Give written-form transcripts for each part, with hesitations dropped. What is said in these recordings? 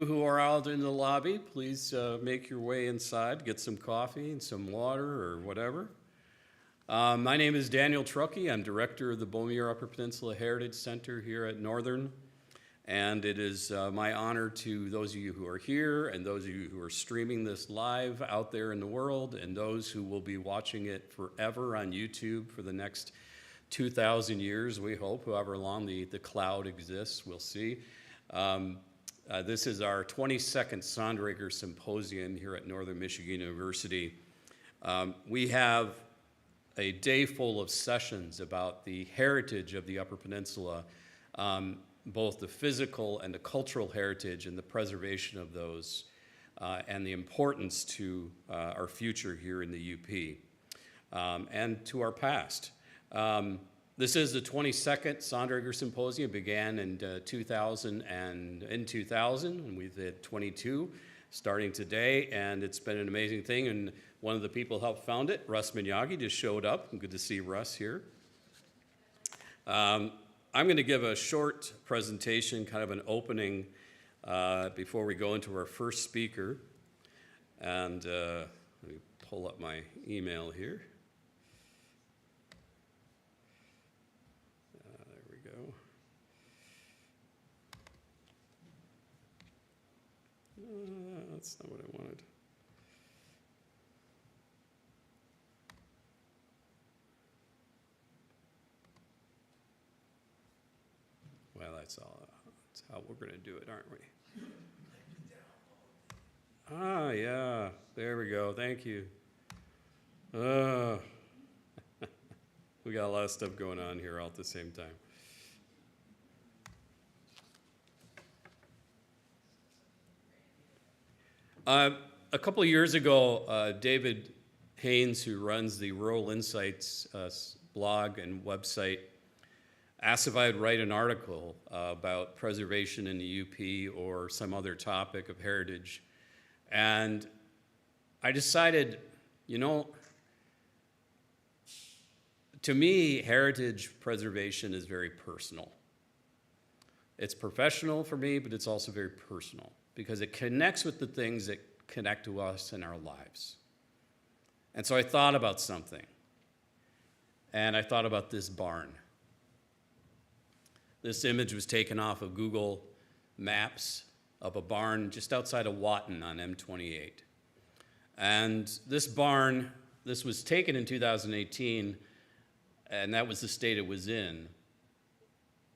Who are out in the lobby, please make your way inside, get some coffee and some water or whatever. My name is Daniel Truckee. I'm director of the Beaumont Upper Peninsula Heritage Center here at Northern. And it is my honor to those of you who are here and those of you who are streaming this live out there in the world and those who will be watching it forever on YouTube for the next 2,000 years, we hope, however long the cloud exists, we'll see. This is our 22nd Sonderegger Symposium here at Northern Michigan University. We have a day full of sessions about the heritage of the Upper Peninsula, both the physical and the cultural heritage and the preservation of those, and the importance to our future here in the UP, and to our past. This is the 22nd Sonderegger Symposium. It began in 2000, and we've had 22 starting today, and it's been an amazing thing. And one of the people who helped found it, Russ Minyagi, just showed up. Good to see Russ here. I'm going to give a short presentation, kind of an opening, before we go into our first speaker. And let me pull up my email here. That's not what I wanted. Well, that's how we're going to do it, aren't we? Ah, yeah. There we go. Thank you. We got a lot of stuff going on here all at the same time. A couple of years ago, David Haynes, who runs the Rural Insights blog and website, asked if I'd write an article about preservation in the UP or some other topic of heritage. And I decided, to me, heritage preservation is very personal. It's professional for me, but it's also very personal, because it connects with the things that connect to us in our lives. And so I thought about something, and I thought about this barn. This image was taken off of Google Maps of a barn just outside of Wotton on M28. And this barn, this was taken in 2018, and that was the state it was in.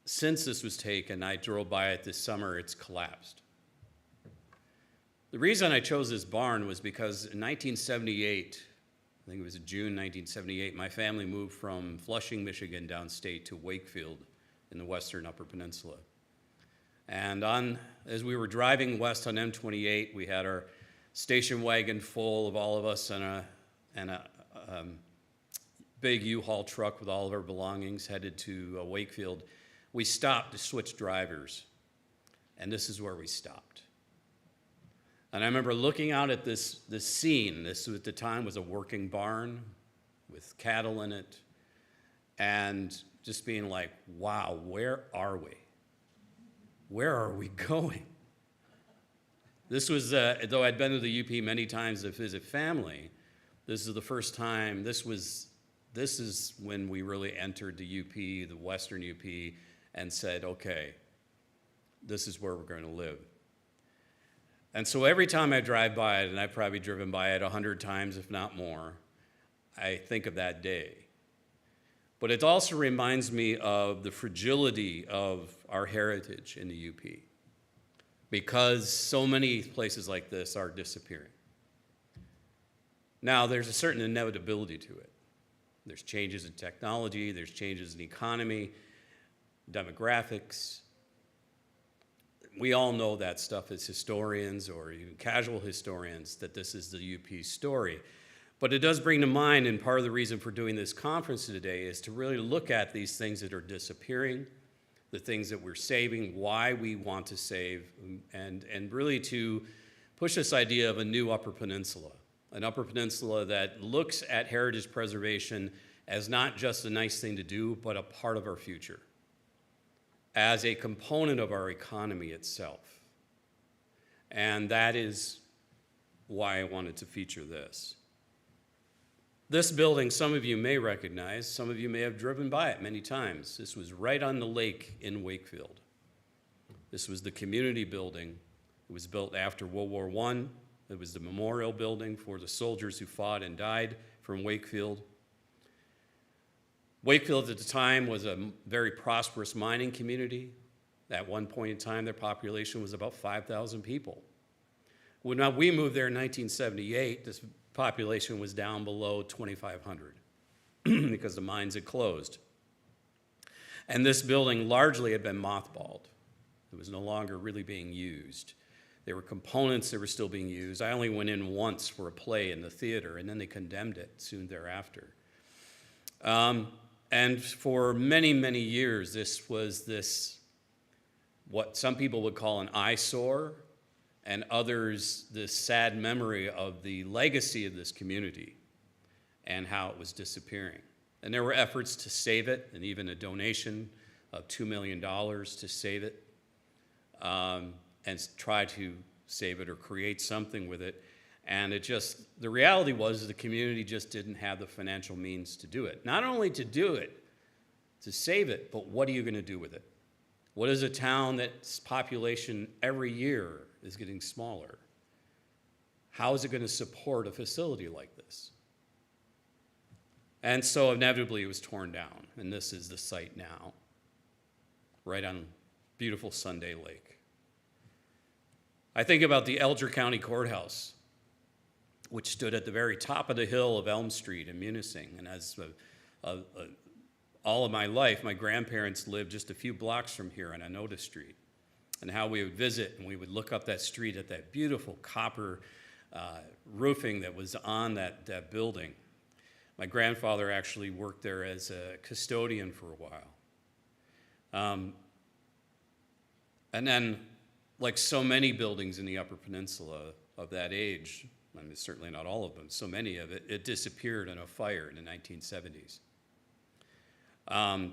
Since this was taken, I drove by it this summer, it's collapsed. The reason I chose this barn was because in 1978, I think it was June 1978, my family moved from Flushing, Michigan downstate to Wakefield in the western Upper Peninsula. And as we were driving west on M28, we had our station wagon full of all of us and a big U-Haul truck with all of our belongings headed to Wakefield. We stopped to switch drivers, and this is where we stopped. And I remember looking out at this scene. This at the time was a working barn with cattle in it, and just being like, wow, where are we? Where are we going? This was, though I'd been to the UP many times to visit family, this is the first time, this is when we really entered the UP, the western UP, and said, okay, this is where we're going to live. And so every time I drive by it, and I've probably driven by it 100 times, if not more, I think of that day. But it also reminds me of the fragility of our heritage in the UP, because so many places like this are disappearing. Now, there's a certain inevitability to it. There's changes in technology, there's changes in economy, demographics. We all know that stuff as historians or even casual historians, that this is the UP story. But it does bring to mind, and part of the reason for doing this conference today is to really look at these things that are disappearing, the things that we're saving, why we want to save, and really to push this idea of a new Upper Peninsula, an Upper Peninsula that looks at heritage preservation as not just a nice thing to do, but a part of our future, as a component of our economy itself. And that is why I wanted to feature this. This building, some of you may recognize, some of you may have driven by it many times. This was right on the lake in Wakefield. This was the community building. It was built after World War I. It was the memorial building for the soldiers who fought and died from Wakefield. Wakefield at the time was a very prosperous mining community. At one point in time, their population was about 5,000 people. When we moved there in 1978, this population was down below 2,500 because the mines had closed. And this building largely had been mothballed. It was no longer really being used. There were components that were still being used. I only went in once for a play in the theater, and then they condemned it soon thereafter. And for many, many years, this was what some people would call an eyesore, and others this sad memory of the legacy of this community and how it was disappearing. And there were efforts to save it, and even a donation of $2 million to save it, and try to save it or create something with it. And the reality was the community just didn't have the financial means to do it. Not only to do it, to save it, but what are you going to do with it? What is a town that's population every year is getting smaller? How is it going to support a facility like this? And so inevitably it was torn down, and this is the site now, right on beautiful Sunday Lake. I think about the Elger County Courthouse, which stood at the very top of the hill of Elm Street in Munising. And as all of my life, my grandparents lived just a few blocks from here on Anoda Street. And how we would visit, and we would look up that street at that beautiful copper roofing that was on that building. My grandfather actually worked there as a custodian for a while. And then, like so many buildings in the Upper Peninsula of that age, I mean, certainly not all of them, so many of it disappeared in a fire in the 1970s.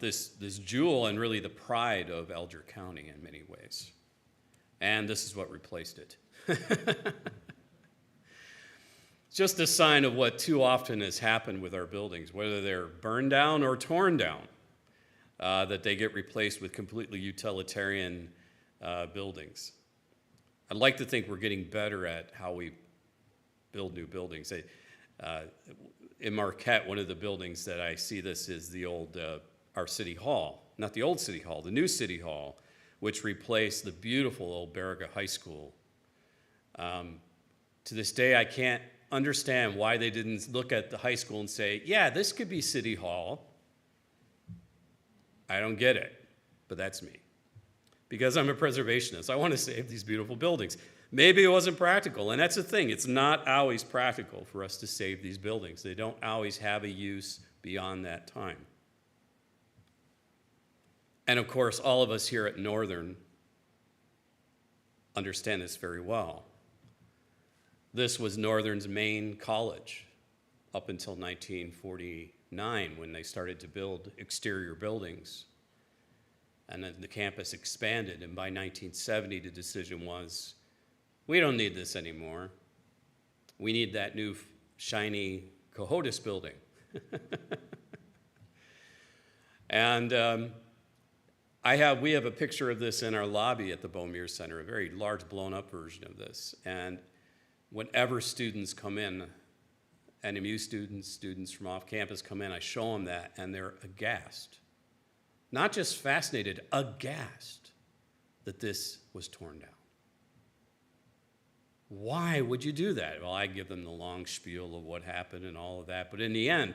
This jewel and really the pride of Elger County in many ways. And this is what replaced it. Just a sign of what too often has happened with our buildings, whether they're burned down or torn down, that they get replaced with completely utilitarian buildings. I'd like to think we're getting better at how we build new buildings. In Marquette, one of the buildings that I see this is the old, our city hall. Not the old city hall, the new city hall, which replaced the beautiful old Baraga High School. To this day, I can't understand why they didn't look at the high school and say, yeah, this could be city hall. I don't get it, but that's me. Because I'm a preservationist. I want to save these beautiful buildings. Maybe it wasn't practical, and that's the thing. It's not always practical for us to save these buildings. They don't always have a use beyond that time. And of course, all of us here at Northern understand this very well. This was Northern's main college up until 1949 when they started to build exterior buildings. And then the campus expanded, and by 1970, the decision was, we don't need this anymore. We need that new shiny Cohodes building. And we have a picture of this in our lobby at the Beaumier Center, a very large blown up version of this. And whenever students come in, NMU students from off campus come in, I show them that, and they're aghast. Not just fascinated, aghast that this was torn down. Why would you do that? Well, I give them the long spiel of what happened and all of that. But in the end,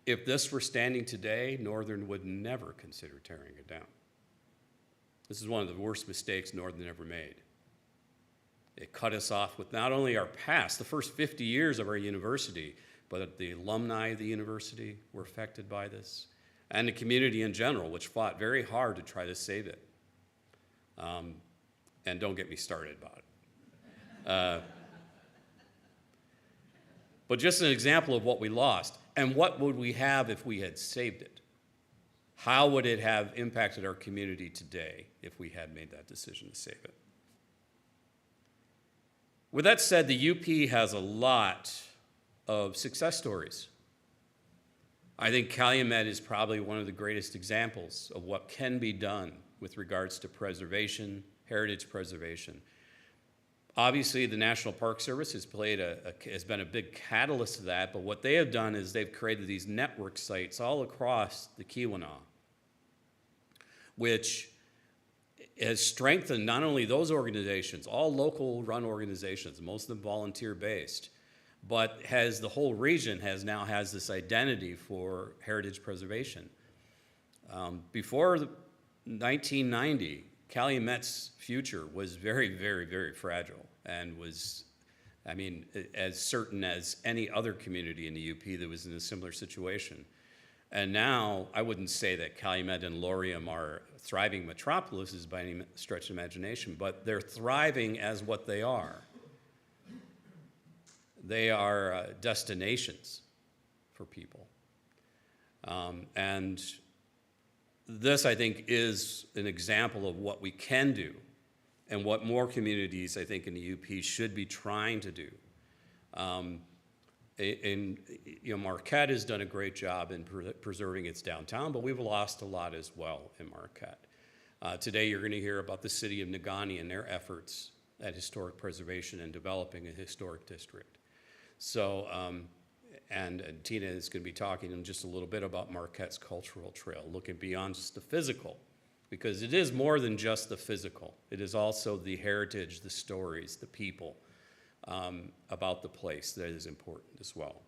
if this were standing today, Northern would never consider tearing it down. This is one of the worst mistakes Northern ever made. It cut us off with not only our past, the first 50 years of our university, but the alumni of the university were affected by this, and the community in general, which fought very hard to try to save it. And don't get me started about it. But just an example of what we lost, and what would we have if we had saved it? How would it have impacted our community today if we had made that decision to save it? With that said, the UP has a lot of success stories. I think Calumet is probably one of the greatest examples of what can be done with regards to preservation, heritage preservation. Obviously, the National Park Service has been a big catalyst to that, but what they have done is they've created these network sites all across the Keweenaw, which has strengthened not only those organizations, all local run organizations, most of them volunteer-based, but the whole region now has this identity for heritage preservation. Before 1990, Calumet's future was very, very, very fragile and was, as certain as any other community in the UP that was in a similar situation. And now, I wouldn't say that Calumet and Laurium are thriving metropolises by any stretch of imagination, but they're thriving as what they are. They are destinations for people. And this, I think, is an example of what we can do and what more communities, I think, in the UP should be trying to do. Marquette has done a great job in preserving its downtown, but we've lost a lot as well in Marquette. Today, you're going to hear about the city of Negaunee and their efforts at historic preservation and developing a historic district. So, and Tina is going to be talking in just a little bit about Marquette's cultural trail, looking beyond just the physical, because it is more than just the physical. It is also the heritage, the stories, the people about the place that is important as well.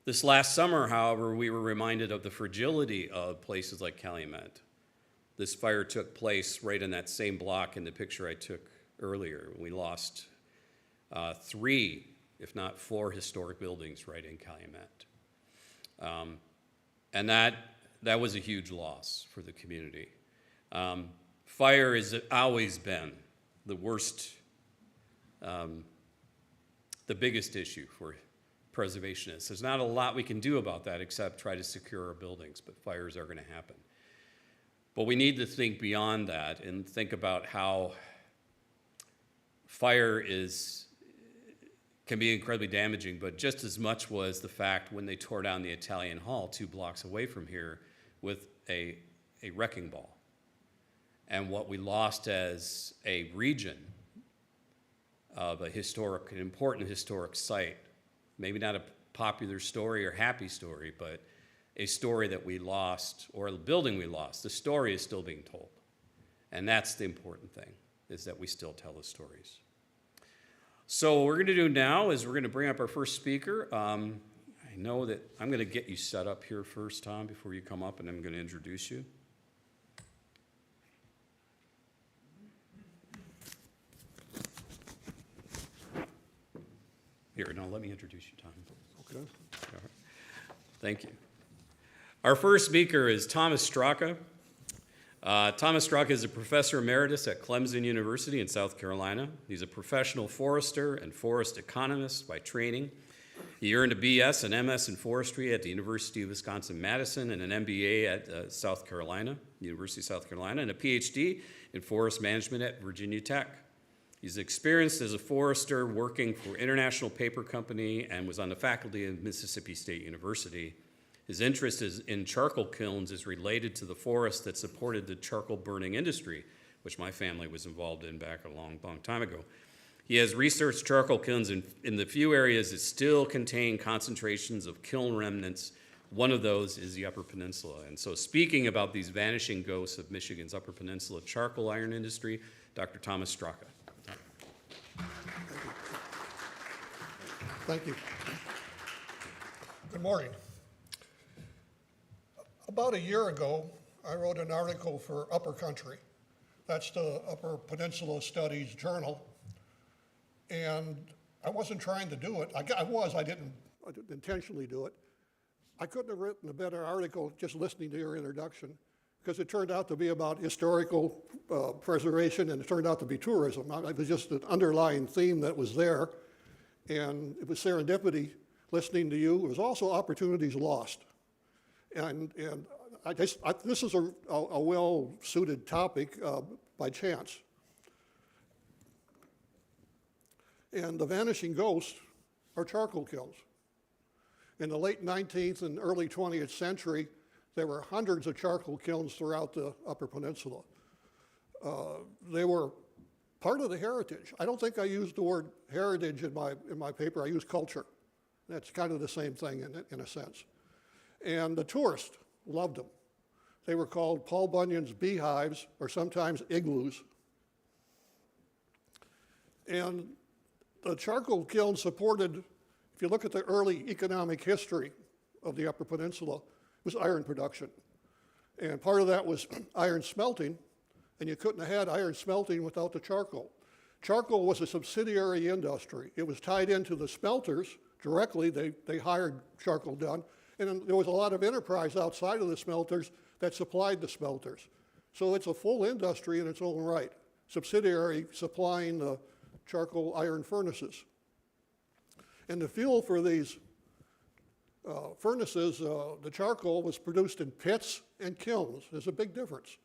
This last summer, however, we were reminded of the fragility of places like Calumet. This fire took place right in that same block in the picture I took earlier. We lost 3, if not 4 historic buildings right in Calumet. And that was a huge loss for the community. Fire has always been the worst, the biggest issue for preservationists. There's not a lot we can do about that except try to secure our buildings, but fires are going to happen. But we need to think beyond that and think about how fire can be incredibly damaging, but just as much was the fact when they tore down the Italian Hall 2 blocks away from here with a wrecking ball. And what we lost as a region of an important historic site, maybe not a popular story or happy story, but a story that we lost, or a building we lost. The story is still being told. And that's the important thing, is that we still tell the stories. So what we're going to do now is we're going to bring up our first speaker. I know that I'm going to get you set up here first, Tom, before you come up, and I'm going to introduce you. Here, no, let me introduce you, Tom. Okay. All right. Thank you. Our first speaker is Thomas Straka. Thomas Straka is a professor emeritus at Clemson University in South Carolina. He's a professional forester and forest economist by training. He earned a BS and MS in forestry at the University of Wisconsin-Madison and an MBA at University of South Carolina, and a PhD in forest management at Virginia Tech. He's experienced as a forester working for International Paper Company and was on the faculty of Mississippi State University. His interest in charcoal kilns is related to the forest that supported the charcoal burning industry, which my family was involved in back a long, long time ago. He has researched charcoal kilns in the few areas that still contain concentrations of kiln remnants. One of those is the Upper Peninsula. And so speaking about these vanishing ghosts of Michigan's Upper Peninsula charcoal iron industry, Dr. Thomas Straka. Thank you. Good morning. About a year ago, I wrote an article for Upper Country. That's the Upper Peninsula Studies Journal. And I wasn't trying to do it. I didn't intentionally do it. I couldn't have written a better article just listening to your introduction, because it turned out to be about historical preservation, and it turned out to be tourism. It was just an underlying theme that was there, and it was serendipity listening to you. It was also opportunities lost. And this is a well-suited topic by chance. And the vanishing ghosts are charcoal kilns. In the late 19th and early 20th century, there were hundreds of charcoal kilns throughout the Upper Peninsula. They were part of the heritage. I don't think I used the word heritage in my paper. I used culture. That's kind of the same thing in a sense. And the tourists loved them. They were called Paul Bunyan's beehives, or sometimes igloos. And the charcoal kiln supported, if you look at the early economic history of the Upper Peninsula, was iron production. And part of that was iron smelting, and you couldn't have had iron smelting without the charcoal. Charcoal was a subsidiary industry. It was tied into the smelters directly. They hired charcoal done, and then there was a lot of enterprise outside of the smelters that supplied the smelters. So it's a full industry in its own right, subsidiary supplying the charcoal iron furnaces. And the fuel for these furnaces, the charcoal was produced in pits and kilns. There's a big difference.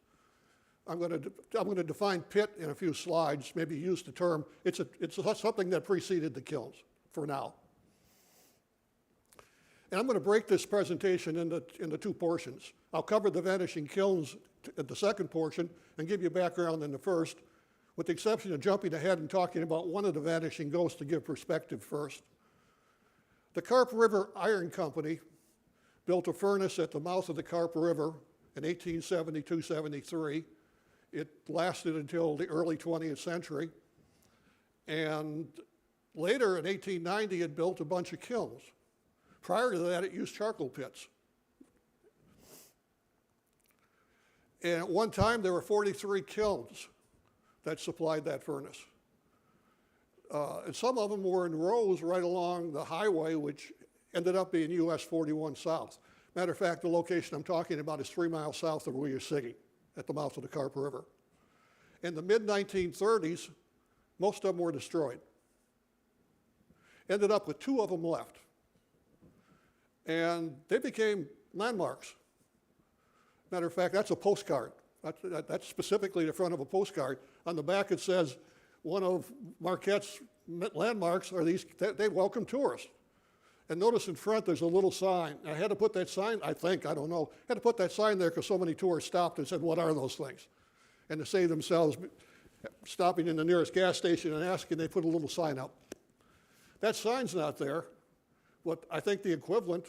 I'm going to define pit in a few slides, maybe use the term. It's something that preceded the kilns for now. And I'm going to break this presentation into two portions. I'll cover the vanishing kilns at the second portion and give you background in the first, with the exception of jumping ahead and talking about one of the vanishing ghosts to give perspective first. The Carp River Iron Company built a furnace at the mouth of the Carp River in 1872-73. It lasted until the early 20th century. And later in 1890, it built a bunch of kilns. Prior to that, it used charcoal pits. And at one time, there were 43 kilns that supplied that furnace. And some of them were in rows right along the highway, which ended up being US 41 South. Matter of fact, the location I'm talking about is 3 miles south of where you're sitting, at the mouth of the Carp River. In the mid-1930s, most of them were destroyed. Ended up with 2 of them left. And they became landmarks. Matter of fact, that's a postcard. That's specifically the front of a postcard. On the back it says, one of Marquette's landmarks are these, they welcome tourists. And notice in front there's a little sign. I had to put that sign, I don't know, had to put that sign there because so many tourists stopped and said, what are those things? And to save themselves stopping in the nearest gas station and asking, they put a little sign up. That sign's not there. What I think the equivalent,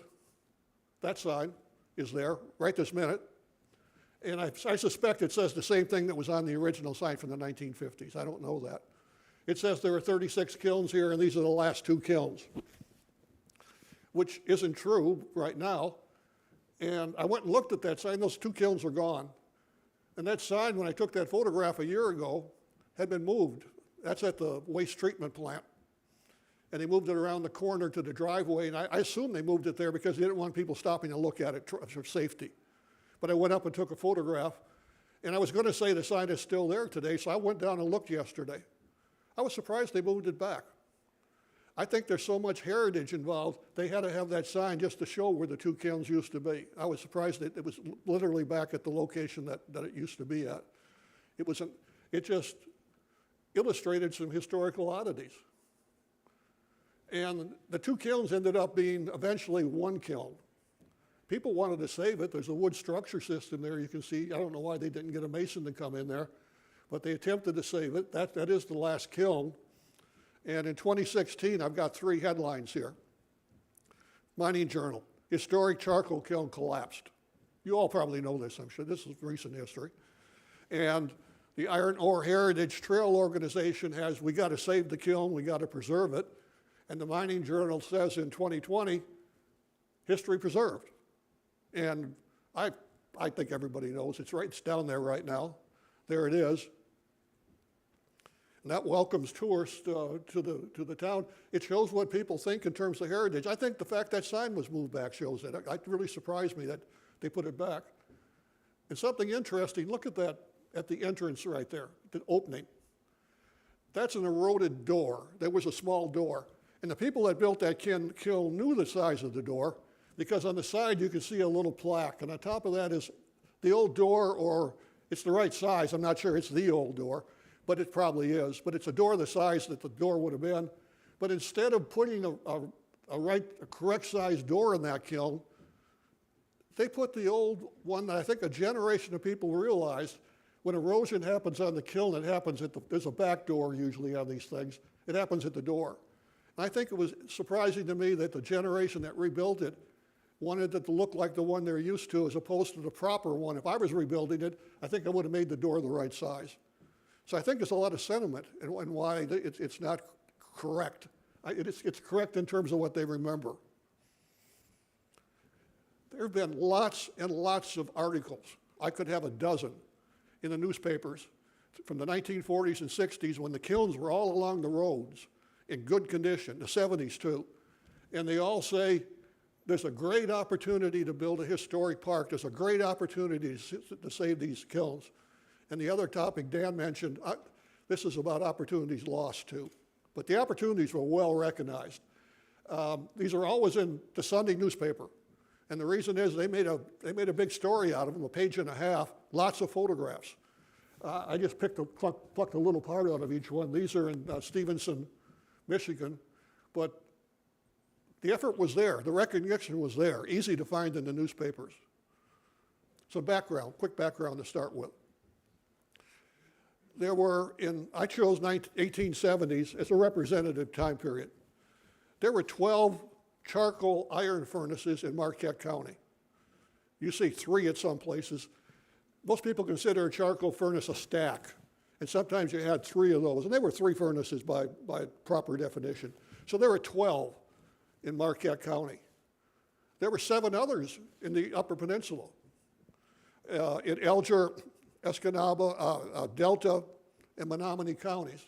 that sign, is there right this minute. And I suspect it says the same thing that was on the original sign from the 1950s. I don't know that. It says there are 36 kilns here, and these are the last 2 kilns, which isn't true right now. And I went and looked at that sign. Those 2 kilns are gone. And that sign, when I took that photograph a year ago, had been moved. That's at the waste treatment plant. And they moved it around the corner to the driveway, and I assume they moved it there because they didn't want people stopping to look at it for safety. But I went up and took a photograph, and I was going to say the sign is still there today, so I went down and looked yesterday. I was surprised they moved it back. I think there's so much heritage involved, they had to have that sign just to show where the 2 kilns used to be. I was surprised that it was literally back at the location that it used to be at. It just illustrated some historical oddities. And the 2 kilns ended up being eventually 1 kiln. People wanted to save it. There's a wood structure system there you can see. I don't know why they didn't get a mason to come in there, but they attempted to save it. That is the last kiln. And in 2016, I've got 3 headlines here. Mining Journal, historic charcoal kiln collapsed. You all probably know this, I'm sure. This is recent history. And the Iron Ore Heritage Trail Organization has, we got to save the kiln, we got to preserve it. And the Mining Journal says in 2020, history preserved. And I think everybody knows it's down there right now. There it is. And that welcomes tourists to the town. It shows what people think in terms of heritage. I think the fact that sign was moved back shows it. It really surprised me that they put it back. And something interesting, look at that, at the entrance right there, the opening. That's an eroded door. There was a small door. And the people that built that kiln knew the size of the door, because on the side you can see a little plaque, and on top of that is the old door, or it's the right size. I'm not sure it's the old door, but it probably is. But it's a door the size that the door would have been, But instead of putting a correct size door in that kiln, they put the old one that I think a generation of people realized when erosion happens on the kiln, it happens there's a back door usually on these things. It happens at the door. And I think it was surprising to me that the generation that rebuilt it wanted it to look like the one they're used to as opposed to the proper one. If I was rebuilding it, I think I would have made the door the right size. So I think there's a lot of sentiment and why it's not correct. It's correct in terms of what they remember. There have been lots and lots of articles. I could have a dozen in the newspapers from the 1940s and 60s when the kilns were all along the roads in good condition, the 70s too. And they all say, there's a great opportunity to build a historic park. There's a great opportunity to save these kilns. And the other topic Dan mentioned, this is about opportunities lost too. But the opportunities were well recognized. These are always in the Sunday newspaper. And the reason is they made a big story out of them, a page and a half, lots of photographs. I just plucked a little part out of each one. These are in Stevenson, Michigan. But the effort was there. The recognition was there, easy to find in the newspapers. So quick background to start with. There were, I chose 1870s as a representative time period. There were 12 charcoal iron furnaces in Marquette County. You see 3 at some places. Most people consider a charcoal furnace a stack, and sometimes you had 3 of those, and there were 3 furnaces by proper definition. So there were 12 in Marquette County. There were 7 others in the Upper Peninsula, in Alger, Escanaba, Delta, and Menominee counties.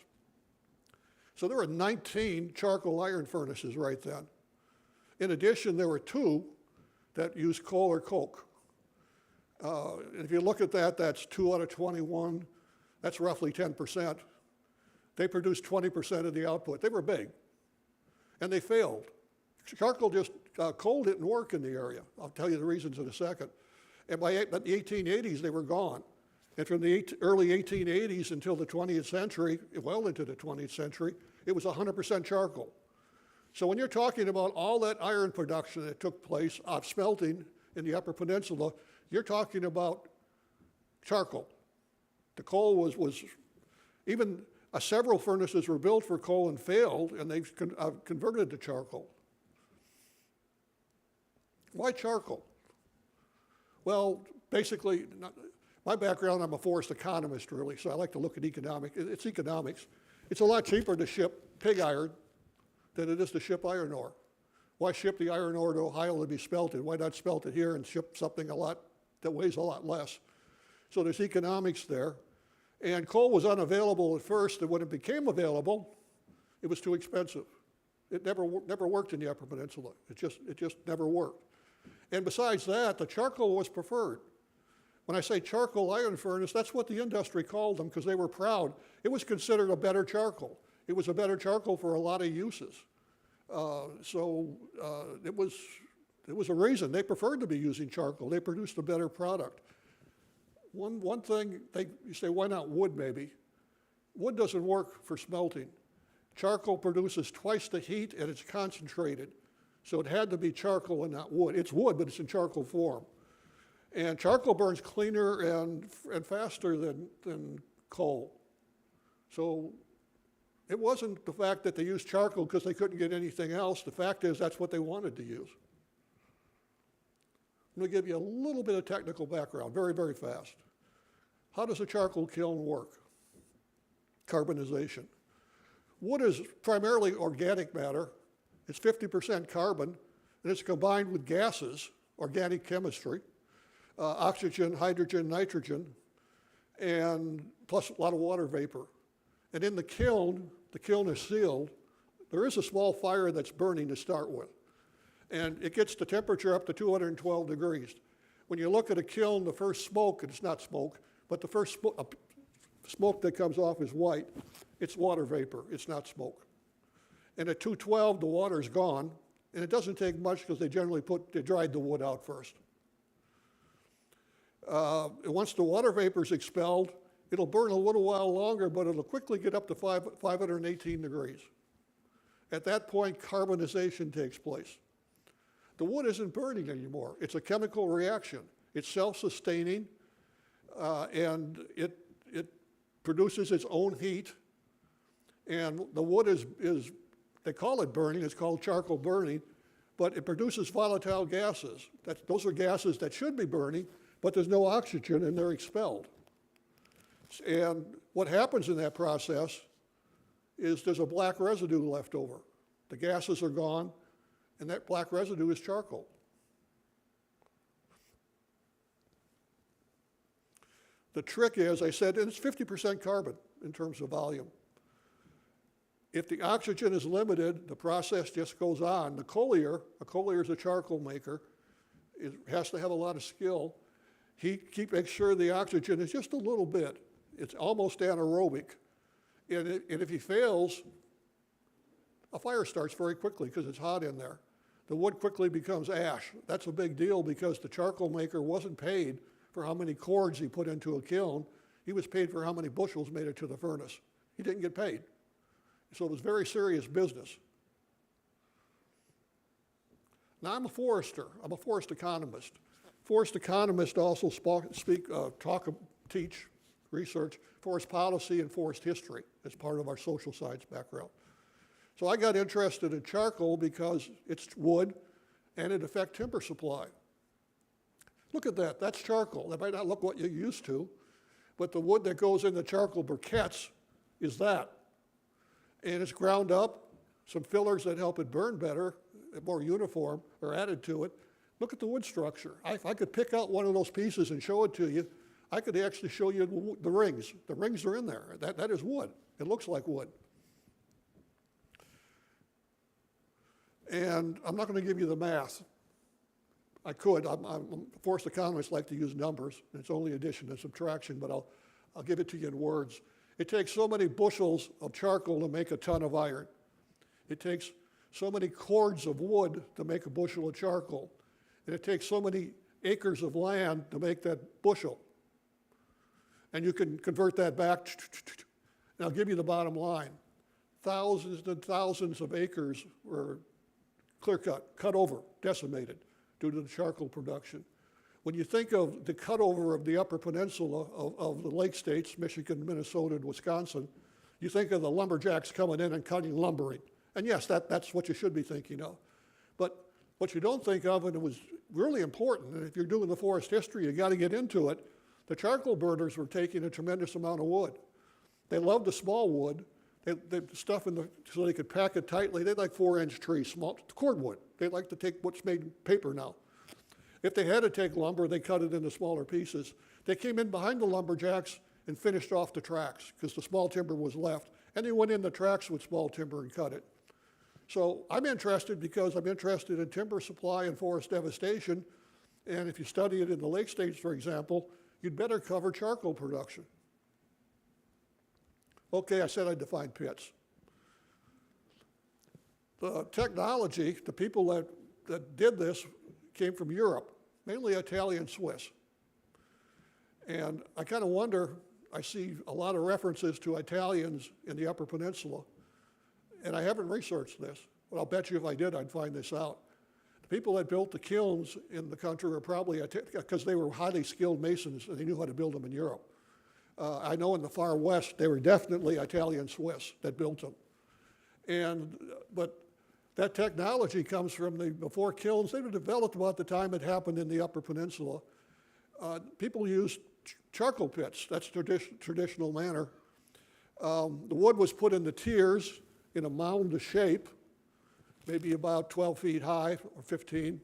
So there were 19 charcoal iron furnaces right then. In addition, there were 2 that used coal or coke. And if you look at that, that's 2 out of 21. That's roughly 10%. They produced 20% of the output. They were big, and they failed. Coal didn't work in the area. I'll tell you the reasons in a second. And by the 1880s, they were gone. And from the early 1880s until the 20th century, well into the 20th century, it was 100% charcoal. So when you're talking about all that iron production that took place of smelting in the Upper Peninsula, you're talking about charcoal. The coal was even several furnaces were built for coal and failed, and they've converted to charcoal. Why charcoal? Well, basically, my background, I'm a forest economist, really, so I like to look at economics. It's economics. It's a lot cheaper to ship pig iron than it is to ship iron ore. Why ship the iron ore to Ohio to be smelted? Why not smelt it here and ship something that weighs a lot less? So there's economics there. And coal was unavailable at first, and when it became available, it was too expensive. It never worked in the Upper Peninsula. It just never worked. And besides that, the charcoal was preferred. When I say charcoal iron furnace, that's what the industry called them because they were proud. It was considered a better charcoal. It was a better charcoal for a lot of uses. It was a reason. They preferred to be using charcoal. They produced a better product. One thing, you say, why not wood maybe? Wood doesn't work for smelting. Charcoal produces twice the heat and it's concentrated. So it had to be charcoal and not wood. It's wood, but it's in charcoal form. And charcoal burns cleaner and faster than coal. So it wasn't the fact that they used charcoal because they couldn't get anything else. The fact is that's what they wanted to use. I'm going to give you a little bit of technical background, very, very fast. How does a charcoal kiln work? Carbonization. Wood is primarily organic matter. It's 50% carbon, and it's combined with gases, organic chemistry, oxygen, hydrogen, nitrogen, and plus a lot of water vapor. And in the kiln is sealed. There is a small fire that's burning to start with. And it gets the temperature up to 212 degrees. When you look at a kiln, the first smoke, and it's not smoke, but the first smoke that comes off is white. It's water vapor, it's not smoke. And at 212, the water's gone, and it doesn't take much because they dried the wood out first. Once the water vapor's expelled, it'll burn a little while longer, but it'll quickly get up to 518 degrees. At that point, carbonization takes place. The wood isn't burning anymore. It's a chemical reaction. It's self-sustaining, and it produces its own heat. And the wood is, they call it burning, it's called charcoal burning, but it produces volatile gases. Those are gases that should be burning, but there's no oxygen and they're expelled. And what happens in that process is there's a black residue left over. The gases are gone, and that black residue is charcoal. The trick is, I said, it's 50% carbon in terms of volume. If the oxygen is limited, the process just goes on. A collier is a charcoal maker, has to have a lot of skill. He makes sure the oxygen is just a little bit. It's almost anaerobic. And if he fails, a fire starts very quickly because it's hot in there. The wood quickly becomes ash. That's a big deal because the charcoal maker wasn't paid for how many cords he put into a kiln. He was paid for how many bushels made it to the furnace. He didn't get paid. So it was very serious business. Now I'm a forester. I'm a forest economist. Forest economists also teach, research forest policy and forest history as part of our social science background. So I got interested in charcoal because it's wood and it affects timber supply. Look at that, that's charcoal. That might not look what you're used to, but the wood that goes in the charcoal briquettes is that. And it's ground up, some fillers that help it burn better, more uniform, are added to it. Look at the wood structure. If I could pick out one of those pieces and show it to you, I could actually show you the rings. The rings are in there. That is wood. It looks like wood. And I'm not going to give you the math. I could. Forest economists like to use numbers. It's only addition and subtraction, but I'll give it to you in words. It takes so many bushels of charcoal to make a ton of iron. It takes so many cords of wood to make a bushel of charcoal. And it takes so many acres of land to make that bushel. And you can convert that back, and I'll give you the bottom line. Thousands and thousands of acres were clear-cut, cut over, decimated due to the charcoal production. When you think of the cutover of the Upper Peninsula of the Lake States, Michigan, Minnesota, and Wisconsin, you think of the lumberjacks coming in and cutting lumbering. And yes, that's what you should be thinking of. But what you don't think of, and it was really important, and if you're doing the forest history, you got to get into it, the charcoal burners were taking a tremendous amount of wood. They loved the small wood. They stuff so they could pack it tightly. They like 4-inch trees, small cordwood. They like to take what's made in paper now. If they had to take lumber, they cut it into smaller pieces. They came in behind the lumberjacks and finished off the tracks because the small timber was left. And they went in the tracks with small timber and cut it. So I'm interested because I'm interested in timber supply and forest devastation. And if you study it in the Lake States, for example, you'd better cover charcoal production. Okay, I said I'd define pits. The technology, the people that did this came from Europe, mainly Italian Swiss. And I kind of wonder, I see a lot of references to Italians in the Upper Peninsula, and I haven't researched this, but I'll bet you if I did, I'd find this out. The people that built the kilns in the country are probably, because they were highly skilled masons and they knew how to build them in Europe. I know in the far west, they were definitely Italian Swiss that built them. But that technology comes from before kilns. They were developed about the time it happened in the Upper Peninsula. People used charcoal pits. That's traditional manner. The wood was put in the tiers in a mound shape, maybe about 12 feet high or 15.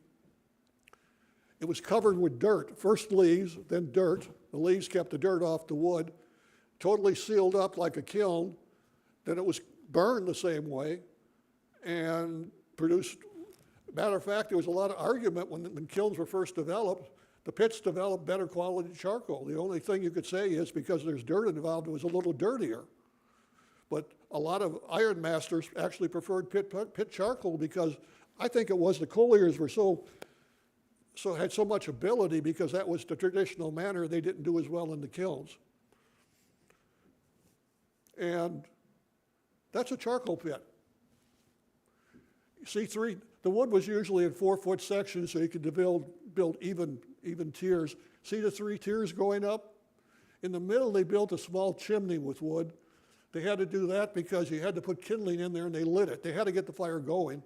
It was covered with dirt, first leaves, then dirt. The leaves kept the dirt off the wood, totally sealed up like a kiln. Then it was burned the same way and produced. Matter of fact, there was a lot of argument when kilns were first developed. The pits developed better quality charcoal. The only thing you could say is because there's dirt involved, it was a little dirtier. But a lot of iron masters actually preferred pit charcoal because I think it was the colliers were had so much ability because that was the traditional manner. They didn't do as well in the kilns. And that's a charcoal pit. C3, the wood was usually in 4-foot sections, so you could build even tiers. See the 3 tiers going up? In the middle, they built a small chimney with wood. They had to do that because you had to put kindling in there and they lit it. They had to get the fire going.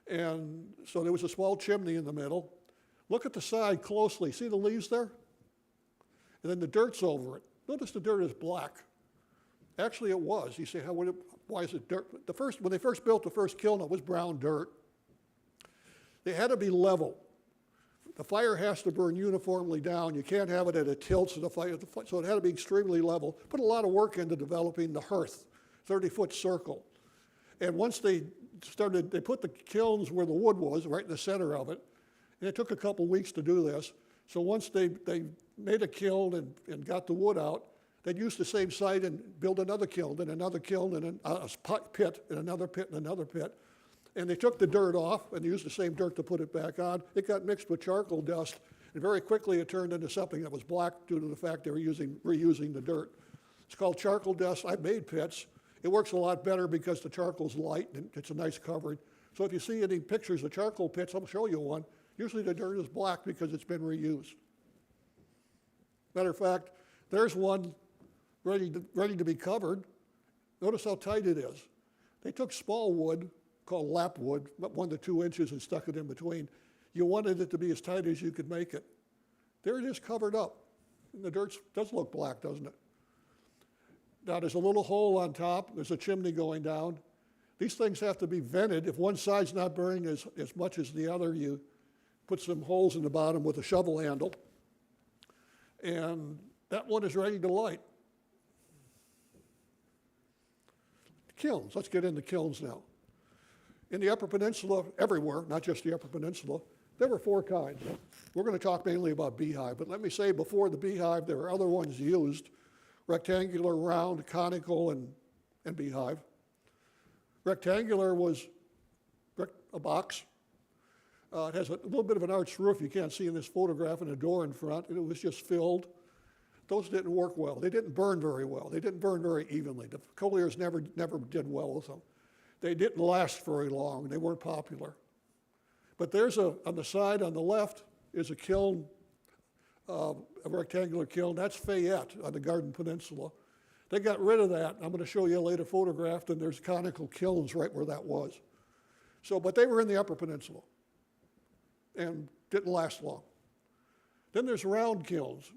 And so there was a small chimney in the middle. Look at the side closely. See the leaves there? And then the dirt's over it. Notice the dirt is black. Actually, it was. You say, why is it dirt? When they first built the first kiln, it was brown dirt. They had to be level. The fire has to burn uniformly down. You can't have it at a tilt, so it had to be extremely level. Put a lot of work into developing the hearth, 30-foot circle. And once they put the kilns where the wood was, right in the center of it, and it took a couple weeks to do this. So once they made a kiln and got the wood out, they'd use the same site and build another kiln and another kiln and a pit and another pit and another pit. And they took the dirt off and used the same dirt to put it back on. It got mixed with charcoal dust, and very quickly it turned into something that was black due to the fact they were reusing the dirt. It's called charcoal dust. I've made pits. It works a lot better because the charcoal's light and it's a nice covering. So if you see any pictures of charcoal pits, I'll show you one. Usually the dirt is black because it's been reused. Matter of fact, there's one ready to be covered. Notice how tight it is. They took small wood, called lap wood, 1 to 2 inches, and stuck it in between. You wanted it to be as tight as you could make it. There it is covered up. And the dirt does look black, doesn't it? Now there's a little hole on top. There's a chimney going down. These things have to be vented. If one side's not burning as much as the other, you put some holes in the bottom with a shovel handle. And that one is ready to light. Kilns. Let's get into kilns now. In the Upper Peninsula, everywhere, not just the Upper Peninsula, there were 4 kinds. We're going to talk mainly about beehive, but let me say before the beehive, there were other ones used: rectangular, round, conical, and beehive. Rectangular was a box. It has a little bit of an arched roof you can't see in this photograph, and a door in front, and it was just filled. Those didn't work well. They didn't burn very well. They didn't burn very evenly. The colliers never did well with them. They didn't last very long. They weren't popular. But there's on the side on the left is a kiln, a rectangular kiln. That's Fayette on the Garden Peninsula. They got rid of that. I'm going to show you a later photograph, and there's conical kilns right where that was. But they were in the Upper Peninsula and didn't last long. Then there's round kilns.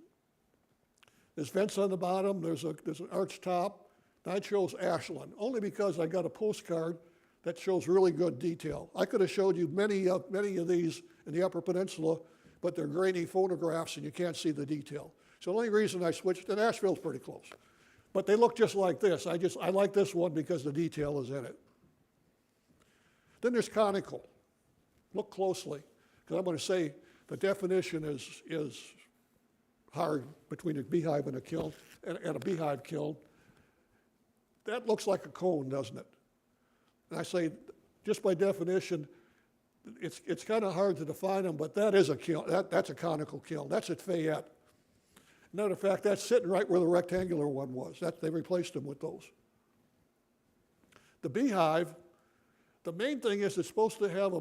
There's vents on the bottom. There's an arched top. I chose Ashland only because I got a postcard that shows really good detail. I could have showed you many of these in the Upper Peninsula, but they're grainy photographs and you can't see the detail. So the only reason I switched, and Asheville's pretty close, but they look just like this. I like this one because the detail is in it. Then there's conical. Look closely, because I'm going to say the definition is hard between a beehive and a kiln, and a beehive kiln. That looks like a cone, doesn't it? And I say, just by definition, it's kind of hard to define them, but that is a kiln. That's a conical kiln. That's at Fayette. Matter of fact, that's sitting right where the rectangular one was. They replaced them with those. The beehive, the main thing is it's supposed to have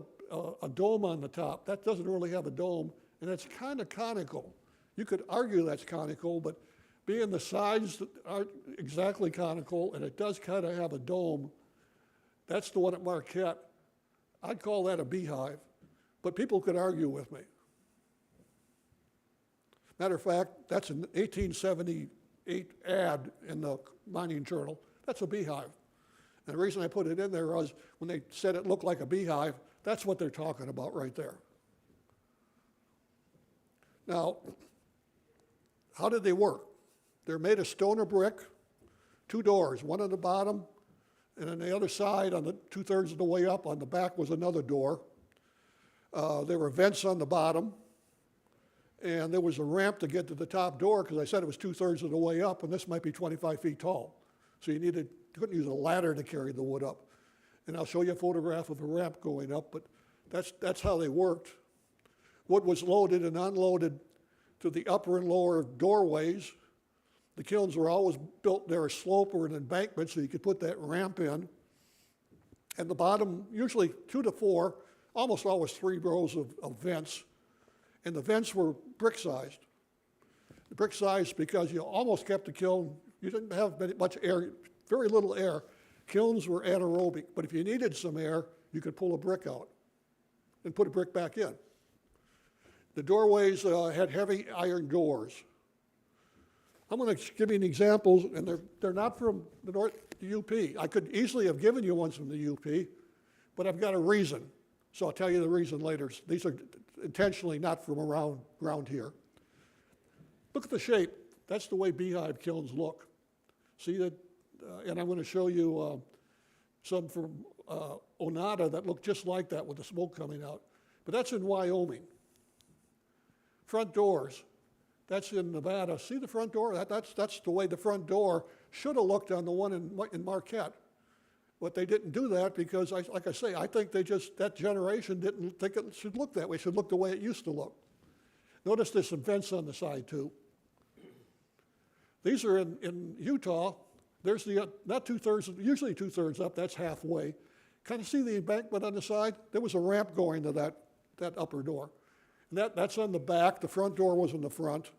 a dome on the top. That doesn't really have a dome, and it's kind of conical. You could argue that's conical, but being the sides aren't exactly conical, and it does kind of have a dome, that's the one at Marquette. I'd call that a beehive, but people could argue with me. Matter of fact, that's an 1878 ad in the Mining Journal. That's a beehive. And the reason I put it in there was when they said it looked like a beehive, that's what they're talking about right there. Now, how did they work? They're made of stone or brick, 2 doors, one on the bottom, and on the other side, on the 2/3 of the way up, on the back was another door. There were vents on the bottom, and there was a ramp to get to the top door, because I said it was 2/3 of the way up, and this might be 25 feet tall. So you couldn't use a ladder to carry the wood up. And I'll show you a photograph of a ramp going up, but that's how they worked. Wood was loaded and unloaded to the upper and lower doorways. The kilns were always built near a slope or an embankment, so you could put that ramp in. And the bottom, usually 2 to 4, almost always 3 rows of vents. And the vents were brick-sized. Brick-sized because you almost kept the kiln, you didn't have much air, very little air. Kilns were anaerobic, but if you needed some air, you could pull a brick out and put a brick back in. The doorways had heavy iron doors. I'm going to give you an example, and they're not from the UP. I could easily have given you ones from the UP, but I've got a reason. So I'll tell you the reason later. These are intentionally not from around here. Look at the shape. That's the way beehive kilns look. See that? And I'm going to show you some from Onada that look just like that with the smoke coming out. But that's in Wyoming. Front doors. That's in Nevada. See the front door? That's the way the front door should have looked on the one in Marquette. But they didn't do that because, like I say, I think that generation didn't think it should look that way. It should look the way it used to look. Notice there's some vents on the side too. These are in Utah. There's not 2/3, usually 2/3 up, that's halfway. Kind of see the embankment on the side? There was a ramp going to that upper door. And that's on the back. The front door was in the front.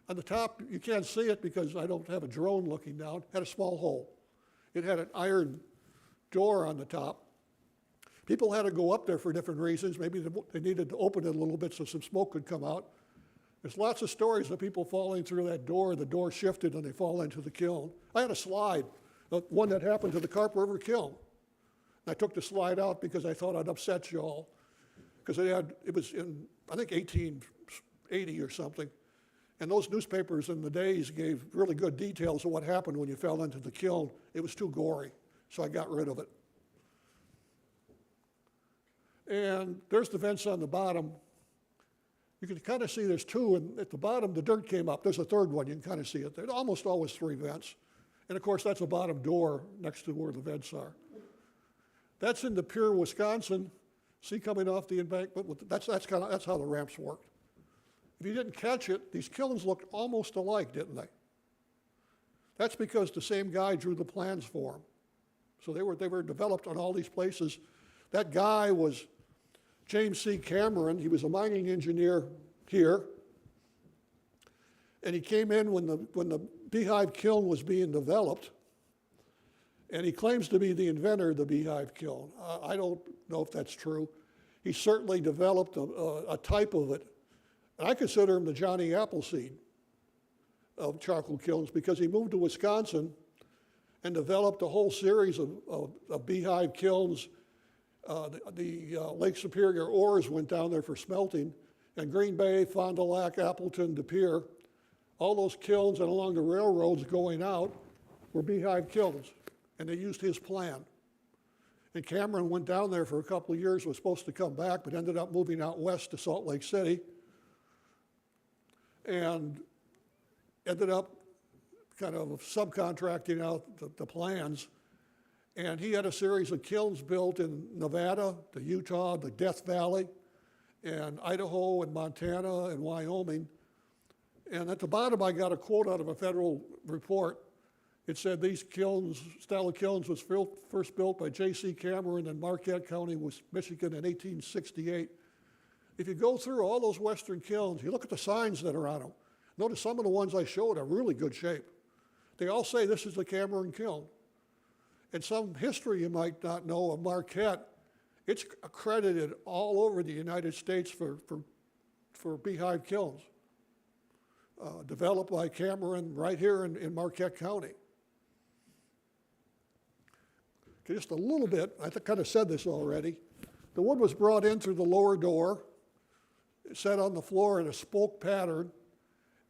On the top, you can't see it because I don't have a drone looking down, had a small hole. It had an iron door on the top. People had to go up there for different reasons. Maybe they needed to open it a little bit so some smoke could come out. There's lots of stories of people falling through that door. The door shifted and they fall into the kiln. I had a slide, one that happened to the Carp River kiln. And I took the slide out because I thought I'd upset you all. Because it was in, I think, 1880 or something. And those newspapers in the days gave really good details of what happened when you fell into the kiln. It was too gory, so I got rid of it. And there's the vents on the bottom. You can kind of see there's 2, and at the bottom, the dirt came up. There's a 3rd one. You can kind of see it. There's almost always 3 vents. And of course, that's a bottom door next to where the vents are. That's in De Pere, Wisconsin. See coming off the embankment? That's how the ramps worked. If you didn't catch it, these kilns looked almost alike, didn't they? That's because the same guy drew the plans for them. So they were developed on all these places. That guy was James C. Cameron. He was a mining engineer here. And he came in when the beehive kiln was being developed. And he claims to be the inventor of the beehive kiln. I don't know if that's true. He certainly developed a type of it. And I consider him the Johnny Appleseed of charcoal kilns because he moved to Wisconsin and developed a whole series of beehive kilns. The Lake Superior ores went down there for smelting. And Green Bay, Fond du Lac, Appleton, De Pere, all those kilns and along the railroads going out were beehive kilns. And they used his plan. And Cameron went down there for a couple of years, was supposed to come back, but ended up moving out west to Salt Lake City. And ended up kind of subcontracting out the plans. And he had a series of kilns built in Nevada, the Utah, the Death Valley, and Idaho, and Montana, and Wyoming. And at the bottom, I got a quote out of a federal report. It said these style of kilns was first built by J.C. Cameron in Marquette County, Michigan in 1868. If you go through all those western kilns, you look at the signs that are on them. Notice some of the ones I showed are really good shape. They all say this is the Cameron kiln. And some history you might not know of Marquette, it's accredited all over the United States for beehive kilns. Developed by Cameron right here in Marquette County. Okay, just a little bit, I kind of said this already. The wood was brought in through the lower door, set on the floor in a spoke pattern,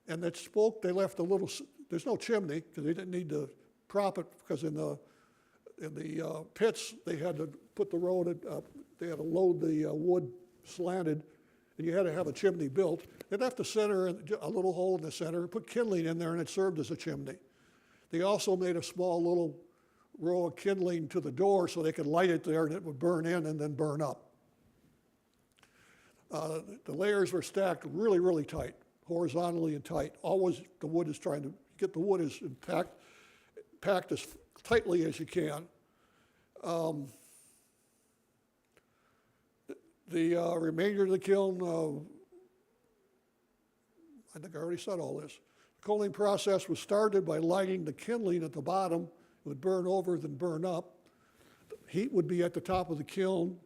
and that spoke, they left a little, there's no chimney, because they didn't need to prop it, because in the pits, they had to put the road, they had to load the wood slanted, and you had to have a chimney built. They left the center, a little hole in the center, put kindling in there, and it served as a chimney. They also made a small little row of kindling to the door so they could light it there, and it would burn in and then burn up. The layers were stacked really, really tight, horizontally and tight. Always the wood is trying to get the wood as packed as tightly as you can. The remainder of the kiln, I think I already said all this. The cooling process was started by lighting the kindling at the bottom. It would burn over, then burn up. The heat would be at the top of the kiln.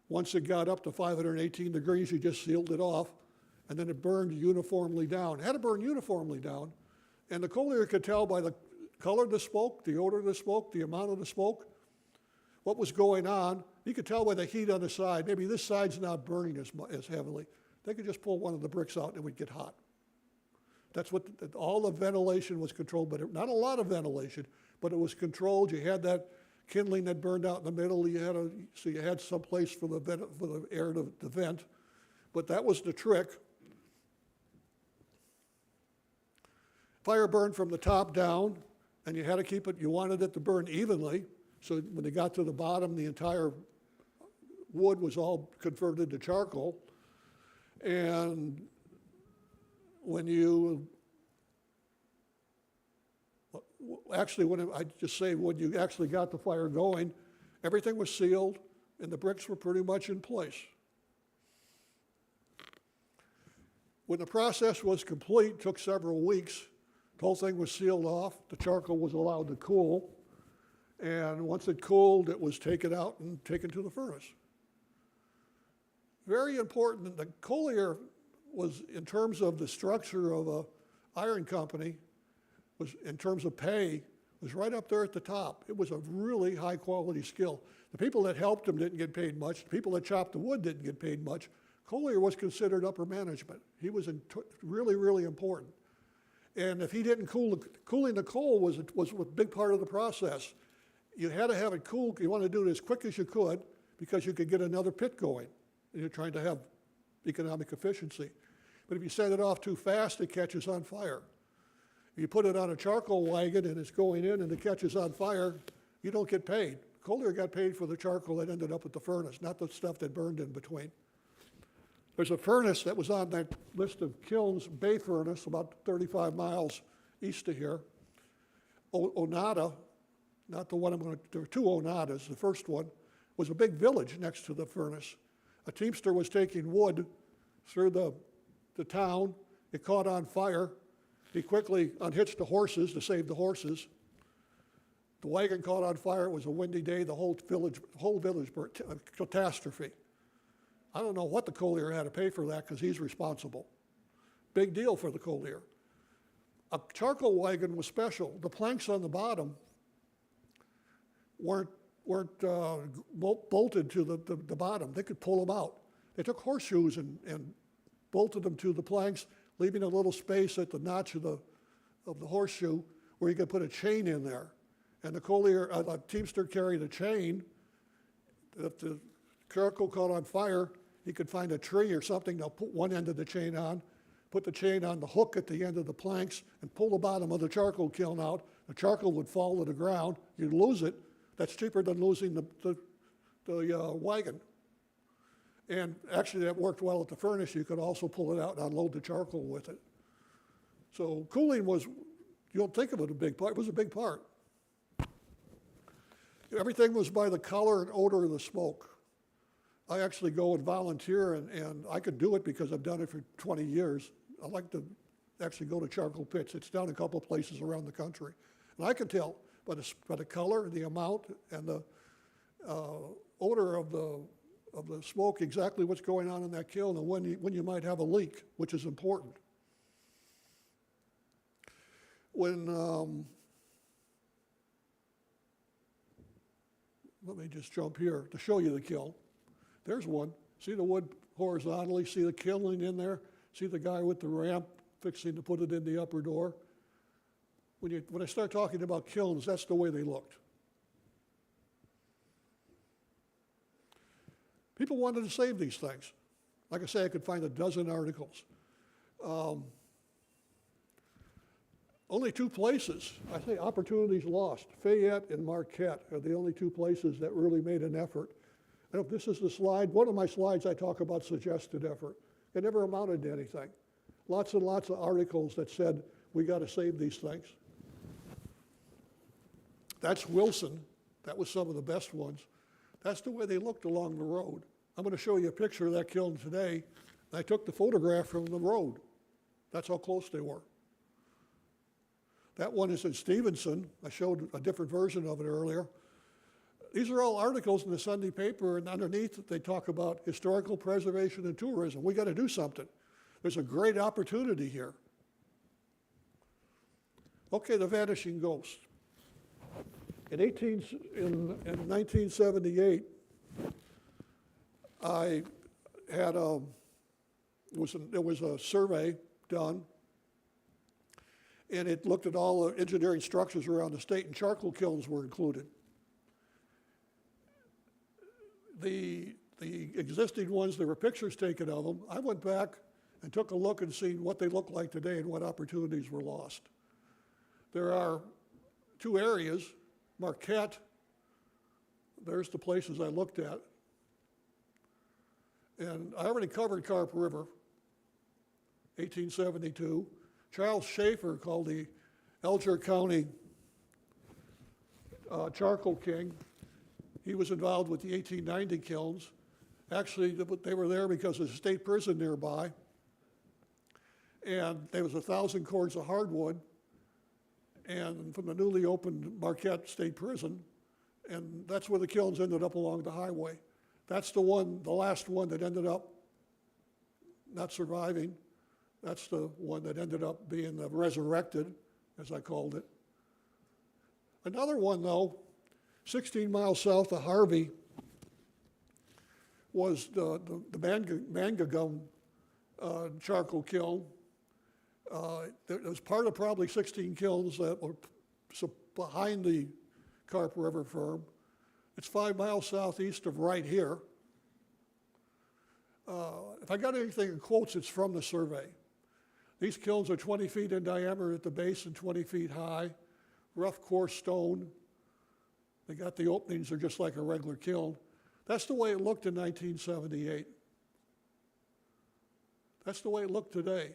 Once it got up to 518 degrees, you just sealed it off, and then it burned uniformly down. It had to burn uniformly down, and the collier could tell by the color of the smoke, the odor of the smoke, the amount of the smoke, what was going on. You could tell by the heat on the side, maybe this side's not burning as heavily. They could just pull one of the bricks out and it would get hot. That's what, all the ventilation was controlled, but not a lot of ventilation, but it was controlled. You had that kindling that burned out in the middle. So you had some place for the air to vent, but that was the trick. Fire burned from the top down, and you had to keep it, you wanted it to burn evenly, so when they got to the bottom, the entire wood was all converted to charcoal. And when you, actually, when you actually got the fire going, everything was sealed and the bricks were pretty much in place. When the process was complete, it took several weeks. The whole thing was sealed off. The charcoal was allowed to cool. And once it cooled, it was taken out and taken to the furnace. Very important, the collier was, in terms of the structure of an iron company, was in terms of pay, was right up there at the top. It was a really high quality skill. The people that helped him didn't get paid much. The people that chopped the wood didn't get paid much. Collier was considered upper management. He was really, really important. And if he didn't cooling the coal was a big part of the process. You had to have it cool. You want to do it as quick as you could because you could get another pit going. And you're trying to have economic efficiency. But if you set it off too fast, it catches on fire. If you put it on a charcoal wagon and it's going in and it catches on fire, you don't get paid. Collier got paid for the charcoal that ended up at the furnace, not the stuff that burned in between. There's a furnace that was on that list of kilns, Bay Furnace, about 35 miles east of here. Onada, not the one there were two Onadas. The first one was a big village next to the furnace. A teamster was taking wood through the town. It caught on fire. He quickly unhitched the horses to save the horses. The wagon caught on fire. It was a windy day. The whole village burnt. A catastrophe. I don't know what the collier had to pay for that because he's responsible. Big deal for the collier. A charcoal wagon was special. The planks on the bottom weren't bolted to the bottom. They could pull them out. They took horseshoes and bolted them to the planks, leaving a little space at the notch of the horseshoe where you could put a chain in there. And the teamster carried a chain. If the charcoal caught on fire, he could find a tree or something. They'll put one end of the chain on, put the chain on the hook at the end of the planks, and pull the bottom of the charcoal kiln out. The charcoal would fall to the ground. You'd lose it. That's cheaper than losing the wagon. And actually, that worked well at the furnace. You could also pull it out and unload the charcoal with it. So cooling was, you don't think of it a big part, it was a big part. Everything was by the color and odor of the smoke. I actually go and volunteer, and I could do it because I've done it for 20 years. I like to actually go to charcoal pits. It's done a couple of places around the country. And I can tell by the color, the amount, and the odor of the smoke exactly what's going on in that kiln and when you might have a leak, which is important. Let me just jump here to show you the kiln. There's one. See the wood horizontally, see the kilning in there, see the guy with the ramp fixing to put it in the upper door. When I start talking about kilns, that's the way they looked. People wanted to save these things. Like I say, I could find a dozen articles. Only two places, I say opportunities lost. Fayette and Marquette are the only two places that really made an effort. I don't know if this is the slide. One of my slides I talk about suggested effort. It never amounted to anything. Lots and lots of articles that said, we got to save these things. That's Wilson. That was some of the best ones. That's the way they looked along the road. I'm going to show you a picture of that kiln today. I took the photograph from the road. That's how close they were. That one is in Stevenson. I showed a different version of it earlier. These are all articles in the Sunday paper, and underneath they talk about historical preservation and tourism. We got to do something. There's a great opportunity here. Okay, the vanishing ghost. In 1978, I had there was a survey done, and it looked at all the engineering structures around the state, and charcoal kilns were included. The existing ones, there were pictures taken of them. I went back and took a look and seen what they look like today and what opportunities were lost. There are two areas, Marquette, there's the places I looked at. And I already covered Carp River, 1872. Charles Schaefer, called the Alger County Charcoal King. He was involved with the 1890 kilns. Actually, they were there because there's a state prison nearby. And there was 1,000 cords of hardwood, and from the newly opened Marquette State Prison, and that's where the kilns ended up along the highway. That's the one, the last one that ended up not surviving. That's the one that ended up being resurrected, as I called it. Another one, though, 16 miles south of Harvey, was the Mangagum charcoal kiln. It was part of probably 16 kilns that were behind the Carp River firm. It's 5 miles southeast of right here. If I got anything in quotes, it's from the survey. These kilns are 20 feet in diameter at the base and 20 feet high, rough coarse stone. They got the openings, they're just like a regular kiln. That's the way it looked in 1978. That's the way it looked today.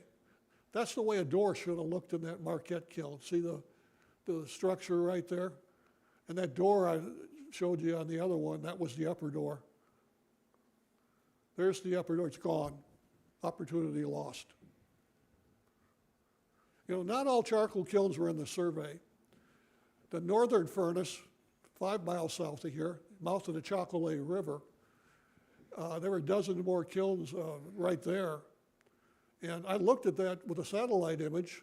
That's the way a door should have looked in that Marquette kiln. See the structure right there? And that door I showed you on the other one, that was the upper door. There's the upper door, it's gone. Opportunity lost. You know, not all charcoal kilns were in the survey. The northern furnace, 5 miles south of here, mouth of the Chocolate River, there were a dozen more kilns right there. And I looked at that with a satellite image.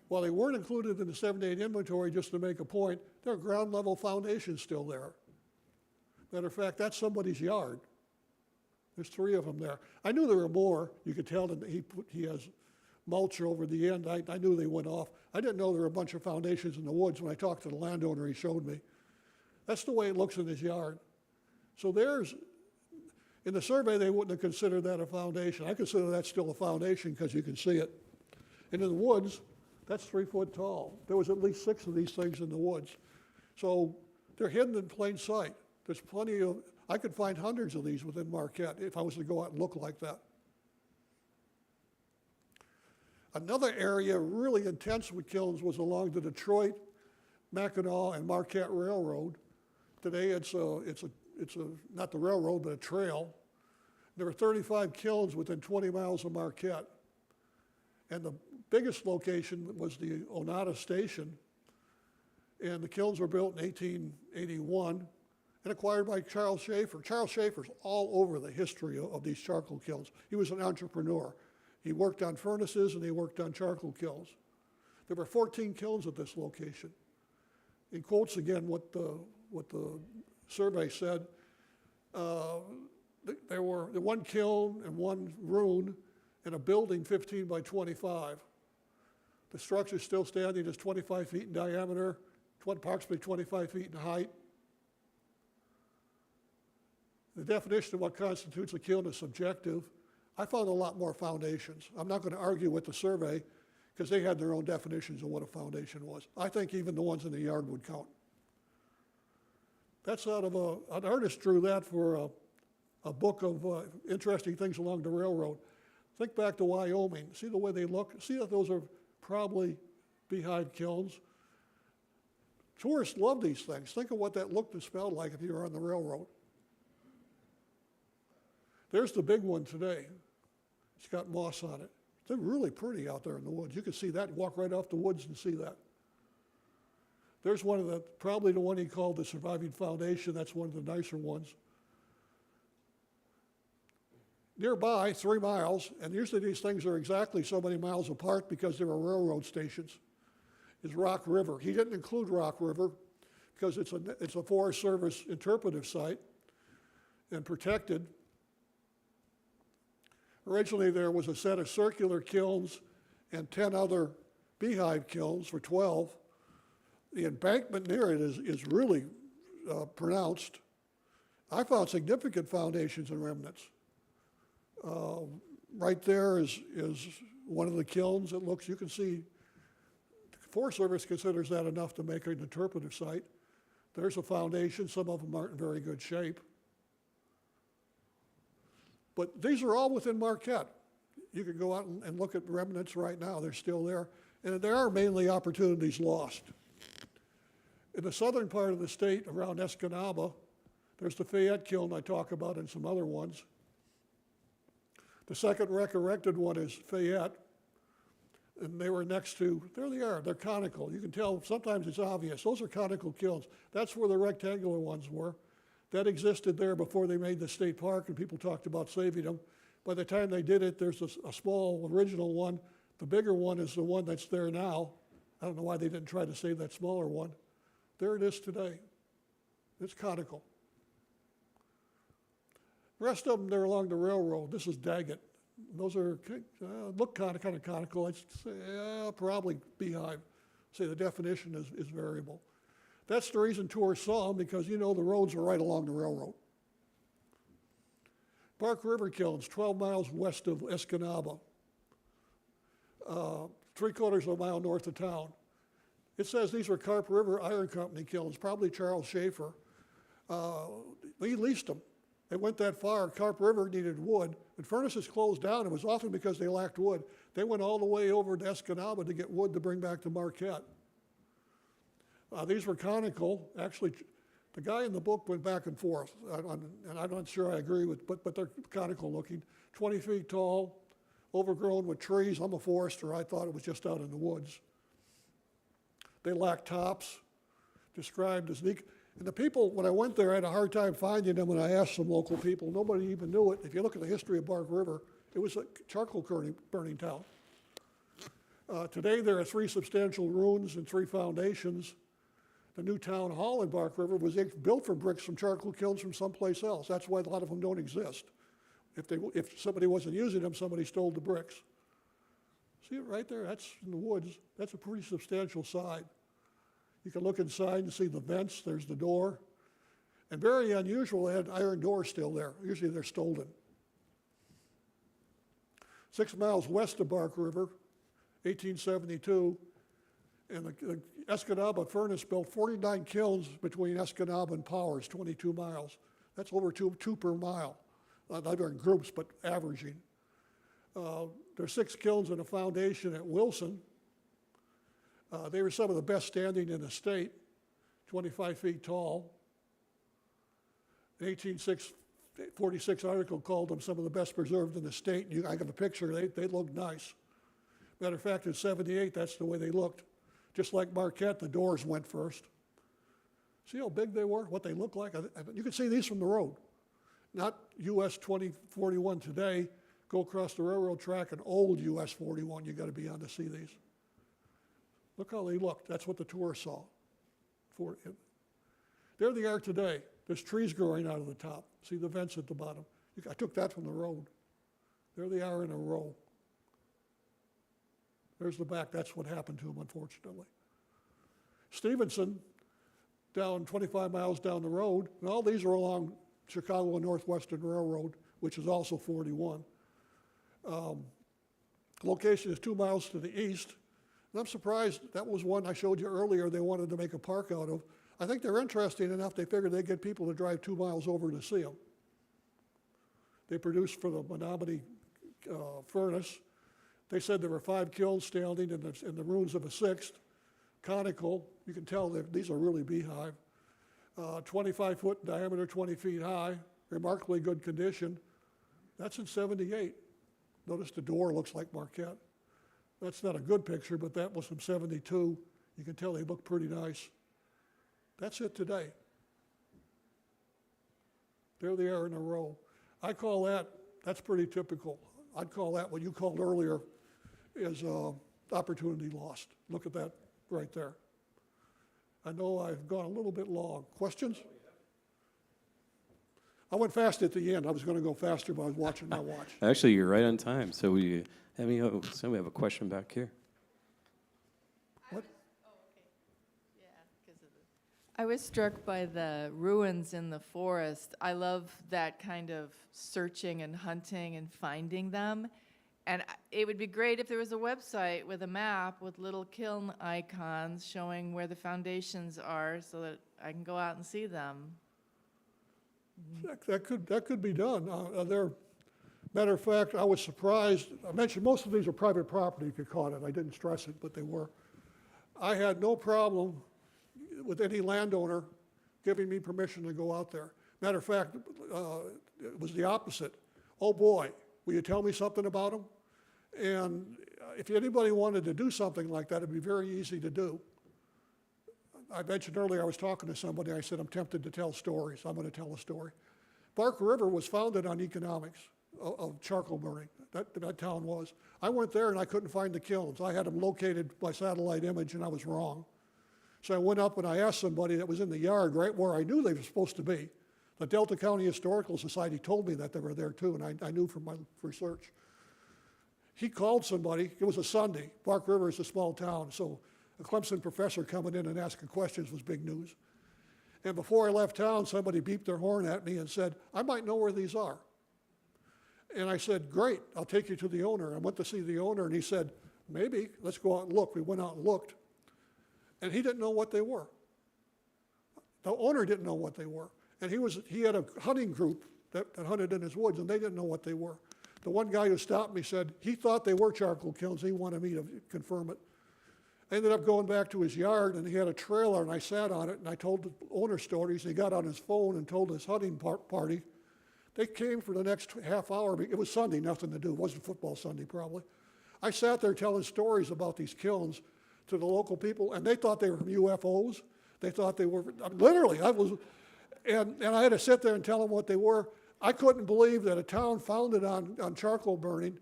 While they weren't included in the 78 inventory, just to make a point, there are ground level foundations still there. Matter of fact, that's somebody's yard. There's 3 of them there. I knew there were more. You could tell that he has mulch over the end. I knew they went off. I didn't know there were a bunch of foundations in the woods. When I talked to the landowner, he showed me. That's the way it looks in his yard. So in the survey, they wouldn't have considered that a foundation. I consider that still a foundation because you can see it. And in the woods, that's 3 foot tall. There was at least 6 of these things in the woods. So they're hidden in plain sight. There's plenty of, I could find hundreds of these within Marquette if I was to go out and look like that. Another area really intense with kilns was along the Detroit, Mackinac, and Marquette Railroad. Today it's not the railroad, but a trail. There were 35 kilns within 20 miles of Marquette. And the biggest location was the Onata Station. And the kilns were built in 1881 and acquired by Charles Schaefer. Charles Schaefer's all over the history of these charcoal kilns. He was an entrepreneur. He worked on furnaces and he worked on charcoal kilns. There were 14 kilns at this location. In quotes again, what the survey said, there were one kiln and one room and a building 15 by 25. The structure still standing is 25 feet in diameter, approximately 25 feet in height. The definition of what constitutes a kiln is subjective. I found a lot more foundations. I'm not going to argue with the survey because they had their own definitions of what a foundation was. I think even the ones in the yard would count. That's out of an artist drew that for a book of interesting things along the railroad. Think back to Wyoming. See the way they look? See that those are probably beehive kilns. Tourists love these things. Think of what that looked and smelled like if you were on the railroad. There's the big one today. It's got moss on it. They're really pretty out there in the woods. You can see that, walk right off the woods and see that. There's one of the, probably the one he called the Surviving Foundation. That's one of the nicer ones. Nearby, 3 miles, and usually these things are exactly so many miles apart because there are railroad stations, is Rock River. He didn't include Rock River because it's a Forest Service interpretive site and protected. Originally, there was a set of circular kilns and 10 other beehive kilns for 12. The embankment near it is really pronounced. I found significant foundations and remnants. Right there is one of the kilns. It looks, you can see, the Forest Service considers that enough to make an interpretive site. There's a foundation. Some of them aren't in very good shape. But these are all within Marquette. You can go out and look at remnants right now. They're still there. And there are mainly opportunities lost. In the southern part of the state, around Escanaba, there's the Fayette kiln I talk about and some other ones. The second resurrected one is Fayette. And they were next to, there they are, they're conical. You can tell, sometimes it's obvious. Those are conical kilns. That's where the rectangular ones were. That existed there before they made the state park, and people talked about saving them. By the time they did it, there's a small original one. The bigger one is the one that's there now. I don't know why they didn't try to save that smaller one. There it is today. It's conical. The rest of them, they're along the railroad. This is Daggett. Those are, look kind of conical. I'd say, probably beehive. Say the definition is variable. That's the reason tourists saw them, because you know the roads are right along the railroad. Park River Kilns, 12 miles west of Escanaba, 3/4 of a mile north of town. It says these are Carp River Iron Company kilns, probably Charles Schaefer. He leased them. They went that far. Carp River needed wood. When furnaces closed down, it was often because they lacked wood. They went all the way over to Escanaba to get wood to bring back to Marquette. These were conical. Actually, the guy in the book went back and forth, and I'm not sure I agree with, but they're conical looking. 20 feet tall, overgrown with trees. I'm a forester. I thought it was just out in the woods. They lack tops, described as neat. And the people, when I went there, I had a hard time finding them when I asked some local people. Nobody even knew it. If you look at the history of Park River, it was a charcoal burning town. Today, there are 3 substantial ruins and 3 foundations. The new town hall in Park River was built from bricks from charcoal kilns from someplace else. That's why a lot of them don't exist. If somebody wasn't using them, somebody stole the bricks. See it right there? That's in the woods. That's a pretty substantial side. You can look inside and see the vents. There's the door. And very unusual, they had iron doors still there. Usually they're stolen. 6 miles west of Park River, 1872, and the Escanaba furnace built 49 kilns between Escanaba and Powers, 22 miles. That's over two per mile. Not in groups, but averaging. There's 6 kilns and a foundation at Wilson. They were some of the best standing in the state, 25 feet tall. An 1846 article called them some of the best preserved in the state. I got a picture, they looked nice. Matter of fact, in 78, that's the way they looked. Just like Marquette, the doors went first. See how big they were, what they look like? You can see these from the road. Not US 2041 today. Go across the railroad track, an old US 41, you got to be on to see these. Look how they looked. That's what the tourists saw. There they are today. There's trees growing out of the top. See the vents at the bottom. I took that from the road. There they are in a row. There's the back. That's what happened to them, unfortunately. Stevenson, down 25 miles down the road, and all these are along Chicago and Northwestern Railroad, which is also 41. Location is 2 miles to the east. And I'm surprised, that was one I showed you earlier they wanted to make a park out of. I think they're interesting enough, they figured they'd get people to drive 2 miles over to see them. They produced for the Menominee furnace. They said there were 5 kilns standing in the ruins of a 6th, conical. You can tell that these are really beehive. 25-foot in diameter, 20 feet high, remarkably good condition. That's in 78. Notice the door looks like Marquette. That's not a good picture, but that was from 72. You can tell they look pretty nice. That's it today. There they are in a row. I call that's pretty typical. I'd call that what you called earlier is opportunity lost. Look at that right there. I know I've gone a little bit long. Questions? I went fast at the end. I was going to go faster, but I was watching my watch. Actually, you're right on time. So we have a question back here. I was struck by the ruins in the forest. I love that kind of searching and hunting and finding them. And it would be great if there was a website with a map with little kiln icons showing where the foundations are so that I can go out and see them. That could be done. Matter of fact, I was surprised. I mentioned most of these are private property, if you caught it. I didn't stress it, but they were. I had no problem with any landowner giving me permission to go out there. Matter of fact, it was the opposite. Oh boy, will you tell me something about them? And if anybody wanted to do something like that, it'd be very easy to do. I mentioned earlier I was talking to somebody, I said, I'm tempted to tell stories. I'm going to tell a story. Bark River was founded on economics of charcoal burning. That town was. I went there and I couldn't find the kilns. I had them located by satellite image and I was wrong. So I went up and I asked somebody that was in the yard right where I knew they were supposed to be. The Delta County Historical Society told me that they were there too, and I knew from my research. He called somebody, it was a Sunday. Bark River is a small town, so a Clemson professor coming in and asking questions was big news. And before I left town, somebody beeped their horn at me and said, I might know where these are. And I said, great, I'll take you to the owner. I went to see the owner and he said, maybe, let's go out and look. We went out and looked. And he didn't know what they were. The owner didn't know what they were. And he had a hunting group that hunted in his woods and they didn't know what they were. The one guy who stopped me said he thought they were charcoal kilns. He wanted me to confirm it. I ended up going back to his yard and he had a trailer and I sat on it and I told the owner stories. He got on his phone and told his hunting party. They came for the next half hour. It was Sunday, nothing to do. It wasn't football Sunday probably. I sat there telling stories about these kilns to the local people and they thought they were from UFOs. They thought they were, literally, and I had to sit there and tell them what they were. I couldn't believe that a town founded on charcoal burning,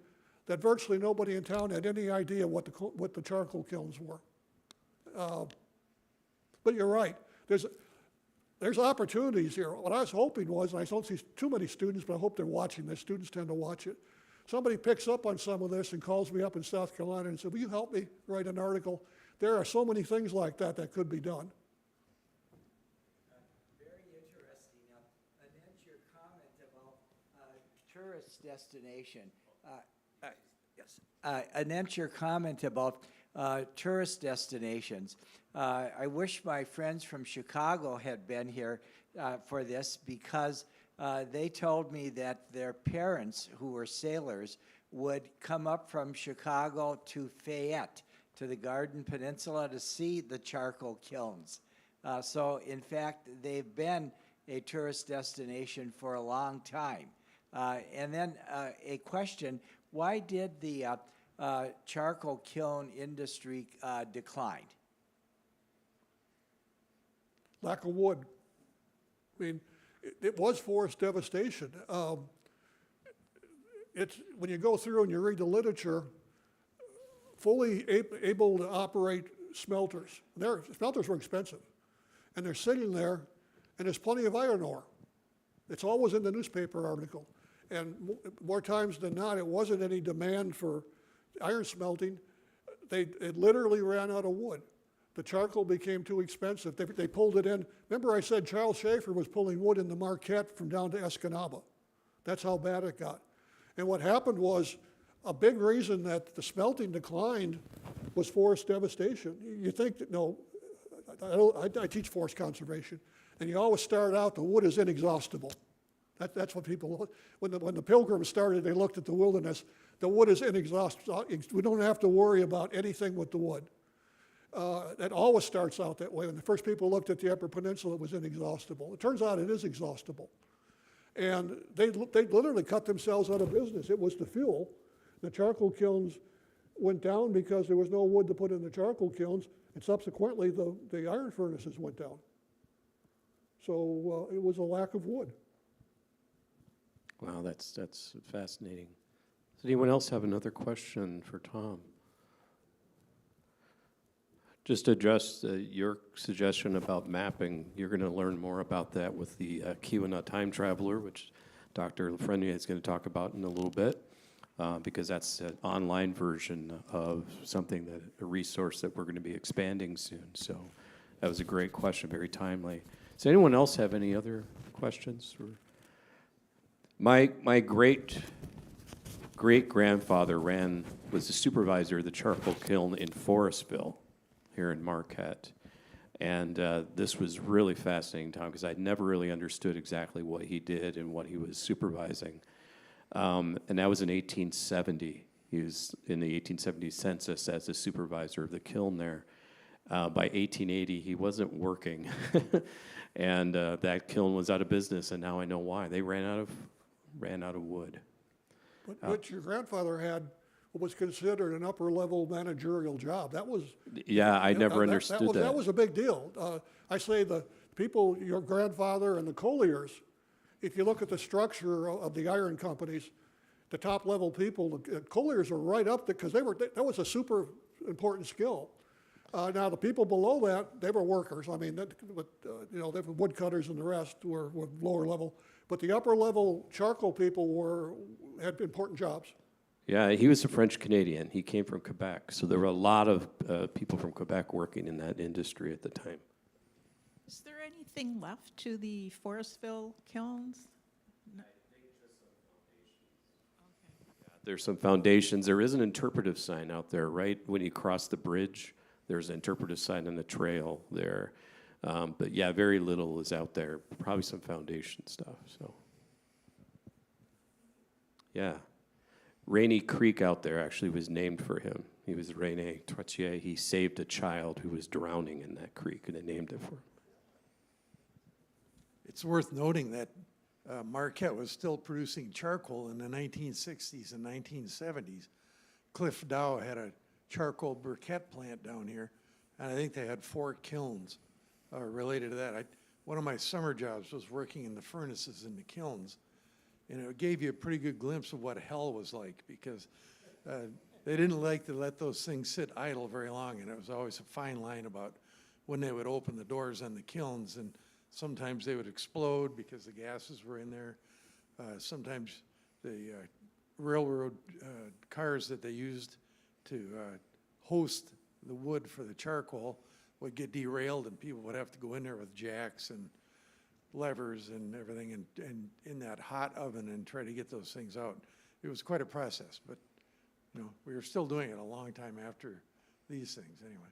that virtually nobody in town had any idea what the charcoal kilns were. But you're right. There's opportunities here. What I was hoping was, and I don't see too many students, but I hope they're watching this. Students tend to watch it. Somebody picks up on some of this and calls me up in South Carolina and said, will you help me write an article? There are so many things like that that could be done. Very interesting. Annette, your comment about tourist destination. Yes. Annette, your comment about tourist destinations. I wish my friends from Chicago had been here for this because they told me that their parents, who were sailors, would come up from Chicago to Fayette, to the Garden Peninsula, to see the charcoal kilns. So, in fact, they've been a tourist destination for a long time. And then a question, why did the charcoal kiln industry decline? Lack of wood. I mean, it was forest devastation. When you go through and you read the literature, fully able to operate smelters. Smelters were expensive. And they're sitting there, and there's plenty of iron ore. It's always in the newspaper article. And more times than not, it wasn't any demand for iron smelting. It literally ran out of wood. The charcoal became too expensive. They pulled it in. Remember I said Charles Schaefer was pulling wood in the Marquette from down to Escanaba. That's how bad it got. And what happened was, a big reason that the smelting declined was forest devastation. You think that, no, I teach forest conservation, and you always start out, the wood is inexhaustible. That's what people, when the Pilgrims started, they looked at the wilderness, the wood is inexhaustible. We don't have to worry about anything with the wood. It always starts out that way. When the first people looked at the Upper Peninsula, it was inexhaustible. It turns out it is exhaustible. And they literally cut themselves out of business. It was the fuel. The charcoal kilns went down because there was no wood to put in the charcoal kilns, and subsequently the iron furnaces went down. So it was a lack of wood. Wow, that's fascinating. Does anyone else have another question for Tom? Just to address your suggestion about mapping, you're going to learn more about that with the Keweenaw Time Traveler, which Dr. Lafreniere is going to talk about in a little bit, because that's an online version of something, a resource that we're going to be expanding soon. So that was a great question, very timely. Does anyone else have any other questions? My great-grandfather was the supervisor of the charcoal kiln in Forestville here in Marquette. And this was really fascinating, Tom, because I'd never really understood exactly what he did and what he was supervising. And that was in 1870. He was in the 1870 census as the supervisor of the kiln there. By 1880, he wasn't working. And that kiln was out of business, and now I know why. They ran out of wood. But your grandfather had what was considered an upper-level managerial job. That was... Yeah, I never understood that. That was a big deal. I say the people, your grandfather and the Colliers, if you look at the structure of the iron companies, the top-level people, the Colliers are right up there, because that was a super important skill. Now, the people below that, they were workers. I mean, they were woodcutters and the rest were lower level. But the upper-level charcoal people had important jobs. Yeah, he was a French Canadian. He came from Quebec. So there were a lot of people from Quebec working in that industry at the time. Is there anything left to the Forestville kilns? There's some foundations. There is an interpretive sign out there, right? When you cross the bridge, there's an interpretive sign on the trail there. But yeah, very little is out there. Probably some foundation stuff, so. Yeah. Rainy Creek out there actually was named for him. He was René Trottier. He saved a child who was drowning in that creek, and they named it for him. It's worth noting that Marquette was still producing charcoal in the 1960s and 1970s. Cliff Dow had a charcoal briquette plant down here, and I think they had 4 kilns related to that. One of my summer jobs was working in the furnaces in the kilns, and it gave you a pretty good glimpse of what hell was like, because they didn't like to let those things sit idle very long, and it was always a fine line about when they would open the doors on the kilns, and sometimes they would explode because the gases were in there. Sometimes the railroad cars that they used to host the wood for the charcoal would get derailed, and people would have to go in there with jacks and levers and everything, and in that hot oven and try to get those things out. It was quite a process, but we were still doing it a long time after these things anyway.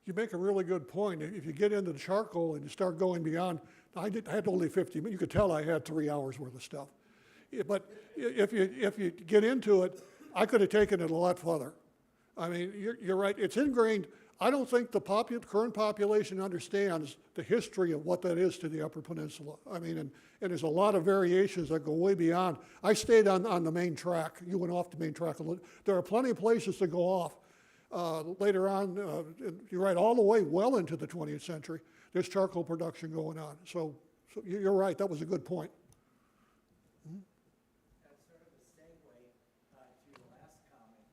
You make a really good point. If you get into the charcoal and you start going beyond, I had only 50 minutes. You could tell I had 3 hours worth of stuff. But if you get into it, I could have taken it a lot further. I mean, you're right. It's ingrained. I don't think the current population understands the history of what that is to the Upper Peninsula. I mean, and there's a lot of variations that go way beyond. I stayed on the main track. You went off the main track a little. There are plenty of places to go off. Later on, you're right, all the way well into the 20th century, there's charcoal production going on. So you're right, that was a good point. That's sort of a segue to your last comment.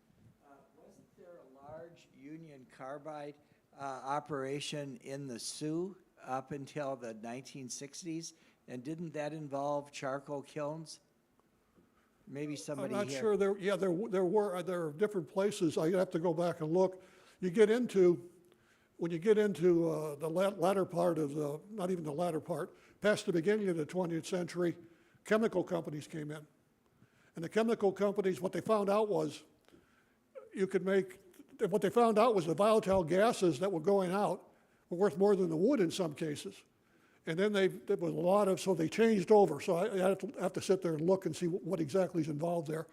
Wasn't there a large Union Carbide operation in the Sioux up until the 1960s? And didn't that involve charcoal kilns? Maybe somebody here. I'm not sure. There are different places. I have to go back and look. When you get into the latter part of not even the latter part, past the beginning of the 20th century, chemical companies came in. And the chemical companies, what they found out was the volatile gases that were going out were worth more than the wood in some cases. And then there was a lot of, so they changed over. So I have to sit there and look and see what exactly is involved there.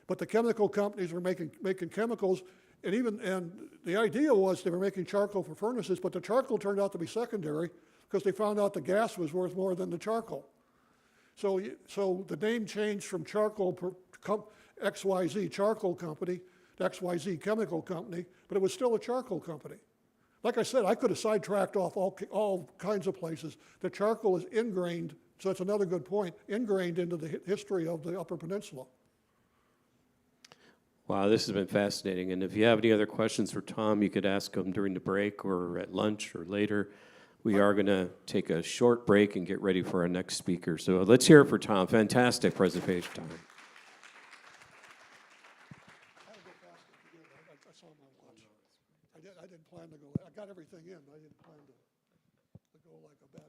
But the chemical companies were making chemicals, and the idea was they were making charcoal for furnaces, but the charcoal turned out to be secondary because they found out the gas was worth more than the charcoal. So the name changed from XYZ Charcoal Company to XYZ Chemical Company, but it was still a charcoal company. Like I said, I could have sidetracked off all kinds of places. The charcoal is ingrained, so that's another good point, ingrained into the history of the Upper Peninsula. Wow, this has been fascinating. And if you have any other questions for Tom, you could ask him during the break or at lunch or later. We are going to take a short break and get ready for our next speaker. So let's hear it for Tom. Fantastic presentation, Tom. I saw my watch. I didn't plan to go. I got everything in. I didn't plan to go like a bad.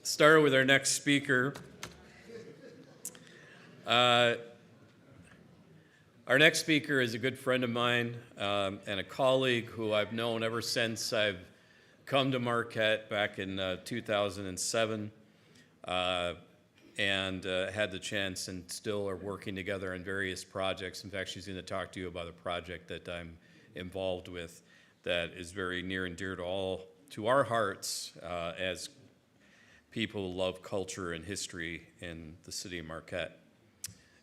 start with our next speaker. Our next speaker is a good friend of mine and a colleague who I've known ever since I've come to Marquette back in 2007 and had the chance and still are working together on various projects. In fact, she's going to talk to you about a project that I'm involved with that is very near and dear to our hearts as people who love culture and history in the city of Marquette.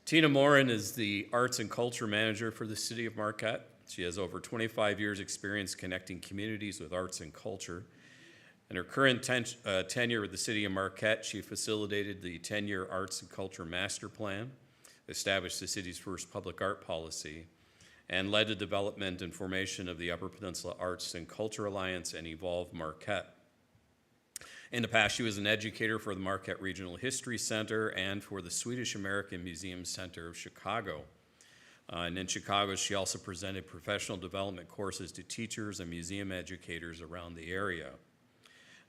Tina Morin is the Arts and Culture Manager for the City of Marquette. She has over 25 years' experience connecting communities with arts and culture. In her current tenure with the City of Marquette, she facilitated the 10-year Arts and Culture Master Plan, established the city's first public art policy, and led the development and formation of the Upper Peninsula Arts and Culture Alliance and Evolve Marquette. In the past, she was an educator for the Marquette Regional History Center and for the Swedish American Museum Center of Chicago. And in Chicago, she also presented professional development courses to teachers and museum educators around the area.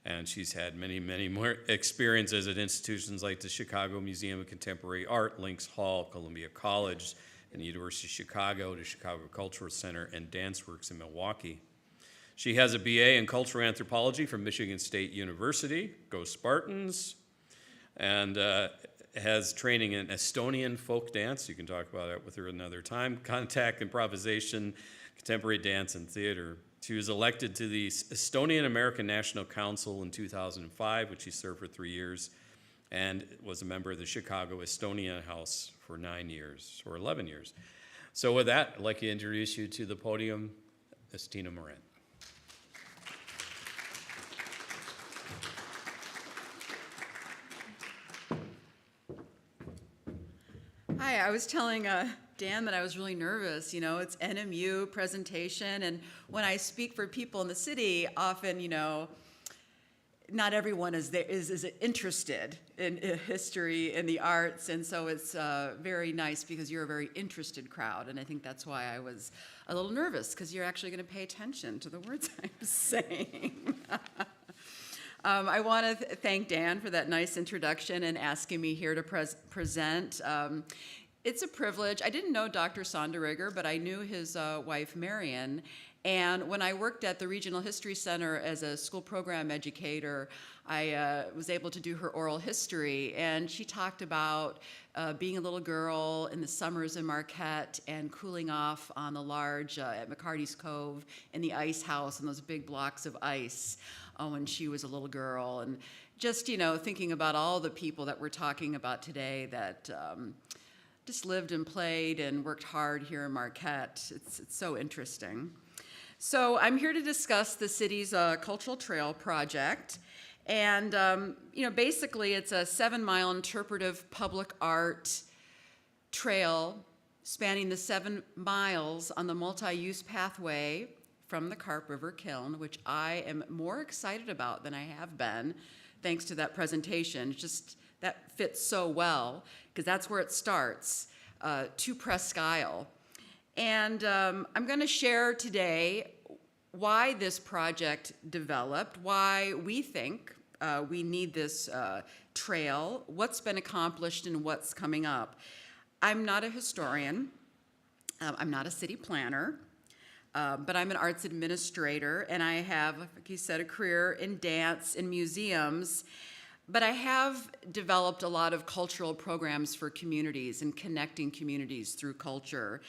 And she's had many, many more experiences at institutions like the Chicago Museum of Contemporary Art, Lynx Hall, Columbia College, and the University of Chicago, the Chicago Cultural Center, and DanceWorks in Milwaukee. She has a BA in Cultural Anthropology from Michigan State University, go Spartans, and has training in Estonian folk dance. You can talk about that with her another time. Contact improvisation, contemporary dance, and theater. She was elected to the Estonian American National Council in 2005, which she served for 3 years, and was a member of the Chicago Estonia House for 9 years, or 11 years. So with that, I'd like to introduce you to the podium, Ms. Tina Morin. Hi, I was telling Dan that I was really nervous. You know, it's NMU presentation, and when I speak for people in the city, often, you know, not everyone is interested in history and the arts, and so it's very nice because you're a very interested crowd, and I think that's why I was a little nervous, because you're actually going to pay attention to the words I'm saying. I want to thank Dan for that nice introduction and asking me here to present. It's a privilege. I didn't know Dr. Sonderegger, but I knew his wife, Marion. And when I worked at the Regional History Center as a school program educator, I was able to do her oral history. And she talked about being a little girl in the summers in Marquette and cooling off on the large at McCarty's Cove in the ice house and those big blocks of ice when she was a little girl. And just, you know, thinking about all the people that we're talking about today that just lived and played and worked hard here in Marquette. It's so interesting. So I'm here to discuss the city's Cultural Trail project. And, you know, basically it's a 7-mile interpretive public art trail spanning the 7 miles on the multi-use pathway from the Carp River Kiln, which I am more excited about than I have been, thanks to that presentation. Just that fits so well, because that's where it starts, to Presque Isle. And I'm going to share today why this project developed, why we think we need this trail, what's been accomplished, and what's coming up. I'm not a historian. I'm not a city planner. But I'm an arts administrator, and I have, like you said, a career in dance and museums. But I have developed a lot of cultural programs for communities and connecting communities through culture.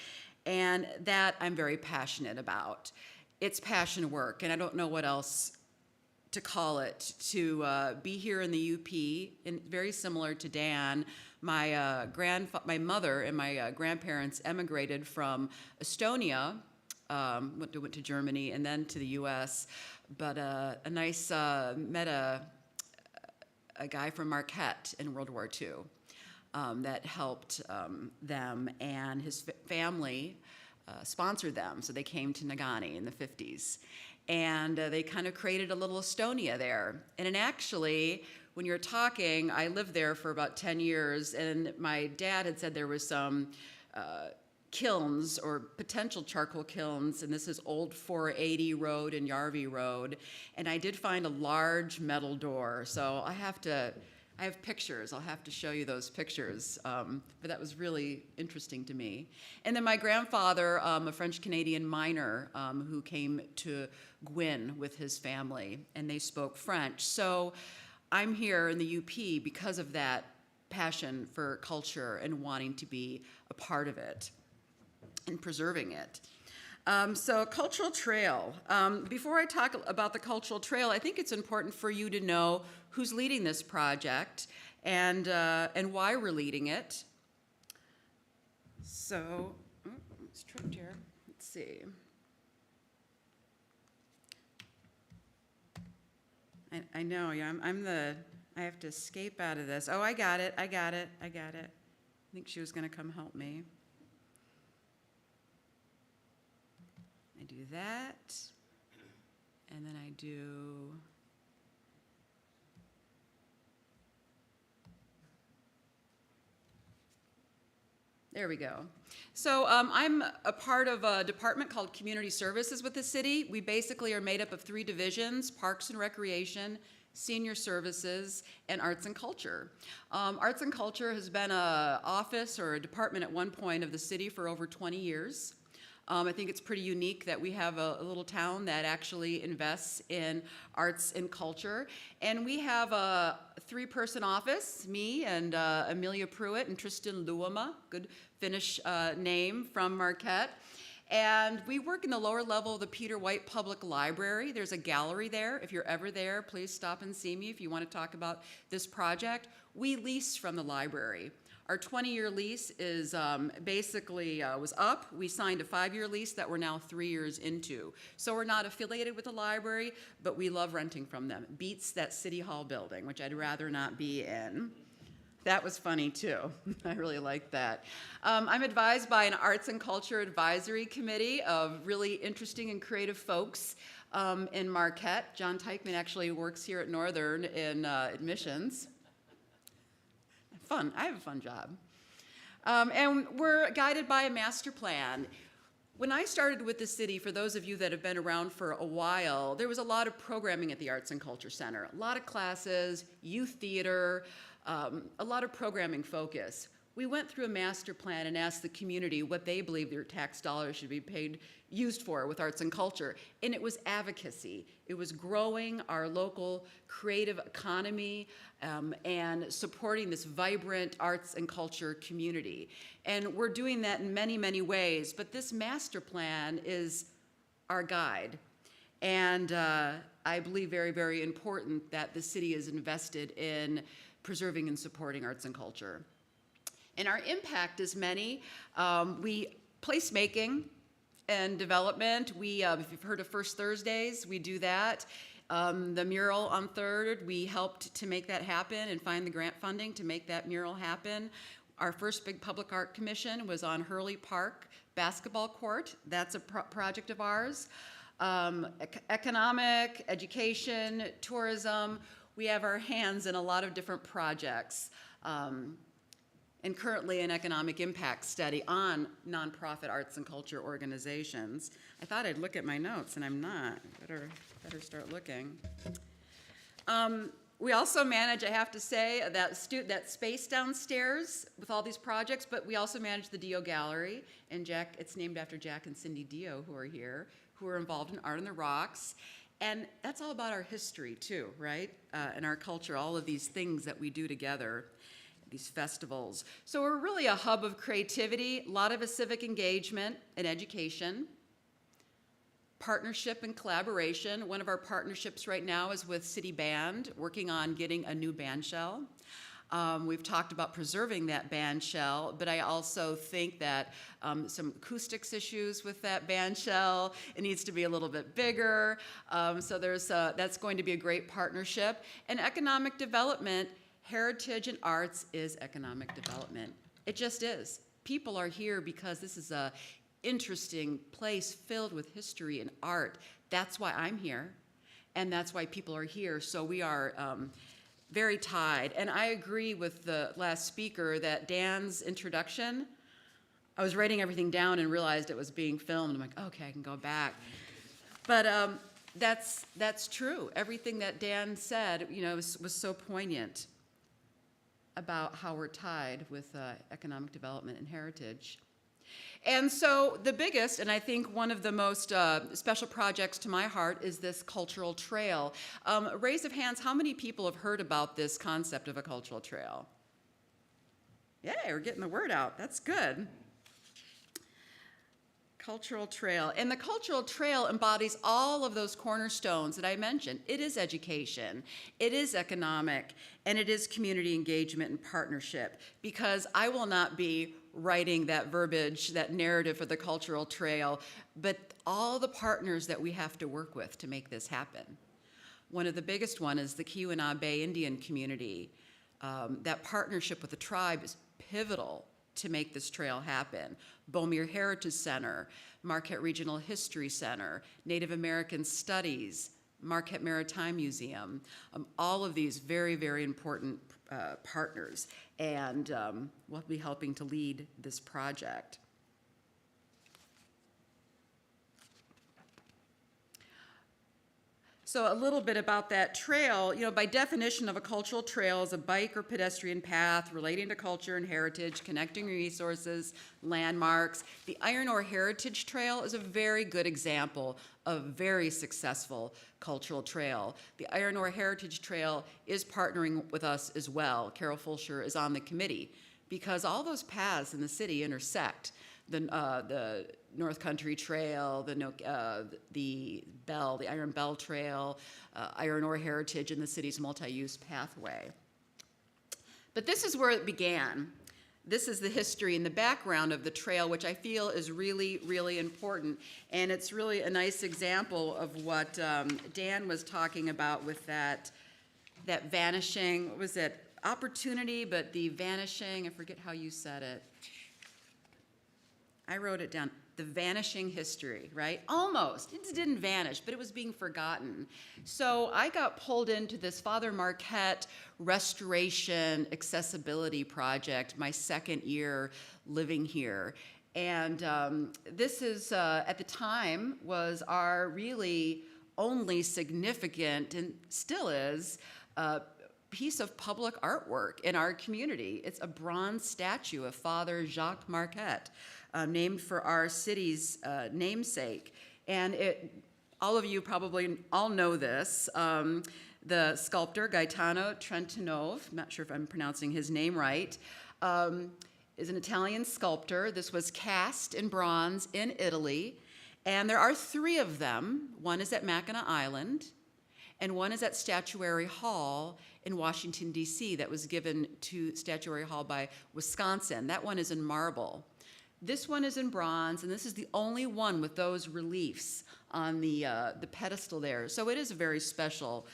And that I'm very passionate about. It's passion work, and I don't know what else to call it, to be here in the UP, and very similar to Dan. My mother and my grandparents emigrated from Estonia, went to Germany and then to the U.S. But met a guy from Marquette in World War II that helped them, and his family sponsored them. So they came to Nagani in the 50s. And they kind of created a little Estonia there. And actually, when you're talking, I lived there for about 10 years, and my dad had said there was some kilns or potential charcoal kilns, and this is Old 480 Road and Yarvie Road. And I did find a large metal door, so I have pictures. I'll have to show you those pictures. But that was really interesting to me. And then my grandfather, a French-Canadian miner who came to Gwyn with his family, and they spoke French. So I'm here in the UP because of that passion for culture and wanting to be a part of it and preserving it. So cultural trail. Before I talk about the cultural trail, I think it's important for you to know who's leading this project and why we're leading it. So, it's tripped here. Let's see. I know, yeah, I have to escape out of this. Oh, I got it. I think she was gonna come help me. I do that, and then I do, there we go. So I'm a part of a department called Community Services with the city. We basically are made up of 3 divisions: Parks and Recreation, Senior Services, and Arts and Culture. Arts and Culture has been an office or a department at one point of the city for over 20 years. I think it's pretty unique that we have a little town that actually invests in arts and culture. And we have a 3-person office, me and Amelia Pruitt and Tristan Luama, good Finnish name from Marquette. And we work in the lower level of the Peter White Public Library. There's a gallery there. If you're ever there, please stop and see me if you want to talk about this project. We lease from the library. Our 20-year lease is was up. We signed a 5-year lease that we're now 3 years into. So we're not affiliated with the library, but we love renting from them. Beats that City Hall building, which I'd rather not be in. That was funny too. I really liked that. I'm advised by an Arts and Culture Advisory Committee of really interesting and creative folks in Marquette. John Teichman actually works here at Northern in admissions. Fun. I have a fun job. And we're guided by a master plan. When I started with the city, for those of you that have been around for a while, there was a lot of programming at the Arts and Culture Center. A lot of classes, youth theater, a lot of programming focus. We went through a master plan and asked the community what they believe their tax dollars should be used for with arts and culture. And it was advocacy. It was growing our local creative economy and supporting this vibrant arts and culture community. And we're doing that in many, many ways, but this master plan is our guide. And I believe very, very important that the city is invested in preserving and supporting arts and culture. And our impact is many. We placemaking and development. If you've heard of First Thursdays, we do that. The mural on 3rd, we helped to make that happen and find the grant funding to make that mural happen. Our first big public art commission was on Hurley Park basketball court. That's a project of ours. Economic, education, tourism. We have our hands in a lot of different projects. And currently an economic impact study on nonprofit arts and culture organizations. I thought I'd look at my notes, and I'm not. Better start looking. We also manage, I have to say, that space downstairs with all these projects, but we also manage the Dio Gallery, and it's named after Jack and Cindy Dio, who are here, who are involved in Art on the Rocks. And that's all about our history, too, right? And our culture, all of these things that we do together. These festivals. So we're really a hub of creativity, a lot of civic engagement and education, partnership and collaboration. One of our partnerships right now is with City Band, working on getting a new band shell. We've talked about preserving that band shell, but I also think that some acoustics issues with that band shell. It needs to be a little bit bigger. So that's going to be a great partnership. And economic development. Heritage and arts is economic development. It just is. People are here because this is an interesting place filled with history and art. That's why I'm here, and that's why people are here. So we are very tied. And I agree with the last speaker that Dan's introduction I was writing everything down and realized it was being filmed. I'm like, okay, I can go back. But that's true. Everything that Dan said, was so poignant about how we're tied with economic development and heritage. And so the biggest, and I think one of the most special projects to my heart, is this cultural trail. Raise of hands, how many people have heard about this concept of a cultural trail? Yeah, we're getting the word out. That's good. Cultural trail. And the cultural trail embodies all of those cornerstones that I mentioned. It is education, it is economic, and it is community engagement and partnership, because I will not be writing that verbiage, that narrative for the cultural trail, but all the partners that we have to work with to make this happen. One of the biggest one is the Keweenaw Bay Indian community. That partnership with the tribe is pivotal to make this trail happen. Beaumere Heritage Center, Marquette Regional History Center, Native American Studies, Marquette Maritime Museum, all of these very, very important partners, and we'll be helping to lead this project. So a little bit about that trail. By definition of a cultural trail is a bike or pedestrian path relating to culture and heritage, connecting resources, landmarks. The Iron Ore Heritage Trail is a very good example of a very successful cultural trail. The Iron Ore Heritage Trail is partnering with us as well. Carol Fulsher is on the committee, because all those paths in the city intersect. The North Country Trail, the Iron Bell Trail, Iron Ore Heritage, and the city's multi-use pathway. But this is where it began. This is the history and the background of the trail, which I feel is really, really important. And it's really a nice example of what Dan was talking about with that vanishing, what was it, opportunity, but the vanishing, I forget how you said it. I wrote it down, the vanishing history, right? Almost, it didn't vanish, but it was being forgotten. So I got pulled into this Father Marquette restoration accessibility project my second year living here. And this is, at the time, was our really only significant, and still is, piece of public artwork in our community. It's a bronze statue of Father Jacques Marquette, named for our city's namesake. And all of you probably all know this. The sculptor, Gaetano Trentinove, I'm not sure if I'm pronouncing his name right, is an Italian sculptor. This was cast in bronze in Italy. And there are 3 of them. One is at Mackinac Island, and one is at Statuary Hall in Washington, D.C., that was given to Statuary Hall by Wisconsin. That one is in marble. This one is in bronze, and this is the only one with those reliefs on the pedestal there. So it is very special.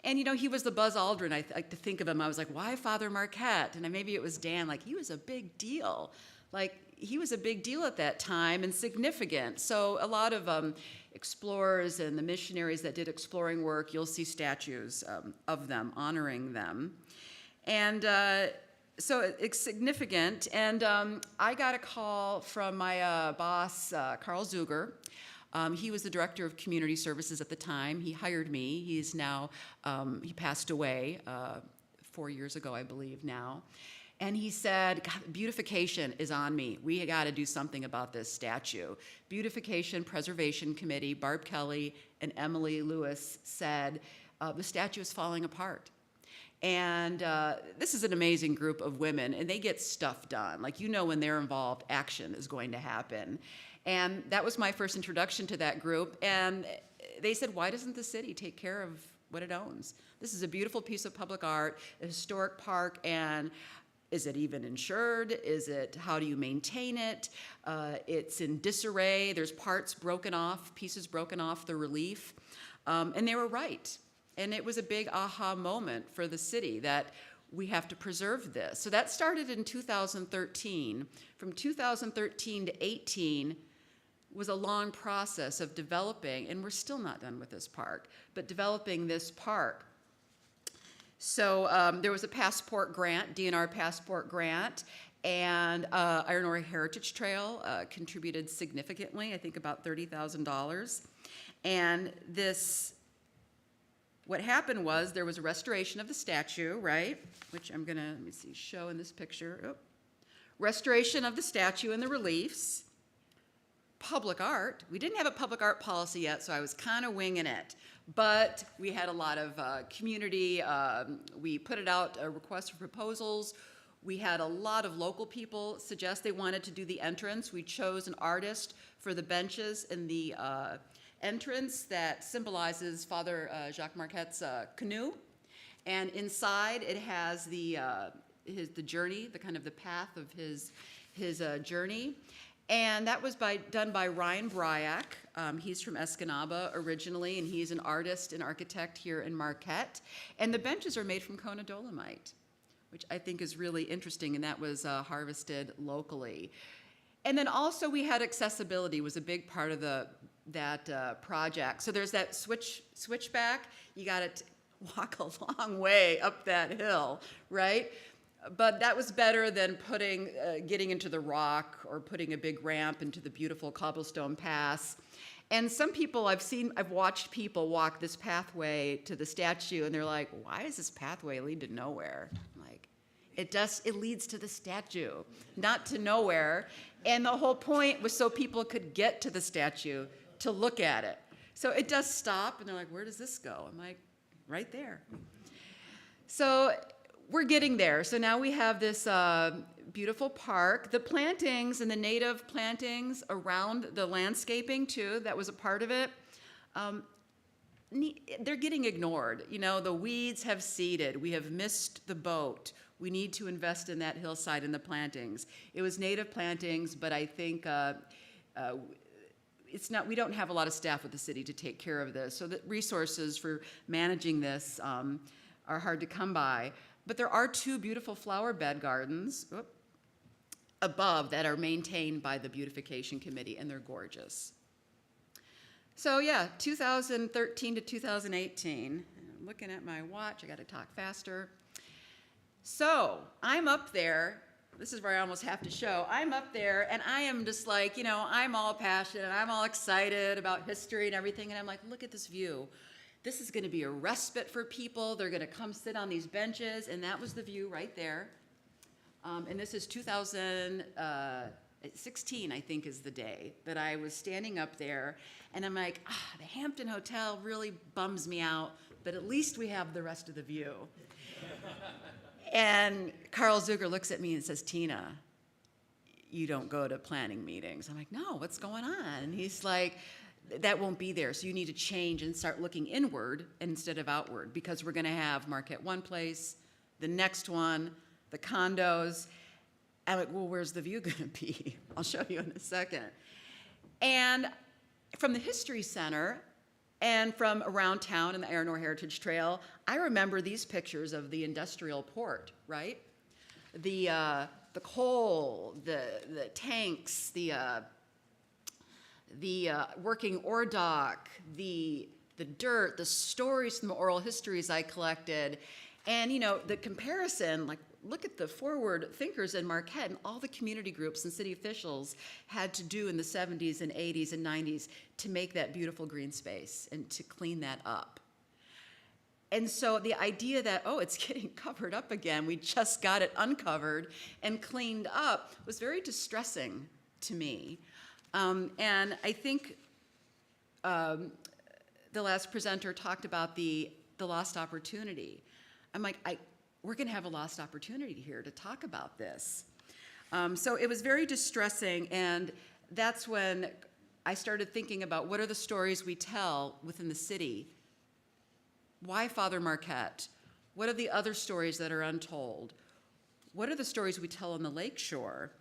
And he was the Buzz Aldrin. I like to think of him. I was like, why Father Marquette? And maybe it was Dan. Like, he was a big deal. Like, he was a big deal at that time and significant. So a lot of explorers and the missionaries that did exploring work, you'll see statues of them, honoring them. And so it's significant, and I got a call from my boss, Carl Zuger. He was the director of community services at the time. He hired me. He's now, he passed away 4 years ago, I believe now. And he said, God, beautification is on me. We got to do something about this statue. Beautification Preservation Committee, Barb Kelly and Emily Lewis said, the statue is falling apart. And this is an amazing group of women, and they get stuff done. Like, when they're involved, action is going to happen. And that was my first introduction to that group. And they said, why doesn't the city take care of what it owns? This is a beautiful piece of public art, a historic park, and is it even insured? How do you maintain it? It's in disarray. There's parts broken off, pieces broken off the relief. And they were right. And it was a big aha moment for the city that we have to preserve this. So that started in 2013. From 2013 to 18 was a long process of developing, and we're still not done with this park, but developing this park. So there was a passport grant, DNR passport grant, And Iron Ore Heritage Trail contributed significantly, I think about $30,000. And what happened was there was a restoration of the statue, right? Which I'm gonna, let me see, show in this picture. Oh. Restoration of the statue and the reliefs. Public art. We didn't have a public art policy yet, so I was kind of winging it. But we had a lot of community. We put it out, a request for proposals. We had a lot of local people suggest they wanted to do the entrance. We chose an artist for the benches in the entrance that symbolizes Father Jacques Marquette's canoe. And inside it has the journey, the kind of the path of his journey. And that was done by Ryan Bryak. He's from Escanaba originally, and he's an artist and architect here in Marquette. And the benches are made from Kona dolomite, which I think is really interesting, and that was harvested locally. And then also we had accessibility was a big part of that project. So there's that switchback. You got to walk a long way up that hill, right? But that was better than getting into the rock or putting a big ramp into the beautiful cobblestone pass. And some people I've watched people walk this pathway to the statue, and they're like, why does this pathway lead to nowhere? I'm like, it leads to the statue, not to nowhere. And the whole point was so people could get to the statue to look at it. So it does stop, and they're like, where does this go? I'm like, right there. So we're getting there. So now we have this beautiful park. The plantings and the native plantings around the landscaping too, that was a part of it, they're getting ignored. You know, the weeds have seeded. We have missed the boat. We need to invest in that hillside and the plantings. It was native plantings, but I think we don't have a lot of staff with the city to take care of this. So the resources for managing this are hard to come by. But there are 2 beautiful flower bed gardens above that are maintained by the beautification committee, and they're gorgeous. So yeah, 2013 to 2018. I'm looking at my watch, I gotta talk faster. So I'm up there, this is where I almost have to show. I'm up there and I am just like, I'm all passionate, I'm all excited about history and everything, and I'm like, look at this view. This is gonna be a respite for people. They're gonna come sit on these benches, and that was the view right there. And this is 2016, I think is the day that I was standing up there, and I'm like, the Hampton Hotel really bums me out, but at least we have the rest of the view. And Carl Zuger looks at me and says, Tina, you don't go to planning meetings. I'm like, no, what's going on? And he's like, that won't be there, so you need to change and start looking inward instead of outward, because we're going to have Marquette one place, the next one, the condos. I'm like, well, where's the view going to be? I'll show you in a second. And from the History Center and from around town in the Iron Ore Heritage Trail, I remember these pictures of the industrial port, right? The coal, the tanks, the working ore dock, the dirt, the stories from the oral histories I collected. And, the comparison, like, look at the forward thinkers in Marquette and all the community groups and city officials had to do in the 70s and 80s and 90s to make that beautiful green space and to clean that up. And so the idea that, it's getting covered up again, we just got it uncovered and cleaned up, was very distressing to me. And I think the last presenter talked about the lost opportunity. I'm like, we're going to have a lost opportunity here to talk about this. So it was very distressing, and that's when I started thinking about what are the stories we tell within the city. Why Father Marquette? What are the other stories that are untold? What are the stories we tell on the lakeshore?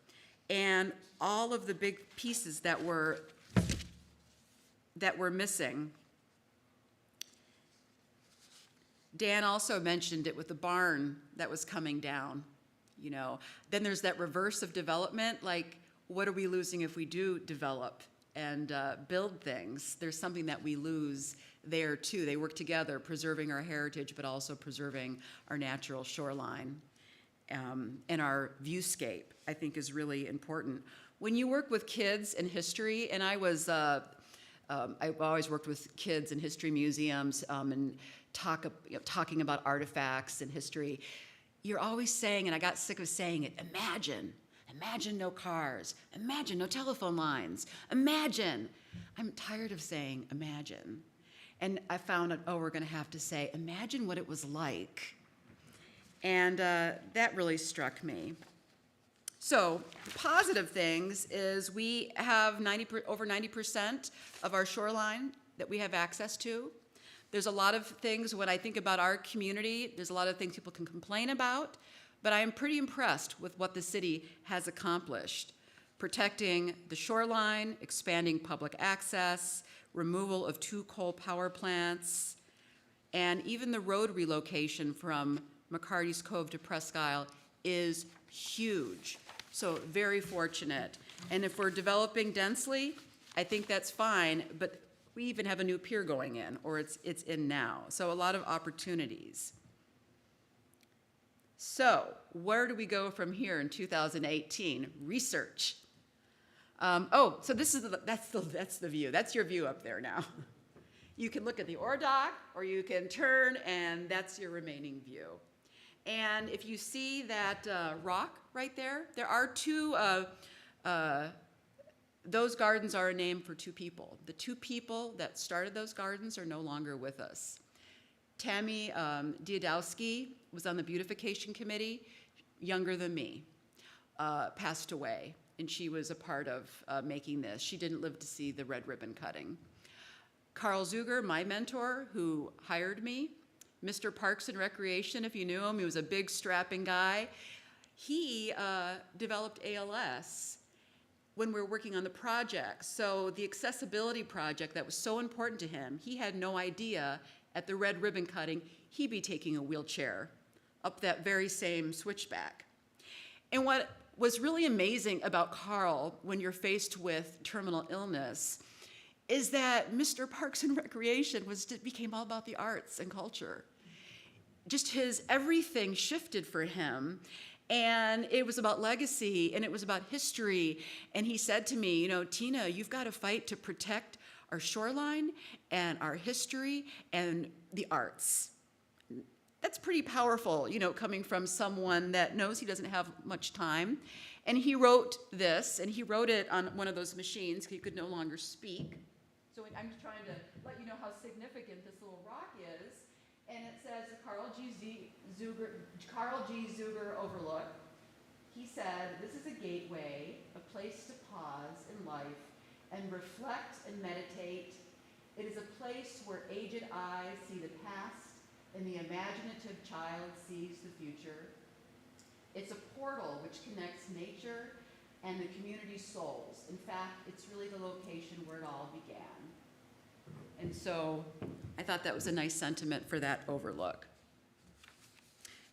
And all of the big pieces that were missing. Dan also mentioned it with the barn that was coming down, Then there's that reverse of development, like, what are we losing if we do develop and build things? There's something that we lose there too. They work together, preserving our heritage, but also preserving our natural shoreline. and our viewscape, I think is really important. When you work with kids in history, and I've always worked with kids in history museums and talking about artifacts and history, you're always saying, and I got sick of saying it, imagine no cars, imagine no telephone lines, imagine. I'm tired of saying imagine. And I found out, we're gonna have to say, imagine what it was like. And that really struck me. So positive things is we have over 90% of our shoreline that we have access to. There's a lot of things, when I think about our community, there's a lot of things people can complain about, but I am pretty impressed with what the city has accomplished. Protecting the shoreline, expanding public access, removal of 2 coal power plants, and even the road relocation from McCarty's Cove to Presque Isle is huge. So very fortunate. And if we're developing densely, I think that's fine, but we even have a new pier going in, or it's in now. So a lot of opportunities. So where do we go from here in 2018? Research. So this is that's the view. That's your view up there now. You can look at the ore dock, or you can turn, and that's your remaining view. And if you see that rock right there, there are 2, those gardens are a name for 2 people. The 2 people that started those gardens are no longer with us. Tammy Diadowski was on the beautification committee, younger than me, passed away, and she was a part of making this. She didn't live to see the red ribbon cutting. Carl Zuger, my mentor, who hired me, Mr. Parks and Recreation, if you knew him, he was a big strapping guy. He developed ALS when we were working on the project. So the accessibility project that was so important to him, he had no idea at the red ribbon cutting, he'd be taking a wheelchair up that very same switchback. And what was really amazing about Carl when you're faced with terminal illness is that Mr. Parks and Recreation became all about the arts and culture. Just everything shifted for him, and it was about legacy, and it was about history. And he said to me, Tina, you've got to fight to protect our shoreline and our history and the arts. That's pretty powerful, coming from someone that knows he doesn't have much time. And he wrote this, and he wrote it on one of those machines, he could no longer speak. So I'm just trying to let you know how significant this little rock is. And it says the Carl G. Zuger Overlook. He said, this is a gateway, a place to pause in life and reflect and meditate. It is a place where aged eyes see the past and the imaginative child sees the future. It's a portal which connects nature and the community's souls. In fact, it's really the location where it all began. And so I thought that was a nice sentiment for that overlook.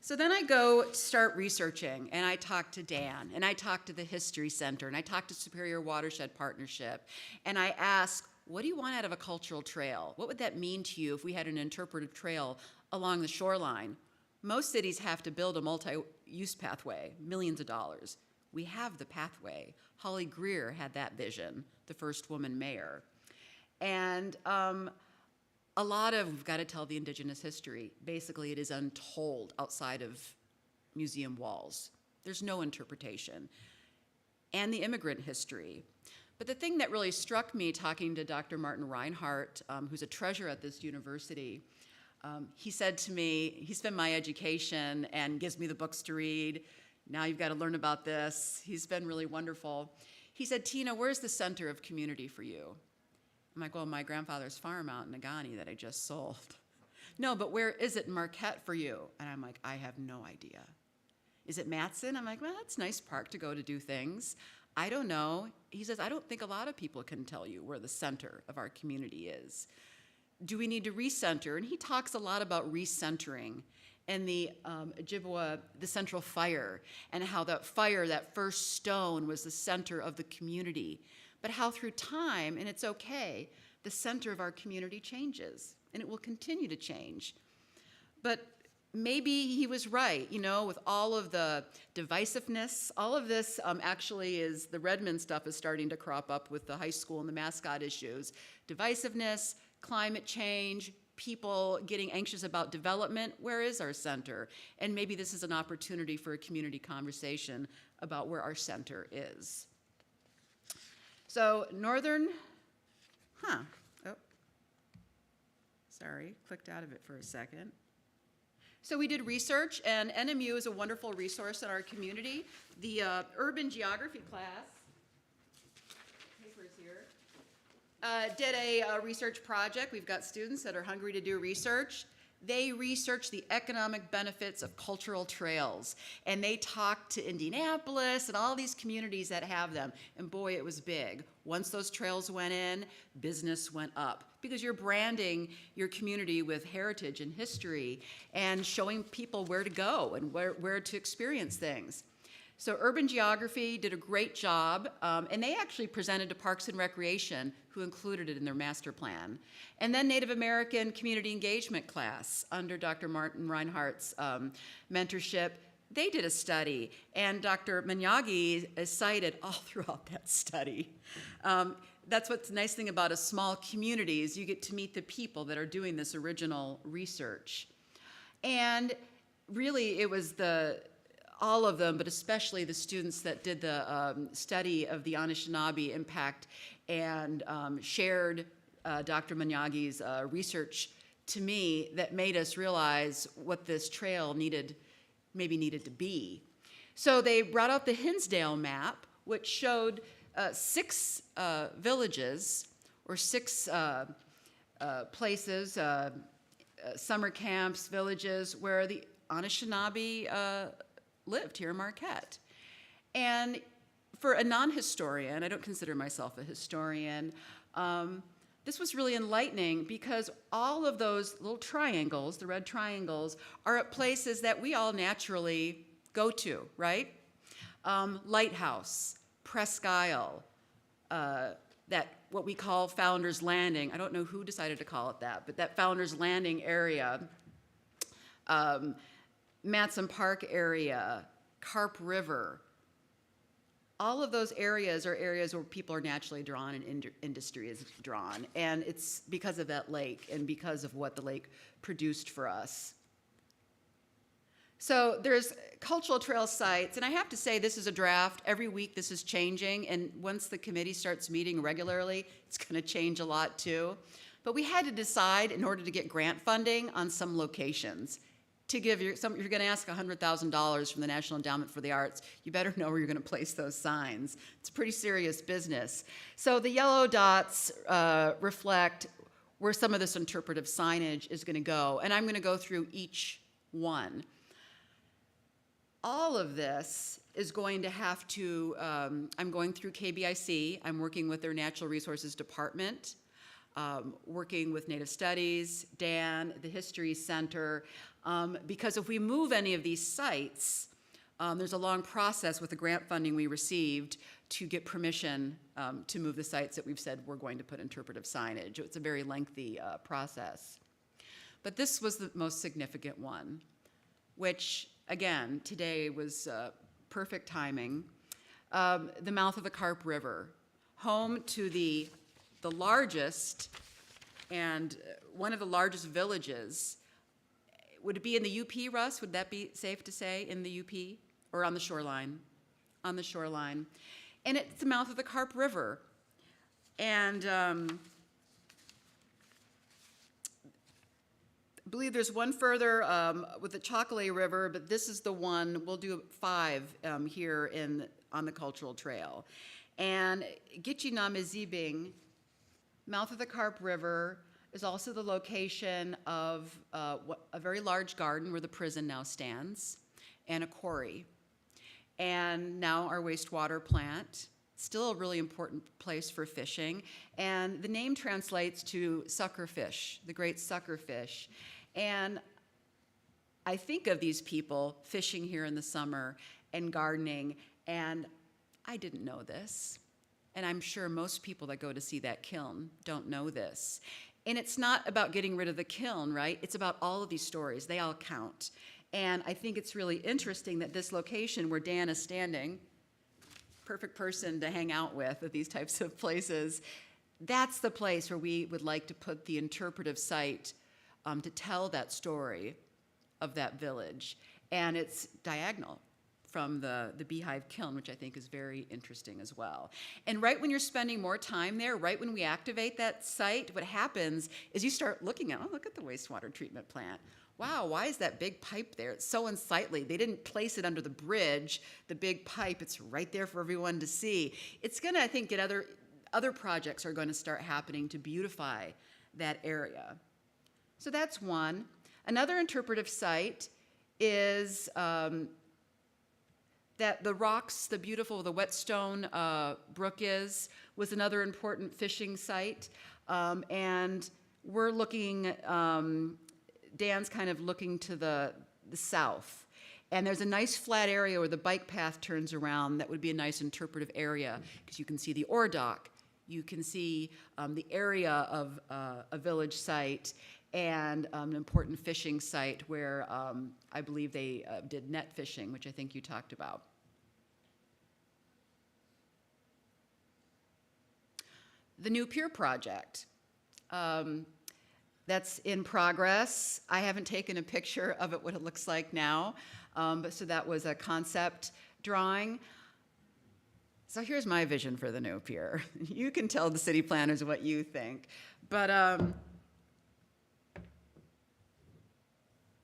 So then I go start researching, and I talk to Dan, and I talk to the History Center, and I talk to Superior Watershed Partnership, and I ask, what do you want out of a cultural trail? What would that mean to you if we had an interpretive trail along the shoreline? Most cities have to build a multi-use pathway, millions of dollars. We have the pathway. Holly Greer had that vision, the first woman mayor. And we've got to tell the indigenous history. Basically, it is untold outside of museum walls. There's no interpretation. And the immigrant history. But the thing that really struck me talking to Dr. Martin Reinhardt, who's a treasurer at this university, he said to me, he's been my education and gives me the books to read. Now you've got to learn about this. He's been really wonderful. He said, Tina, where's the center of community for you? I'm like, well, my grandfather's farm out in Nagani that I just sold. No, but where is it in Marquette for you? And I'm like, I have no idea. Is it Matson? I'm like, well, that's a nice park to go to do things. I don't know. He says, I don't think a lot of people can tell you where the center of our community is. Do we need to recenter? And he talks a lot about recentering and the Ojibwa, the central fire, and how that fire, that first stone, was the center of the community. But how through time, and it's okay, the center of our community changes, and it will continue to change. But maybe he was right, you know, with all of the divisiveness. All of this actually is, the Redmond stuff is starting to crop up with the high school and the mascot issues. Divisiveness, climate change, people getting anxious about development. Where is our center? And maybe this is an opportunity for a community conversation about where our center is. So northern, oh, sorry, clicked out of it for a second. So we did research, and NMU is a wonderful resource in our community. The urban geography class, papers here, did a research project. We've got students that are hungry to do research. They researched the economic benefits of cultural trails, and they talked to Indianapolis and all these communities that have them, and boy, it was big. Once those trails went in, business went up, because you're branding your community with heritage and history and showing people where to go and where to experience things. So Urban Geography did a great job, and they actually presented to Parks and Recreation, who included it in their master plan. And then Native American Community Engagement class, under Dr. Martin Reinhardt's mentorship, they did a study, and Dr. Manyagi is cited all throughout that study. That's what's the nice thing about a small community, is you get to meet the people that are doing this original research. And really, it was all of them, but especially the students that did the study of the Anishinaabe impact and shared Dr. Manyagi's research to me, that made us realize what this trail maybe needed to be. So they brought out the Hinsdale map, which showed 6 villages, or 6 places, summer camps, villages, where the Anishinaabe lived here in Marquette. And for a non-historian, I don't consider myself a historian, this was really enlightening, because all of those little triangles, the red triangles, are at places that we all naturally go to, right? Lighthouse, Presque Isle, that what we call Founder's Landing. I don't know who decided to call it that, but that Founder's Landing area, Matson Park area, Carp River, all of those areas are areas where people are naturally drawn and industry is drawn. And it's because of that lake and because of what the lake produced for us. So there's cultural trail sites, and I have to say this is a draft. Every week this is changing, and once the committee starts meeting regularly, it's going to change a lot too. But we had to decide, in order to get grant funding, on some locations. To give you're going to ask $100,000 from the National Endowment for the Arts, you better know where you're going to place those signs. It's pretty serious business. So the yellow dots reflect where some of this interpretive signage is going to go, and I'm going to go through each one. All of this is going to have to, I'm going through KBIC, I'm working with their Natural Resources Department, working with Native Studies, Dan, the History Center, because if we move any of these sites, there's a long process with the grant funding we received to get permission to move the sites that we've said we're going to put interpretive signage. It's a very lengthy process. But this was the most significant one, which, again, today was perfect timing. The mouth of the Carp River, home to the largest and one of the largest villages. Would it be in the UP, Russ? Would that be safe to say, in the UP? Or on the shoreline? On the shoreline. And it's the mouth of the Carp River. And I believe there's one further with the Chocolate River, but this is the one. We'll do 5 here on the Cultural Trail. And Gitchinamizibing, mouth of the Carp River, is also the location of a very large garden where the prison now stands, and a quarry. And now our wastewater plant, still a really important place for fishing. And the name translates to suckerfish, the great suckerfish. And I think of these people fishing here in the summer and gardening, and I didn't know this. And I'm sure most people that go to see that kiln don't know this. And it's not about getting rid of the kiln, right? It's about all of these stories. They all count. And I think it's really interesting that this location where Dan is standing, perfect person to hang out with at these types of places, that's the place where we would like to put the interpretive site to tell that story of that village. And it's diagonal from the beehive kiln, which I think is very interesting as well. And right when you're spending more time there, right when we activate that site, what happens is you start looking at, oh, look at the wastewater treatment plant. Wow, why is that big pipe there? It's so unsightly. They didn't place it under the bridge, the big pipe. It's right there for everyone to see. It's going to, I think, get other projects are going to start happening to beautify that area. So that's one. Another interpretive site is that the rocks, the Whetstone Brook was another important fishing site. And we're looking, Dan's kind of looking to the south. And there's a nice flat area where the bike path turns around that would be a nice interpretive area because you can see the ore dock, you can see the area of a village site, and an important fishing site where I believe they did net fishing, which I think you talked about. The new pier project. That's in progress. I haven't taken a picture of it, what it looks like now, but so that was a concept drawing. So here's my vision for the new pier. You can tell the city planners what you think, but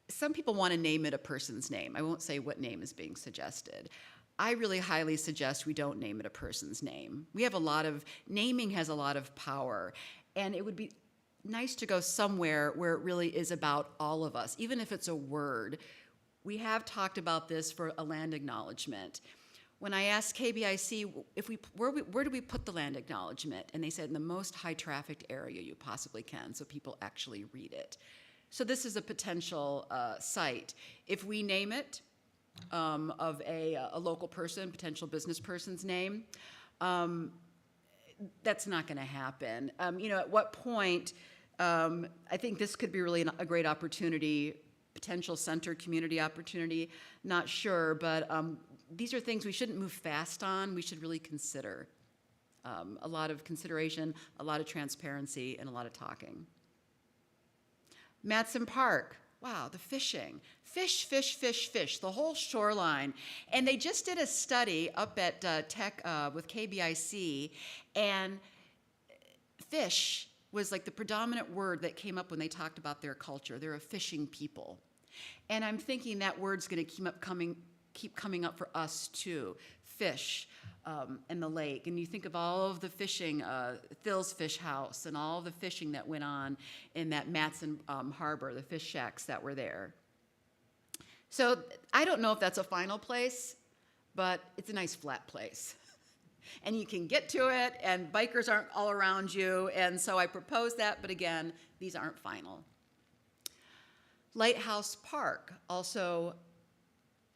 some people want to name it a person's name. I won't say what name is being suggested. I really highly suggest we don't name it a person's name. Naming has a lot of power, and it would be nice to go somewhere where it really is about all of us, even if it's a word. We have talked about this for a land acknowledgement. When I asked KBIC, where do we put the land acknowledgement? And they said in the most high-trafficked area you possibly can, so people actually read it. So this is a potential site. If we name it of a local person, potential business person's name, that's not going to happen. At what point, I think this could be really a great opportunity, potential center community opportunity, not sure, but these are things we shouldn't move fast on. We should really consider. A lot of consideration, a lot of transparency, and a lot of talking. Matson Park. Wow, the fishing. Fish, fish, fish, fish, the whole shoreline. And they just did a study up at Tech with KBIC, and fish was like the predominant word that came up when they talked about their culture. They're a fishing people. And I'm thinking that word's going to keep coming up for us too. Fish and the lake. And you think of all of the fishing, Phil's Fish House, and all of the fishing that went on in that Matson Harbor, the fish shacks that were there. So I don't know if that's a final place, but it's a nice flat place. And you can get to it, and bikers aren't all around you, and so I proposed that, but again, these aren't final. Lighthouse Park, also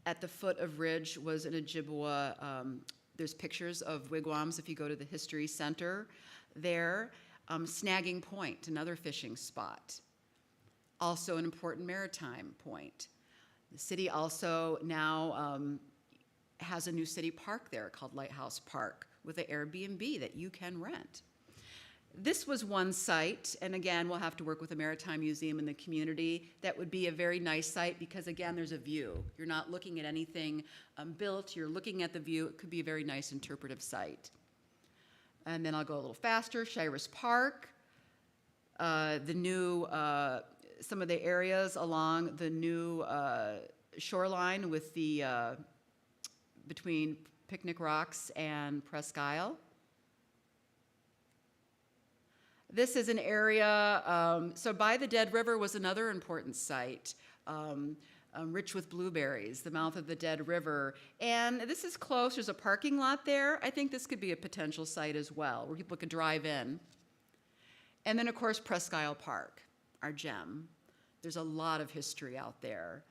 at the foot of Ridge, was an Ojibwa. There's pictures of wigwams if you go to the History Center there. Snagging Point, another fishing spot. Also an important maritime point. The city also now has a new city park there called Lighthouse Park with an Airbnb that you can rent. This was one site, and again, we'll have to work with the Maritime Museum and the community. That would be a very nice site because, again, there's a view. You're not looking at anything built. You're looking at the view. It could be a very nice interpretive site. And then I'll go a little faster. Shiras Park, the new, some of the areas along the new shoreline with the, between Picnic Rocks and Presque Isle. This is an area, so by the Dead River was another important site, rich with blueberries, the mouth of the Dead River. And this is close, there's a parking lot there. I think this could be a potential site as well, where people could drive in. And then, of course, Presque Isle Park, our gem. There's a lot of history out there.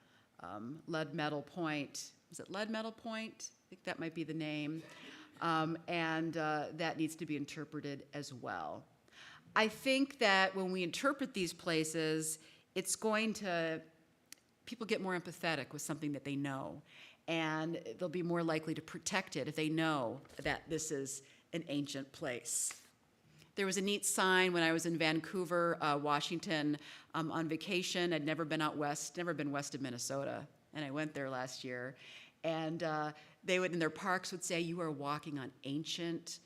Lead Metal Point, is it Lead Metal Point? I think that might be the name. And that needs to be interpreted as well. I think that when we interpret these places, it's going to, people get more empathetic with something that they know, and they'll be more likely to protect it if they know that this is an ancient place. There was a neat sign when I was in Vancouver, Washington, on vacation. I'd never been out west, never been west of Minnesota, and I went there last year. And they would, in their parks, would say, "You are walking on ancient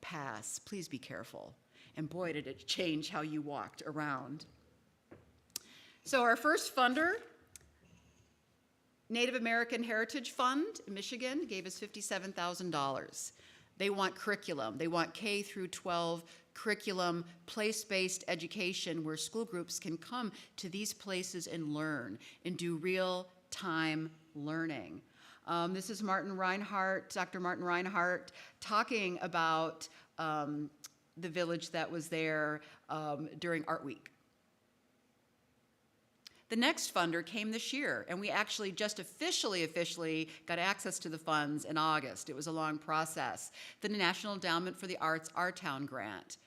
paths. Please be careful." And boy, did it change how you walked around. So our first funder, Native American Heritage Fund in Michigan, gave us $57,000. They want curriculum. They want K through 12 curriculum, place-based education where school groups can come to these places and learn and do real-time learning. This is Martin Reinhardt, Dr. Martin Reinhardt, talking about the village that was there during Art Week. The next funder came this year, and we actually just officially got access to the funds in August. It was a long process. The National Endowment for the Arts Our Town grant.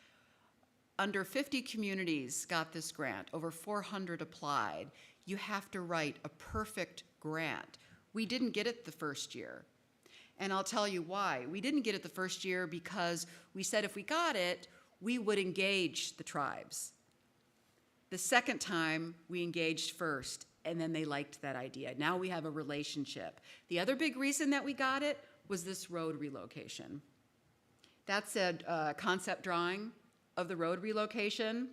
Under 50 communities got this grant. Over 400 applied. You have to write a perfect grant. We didn't get it the first year. And I'll tell you why. We didn't get it the first year because we said if we got it, we would engage the tribes. The second time, we engaged first, and then they liked that idea. Now we have a relationship. The other big reason that we got it was this road relocation. That's a concept drawing of the road relocation.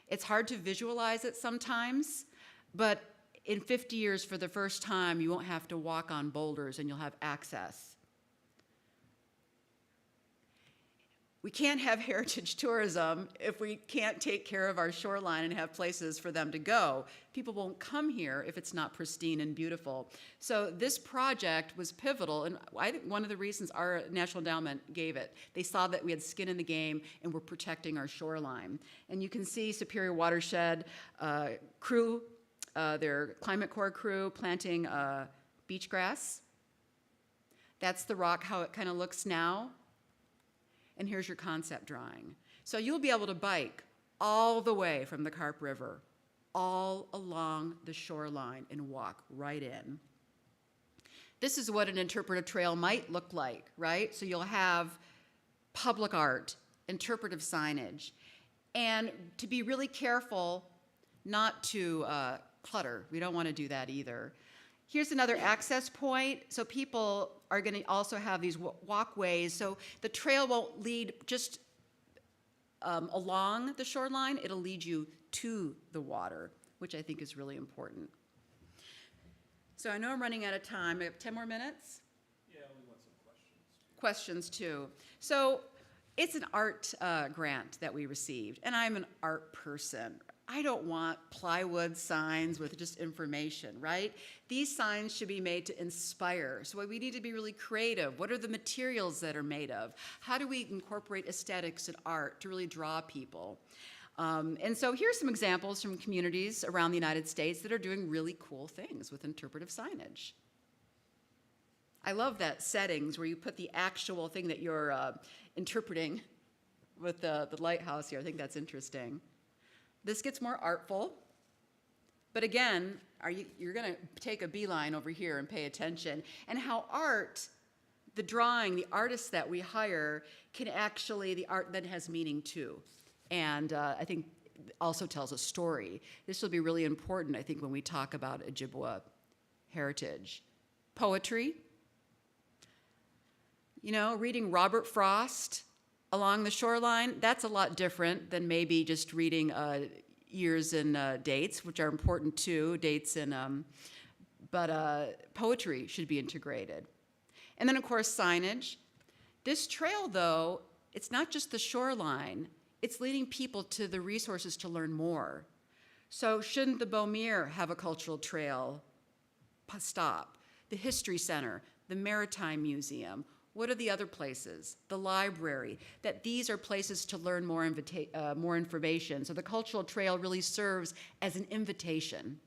It's hard to visualize it sometimes, but in 50 years, for the first time, you won't have to walk on boulders and you'll have access. We can't have heritage tourism if we can't take care of our shoreline and have places for them to go. People won't come here if it's not pristine and beautiful. So this project was pivotal, and I think one of the reasons our National Endowment gave it, they saw that we had skin in the game and we're protecting our shoreline. And you can see Superior Watershed crew, their Climate Corps crew planting beach grass. That's the rock, how it kind of looks now. And here's your concept drawing. So you'll be able to bike all the way from the Carp River, all along the shoreline, and walk right in. This is what an interpretive trail might look like, right? So you'll have public art, interpretive signage, and to be really careful not to clutter. We don't want to do that either. Here's another access point. So people are going to also have these walkways. So the trail won't lead just along the shoreline. It'll lead you to the water, which I think is really important. So I know I'm running out of time. I have 10 more minutes? Yeah, we want some questions. Questions too. So it's an art grant that we received, and I'm an art person. I don't want plywood signs with just information, right? These signs should be made to inspire. So we need to be really creative. What are the materials that are made of? How do we incorporate aesthetics and art to really draw people? And so here's some examples from communities around the United States that are doing really cool things with interpretive signage. I love that settings where you put the actual thing that you're interpreting with the lighthouse here. I think that's interesting. This gets more artful, but again, you're going to take a beeline over here and pay attention, and how art, the drawing, the artists that we hire, can actually, the art then has meaning too, and I think also tells a story. This will be really important, I think, when we talk about Ojibwa heritage. Poetry, you know, reading Robert Frost along the shoreline, that's a lot different than maybe just reading years and dates, which are important too, dates and, but poetry should be integrated. And then of course signage. This trail though, it's not just the shoreline, it's leading people to the resources to learn more. So shouldn't the Beaumere have a cultural trail stop? The History Center, the Maritime Museum, what are the other places? The library, that these are places to learn more information. So the cultural trail really serves as an invitation.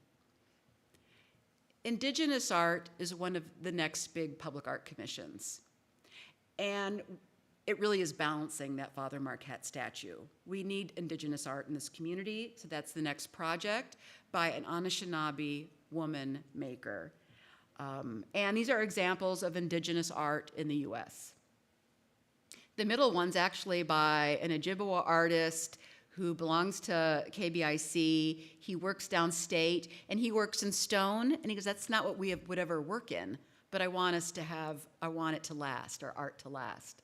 Indigenous art is one of the next big public art commissions. And it really is balancing that Father Marquette statue. We need Indigenous art in this community, so that's the next project by an Anishinaabe woman maker. And these are examples of Indigenous art in the US. The middle one's actually by an Ojibwa artist who belongs to KBIC. He works downstate, and he works in stone, and he goes, that's not what we would ever work in, but I want it to last, our art to last.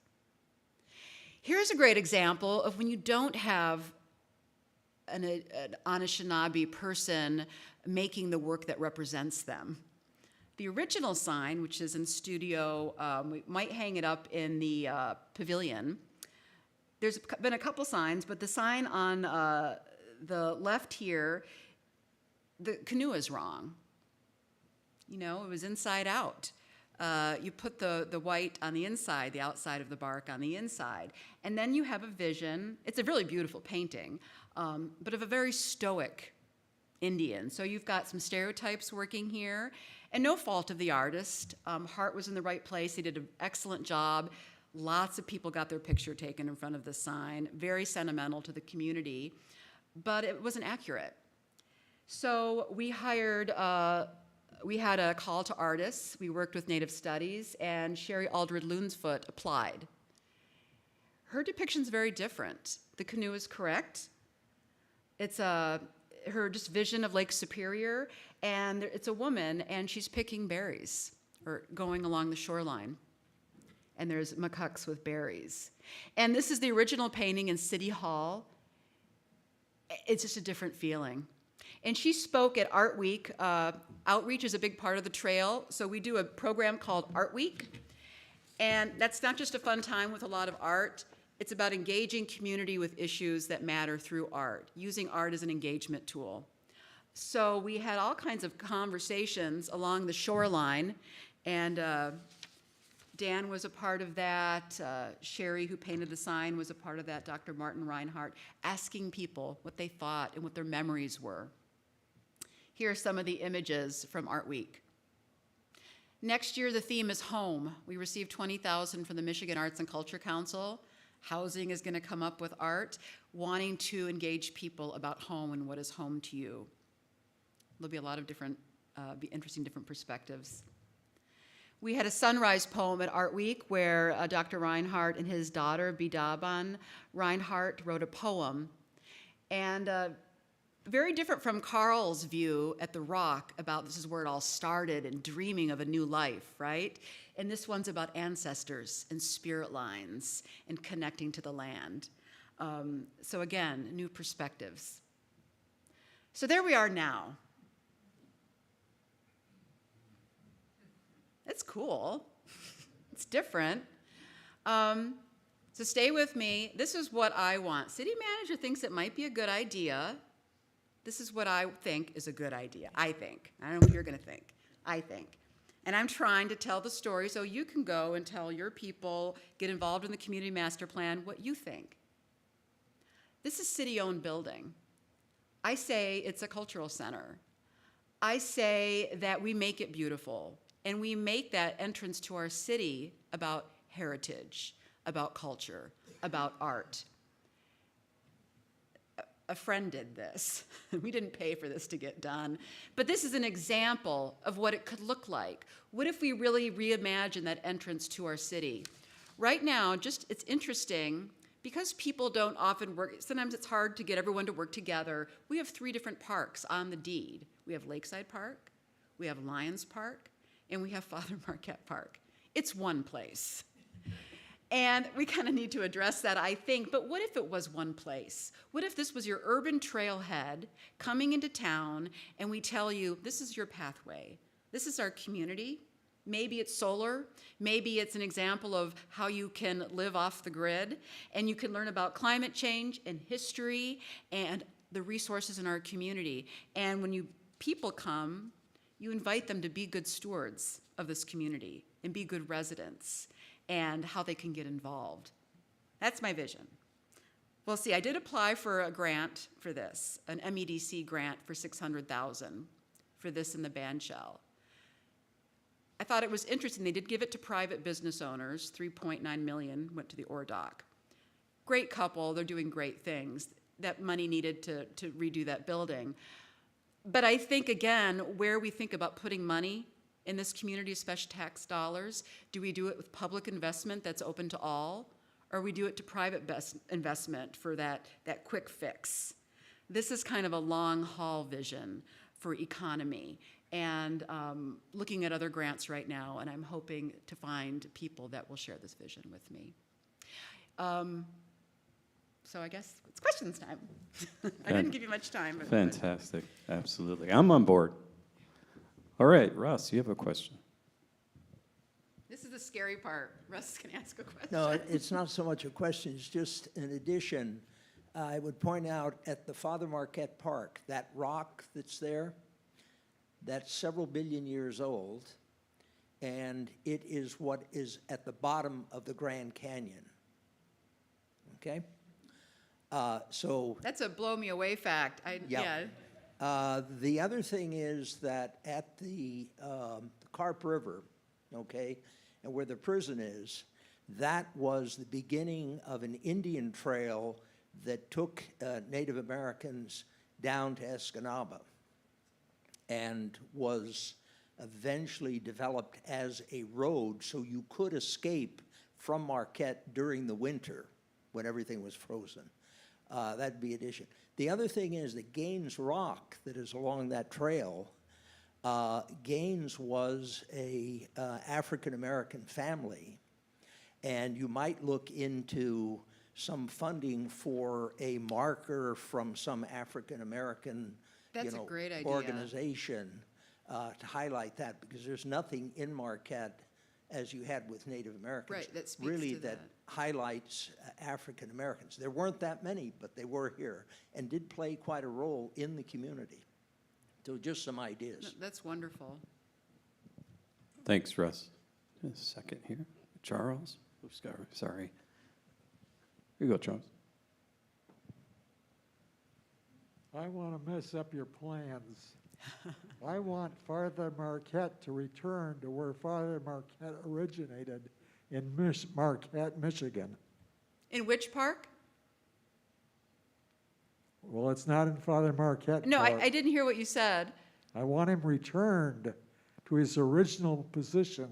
Here's a great example of when you don't have an Anishinaabe person making the work that represents them. The original sign, which is in studio, we might hang it up in the pavilion. There's been a couple signs, but the sign on the left here, the canoe is wrong. You know, it was inside out. You put the white on the inside, the outside of the bark on the inside. And then you have a vision. It's a really beautiful painting, but of a very stoic Indian. So you've got some stereotypes working here, and no fault of the artist. Heart was in the right place. He did an excellent job. Lots of people got their picture taken in front of the sign. Very sentimental to the community, but it wasn't accurate. So we hired, we had a call to artists. We worked with Native Studies, and Sherry Aldred Loonsfoot applied. Her depiction's very different. The canoe is correct. It's her just vision of Lake Superior, and it's a woman, and she's picking berries, or going along the shoreline. And there's macaques with berries. And this is the original painting in City Hall. It's just a different feeling. And she spoke at Art Week. Outreach is a big part of the trail, so we do a program called Art Week. And that's not just a fun time with a lot of art. It's about engaging community with issues that matter through art, using art as an engagement tool. So we had all kinds of conversations along the shoreline, and Dan was a part of that. Sherry, who painted the sign, was a part of that. Dr. Martin Reinhardt, asking people what they thought and what their memories were. Here are some of the images from Art Week. Next year, the theme is home. We received $20,000 from the Michigan Arts and Culture Council. Housing is going to come up with art, wanting to engage people about home and what is home to you. There'll be a lot of different, be interesting different perspectives. We had a sunrise poem at Art Week where Dr. Reinhardt and his daughter, Bidaban Reinhardt, wrote a poem. And very different from Carl's view at the Rock about this is where it all started and dreaming of a new life, right? And this one's about ancestors and spirit lines and connecting to the land. So again, new perspectives. So there we are now. It's cool. It's different. So stay with me. This is what I want. City manager thinks it might be a good idea. This is what I think is a good idea. I think. I don't know what you're going to think. I think. And I'm trying to tell the story so you can go and tell your people, get involved in the community master plan, what you think. This is city-owned building. I say it's a cultural center. I say that we make it beautiful. And we make that entrance to our city about heritage, about culture, about art. A friend did this. We didn't pay for this to get done. But this is an example of what it could look like. What if we really reimagine that entrance to our city? Right now, it's interesting, because people don't often work, sometimes it's hard to get everyone to work together. We have 3 different parks on the deed. We have Lakeside Park, we have Lions Park, and we have Father Marquette Park. It's one place. And we kind of need to address that, I think, but what if it was one place? What if this was your urban trailhead coming into town, and we tell you, this is your pathway, this is our community. Maybe it's solar, maybe it's an example of how you can live off the grid, and you can learn about climate change and history and the resources in our community. And when people come, you invite them to be good stewards of this community and be good residents, and how they can get involved. That's my vision. Well, see, I did apply for a grant for this, an MEDC grant for $600,000 for this in the band shell. I thought it was interesting. They did give it to private business owners. 3.9 million went to the ORDOC. Great couple. They're doing great things. That money needed to redo that building. But I think, again, where we think about putting money in this community, especially tax dollars, do we do it with public investment that's open to all, or we do it to private investment for that quick fix? This is kind of a long-haul vision for economy, and looking at other grants right now, and I'm hoping to find people that will share this vision with me. So I guess it's questions time. I didn't give you much time. But Fantastic, absolutely. I'm on board. All right, Russ, you have a question. this is the scary part. Russ can ask a question. No, it's not so much a question, it's just an addition. I would point out at the Father Marquette Park, that rock that's there, that's several billion years old, and it is what is at the bottom of the Grand Canyon. Okay? So That's a blow me away fact. Yeah. The other thing is that at the Carp River, okay, and where the prison is, that was the beginning of an Indian trail that took Native Americans down to Escanaba and was eventually developed as a road so you could escape from Marquette during the winter when everything was frozen. That'd be addition. The other thing is that Gaines Rock that is along that trail, Gaines was a African-American family, and you might look into some funding for a marker from some African-American That's a great idea. organization to highlight that, because there's nothing in Marquette, as you had with Native Americans, Right, that speaks really to that that. highlights African Americans. There weren't that many, but they were here and did play quite a role in the community. So just some ideas. That's wonderful. Thanks, Russ. Just a second here. Charles? Oops, sorry. Here you go, Charles. I want to mess up your plans. I want Father Marquette to return to where Father Marquette originated in Marquette, Michigan. In which park? Well, it's not in Father Marquette No, Park. I didn't hear what you said. I want him returned to his original position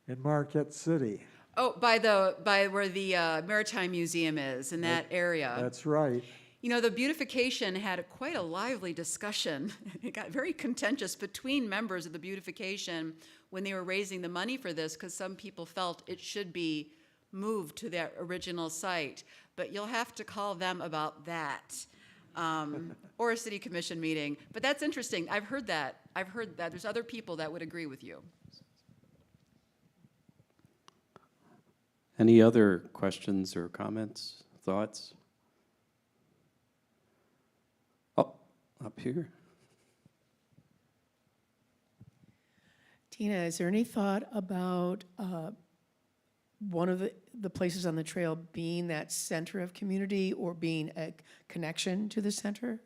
in Marquette City. Oh, by where the Maritime Museum is, in that area. That's right. You know, the beautification had quite a lively discussion. It got very contentious between members of the beautification when they were raising the money for this, because some people felt it should be moved to their original site. But you'll have to call them about that, or a city commission meeting. But that's interesting. I've heard that. There's other people that would agree with you. Any other questions or comments, thoughts? Oh, up here. Tina, is there any thought about one of the places on the trail being that center of community or being a connection to the center?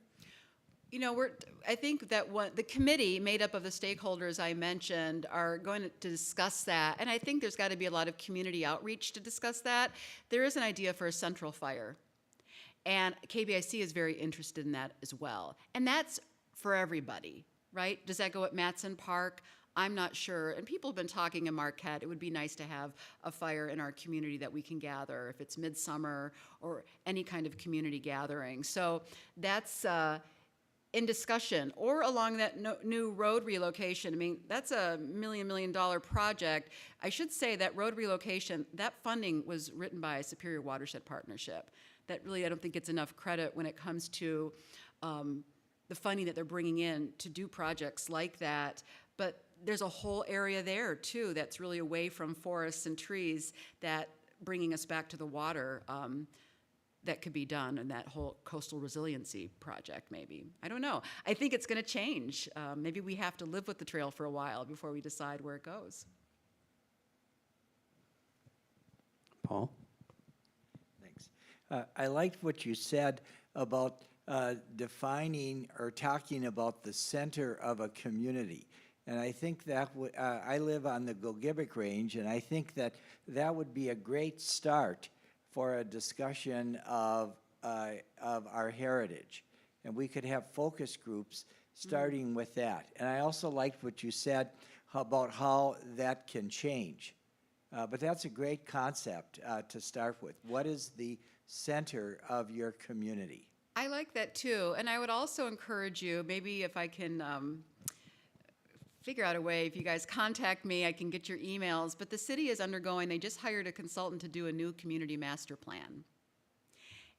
You know, I think that the committee made up of the stakeholders I mentioned are going to discuss that. And I think there's got to be a lot of community outreach to discuss that. There is an idea for a central fire. And KBIC is very interested in that as well. And that's for everybody, right? Does that go at Matson Park? I'm not sure. And people have been talking in Marquette. It would be nice to have a fire in our community that we can gather, if it's midsummer or any kind of community gathering. So that's in discussion. Or along that new road relocation. I mean, that's a $1 million project. I should say that road relocation, that funding was written by Superior Watershed Partnership. That really, I don't think gets enough credit when it comes to the funding that they're bringing in to do projects like that. But there's a whole area there, too, that's really away from forests and trees that bringing us back to the water that could be done in that whole coastal resiliency project, maybe. I don't know. I think it's going to change. Maybe we have to live with the trail for a while before we decide where it goes. Paul? Thanks. I liked what you said about defining or talking about the center of a community. And I think that would, I live on the Gogebic Range, and I think that that would be a great start for a discussion of our heritage. And we could have focus groups starting with that. And I also liked what you said about how that can change. But that's a great concept to start with. What is the center of your community? I like that too. And I would also encourage you, maybe if I can figure out a way, if you guys contact me, I can get your emails. But the city is undergoing, they just hired a consultant to do a new community master plan.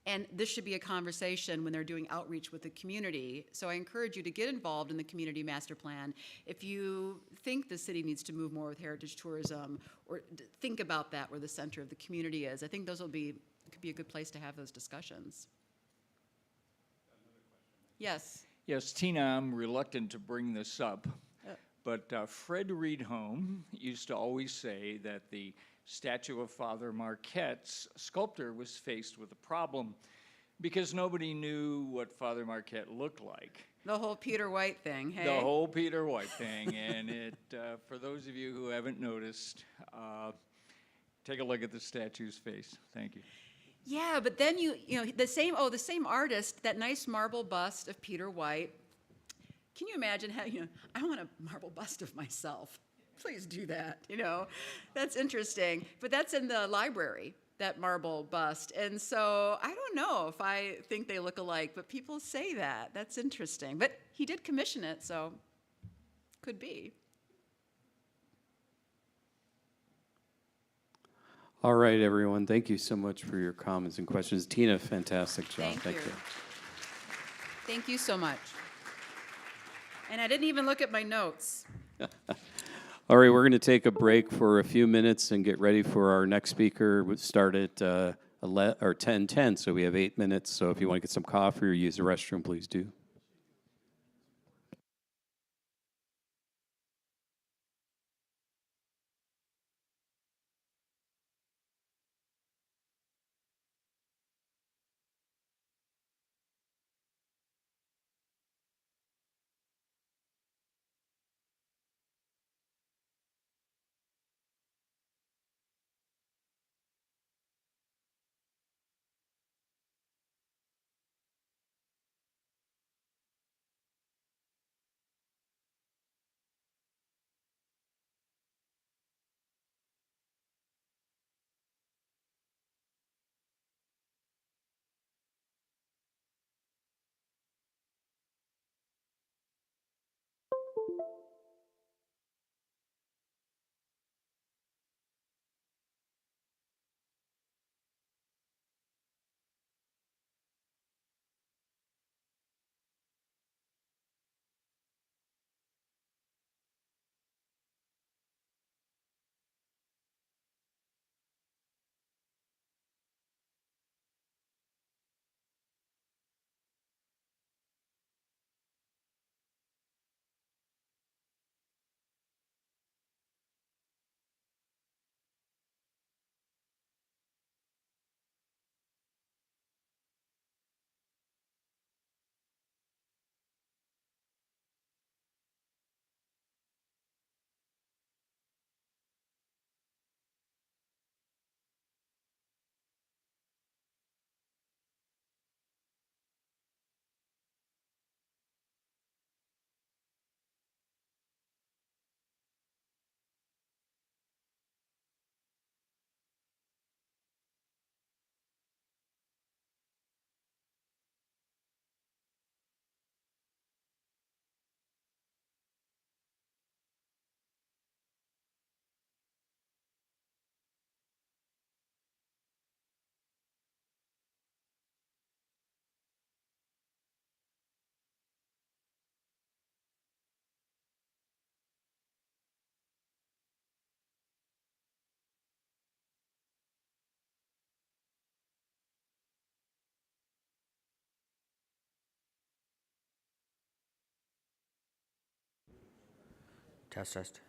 And this should be a conversation when they're doing outreach with the community. So I encourage you to get involved in the community master plan. If you think the city needs to move more with heritage tourism, or think about that where the center of the community is. I think those could be a good place to have those discussions. Yes. Yes, Tina, I'm reluctant to bring this up, but Fred Reedholm used to always say that the statue of Father Marquette's sculptor was faced with a problem because nobody knew what Father Marquette looked like. The whole Peter White thing, hey? The whole Peter White thing, and it, for those of you who haven't noticed, take a look at the statue's face. Thank you. Yeah, but then you know, the same artist, that nice marble bust of Peter White. Can you imagine how, I want a marble bust of myself. Please do that, That's interesting. But that's in the library, that marble bust. And so I don't know if I think they look alike, but people say that. That's interesting. But he did commission it, so could be. All right, everyone. Thank you so much for your comments and questions. Tina, fantastic job. Thank you. Thank you so much. And I didn't even look at my notes. All right, we're going to take a break for a few minutes and get ready for our next speaker. We'll start at 10:10, so we have 8 minutes. So if you want to get some coffee or use the restroom, please do. Test, test.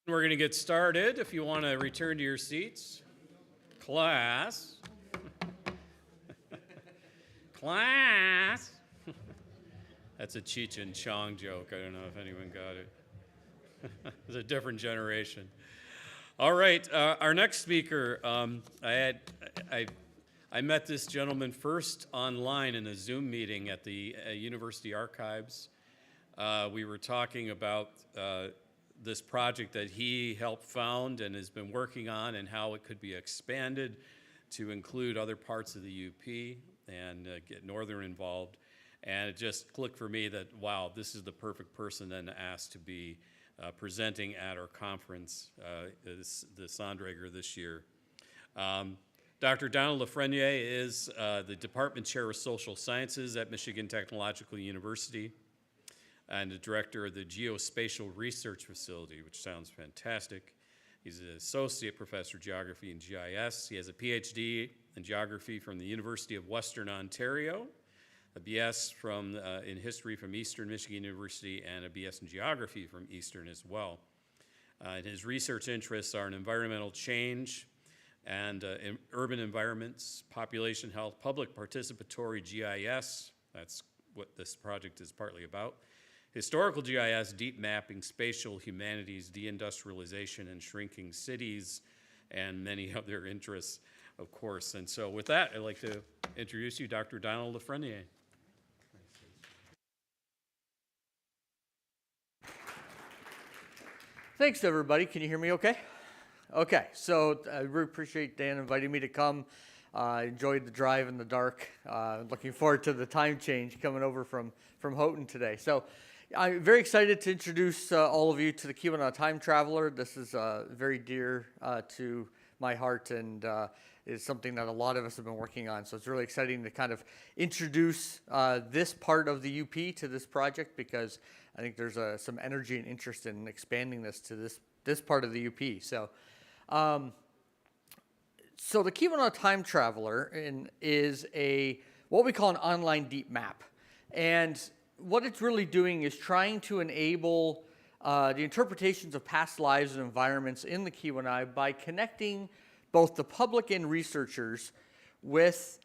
We're going to get started. If you want to return to your seats. Class. Class. That's a Cheech and Chong joke. I don't know if anyone got it. It's a different generation. All right, our next speaker, I met this gentleman first online in a Zoom meeting at the University Archives. We were talking about this project that he helped found and has been working on, and how it could be expanded to include other parts of the UP and get Northern involved. And it just clicked for me that, wow, this is the perfect person then to ask to be presenting at our conference, the Sonderegger this year. Dr. Donald Lafreniere is the Department Chair of Social Sciences at Michigan Technological University and the Director of the Geospatial Research Facility, which sounds fantastic. He's an Associate Professor of Geography and GIS. He has a PhD in Geography from the University of Western Ontario, a BS in History from Eastern Michigan University, and a BS in Geography from Eastern as well. And his research interests are in environmental change and in urban environments, population health, public participatory GIS, that's what this project is partly about, historical GIS, deep mapping, spatial humanities, deindustrialization and shrinking cities, and many other interests, of course. And so with that, I'd like to introduce you, Dr. Donald Lafreniere. Thanks, everybody. Can you hear me okay? Okay, so I really appreciate Dan inviting me to come. I enjoyed the drive in the dark. Looking forward to the time change coming over from Houghton today. So I'm very excited to introduce all of you to the Keweenaw Time Traveler. This is very dear to my heart and is something that a lot of us have been working on. So it's really exciting to kind of introduce this part of the UP to this project, because I think there's some energy and interest in expanding this to this part of the UP. So the Keweenaw Time Traveler is what we call an online deep map. And what it's really doing is trying to enable the interpretations of past lives and environments in the Keweenaw by connecting both the public and researchers with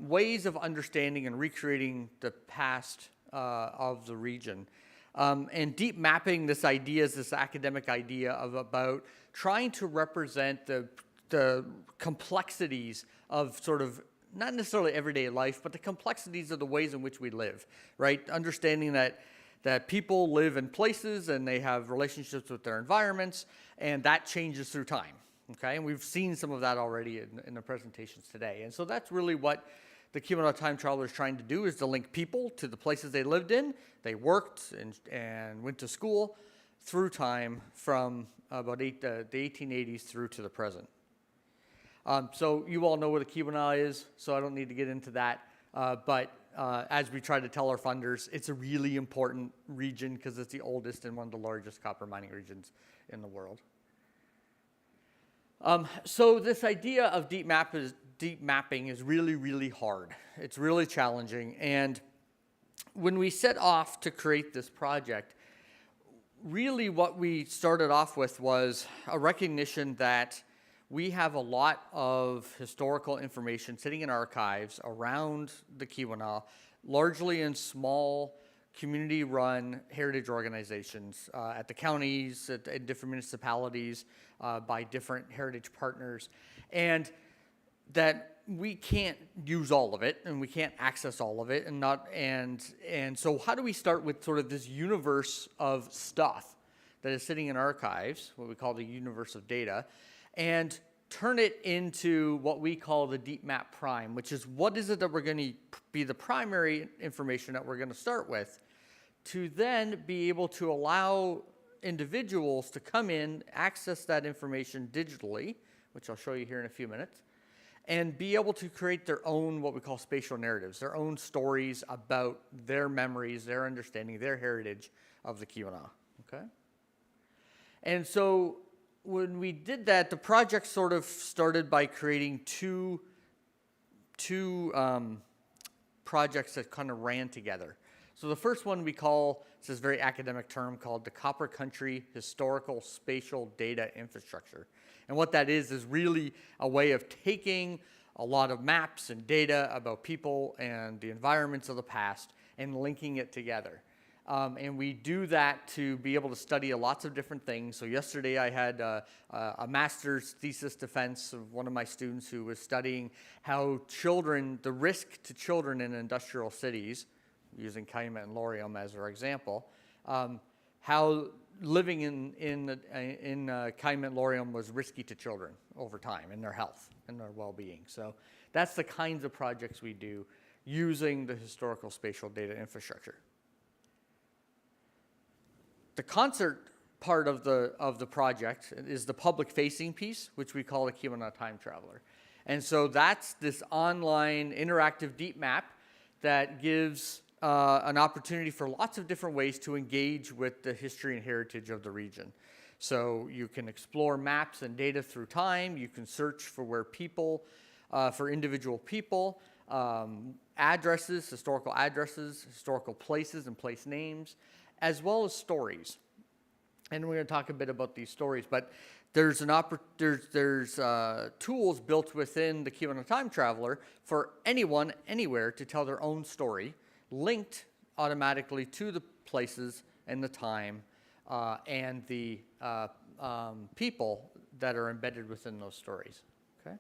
ways of understanding and recreating the past of the region. And deep mapping, this idea is this academic idea about trying to represent the complexities of sort of not necessarily everyday life, but the complexities of the ways in which we live, right? Understanding that people live in places and they have relationships with their environments, and that changes through time, okay? And we've seen some of that already in the presentations today. And so that's really what the Keweenaw Time Traveler is trying to do, is to link people to the places they lived in, they worked and went to school through time from about the 1880s through to the present. So you all know what a Keweenaw is, so I don't need to get into that. But as we try to tell our funders, it's a really important region because it's the oldest and one of the largest copper mining regions in the world. So this idea of deep mapping is really, really hard. It's really challenging. And when we set off to create this project, really what we started off with was a recognition that we have a lot of historical information sitting in archives around the Keweenaw, largely in small community-run heritage organizations at the counties, at different municipalities, by different heritage partners, and that we can't use all of it and we can't access all of it, and so how do we start with sort of this universe of stuff that is sitting in archives, what we call the universe of data, and turn it into what we call the deep map prime, which is what is it that we're going to be the primary information that we're going to start with, to then be able to allow individuals to come in, access that information digitally, which I'll show you here in a few minutes, and be able to create their own, what we call spatial narratives, their own stories about their memories, their understanding, their heritage of the Keweenaw, okay? And so when we did that, the project sort of started by creating two projects that kind of ran together. So the first one we call, it's this very academic term called the Copper Country Historical Spatial Data Infrastructure. And what that is really a way of taking a lot of maps and data about people and the environments of the past and linking it together. And we do that to be able to study lots of different things. So yesterday I had a master's thesis defense of one of my students who was studying how children, the risk to children in industrial cities, using Calumet and Laurium as our example, how living in Calumet and Laurium was risky to children over time in their health and their well-being. So that's the kinds of projects we do using the historical spatial data infrastructure. The concert part of the project is the public-facing piece, which we call the Keweenaw Time Traveler. And so that's this online interactive deep map that gives an opportunity for lots of different ways to engage with the history and heritage of the region. So you can explore maps and data through time. You can search for where people, for individual people, addresses, historical places and place names, as well as stories. And we're going to talk a bit about these stories, but there's tools built within the Keweenaw Time Traveler for anyone, anywhere, to tell their own story, linked automatically to the places and the time and the people that are embedded within those stories. Okay?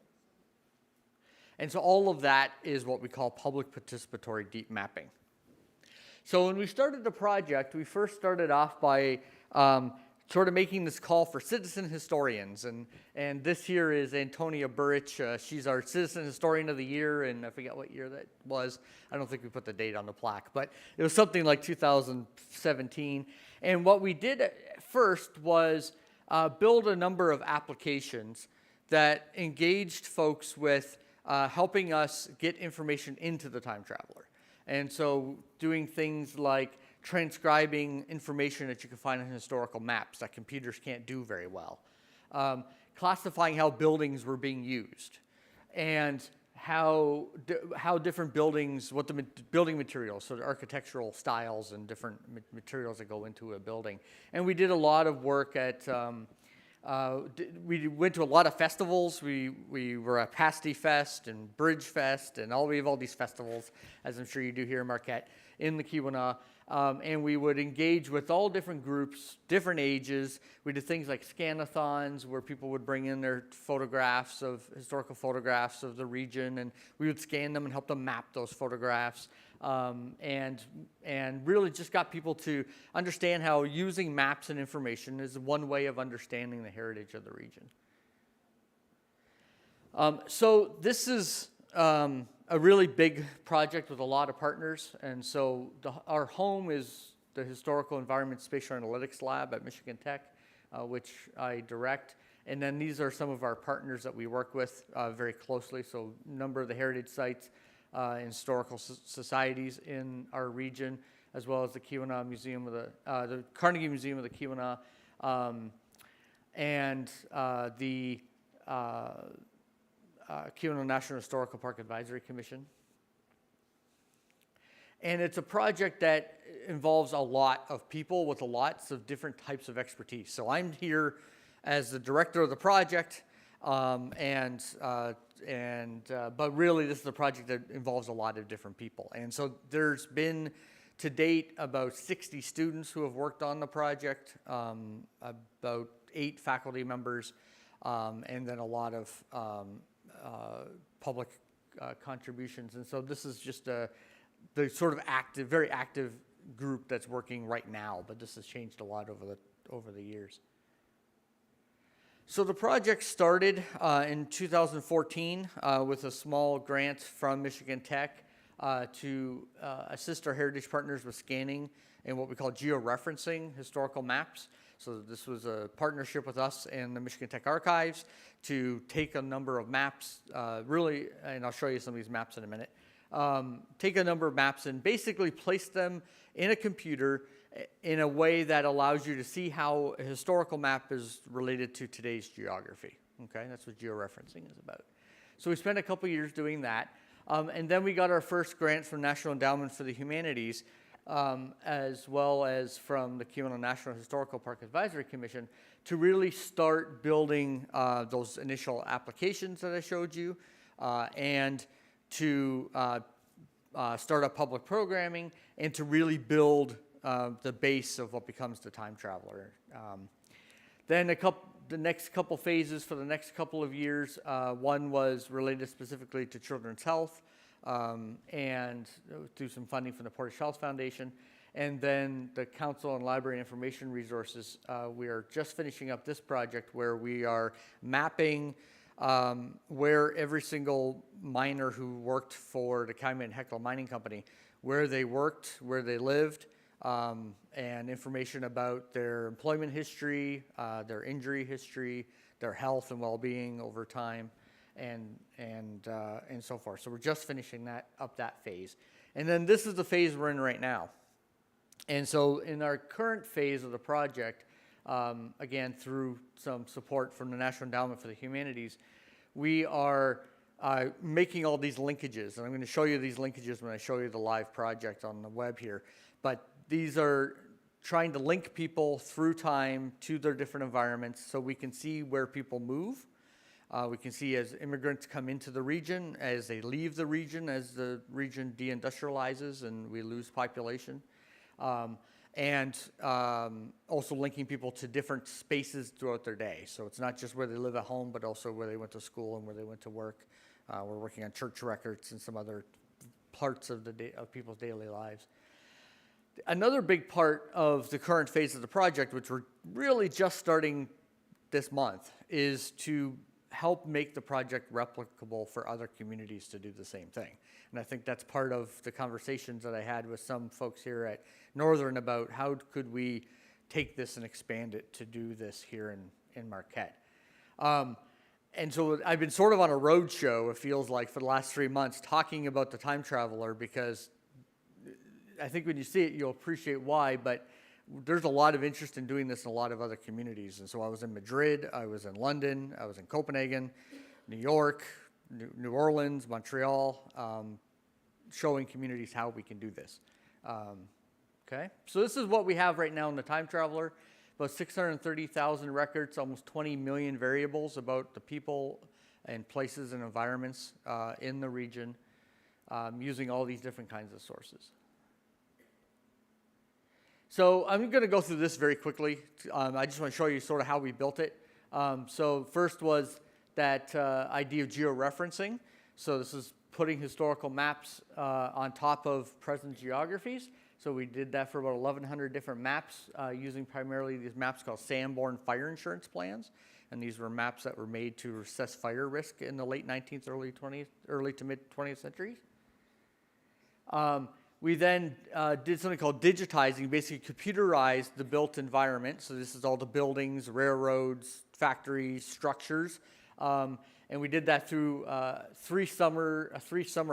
And so all of that is what we call public participatory deep mapping. So when we started the project, we first started off by sort of making this call for citizen historians. And this here is Antonia Burrich. She's our Citizen Historian of the Year, and I forget what year that was. I don't think we put the date on the plaque, but it was something like 2017. And what we did first was build a number of applications that engaged folks with helping us get information into the Time Traveler. And so doing things like transcribing information that you can find in historical maps that computers can't do very well, classifying how buildings were being used, and how different buildings, what the building materials, so the architectural styles and different materials that go into a building. And we did a lot of work at, we went to a lot of festivals. We were at Pasty Fest and Bridge Fest, and we have all these festivals, as I'm sure you do here in Marquette, in the Keweenaw. And we would engage with all different groups, different ages. We did things like scan-a-thons, where people would bring in their photographs historical photographs of the region, and we would scan them and help them map those photographs. And really just got people to understand how using maps and information is one way of understanding the heritage of the region. So this is a really big project with a lot of partners, and so our home is the Historical Environment Spatial Analytics Lab at Michigan Tech, which I direct. And then these are some of our partners that we work with very closely. So a number of the heritage sites and historical societies in our region, as well as the Keweenaw Museum of the Carnegie Museum of the Keweenaw, and the Keweenaw National Historical Park Advisory Commission. And it's a project that involves a lot of people with lots of different types of expertise. So I'm here as the director of the project, but really this is a project that involves a lot of different people. And so there's been, to date, about 60 students who have worked on the project, about 8 faculty members, and then a lot of public contributions. And so this is just the sort of active, very active group that's working right now, but this has changed a lot over the years. So the project started in 2014 with a small grant from Michigan Tech to assist our heritage partners with scanning and what we call georeferencing historical maps. So this was a partnership with us and the Michigan Tech Archives to take a number of maps, really, and I'll show you some of these maps in a minute, take a number of maps and basically place them in a computer in a way that allows you to see how a historical map is related to today's geography. Okay, that's what georeferencing is about. So we spent a couple years doing that, and then we got our first grant from National Endowment for the Humanities as well as from the Keweenaw National Historical Park Advisory Commission, to really start building those initial applications that I showed you, and to start up public programming, and to really build the base of what becomes the Time Traveler. Then the next couple phases for the next couple of years, one was related specifically to children's health, and through some funding from the Portage Health Foundation. And then the Council on Library and Information Resources, we are just finishing up this project where we are mapping where every single miner who worked for the Calumet and Hecla Mining Company, where they worked, where they lived, and information about their employment history, their injury history, their health and well-being over time, and so forth. So we're just finishing that phase. And then this is the phase we're in right now. And so in our current phase of the project, again, through some support from the National Endowment for the Humanities, we are making all these linkages. And I'm going to show you these linkages when I show you the live project on the web here. But these are trying to link people through time to their different environments so we can see where people move. We can see as immigrants come into the region, as they leave the region, as the region deindustrializes and we lose population. And also linking people to different spaces throughout their day. So it's not just where they live at home, but also where they went to school and where they went to work. We're working on church records and some other parts of people's daily lives. Another big part of the current phase of the project, which we're really just starting this month, is to help make the project replicable for other communities to do the same thing. And I think that's part of the conversations that I had with some folks here at Northern about how could we take this and expand it to do this here in Marquette. And so I've been sort of on a road show, it feels like, for the last 3 months, talking about the Time Traveler, because I think when you see it, you'll appreciate why, but there's a lot of interest in doing this in a lot of other communities. And so I was in Madrid, I was in London, I was in Copenhagen, New York, New Orleans, Montreal, showing communities how we can do this. Okay, so this is what we have right now in the Time Traveler. About 630,000 records, almost 20 million variables about the people and places and environments in the region, using all these different kinds of sources. So I'm going to go through this very quickly. I just want to show you sort of how we built it. So first was that idea of georeferencing. So this is putting historical maps on top of present geographies. So we did that for about 1,100 different maps, using primarily these maps called Sanborn fire insurance plans. And these were maps that were made to assess fire risk in the late 19th, early to mid 20th centuries. We then did something called digitizing, basically computerized the built environment. So this is all the buildings, railroads, factories, structures. And we did that through a three-summer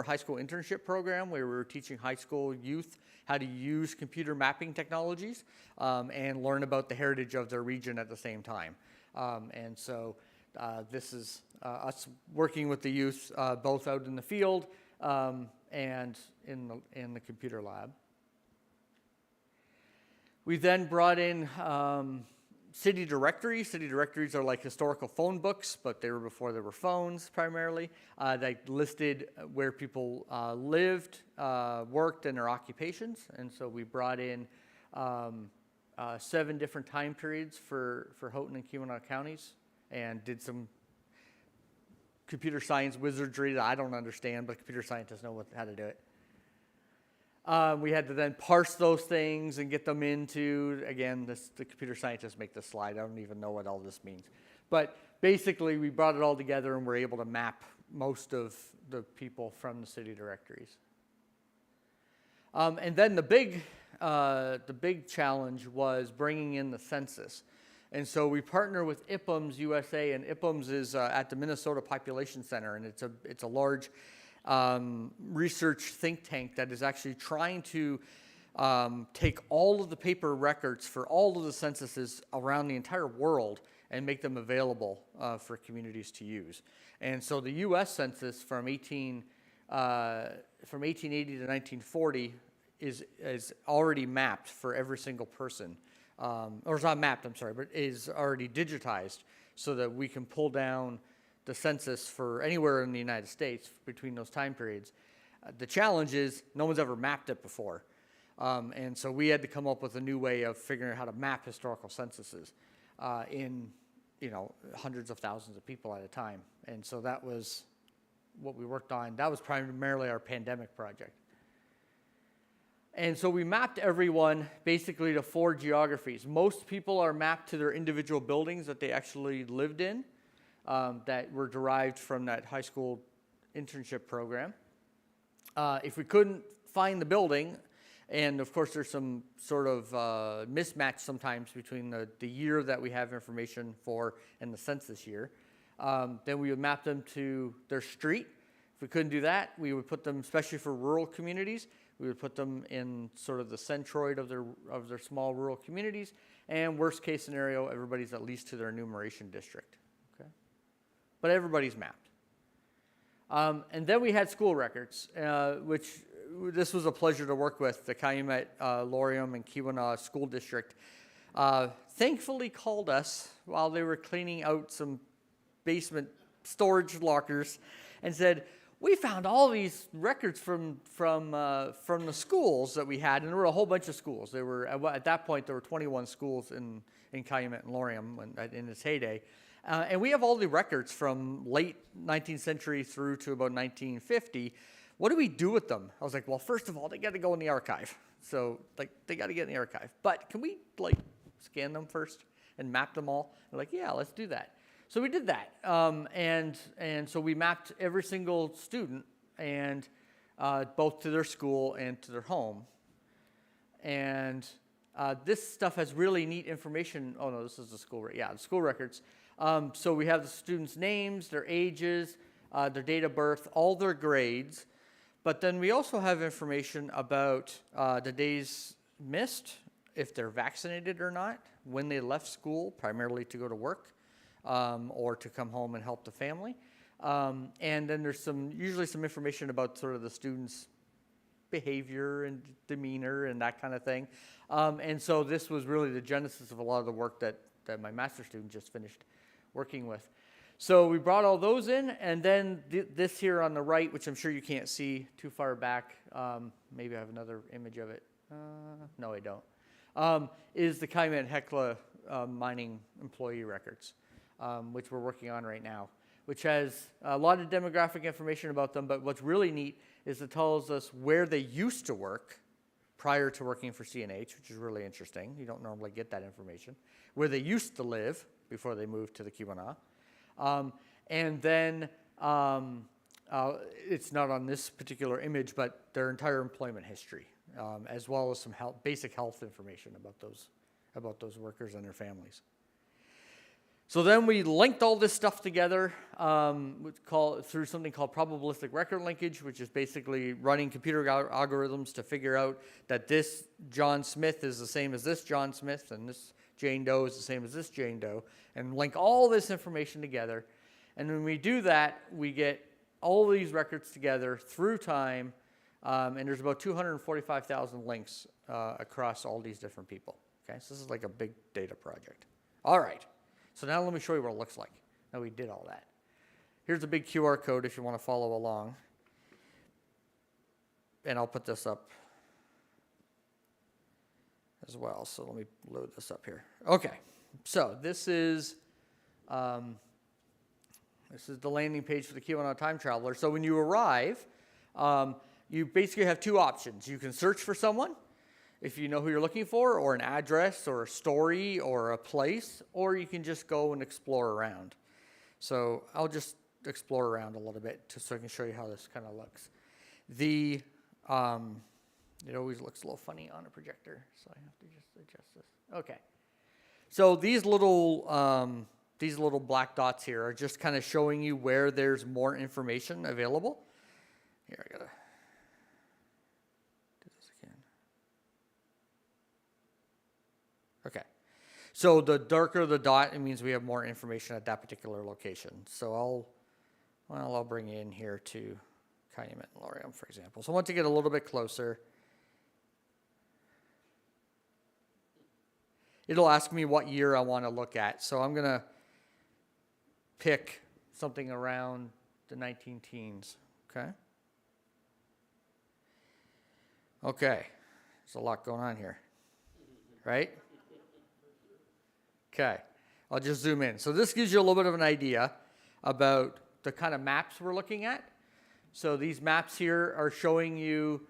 high school internship program where we were teaching high school youth how to use computer mapping technologies and learn about the heritage of their region at the same time. And so this is us working with the youth both out in the field and in the computer lab. We then brought in city directories. City directories are like historical phone books, but they were before there were phones primarily. They listed where people lived, worked, and their occupations. And so we brought in 7 different time periods for Houghton and Keweenaw counties and did some computer science wizardry that I don't understand, but computer scientists know how to do it. We had to then parse those things and get them into, again, the computer scientists make this slide. I don't even know what all this means. But basically, we brought it all together and were able to map most of the people from the city directories. And then the big challenge was bringing in the census. And so we partner with IPUMS USA, and IPUMS is at the Minnesota Population Center, and it's a large research think tank that is actually trying to take all of the paper records for all of the censuses around the entire world and make them available for communities to use. And so the U.S. Census from 1880 to 1940 is already mapped for every single person. Or it's not mapped, I'm sorry, but is already digitized so that we can pull down the census for anywhere in the United States between those time periods. The challenge is no one's ever mapped it before. And so we had to come up with a new way of figuring out how to map historical censuses in, hundreds of thousands of people at a time. And so that was what we worked on. That was primarily our pandemic project. And so we mapped everyone basically to 4 geographies. Most people are mapped to their individual buildings that they actually lived in that were derived from that high school internship program. If we couldn't find the building, and of course there's some sort of mismatch sometimes between the year that we have information for and the census year, then we would map them to their street. If we couldn't do that, we would put them, especially for rural communities, we would put them in sort of the centroid of their small rural communities, and worst case scenario, everybody's at least to their enumeration district. Okay, but everybody's mapped. And then we had school records, which this was a pleasure to work with. The Calumet, Laurium, and Keweenaw School District thankfully called us while they were cleaning out some basement storage lockers and said, we found all these records from the schools that we had, and there were a whole bunch of schools. There were, at that point, there were 21 schools in Calumet and Laurium in its heyday. And we have all the records from late 19th century through to about 1950. What do we do with them? I was like, well, first of all, they got to go in the archive. So, they got to get in the archive. But can we, scan them first and map them all? They're like, yeah, let's do that. So we did that. And so we mapped every single student, and both to their school and to their home. And this stuff has really neat information. Oh, no, this is the school record. Yeah, the school records. So we have the students' names, their ages, their date of birth, all their grades. But then we also have information about the days missed, if they're vaccinated or not, when they left school, primarily to go to work, or to come home and help the family. And then there's usually some information about sort of the students' behavior and demeanor and that kind of thing. And so this was really the genesis of a lot of the work that my master's student just finished working with. So we brought all those in, and then this here on the right, which I'm sure you can't see too far back, maybe I have another image of it. No, I don't. Is the Calumet and Hecla mining employee records, which we're working on right now, which has a lot of demographic information about them, but what's really neat is it tells us where they used to work prior to working for CNH, which is really interesting. You don't normally get that information. Where they used to live before they moved to the Keweenaw. And then it's not on this particular image, but their entire employment history, as well as some basic health information about those workers and their families. So then we linked all this stuff together through something called probabilistic record linkage, which is basically running computer algorithms to figure out that this John Smith is the same as this John Smith, and this Jane Doe is the same as this Jane Doe, and link all this information together. And when we do that, we get all these records together through time, and there's about 245,000 links across all these different people. Okay, so this is like a big data project. All right, so now let me show you what it looks like. Now we did all that. Here's a big QR code if you want to follow along. And I'll put this up as well. So let me load this up here. Okay, so this is the landing page for the Keweenaw Time Traveler. So when you arrive, you basically have two options. You can search for someone, if you know who you're looking for, or an address, or a story, or a place, or you can just go and explore around. So I'll just explore around a little bit just so I can show you how this kind of looks. It always looks a little funny on a projector, so I have to just adjust this. Okay. So these little black dots here are just kind of showing you where there's more information available. Here, I gotta do this again. Okay. So the darker the dot, it means we have more information at that particular location. So I'll bring you in here to Calumet and Laurium, for example. So I want to get a little bit closer. it'll ask me what year I want to look at. So I'm going to pick something around the 19 teens, okay? Okay, there's a lot going on here, right? Okay, I'll just zoom in. So this gives you a little bit of an idea about the kind of maps we're looking at. So these maps here are showing you,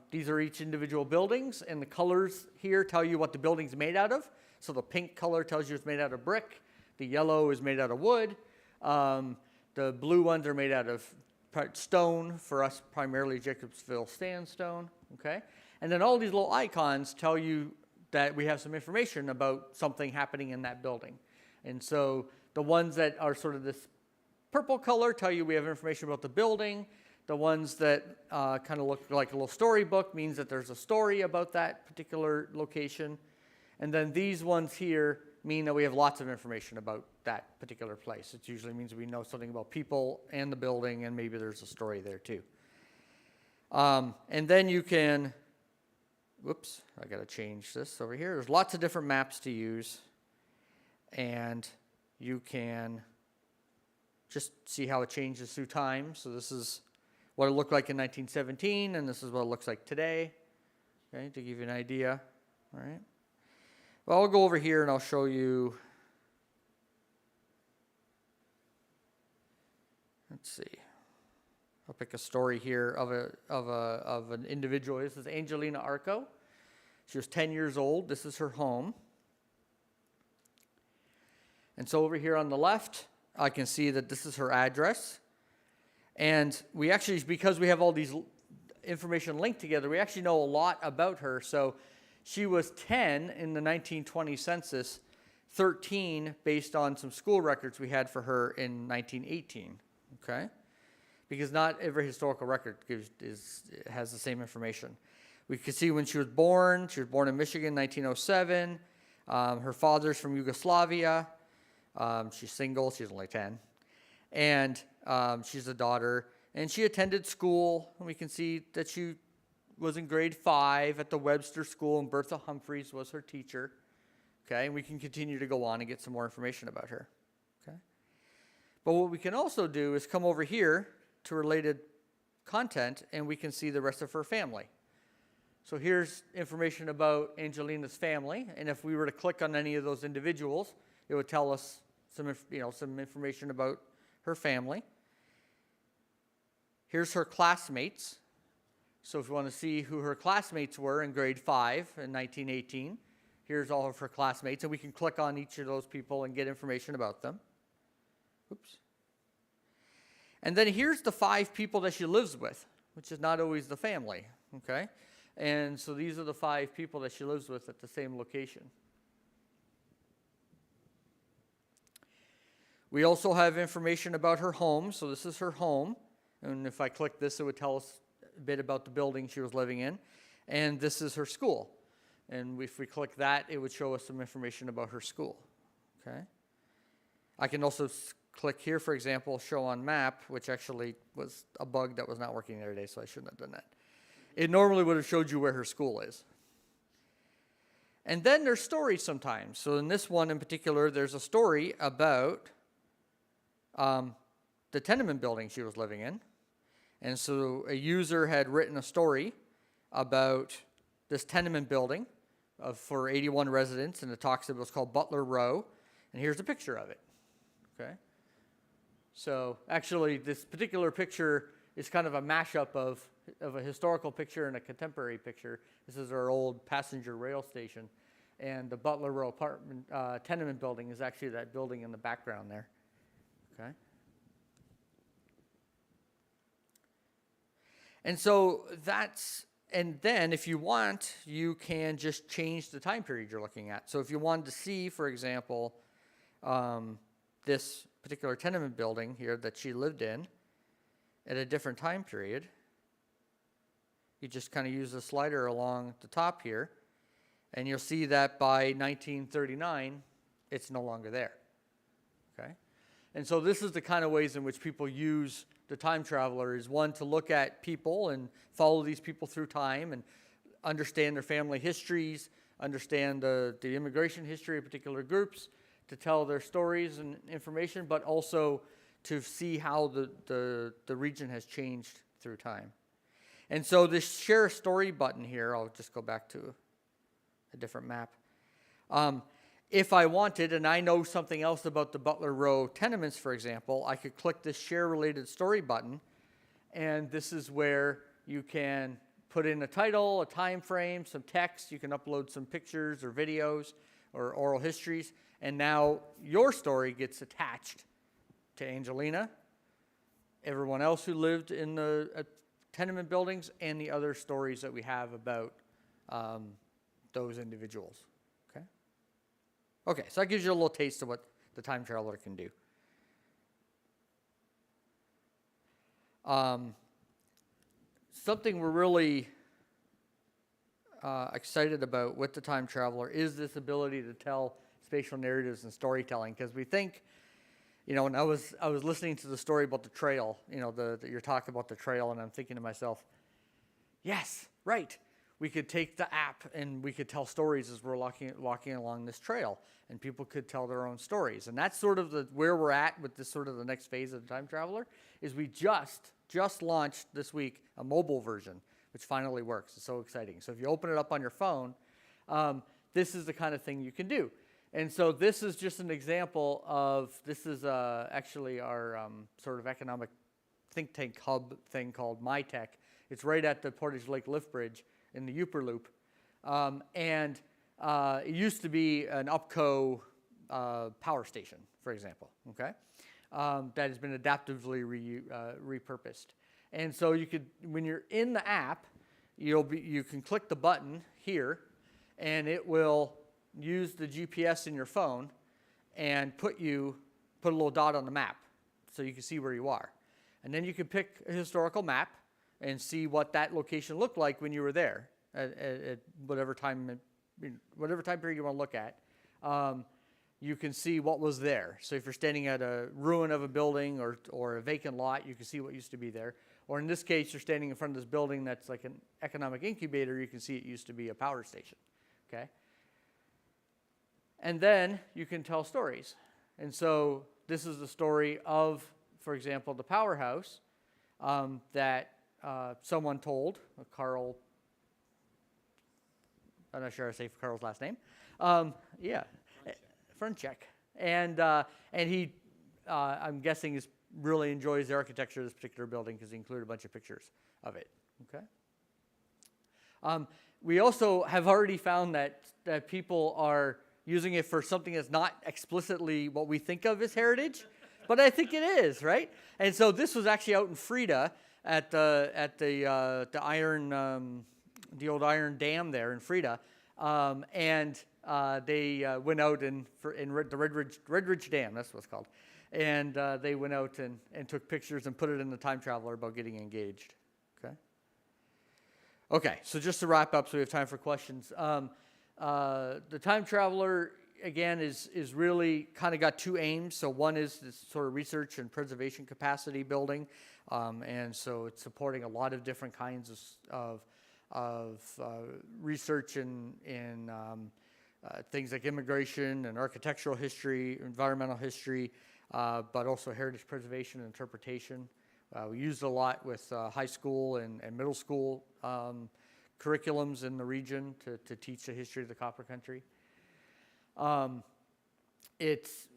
these are each individual buildings, and the colors here tell you what the building's made out of. So the pink color tells you it's made out of brick, the yellow is made out of wood, the blue ones are made out of stone, for us primarily Jacobsville sandstone, okay? And then all these little icons tell you that we have some information about something happening in that building. And so the ones that are sort of this purple color tell you we have information about the building. The ones that kind of look like a little storybook means that there's a story about that particular location. And then these ones here mean that we have lots of information about that particular place. It usually means we know something about people and the building, and maybe there's a story there too. And then you can, whoops, I got to change this over here. There's lots of different maps to use, and you can just see how it changes through time. So this is what it looked like in 1917, and this is what it looks like today, okay, to give you an idea, all right? Well, I'll go over here and I'll show you, let's see, I'll pick a story here of an individual. This is Angelina Arco. She was 10 years old. This is her home. And so over here on the left, I can see that this is her address. And we actually, because we have all these information linked together, we actually know a lot about her. So she was 10 in the 1920 census, 13 based on some school records we had for her in 1918, okay? Because not every historical record has the same information. We can see when she was born in Michigan, 1907. Her father's from Yugoslavia. She's single, she's only 10. And she's a daughter. And she attended school, and we can see that she was in grade 5 at the Webster School, and Bertha Humphreys was her teacher. Okay, and we can continue to go on and get some more information about her. Okay, but what we can also do is come over here to related content, and we can see the rest of her family. So here's information about Angelina's family, and if we were to click on any of those individuals, it would tell us some information about her family. Here's her classmates. So if you want to see who her classmates were in grade 5 in 1918, here's all of her classmates, and we can click on each of those people and get information about them. Oops. And then here's the 5 people that she lives with, which is not always the family, okay? And so these are the 5 people that she lives with at the same location. We also have information about her home. So this is her home. And if I click this, it would tell us a bit about the building she was living in. And this is her school. And if we click that, it would show us some information about her school. Okay. I can also click here, for example, show on map, which actually was a bug that was not working the other day, so I shouldn't have done that. It normally would have showed you where her school is. And then there's stories sometimes. So in this one in particular, there's a story about the tenement building she was living in. And so a user had written a story about this tenement building for 81 residents, and it talks about, it was called Butler Row, and here's a picture of it, okay? So actually this particular picture is kind of a mashup of a historical picture and a contemporary picture. This is our old passenger rail station, and the Butler Row apartment tenement building is actually that building in the background there, okay? And so and then if you want, you can just change the time period you're looking at. So if you wanted to see, for example, this particular tenement building here that she lived in at a different time period, you just kind of use the slider along the top here, and you'll see that by 1939, it's no longer there, okay? And so this is the kind of ways in which people use the time traveler, is one, to look at people and follow these people through time and understand their family histories, understand the immigration history of particular groups, to tell their stories and information, but also to see how the region has changed through time. And so this share a story button here, I'll just go back to a different map. If I wanted, and I know something else about the Butler Row tenements, for example, I could click this share related story button, and this is where you can put in a title, a time frame, some text. You can upload some pictures or videos or oral histories, and now your story gets attached to Angelina, everyone else who lived in the tenement buildings, and the other stories that we have about those individuals. Okay? Okay, so that gives you a little taste of what the time traveler can do. Something we're really excited about with the time traveler is this ability to tell spatial narratives and storytelling, because we think, you know, and I was listening to the story about the trail, you know, you're talking about the trail, and I'm thinking to myself, yes, right. We could take the app and we could tell stories as we're walking along this trail, and people could tell their own stories. And that's sort of where we're at with this sort of the next phase of the time traveler, is we just launched this week a mobile version, which finally works. It's so exciting. So if you open it up on your phone, this is the kind of thing you can do. And so this is just an example of, this is actually our sort of economic think tank hub thing called MyTech. It's right at the Portage Lake Lift Bridge in the Upper Loop. And it used to be an UPCO power station, for example, okay? That has been adaptively repurposed. And so you could, when you're in the app, you can click the button here, and it will use the GPS in your phone and put a little dot on the map so you can see where you are. And then you can pick a historical map and see what that location looked like when you were there at whatever time period you want to look at. You can see what was there. So if you're standing at a ruin of a building or a vacant lot, you can see what used to be there. Or in this case, you're standing in front of this building that's like an economic incubator, you can see it used to be a power station, okay? And then you can tell stories. And so this is the story of, for example, the powerhouse that someone told, Carl, I'm not sure how to say Carl's last name. Yeah, Fronchek. And he, I'm guessing, really enjoys the architecture of this particular building because he included a bunch of pictures of it, okay? We also have already found that people are using it for something that's not explicitly what we think of as heritage, but I think it is, right? And so this was actually out in Frida at the old iron dam there in Frida, and they went out in the Red Ridge Dam, that's what it's called, and they went out and took pictures and put it in the time traveler about getting engaged. Okay. Okay, so just to wrap up, so we have time for questions. The time traveler, again, is really kind of got two aims. So one is this sort of research and preservation capacity building, and so it's supporting a lot of different kinds of research in things like immigration and architectural history, environmental history, but also heritage preservation and interpretation. We used it a lot with high school and middle school curriculums in the region to teach the history of the Copper Country. It's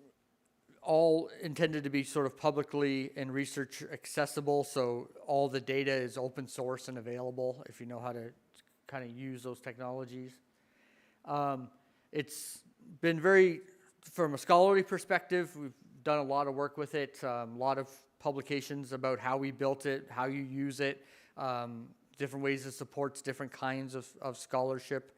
all intended to be sort of publicly and research accessible, so all the data is open source and available if you know how to kind of use those technologies. It's been from a scholarly perspective, we've done a lot of work with it, a lot of publications about how we built it, how you use it, different ways it supports different kinds of scholarship.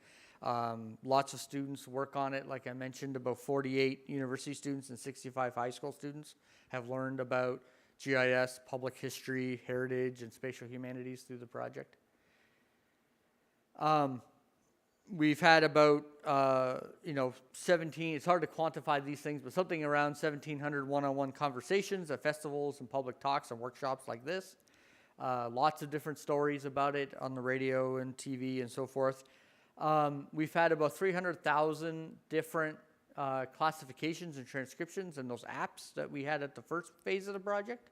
Lots of students work on it. Like I mentioned, about 48 university students and 65 high school students have learned about GIS, public history, heritage, and spatial humanities through the project. We've had about, 17, it's hard to quantify these things, but something around 1,700 one-on-one conversations at festivals and public talks and workshops like this. Lots of different stories about it on the radio and TV and so forth. We've had about 300,000 different classifications and transcriptions in those apps that we had at the first phase of the project.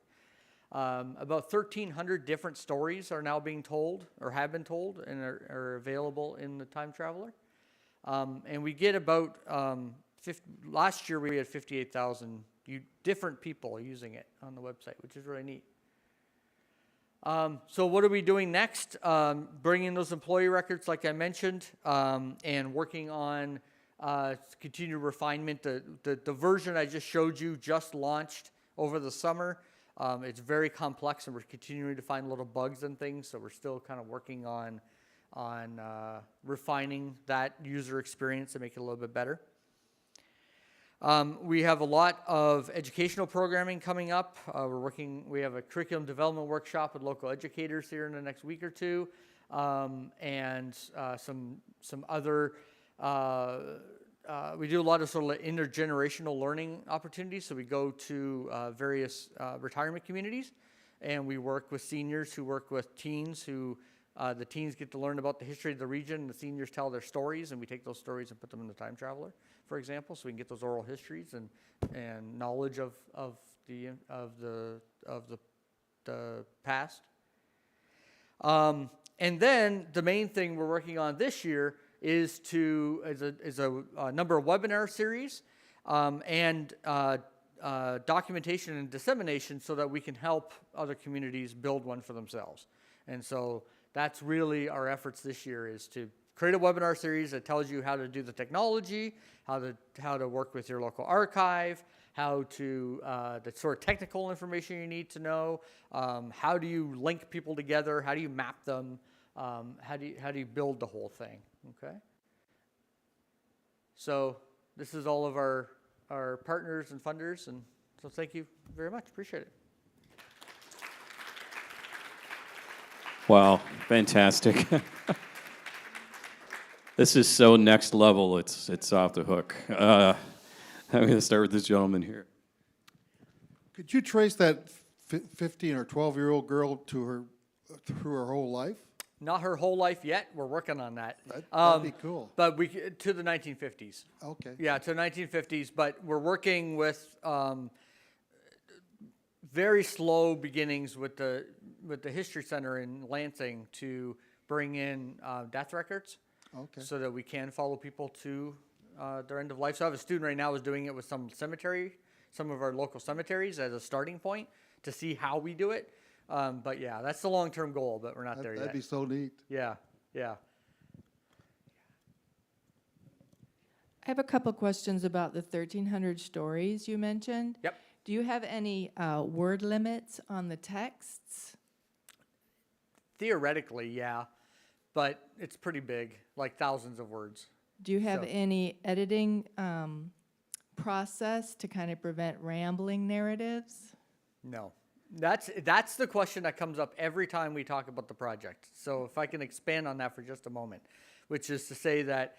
About 1,300 different stories are now being told or have been told and are available in the Time Traveler. And we get about, last year we had 58,000 different people using it on the website, which is really neat. So what are we doing next? Bringing those employee records, like I mentioned, and working on continued refinement. The version I just showed you just launched over the summer. It's very complex, and we're continuing to find little bugs and things, so we're still kind of working on refining that user experience to make it a little bit better. We have a lot of educational programming coming up. We have a curriculum development workshop with local educators here in the next week or two, and some other. We do a lot of sort of intergenerational learning opportunities. So we go to various retirement communities, and we work with seniors who work with teens who. The teens get to learn about the history of the region, and the seniors tell their stories, and we take those stories and put them in the Time Traveler, for example, so we can get those oral histories and knowledge of the past. And then the main thing we're working on this year is a number of webinar series and documentation and dissemination so that we can help other communities build one for themselves. And so that's really our efforts this year, is to create a webinar series that tells you how to do the technology, how to work with your local archive, how to the sort of technical information you need to know, how do you link people together, how do you map them, how do you build the whole thing, okay? So this is all of our partners and funders, and so thank you very much, appreciate it. Wow, fantastic. This is so next level, it's off the hook. I'm going to start with this gentleman here. Could you trace that 15 or 12-year-old girl through her whole life? Not her whole life yet. We're working on that. That'd be cool. But to the 1950s. Okay. Yeah, to the 1950s. But we're working with very slow beginnings with the History Center in Lansing to bring in death records. Okay. So that we can follow people to their end of life. So I have a student right now who's doing it with some of our local cemeteries as a starting point to see how we do it. But yeah, that's the long-term goal, but we're not there yet. That'd be so neat. Yeah, yeah. I have a couple questions about the 1,300 stories you mentioned. Yep. Do you have any word limits on the texts? Theoretically, yeah, but it's pretty big, like thousands of words. Do you have any editing process to kind of prevent rambling narratives? No. That's the question that comes up every time we talk about the project. So if I can expand on that for just a moment, which is to say that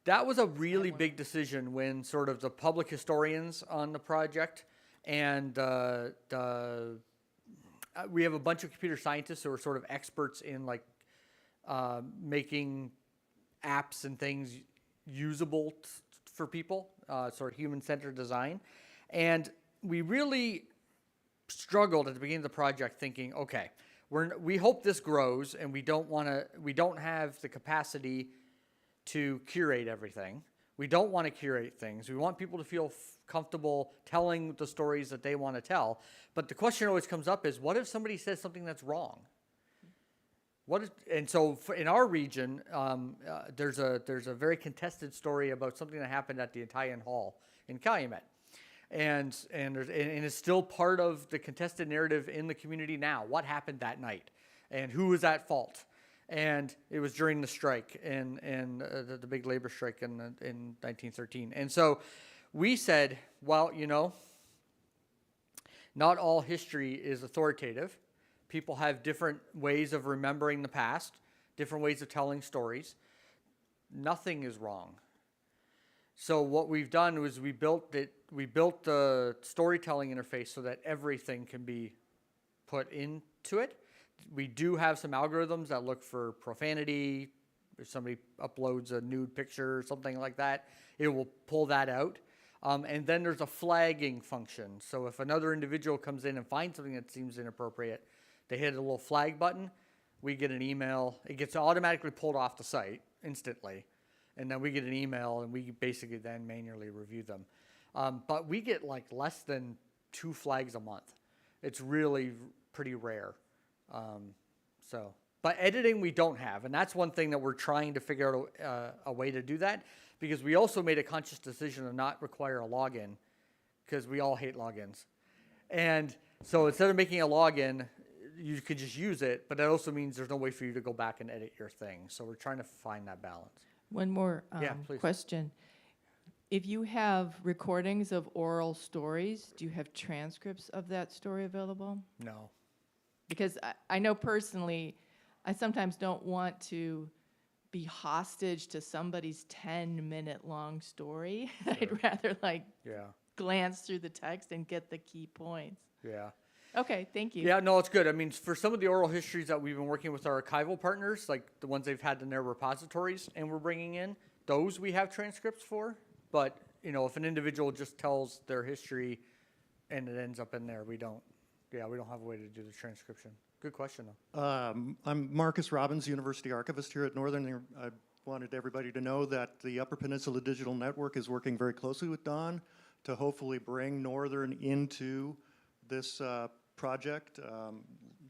was a really big decision when sort of the public historians on the project and we have a bunch of computer scientists who are sort of experts in like making apps and things usable for people, sort of human-centered design. And we really struggled at the beginning of the project thinking, okay, we hope this grows and we don't have the capacity to curate everything. We don't want to curate things. We want people to feel comfortable telling the stories that they want to tell. But the question always comes up is, what if somebody says something that's wrong? And so in our region, there's a very contested story about something that happened at the Italian Hall in Calumet. And it's still part of the contested narrative in the community now. What happened that night? And who was at fault? And it was during the strike and the big labor strike in 1913. And so we said, well, not all history is authoritative. People have different ways of remembering the past, different ways of telling stories. Nothing is wrong. So what we've done was we built the storytelling interface so that everything can be put into it. We do have some algorithms that look for profanity, if somebody uploads a nude picture or something like that, it will pull that out. And then there's a flagging function. So if another individual comes in and finds something that seems inappropriate, they hit a little flag button, we get an email. It gets automatically pulled off the site instantly. And then we get an email, and we basically then manually review them. But we get like less than 2 flags a month. It's really pretty rare. But editing we don't have, and that's one thing that we're trying to figure out a way to do that, because we also made a conscious decision to not require a login, because we all hate logins. And so instead of making a login, you could just use it, but that also means there's no way for you to go back and edit your thing. So we're trying to find that balance. One more Yeah, please. question. If you have recordings of oral stories, do you have transcripts of that story available? No. Because I know personally, I sometimes don't want to be hostage to somebody's 10-minute long story. I'd rather Yeah. glance through the text and get the key points. Yeah. Okay, thank you. Yeah, no, it's good. I mean, for some of the oral histories that we've been working with our archival partners, like the ones they've had in their repositories and we're bringing in, those we have transcripts for. But, you know, if an individual just tells their history and it ends up in there, we don't have a way to do the transcription. Good question, though. I'm Marcus Robbins, University Archivist here at Northern. I wanted everybody to know that the Upper Peninsula Digital Network is working very closely with Don to hopefully bring Northern into this project.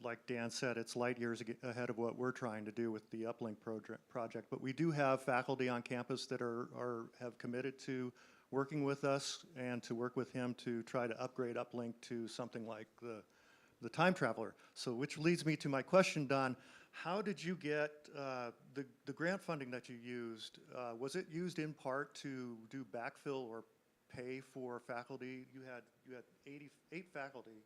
Like Dan said, it's light years ahead of what we're trying to do with the Uplink project. But we do have faculty on campus that have committed to working with us and to work with him to try to upgrade Uplink to something like the Time Traveler. So which leads me to my question, Don. How did you get the grant funding that you used? Was it used in part to do backfill or pay for faculty? You had 88 faculty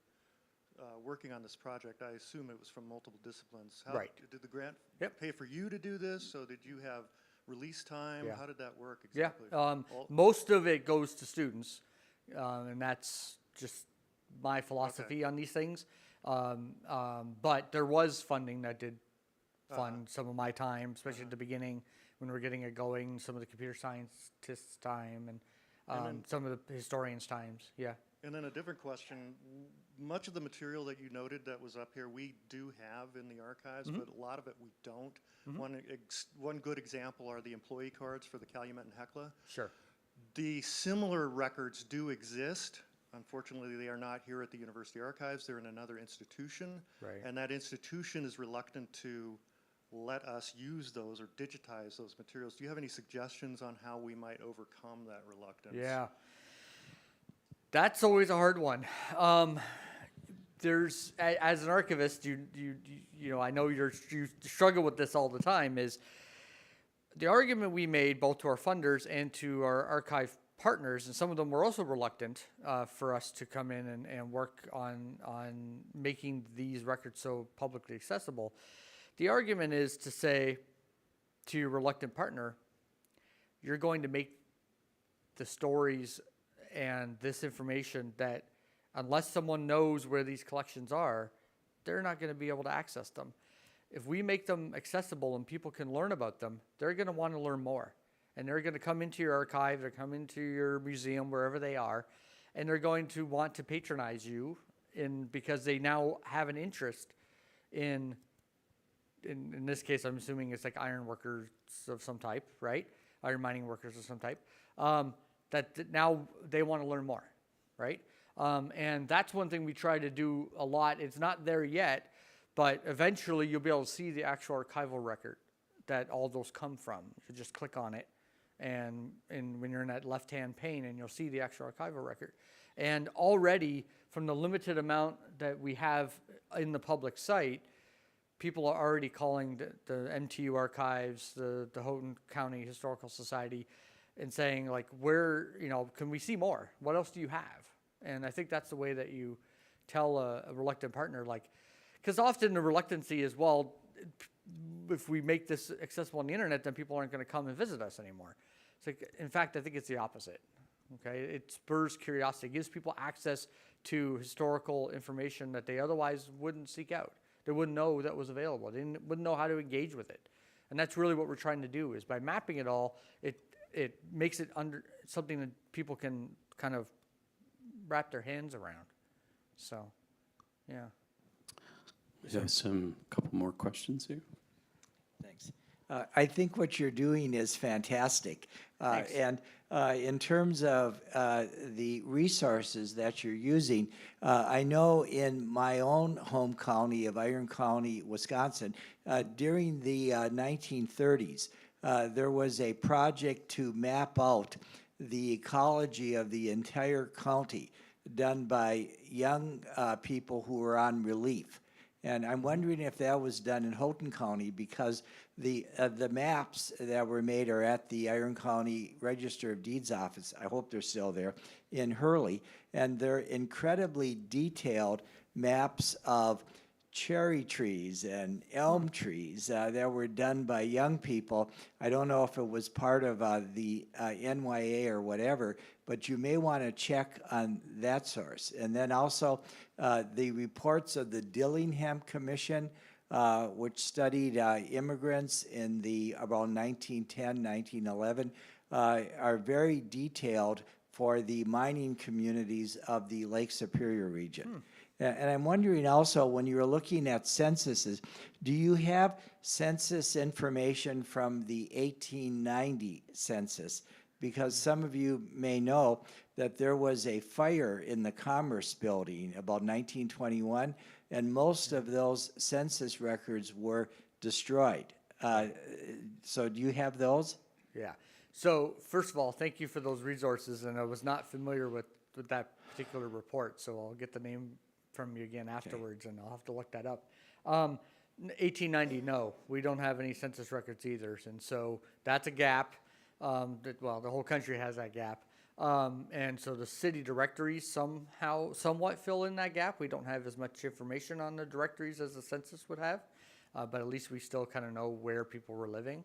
working on this project. I assume it was from multiple disciplines. Right. Did the grant Yep. pay for you to do this? So did you have release time? Yeah. How did that work Yeah, exactly? most of it goes to students, and that's just my philosophy on these things. But there was funding that did fund some of my time, especially at the beginning when we were getting it going, some of the computer scientists' time, and some of the historians' times, yeah. And then a different question, much of the material that you noted that was up here, we do have in the archives, but a lot of it we don't. One good example are the employee cards for the Calumet and Hecla. Sure. The similar records do exist. Unfortunately, they are not here at the University Archives. They're in another institution. Right. And that institution is reluctant to let us use those or digitize those materials. Do you have any suggestions on how we might overcome that reluctance? Yeah. That's always a hard one. There's, as an archivist, you know, I know you struggle with this all the time, is the argument we made both to our funders and to our archive partners, and some of them were also reluctant for us to come in and work on making these records so publicly accessible. The argument is to say to your reluctant partner, you're going to make the stories and this information that unless someone knows where these collections are, they're not going to be able to access them. If we make them accessible and people can learn about them, they're going to want to learn more. And they're going to come into your archive, they're come into your museum, wherever they are, and they're going to want to patronize you because they now have an interest in this case, I'm assuming it's like iron workers of some type, right? Iron mining workers of some type. That now they want to learn more, right? And that's one thing we try to do a lot. It's not there yet, but eventually you'll be able to see the actual archival record that all those come from. You just click on it, and when you're in that left-hand pane, and you'll see the actual archival record. And already, from the limited amount that we have in the public site, people are already calling the MTU archives, the Houghton County Historical Society, and saying, like, where, you know, can we see more? What else do you have? And I think that's the way that you tell a reluctant partner, like, because often the reluctancy is, well, if we make this accessible on the internet, then people aren't going to come and visit us anymore. It's like, in fact, I think it's the opposite. Okay, it spurs curiosity, gives people access to historical information that they otherwise wouldn't seek out. They wouldn't know that was available. They wouldn't know how to engage with it. And that's really what we're trying to do, is by mapping it all, it makes it under something that people can kind of wrap their hands around. So, yeah. We have some, couple more questions here. Thanks. I think what you're doing is fantastic. Thanks. And in terms of the resources that you're using, I know in my own home county of Iron County, Wisconsin, during the 1930s, there was a project to map out the ecology of the entire county done by young people who were on relief. And I'm wondering if that was done in Houghton County, because the maps that were made are at the Iron County Register of Deeds office. I hope they're still there in Hurley, and they're incredibly detailed maps of cherry trees and elm trees that were done by young people. I don't know if it was part of the NYA or whatever, but you may want to check on that source. And then also the reports of the Dillingham Commission, which studied immigrants in the around 1910, 1911, are very detailed for the mining communities of the Lake Superior region. And I'm wondering also, when you're looking at censuses, do you have census information from the 1890 census? Because some of you may know that there was a fire in the Commerce Building about 1921, and most of those census records were destroyed. So do you have those? Yeah. So first of all, thank you for those resources, and I was not familiar with that particular report, so I'll get the name from you again afterwards, and I'll have to look that up. 1890, no, we don't have any census records either, and so that's a gap. Well, the whole country has that gap. And so the city directories somewhat fill in that gap. We don't have as much information on the directories as the census would have, but at least we still kind of know where people were living.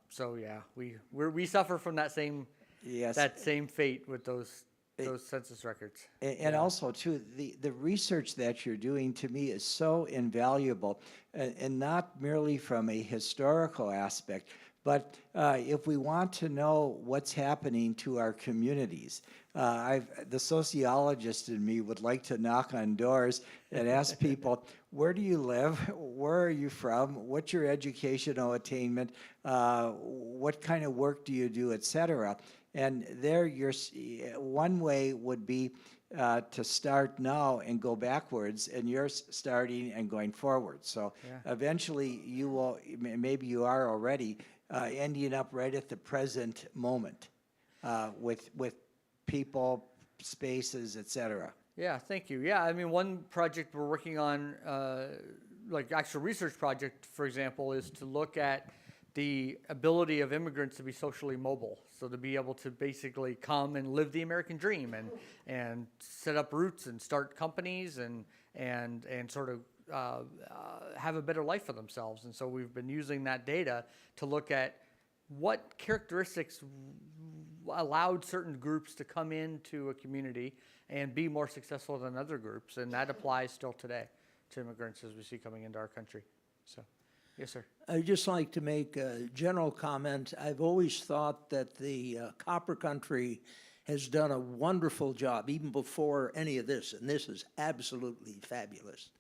So yeah, we suffer from that same fate with those census records. And also, too, the research that you're doing, to me, is so invaluable, and not merely from a historical aspect, but if we want to know what's happening to our communities. The sociologist in me would like to knock on doors and ask people, where do you live? Where are you from? What's your educational attainment? What kind of work do you do, et cetera? And there, one way would be to start now and go backwards, and you're starting and going forward. So eventually you will, maybe you are already, ending up right at the present moment with people, spaces, et cetera. Yeah, thank you. Yeah, I mean, one project we're working on, like actual research project, for example, is to look at the ability of immigrants to be socially mobile. So to be able to basically come and live the American dream and set up roots and start companies and sort of have a better life for themselves. And so we've been using that data to look at what characteristics allowed certain groups to come into a community and be more successful than other groups. And that applies still today to immigrants as we see coming into our country. So, yes, sir. I'd just like to make a general comment. I've always thought that the Copper Country has done a wonderful job, even before any of this, and this is absolutely fabulous.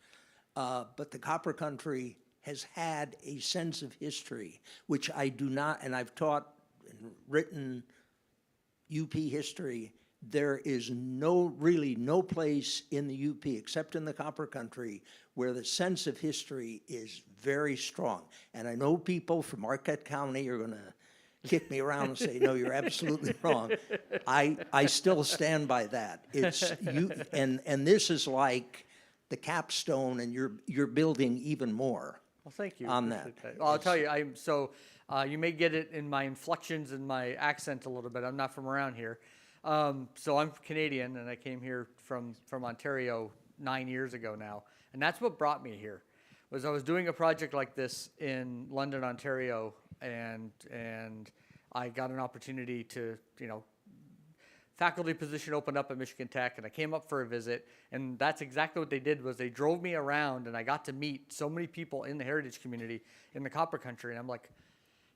But the Copper Country has had a sense of history, which I do not, and I've taught and written UP history. There is really no place in the UP, except in the Copper Country, where the sense of history is very strong. And I know people from Marquette County are going to kick me around and say, no, you're absolutely wrong. I still stand by that. It's you, and this is like the capstone, and you're building even more. Well, thank you. On that. Well, I'll tell you, you may get it in my inflections and my accent a little bit. I'm not from around here. So I'm Canadian, and I came here from Ontario 9 years ago now. And that's what brought me here, was I was doing a project like this in London, Ontario, and I got an opportunity to, faculty position opened up at Michigan Tech, and I came up for a visit, and that's exactly what they did. Was they drove me around, and I got to meet so many people in the heritage community in the Copper Country, and I'm like,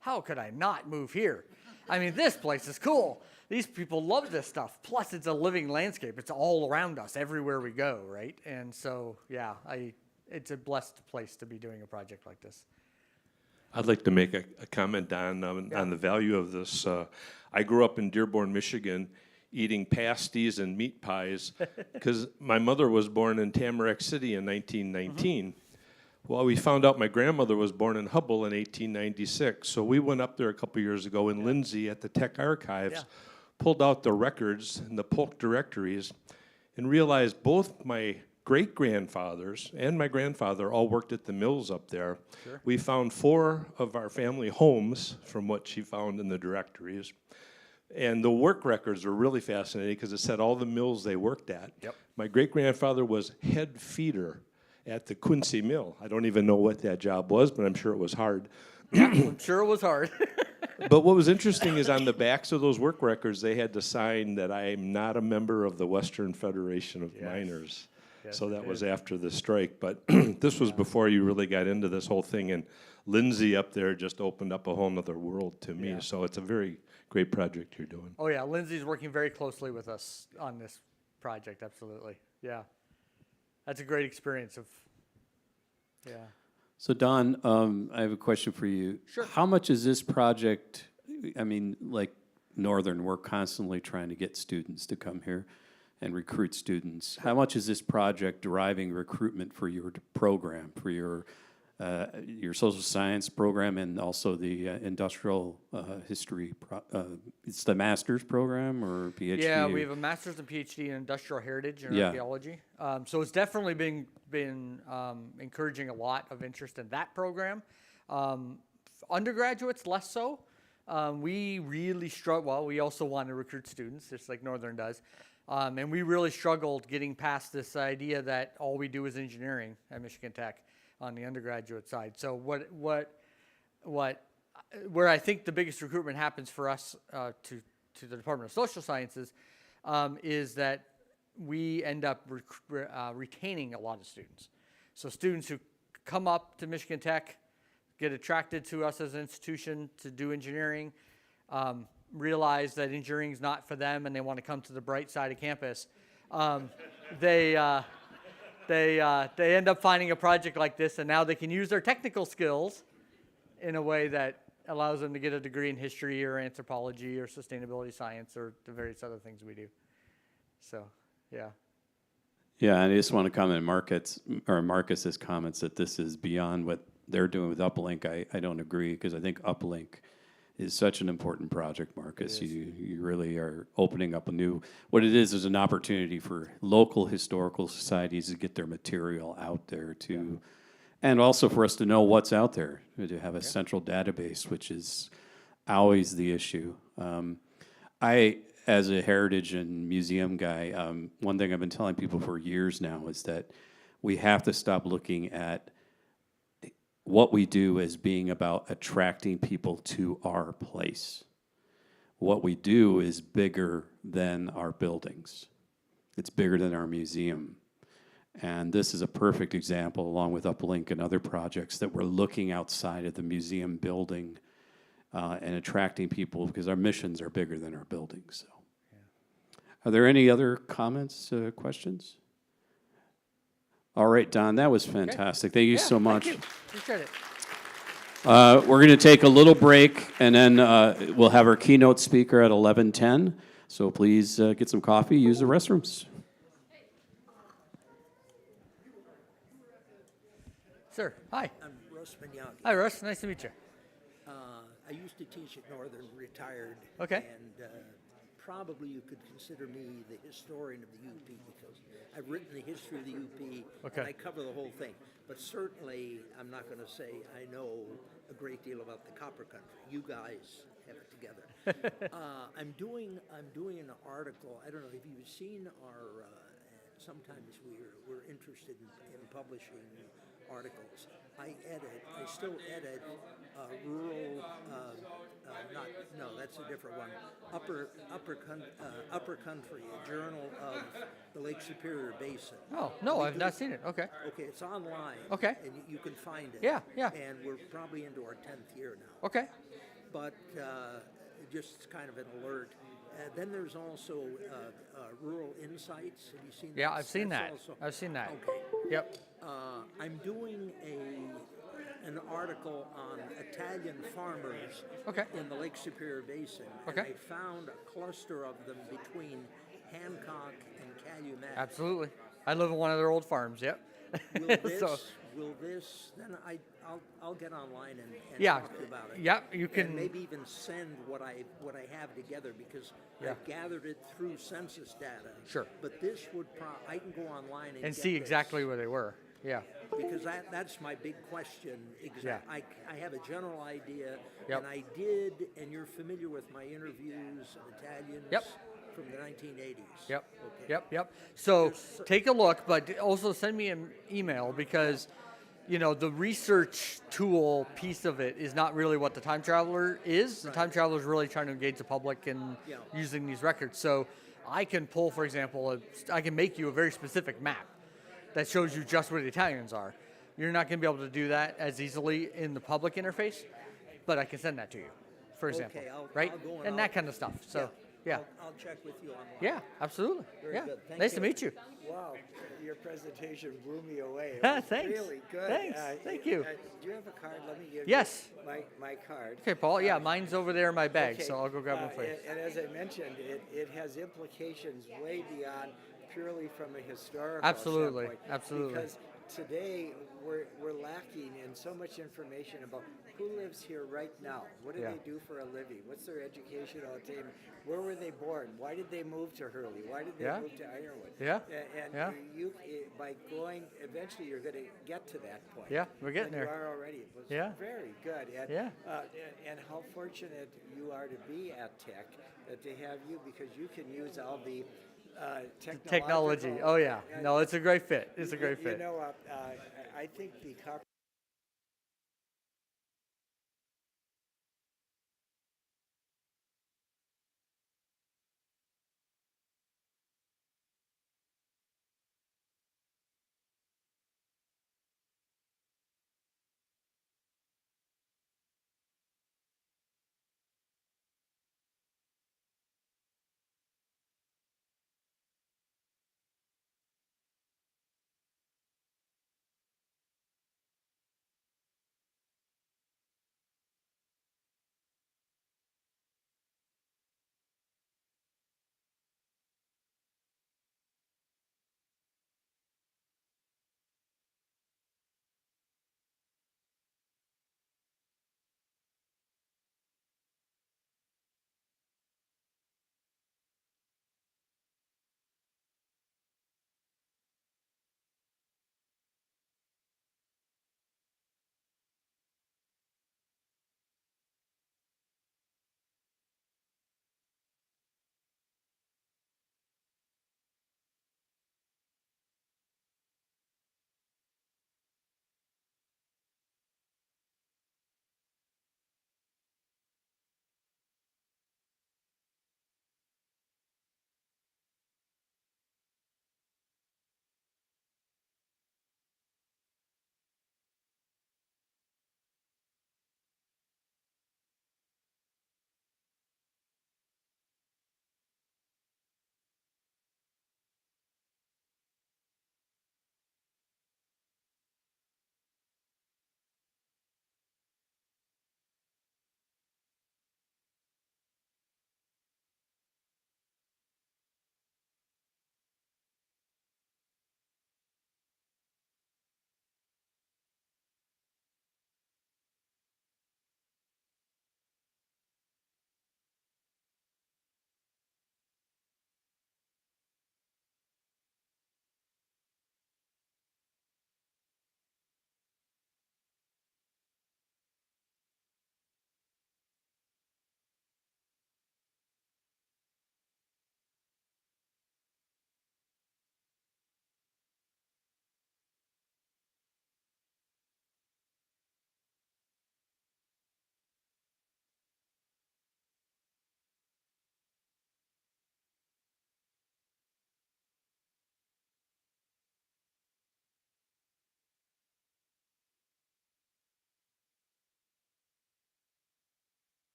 how could I not move here? I mean, this place is cool. These people love this stuff. Plus, it's a living landscape. It's all around us everywhere we go, right? And so, yeah, it's a blessed place to be doing a project like this. I'd like to make a comment on the value of this. I grew up in Dearborn, Michigan, eating pasties and meat pies because my mother was born in Tamarack City in 1919. Well, we found out my grandmother was born in Hubble in 1896. So we went up there a couple years ago in Lindsay at the Tech Archives, pulled out the records and the Polk directories, and realized both my great-grandfathers and my grandfather all worked at the mills up there. Sure. We found 4 of our family homes from what she found in the directories. And the work records are really fascinating because it said all the mills they worked at. Yep. My great-grandfather was head feeder at the Quincy Mill. I don't even know what that job was, but I'm sure it was hard. I'm sure it was hard. But what was interesting is on the backs of those work records, they had to sign that I am not a member of the Western Federation of Miners. Yes, So it that was did. after the strike. But this was before you really got into this whole thing. And Lindsay up there just opened up a whole nother world to me. Yeah. So it's a very great project you're doing. Oh, yeah, Lindsay's working very closely with us on this project, absolutely. Yeah. That's a great experience of, yeah. So Don, I have a question for you. Sure. How much is this project, I mean, like Northern, we're constantly trying to get students to come here and recruit students. How much is this project driving recruitment for your program, for your social science program and also the industrial history? It's the master's program or PhD? Yeah, we have a master's and PhD in industrial heritage and Yeah. archaeology. So it's definitely been encouraging a lot of interest in that program. Undergraduates, less so. We really struggle. Well, we also want to recruit students, just like Northern does. And we really struggled getting past this idea that all we do is engineering at Michigan Tech on the undergraduate side. So where I think the biggest recruitment happens for us to the Department of Social Sciences is that we end up retaining a lot of students. So students who come up to Michigan Tech, get attracted to us as an institution to do engineering, realize that engineering is not for them and they want to come to the bright side of campus. They end up finding a project like this, and now they can use their technical skills in a way that allows them to get a degree in history or anthropology or sustainability science or the various other things we do. So, yeah. Yeah, and I just want to comment Marcus's comments that this is beyond what they're doing with Uplink. I don't agree because I think Uplink is such an important project, Marcus. You really are opening up what it is an opportunity for local historical societies to get their material out there and also for us to know what's out there, to have a central database, which is always the issue. As a heritage and museum guy, one thing I've been telling people for years now is that we have to stop looking at what we do as being about attracting people to our place. What we do is bigger than our buildings. It's bigger than our museum. And this is a perfect example, along with Uplink and other projects, that we're looking outside of the museum building and attracting people because our missions are bigger than our buildings. So, are there any other comments, questions? All right, Don, that was fantastic. Thank you so much. Thank you. Appreciate it. We're going to take a little break, and then we'll have our keynote speaker at 11:10. So please get some coffee, use the restrooms. Sir, hi. I'm Russ Mignoggi. Hi, Russ. Nice to meet you. I used to teach at Northern, retired. Okay. And probably you could consider me the historian of the UP because I've written the history of the UP. Okay. And I cover the whole thing. But certainly, I'm not going to say I know a great deal about the Copper Country. You guys have it together. I'm doing an article. I don't know if you've seen our. Sometimes we're interested in publishing articles. I still edit rural, not, no, that's a different one. Upper Country, a journal of the Lake Superior Basin. Oh, no, I've not seen it. Okay. Okay, it's online. Okay. And you can find it. Yeah, yeah. And we're probably into our 10th year now. Okay. But just kind of an alert. Then there's also Rural Insights. Have you seen that? Yeah, I've seen that. Also, I've seen that. okay. Yep. I'm doing an article on Italian farmers Okay. in the Lake Superior Basin. Okay. And I found a cluster of them between Hancock and Calumet. Absolutely. I live on one of their old farms. Yep. Will this, then I'll get online and Yeah. talk to you about it. Yeah, you can- And maybe even send what I have together, because Yeah. I've gathered it through census data. Sure. But this would I can go online and And get see this, exactly where they were. Yeah. because that's my big question. Yeah. I have a general idea, Yep. and I did, and you're familiar with my interviews of Italians Yep. from the 1980s. Yep. Okay. Yep. So take a look, but also send me an email, because, the research tool piece of it is not really what the time traveler is. The time traveler is really trying to engage the public and Yeah. using these records. So I can pull, for example, I can make you a very specific map that shows you just where the Italians are. You're not going to be able to do that as easily in the public interface, but I can send that to you, for example, Okay, right? I'll go and I'll- that kind of stuff. So, yeah. I'll check with you online. Yeah, absolutely. Very yeah. good. Thank Nice you. to meet you. Wow, your presentation blew me away. It was Thanks. really good. Thanks. Thank you. Do you have a card? Let me give Yes. you my card. Okay, Paul. Yeah, mine's over there in my bag, Okay, so I'll go grab one for you. And as I mentioned, it has implications way beyond purely from a historical Absolutely, standpoint. absolutely. Because today we're lacking in so much information about who lives here right now. What do Yeah. they do for a living? What's their educational attainment? Where were they born? Why did they move to Hurley? Why did they Yeah. move to Ironwood? Yeah. And Yeah. by going, eventually you're going to get to that point. Yeah, we're getting And there. You are already. It was Yeah. very good. And, Yeah. and how fortunate you are to be at Tech, to have you, because you can use all the Technology. Oh, yeah. No, it's a great fit. It's a great You fit. know, I think the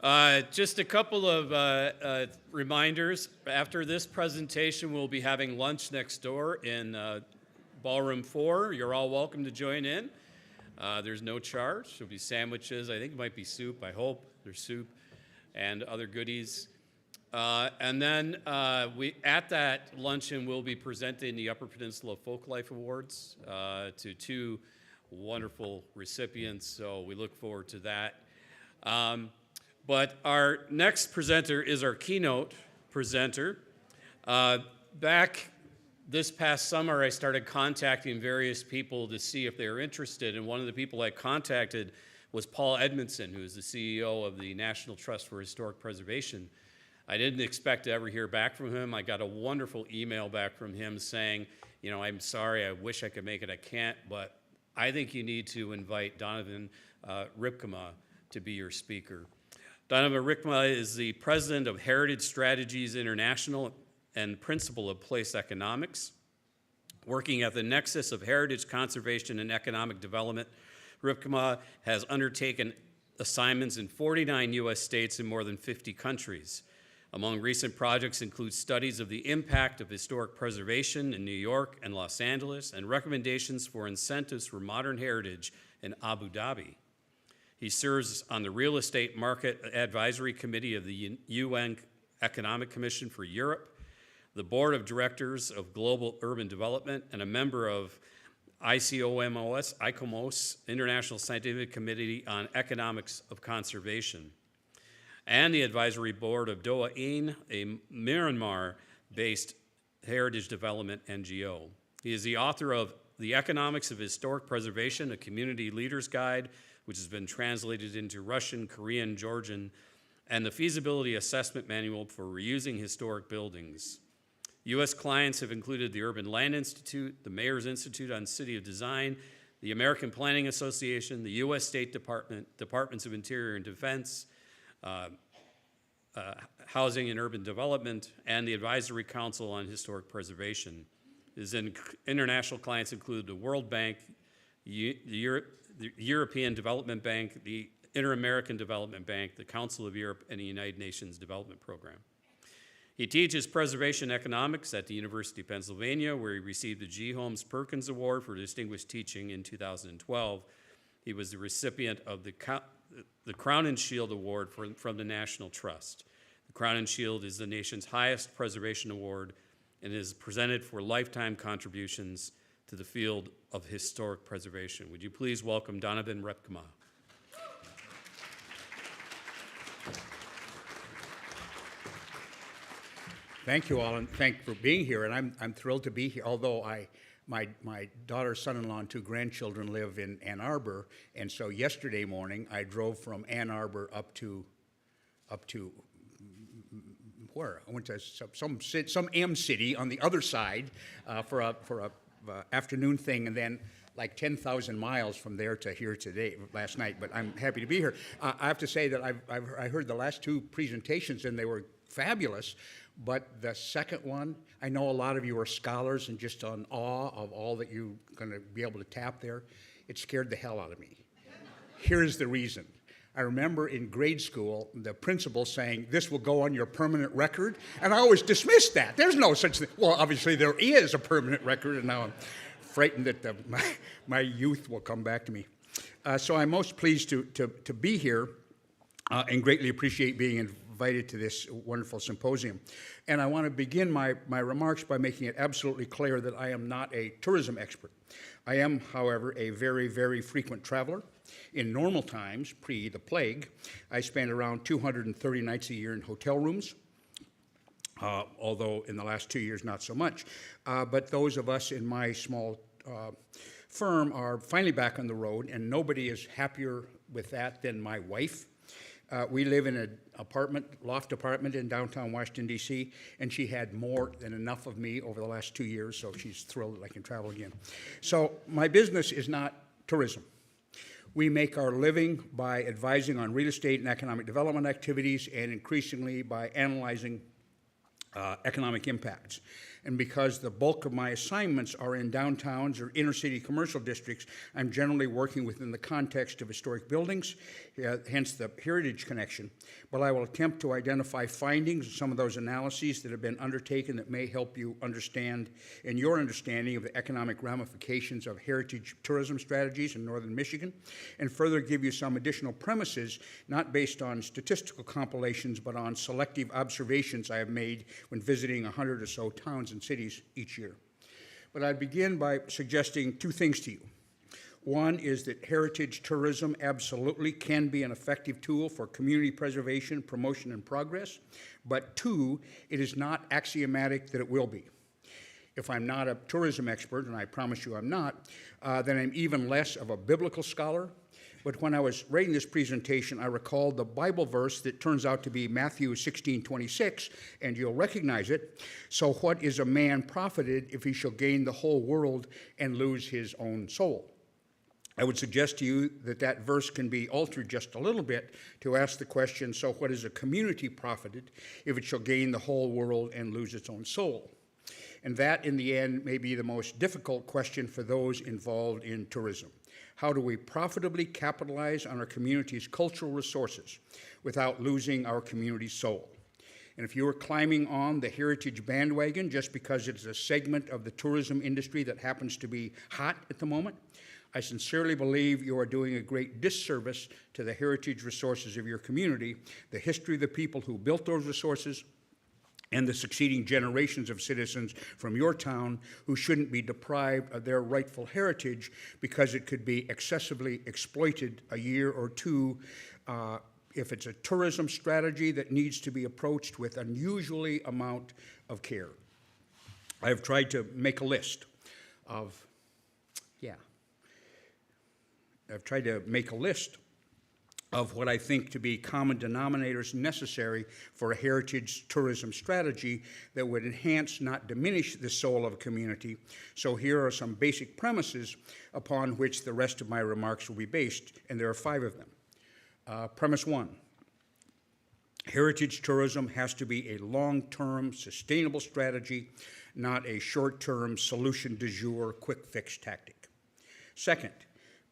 Just a couple of reminders. After this presentation, we'll be having lunch next door in Ballroom 4. You're all welcome to join in. There's no charge. There'll be sandwiches. I think it might be soup. I hope there's soup and other goodies. And then at that luncheon, we'll be presenting the Upper Peninsula Folklife Awards to two wonderful recipients. So we look forward to that. But our next presenter is our keynote presenter. Back this past summer, I started contacting various people to see if they were interested, and one of the people I contacted was Paul Edmondson, who is the CEO of the National Trust for Historic Preservation. I didn't expect to ever hear back from him. I got a wonderful email back from him saying, you know, I'm sorry, I wish I could make it, I can't, but I think you need to invite Donovan Ripkema to be your speaker. Donovan Ripkema is the president of Heritage Strategies International and principal of Place Economics. Working at the nexus of heritage conservation and economic development, Ripkema has undertaken assignments in 49 U.S. states and more than 50 countries. Among recent projects include studies of the impact of historic preservation in New York and Los Angeles and recommendations for incentives for modern heritage in Abu Dhabi. He serves on the Real Estate Market Advisory Committee of the UN Economic Commission for Europe, the Board of Directors of Global Urban Development, and a member of ICOMOS, International Scientific Committee on Economics of Conservation, and the Advisory Board of Doa Ain, a Myanmar-based heritage development NGO. He is the author of The Economics of Historic Preservation, a Community Leader's Guide, which has been translated into Russian, Korean, Georgian, and the Feasibility Assessment Manual for Reusing Historic Buildings. U.S. clients have included the Urban Land Institute, the Mayor's Institute on City of Design, the American Planning Association, the U.S. State Department, Departments of Interior and Defense, Housing and Urban Development, and the Advisory Council on Historic Preservation. His international clients include the World Bank, the European Development Bank, the Inter-American Development Bank, the Council of Europe, and the United Nations Development Program. He teaches preservation economics at the University of Pennsylvania, where he received the G. Holmes Perkins Award for Distinguished Teaching in 2012. He was the recipient of the Crown and Shield Award from the National Trust. The Crown and Shield is the nation's highest preservation award and is presented for lifetime contributions to the field of historic preservation. Would you please welcome Donovan Ripkema? Thank you all, and thank you for being here. And I'm thrilled to be here. Although my daughter, son-in-law, and two grandchildren live in Ann Arbor, and so yesterday morning I drove from Ann Arbor up to where? I went to some M city on the other side for a afternoon thing, and then like 10,000 miles from there to here last night. But I'm happy to be here. I have to say that I heard the last two presentations, and they were fabulous. But the second one, I know a lot of you are scholars and just in awe of all that you're going to be able to tap there. It scared the hell out of me. Here's the reason. I remember in grade school, the principal saying, "This will go on your permanent record," and I always dismissed that. There's no such thing. Well, obviously there is a permanent record, and now I'm frightened that my youth will come back to me. So I'm most pleased to be here and greatly appreciate being invited to this wonderful symposium. And I want to begin my remarks by making it absolutely clear that I am not a tourism expert. I am, however, a very, very frequent traveler. In normal times, pre the plague, I spent around 230 nights a year in hotel rooms, although in the last 2 years, not so much. But those of us in my small firm are finally back on the road, and nobody is happier with that than my wife. We live in an loft apartment in downtown Washington, D.C., and she had more than enough of me over the last 2 years, so she's thrilled that I can travel again. So my business is not tourism. We make our living by advising on real estate and economic development activities, and increasingly by analyzing economic impacts. And because the bulk of my assignments are in downtowns or inner city commercial districts, I'm generally working within the context of historic buildings, hence the heritage connection. But I will attempt to identify findings of some of those analyses that have been undertaken that may help you understand, in your understanding of the economic ramifications of heritage tourism strategies in northern Michigan, and further give you some additional premises, not based on statistical compilations, but on selective observations I have made when visiting 100 or so towns and cities each year. But I'd begin by suggesting two things to you. One is that heritage tourism absolutely can be an effective tool for community preservation, promotion, and progress. But two, it is not axiomatic that it will be. If I'm not a tourism expert, and I promise you I'm not, then I'm even less of a biblical scholar. But when I was writing this presentation, I recalled the Bible verse that turns out to be Matthew 16:26, and you'll recognize it. So what is a man profited if he shall gain the whole world and lose his own soul? I would suggest to you that that verse can be altered just a little bit to ask the question, so what is a community profited if it shall gain the whole world and lose its own soul? And that, in the end, may be the most difficult question for those involved in tourism. How do we profitably capitalize on our community's cultural resources without losing our community's soul? And if you are climbing on the heritage bandwagon just because it's a segment of the tourism industry that happens to be hot at the moment, I sincerely believe you are doing a great disservice to the heritage resources of your community, the history of the people who built those resources, and the succeeding generations of citizens from your town who shouldn't be deprived of their rightful heritage because it could be excessively exploited a year or two if it's a tourism strategy that needs to be approached with unusually amount of care. I have tried to make a list of, I've tried to make a list of what I think to be common denominators necessary for a heritage tourism strategy that would enhance, not diminish, the soul of a community. So here are some basic premises upon which the rest of my remarks will be based, and there are 5 of them. Premise 1, heritage tourism has to be a long-term, sustainable strategy, not a short-term solution du jour, quick-fix tactic. Second,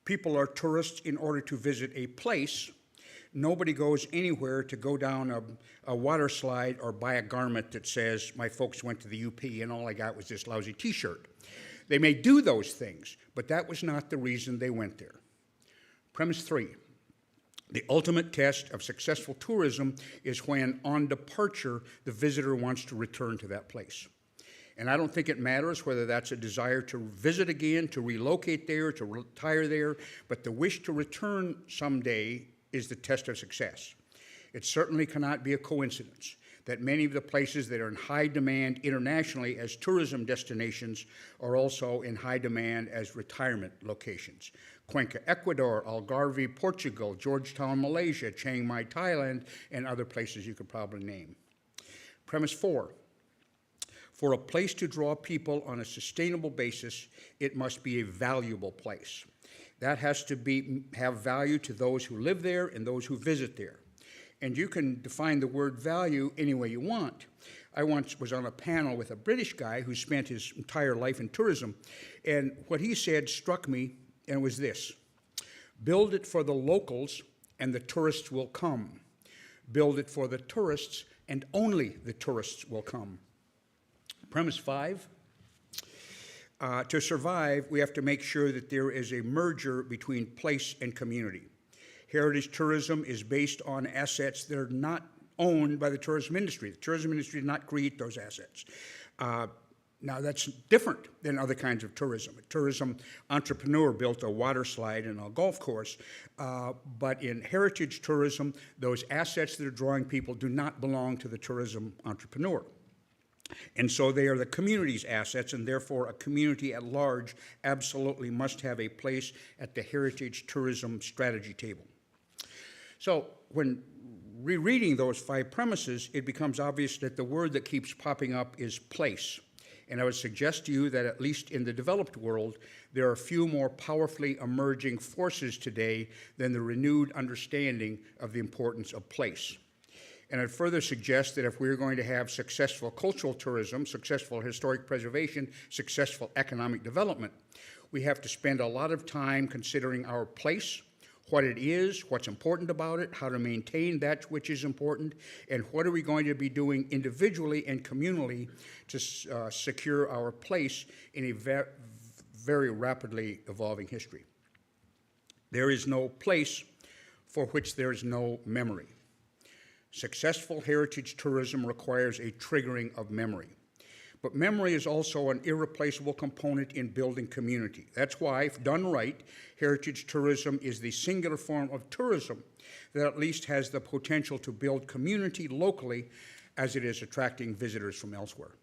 people are tourists in order to visit a place. Nobody goes anywhere to go down a water slide or buy a garment that says, my folks went to the UP and all I got was this lousy t-shirt. They may do those things, but that was not the reason they went there. Premise 3, the ultimate test of successful tourism is when, on departure, the visitor wants to return to that place. And I don't think it matters whether that's a desire to visit again, to relocate there, to retire there, but the wish to return someday is the test of success. It certainly cannot be a coincidence that many of the places that are in high demand internationally as tourism destinations are also in high demand as retirement locations. Cuenca, Ecuador, Algarve, Portugal, Georgetown, Malaysia, Chiang Mai, Thailand, and other places you could probably name. Premise 4. For a place to draw people on a sustainable basis, it must be a valuable place. That has to have value to those who live there and those who visit there. And you can define the word value any way you want. I once was on a panel with a British guy who spent his entire life in tourism, and what he said struck me, and it was this: build it for the locals and the tourists will come. Build it for the tourists and only the tourists will come. Premise 5, to survive, we have to make sure that there is a merger between place and community. Heritage tourism is based on assets that are not owned by the tourism industry. The tourism industry did not create those assets. Now, that's different than other kinds of tourism. A tourism entrepreneur built a water slide and a golf course, but in heritage tourism, those assets that are drawing people do not belong to the tourism entrepreneur. And so they are the community's assets, and therefore a community at large absolutely must have a place at the heritage tourism strategy table. So when rereading those 5 premises, it becomes obvious that the word that keeps popping up is place. And I would suggest to you that at least in the developed world, there are few more powerfully emerging forces today than the renewed understanding of the importance of place. And I'd further suggest that if we're going to have successful cultural tourism, successful historic preservation, successful economic development, we have to spend a lot of time considering our place, what it is, what's important about it, how to maintain that which is important, and what are we going to be doing individually and communally to secure our place in a very rapidly evolving history. There is no place for which there is no memory. Successful heritage tourism requires a triggering of memory. But memory is also an irreplaceable component in building community. That's why, if done right, heritage tourism is the singular form of tourism that at least has the potential to build community locally as it is attracting visitors from elsewhere.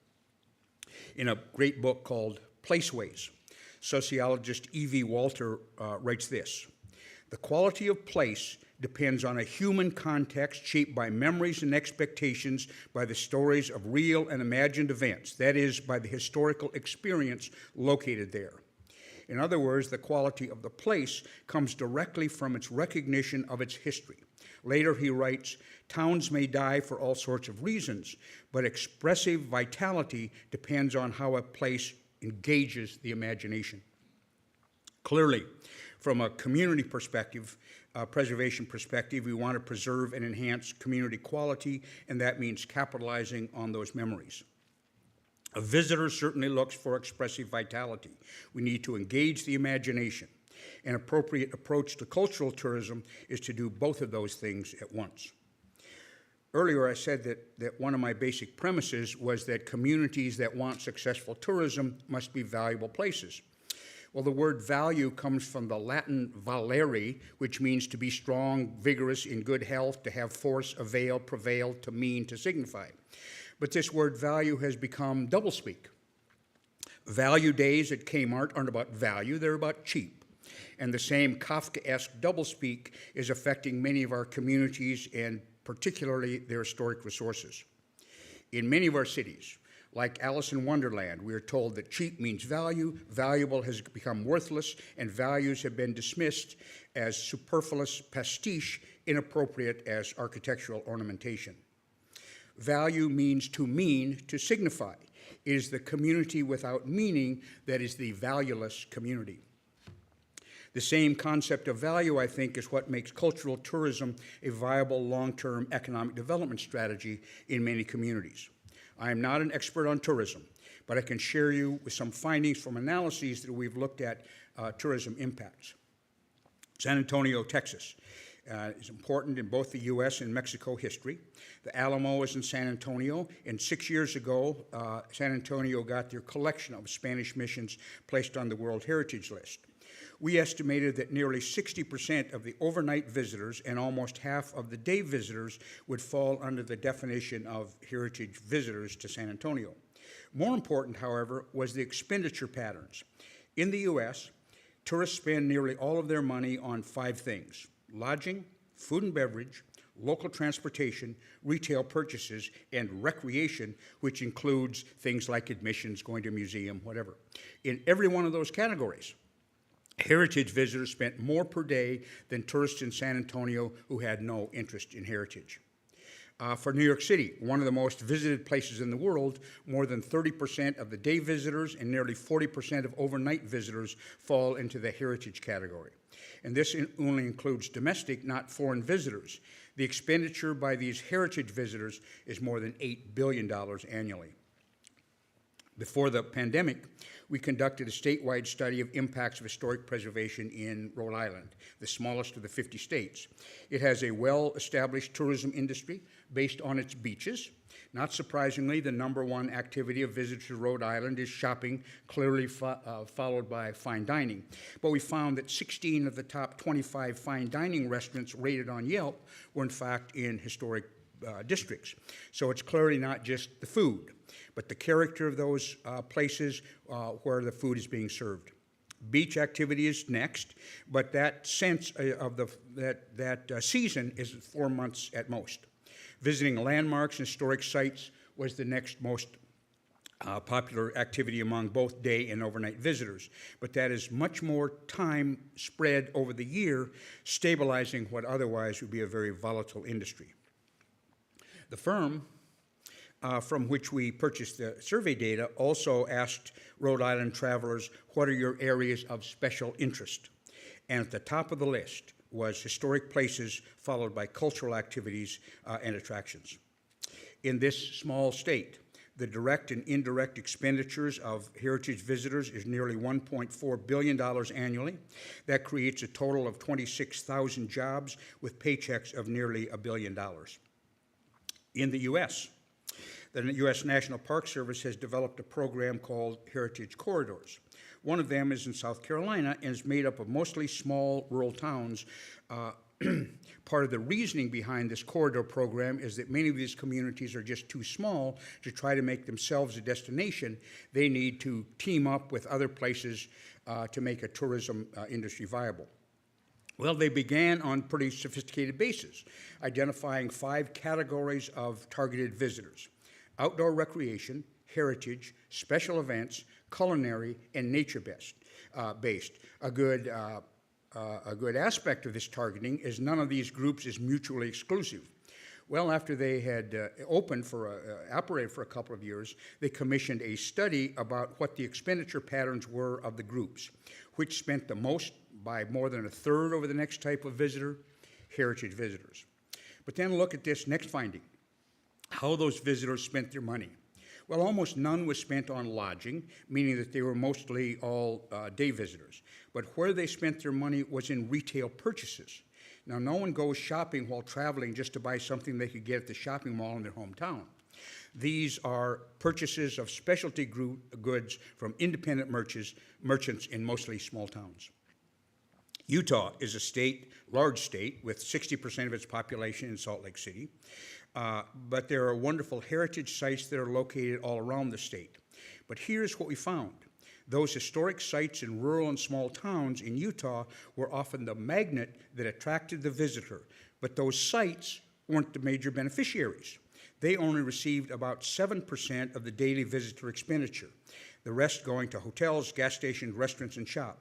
In a great book called Placeways, sociologist E.V. Walter writes this: "The quality of place depends on a human context shaped by memories and expectations, by the stories of real and imagined events, that is, by the historical experience located there." In other words, the quality of the place comes directly from its recognition of its history. Later he writes, "Towns may die for all sorts of reasons, but expressive vitality depends on how a place engages the imagination." Clearly, from a community perspective, preservation perspective, we want to preserve and enhance community quality, and that means capitalizing on those memories. A visitor certainly looks for expressive vitality. We need to engage the imagination. An appropriate approach to cultural tourism is to do both of those things at once. Earlier, I said that one of my basic premises was that communities that want successful tourism must be valuable places. Well, the word value comes from the Latin valere, which means to be strong, vigorous, in good health, to have force, avail, prevail, to mean, to signify. But this word value has become doublespeak. Value days at Kmart aren't about value, they're about cheap. And the same Kafkaesque doublespeak is affecting many of our communities and particularly their historic resources. In many of our cities, like Alice in Wonderland, we are told that cheap means value, valuable has become worthless, and values have been dismissed as superfluous pastiche, inappropriate as architectural ornamentation. Value means to mean, to signify. It is the community without meaning that is the valueless community. The same concept of value, I think, is what makes cultural tourism a viable long-term economic development strategy in many communities. I am not an expert on tourism, but I can share you with some findings from analyses that we've looked at tourism impacts. San Antonio, Texas, is important in both the U.S. and Mexico history. The Alamo is in San Antonio, and 6 years ago, San Antonio got their collection of Spanish missions placed on the World Heritage List. We estimated that nearly 60% of the overnight visitors and almost half of the day visitors would fall under the definition of heritage visitors to San Antonio. More important, however, was the expenditure patterns. In the U.S., tourists spend nearly all of their money on 5 things: lodging, food and beverage, local transportation, retail purchases, and recreation, which includes things like admissions, going to a museum, whatever. In every one of those categories, heritage visitors spent more per day than tourists in San Antonio who had no interest in heritage. For New York City, one of the most visited places in the world, more than 30% of the day visitors and nearly 40% of overnight visitors fall into the heritage category. And this only includes domestic, not foreign visitors. The expenditure by these heritage visitors is more than $8 billion annually. Before the pandemic, we conducted a statewide study of impacts of historic preservation in Rhode Island, the smallest of the 50 states. It has a well-established tourism industry based on its beaches. Not surprisingly, the #1 activity of visitors to Rhode Island is shopping, clearly followed by fine dining. But we found that 16 of the top 25 fine dining restaurants rated on Yelp were in fact in historic districts. So it's clearly not just the food, but the character of those places where the food is being served. Beach activity is next, but that sense of that season is 4 months at most. Visiting landmarks and historic sites was the next most popular activity among both day and overnight visitors, but that is much more time spread over the year, stabilizing what otherwise would be a very volatile industry. The firm from which we purchased the survey data also asked Rhode Island travelers, what are your areas of special interest? And at the top of the list was historic places, followed by cultural activities and attractions. In this small state, the direct and indirect expenditures of heritage visitors is nearly $1.4 billion annually. That creates a total of 26,000 jobs with paychecks of nearly $1 billion. In the U.S., the U.S. National Park Service has developed a program called Heritage Corridors. One of them is in South Carolina and is made up of mostly small rural towns. Part of the reasoning behind this corridor program is that many of these communities are just too small to try to make themselves a destination. They need to team up with other places to make a tourism industry viable. Well, they began on pretty sophisticated basis, identifying 5 categories of targeted visitors: outdoor recreation, heritage, special events, culinary, and nature-based. A good aspect of this targeting is none of these groups is mutually exclusive. Well, after they had operated for a couple of years, they commissioned a study about what the expenditure patterns were of the groups, which spent the most, by more than a third, over the next type of visitor, heritage visitors. But then look at this next finding, how those visitors spent their money. Well, almost none was spent on lodging, meaning that they were mostly all day visitors. But where they spent their money was in retail purchases. Now, no one goes shopping while traveling just to buy something they could get at the shopping mall in their hometown. These are purchases of specialty goods from independent merchants in mostly small towns. Utah is a large state with 60% of its population in Salt Lake City. But there are wonderful heritage sites that are located all around the state. But here's what we found. Those historic sites in rural and small towns in Utah were often the magnet that attracted the visitor, but those sites weren't the major beneficiaries. They only received about 7% of the daily visitor expenditure, the rest going to hotels, gas stations, restaurants, and shop.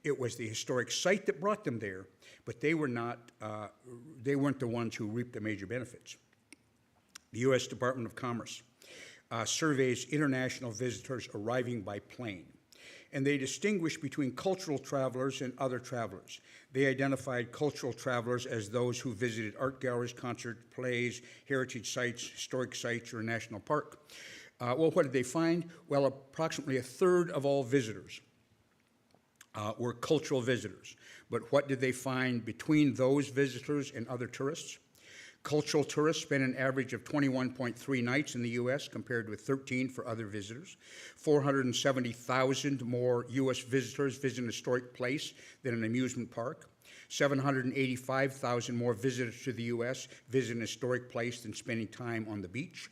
It was the historic site that brought them there, but they weren't the ones who reaped the major benefits. The U.S. Department of Commerce surveys international visitors arriving by plane, and they distinguish between cultural travelers and other travelers. They identified cultural travelers as those who visited art galleries, concerts, plays, heritage sites, historic sites, or a national park. Well, what did they find? Well, approximately a third of all visitors were cultural visitors. But what did they find between those visitors and other tourists? Cultural tourists spend an average of 21.3 nights in the U.S. compared with 13 for other visitors. 470,000 more U.S. visitors visit an historic place than an amusement park. 785,000 more visitors to the U.S. visit an historic place than spending time on the beach.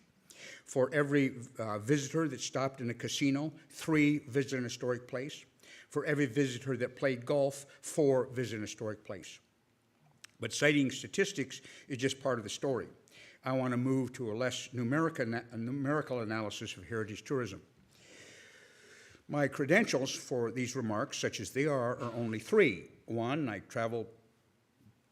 For every visitor that stopped in a casino, 3 visit an historic place. For every visitor that played golf, 4 visit an historic place. But citing statistics is just part of the story. I want to move to a less numerical analysis of heritage tourism. My credentials for these remarks, such as they are only 3. 1, I travel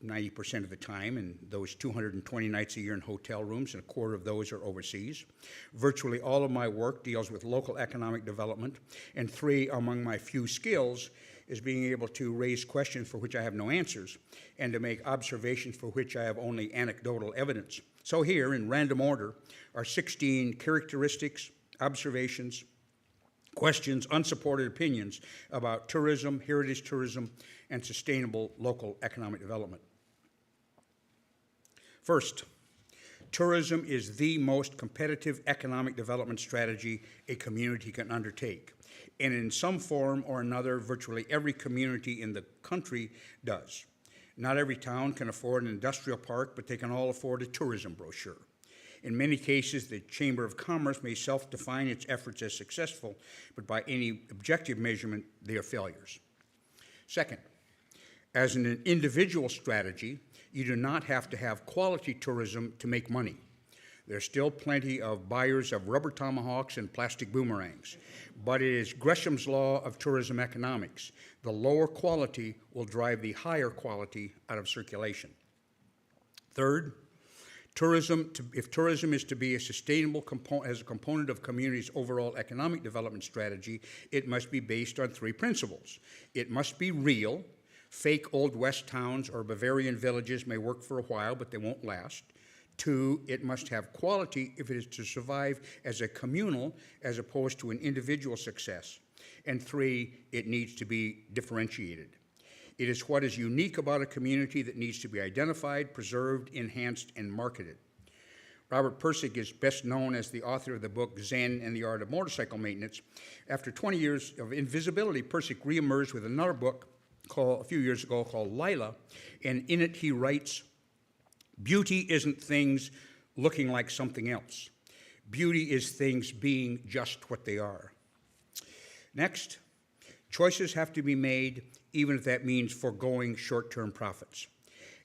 90% of the time, and those 220 nights a year in hotel rooms, and a quarter of those are overseas. Virtually all of my work deals with local economic development, and 3, among my few skills, is being able to raise questions for which I have no answers, and to make observations for which I have only anecdotal evidence. So here, in random order, are 16 characteristics, observations, questions, unsupported opinions about tourism, heritage tourism, and sustainable local economic development. First, tourism is the most competitive economic development strategy a community can undertake. And in some form or another, virtually every community in the country does. Not every town can afford an industrial park, but they can all afford a tourism brochure. In many cases, the Chamber of Commerce may self-define its efforts as successful, but by any objective measurement, they are failures. Second, as an individual strategy, you do not have to have quality tourism to make money. There's still plenty of buyers of rubber tomahawks and plastic boomerangs, but it is Gresham's law of tourism economics. The lower quality will drive the higher quality out of circulation. Third, If tourism is to be a sustainable component, as a component of community's overall economic development strategy, it must be based on three principles. It must be real. Fake Old West towns or Bavarian villages may work for a while, but they won't last. 2, it must have quality if it is to survive as a communal as opposed to an individual success. And 3, it needs to be differentiated. It is what is unique about a community that needs to be identified, preserved, enhanced, and marketed. Robert Pirsig is best known as the author of the book Zen and the Art of Motorcycle Maintenance. After 20 years of invisibility, Pirsig reemerged with another book a few years ago called Lila, and in it he writes, "Beauty isn't things looking like something else. Beauty is things being just what they are." Next, choices have to be made even if that means foregoing short-term profits.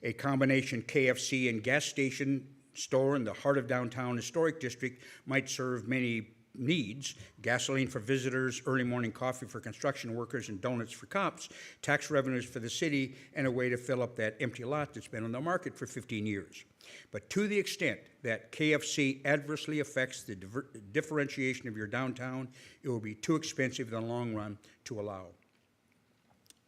A combination KFC and gas station store in the heart of downtown historic district might serve many needs: gasoline for visitors, early morning coffee for construction workers, and donuts for cops, tax revenues for the city, and a way to fill up that empty lot that's been on the market for 15 years. But to the extent that KFC adversely affects the differentiation of your downtown, it will be too expensive in the long run to allow.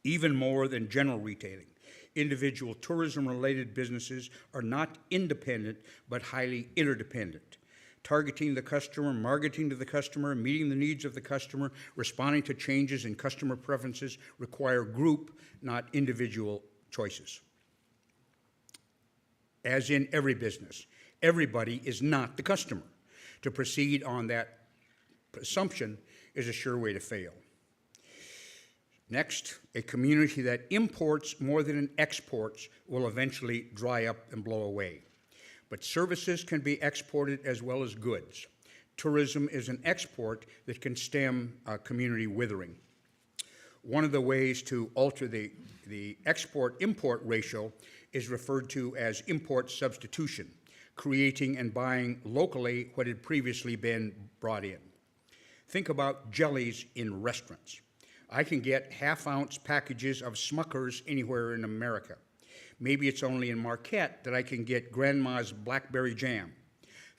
Even more than general retailing, individual tourism-related businesses are not independent, but highly interdependent. Targeting the customer, marketing to the customer, meeting the needs of the customer, responding to changes in customer preferences require group, not individual choices. As in every business, everybody is not the customer. To proceed on that assumption is a sure way to fail. Next, a community that imports more than it exports will eventually dry up and blow away. But services can be exported as well as goods. Tourism is an export that can stem community withering. One of the ways to alter the export-import ratio is referred to as import substitution, creating and buying locally what had previously been brought in. Think about jellies in restaurants. I can get half-ounce packages of Smuckers anywhere in America. Maybe it's only in Marquette that I can get Grandma's blackberry jam.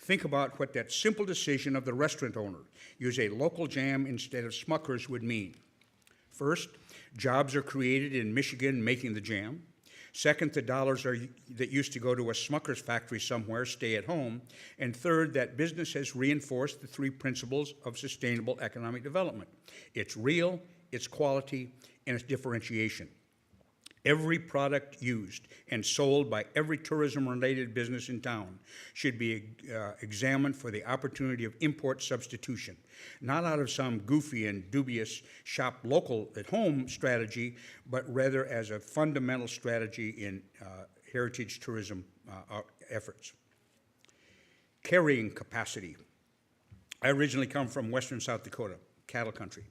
Think about what that simple decision of the restaurant owner, use a local jam instead of Smuckers, would mean. First, jobs are created in Michigan making the jam. Second, the dollars that used to go to a Smuckers factory somewhere stay at home. And third, that business has reinforced the three principles of sustainable economic development. It's real, its quality, and its differentiation. Every product used and sold by every tourism-related business in town should be examined for the opportunity of import substitution, not out of some goofy and dubious shop local at home strategy, but rather as a fundamental strategy in heritage tourism efforts. Carrying capacity. I originally come from western South Dakota, cattle country,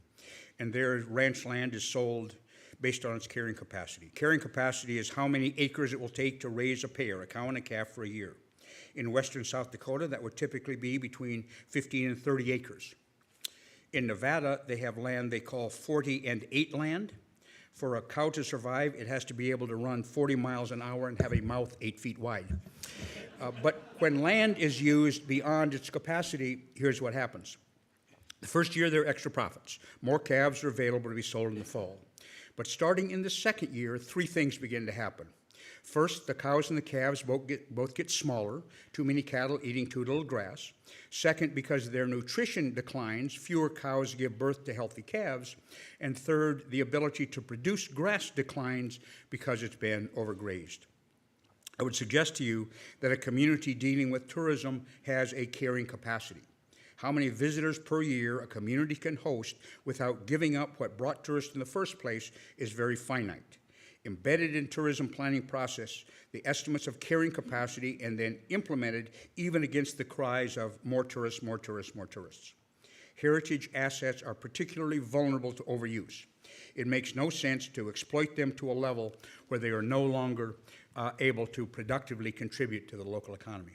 and their ranch land is sold based on its carrying capacity. Carrying capacity is how many acres it will take to raise a pair, a cow and a calf, for a year. In western South Dakota, that would typically be between 15 and 30 acres. In Nevada, they have land they call 40 and 8 land. For a cow to survive, it has to be able to run 40 miles an hour and have a mouth 8 feet wide. But when land is used beyond its capacity, here's what happens. The first year, there are extra profits. More calves are available to be sold in the fall. But starting in the second year, 3 things begin to happen. First, the cows and the calves both get smaller, too many cattle eating too little grass. Second, because their nutrition declines, fewer cows give birth to healthy calves. And third, the ability to produce grass declines because it's been overgrazed. I would suggest to you that a community dealing with tourism has a carrying capacity. How many visitors per year a community can host without giving up what brought tourists in the first place is very finite. Embedded in tourism planning process, the estimates of carrying capacity and then implemented even against the cries of more tourists, more tourists, more tourists. Heritage assets are particularly vulnerable to overuse. It makes no sense to exploit them to a level where they are no longer able to productively contribute to the local economy.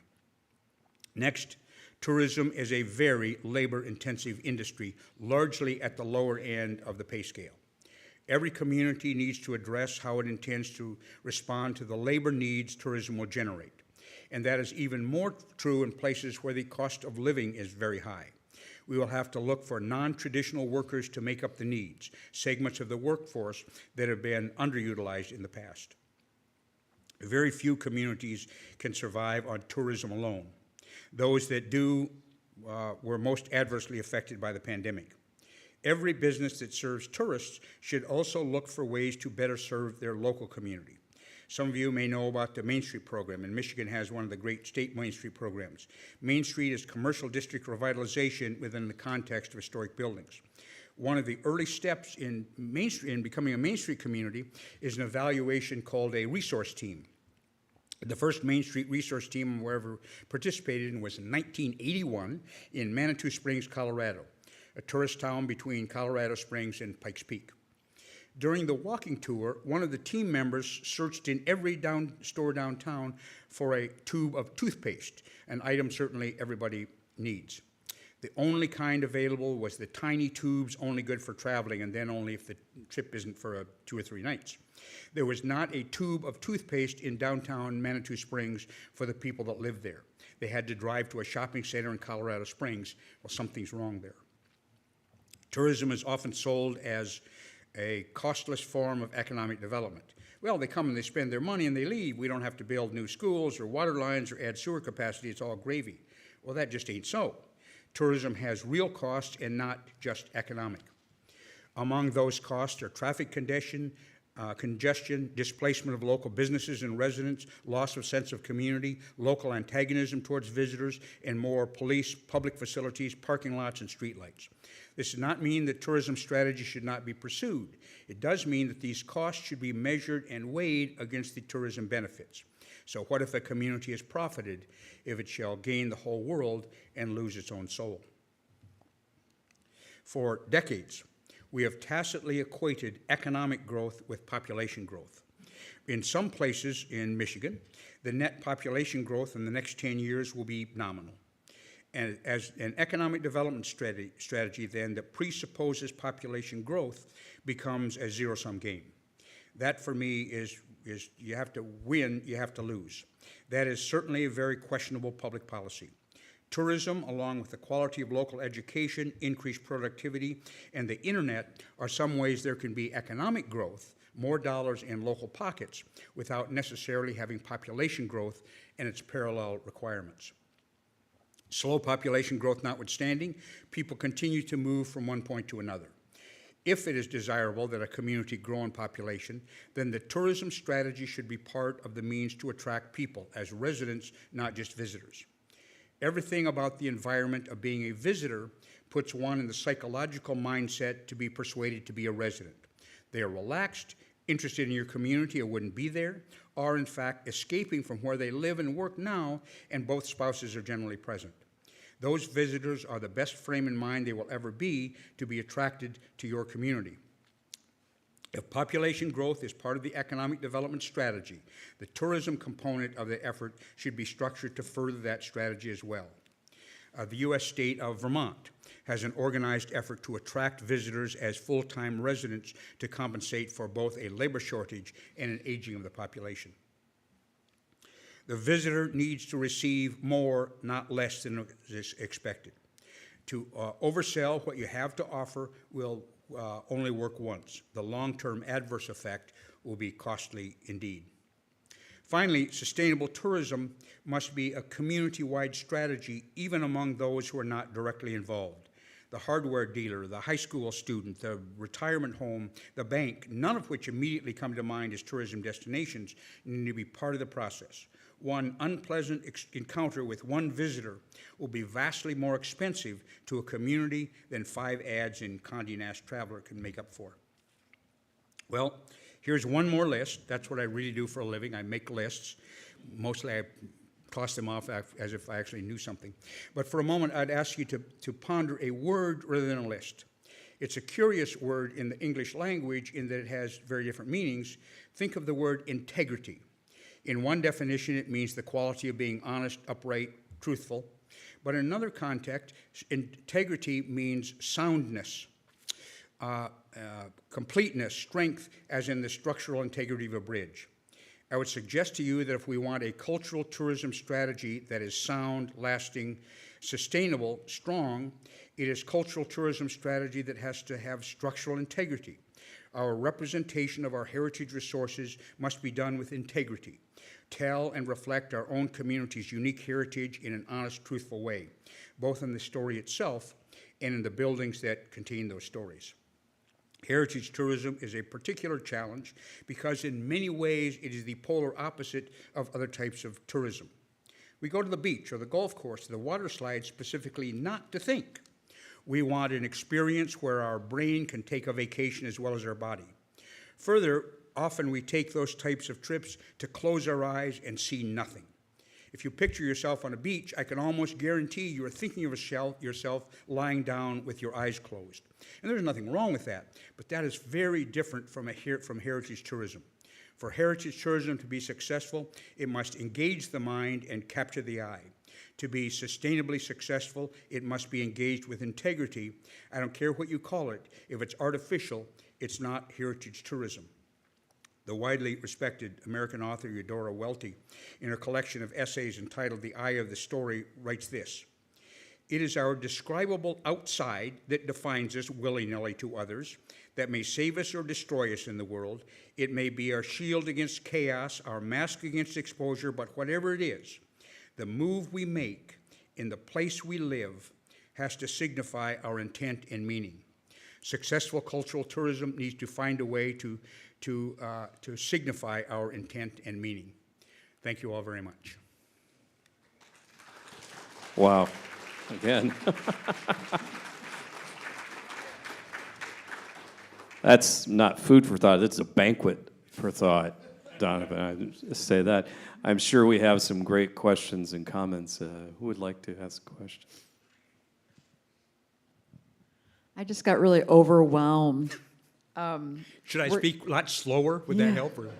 Next, tourism is a very labor-intensive industry, largely at the lower end of the pay scale. Every community needs to address how it intends to respond to the labor needs tourism will generate. and that is even more true in places where the cost of living is very high. We will have to look for non-traditional workers to make up the needs, segments of the workforce that have been underutilized in the past. Very few communities can survive on tourism alone. Those that do were most adversely affected by the pandemic. Every business that serves tourists should also look for ways to better serve their local community. Some of you may know about the Main Street program, and Michigan has one of the great state Main Street programs. Main Street is commercial district revitalization within the context of historic buildings. One of the early steps in becoming a Main Street community is an evaluation called a resource team. The first Main Street resource team I ever participated in was in 1981 in Manitou Springs, Colorado, a tourist town between Colorado Springs and Pikes Peak. During the walking tour, one of the team members searched in every store downtown for a tube of toothpaste, an item certainly everybody needs. The only kind available was the tiny tubes, only good for traveling, and then only if the trip isn't for 2 or 3 nights. There was not a tube of toothpaste in downtown Manitou Springs for the people that lived there. They had to drive to a shopping center in Colorado Springs. Well, something's wrong there. Tourism is often sold as a costless form of economic development. Well, they come and they spend their money and they leave. We don't have to build new schools or water lines or add sewer capacity. It's all gravy. Well, that just ain't so. Tourism has real costs and not just economic. Among those costs are traffic congestion, displacement of local businesses and residents, loss of sense of community, local antagonism towards visitors, and more police, public facilities, parking lots, and streetlights. This does not mean that tourism strategy should not be pursued. It does mean that these costs should be measured and weighed against the tourism benefits. So what if a community has profited if it shall gain the whole world and lose its own soul? For decades, we have tacitly equated economic growth with population growth. In some places in Michigan, the net population growth in the next 10 years will be nominal. And as an economic development strategy then that presupposes population growth becomes a zero-sum game. That for me is you have to win, you have to lose. That is certainly a very questionable public policy. Tourism, along with the quality of local education, increased productivity, and the internet are some ways there can be economic growth, more dollars in local pockets, without necessarily having population growth and its parallel requirements. Slow population growth notwithstanding, people continue to move from one point to another. If it is desirable that a community grow in population, then the tourism strategy should be part of the means to attract people as residents, not just visitors. Everything about the environment of being a visitor puts one in the psychological mindset to be persuaded to be a resident. They are relaxed, interested in your community or wouldn't be there, are in fact escaping from where they live and work now, and both spouses are generally present. Those visitors are the best frame in mind they will ever be to be attracted to your community. If population growth is part of the economic development strategy, the tourism component of the effort should be structured to further that strategy as well. The U.S. state of Vermont has an organized effort to attract visitors as full-time residents to compensate for both a labor shortage and an aging of the population. The visitor needs to receive more, not less than is expected. To oversell what you have to offer will only work once. The long-term adverse effect will be costly indeed. Finally, sustainable tourism must be a community-wide strategy even among those who are not directly involved. The hardware dealer, the high school student, the retirement home, the bank, none of which immediately come to mind as tourism destinations, need to be part of the process. One unpleasant encounter with one visitor will be vastly more expensive to a community than 5 ads in Condé Nast Traveler can make up for. Well, here's one more list. That's what I really do for a living. I make lists. Mostly I toss them off as if I actually knew something. But for a moment, I'd ask you to ponder a word rather than a list. It's a curious word in the English language in that it has very different meanings. Think of the word integrity. In one definition, it means the quality of being honest, upright, truthful. But in another context, integrity means soundness, completeness, strength, as in the structural integrity of a bridge. I would suggest to you that if we want a cultural tourism strategy that is sound, lasting, sustainable, strong, it is cultural tourism strategy that has to have structural integrity. Our representation of our heritage resources must be done with integrity. Tell and reflect our own community's unique heritage in an honest, truthful way, both in the story itself and in the buildings that contain those stories. Heritage tourism is a particular challenge because in many ways it is the polar opposite of other types of tourism. We go to the beach or the golf course, the water slide specifically not to think. We want an experience where our brain can take a vacation as well as our body. Further, often we take those types of trips to close our eyes and see nothing. If you picture yourself on a beach, I can almost guarantee you are thinking of yourself lying down with your eyes closed. And there's nothing wrong with that, but that is very different from heritage tourism. For heritage tourism to be successful, it must engage the mind and capture the eye. To be sustainably successful, it must be engaged with integrity. I don't care what you call it. If it's artificial, it's not heritage tourism. The widely respected American author Eudora Welty, in her collection of essays entitled The Eye of the Story, writes this: "It is our describable outside that defines us willy-nilly to others, that may save us or destroy us in the world. It may be our shield against chaos, our mask against exposure, but whatever it is, the move we make in the place we live has to signify our intent and meaning. Successful cultural tourism needs to find a way to signify our intent and meaning." Thank you all very much. Wow. Again. That's not food for thought, it's a banquet for thought, Donovan. I just say that. I'm sure we have some great questions and comments. Who would like to ask a question? I just got really overwhelmed. Should I speak a lot slower? Would that help? Or?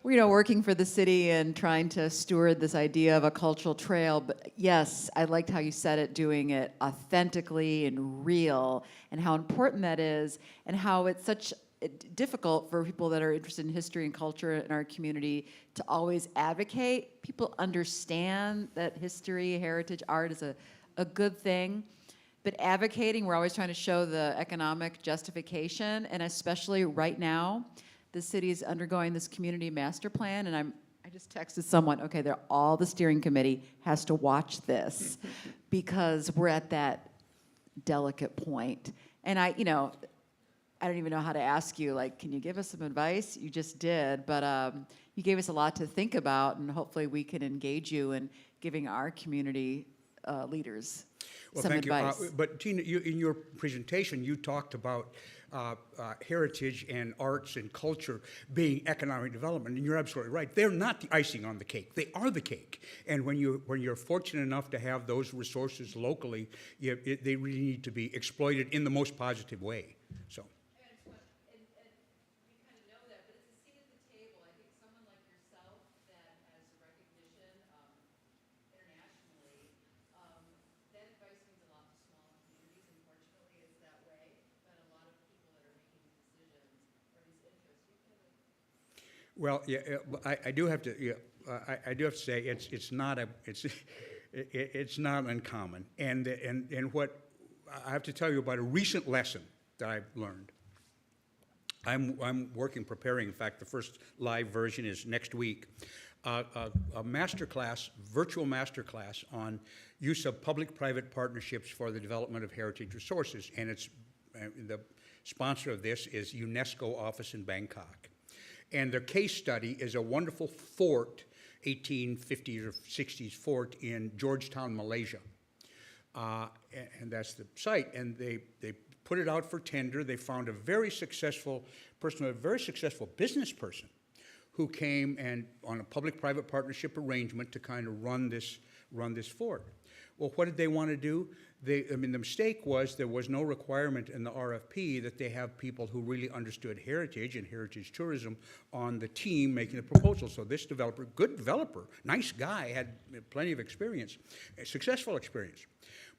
We're, working for the city and trying to steward this idea of a cultural trail. But yes, I liked how you said it, doing it authentically and real, and how important that is, and how it's such difficult for people that are interested in history and culture in our community to always advocate. People understand that history, heritage, art is a good thing. But advocating, we're always trying to show the economic justification, and especially right now, the city is undergoing this community master plan, and I just texted someone, okay, all the steering committee has to watch this because we're at that delicate point. And I don't even know how to ask you, like, can you give us some advice? You just did, but you gave us a lot to think about, and hopefully we can engage you in giving our community leaders some advice. But Tina, in your presentation, you talked about heritage and arts and culture being economic development, and you're absolutely right. They're not the icing on the cake; they are the cake. And when you're fortunate enough to have those resources locally, they really need to be exploited in the most positive way. So. Well, yeah, I do have to. Yeah, I do have to say it's not uncommon, and what I have to tell you about a recent lesson that I've learned. I'm preparing. In fact, the first live version is next week. A masterclass, virtual masterclass on use of public-private partnerships for the development of heritage resources, and it's the sponsor of this is UNESCO office in Bangkok. And their case study is a wonderful fort, 1850s or 60s fort in Georgetown, Malaysia. And that's the site. And they put it out for tender. They found a very successful person, a very successful business person who came and on a public-private partnership arrangement to kind of run this fort. Well, what did they want to do? The mistake was there was no requirement in the RFP that they have people who really understood heritage and heritage tourism on the team making the proposal. So this developer, good developer, nice guy, had plenty of experience, successful experience.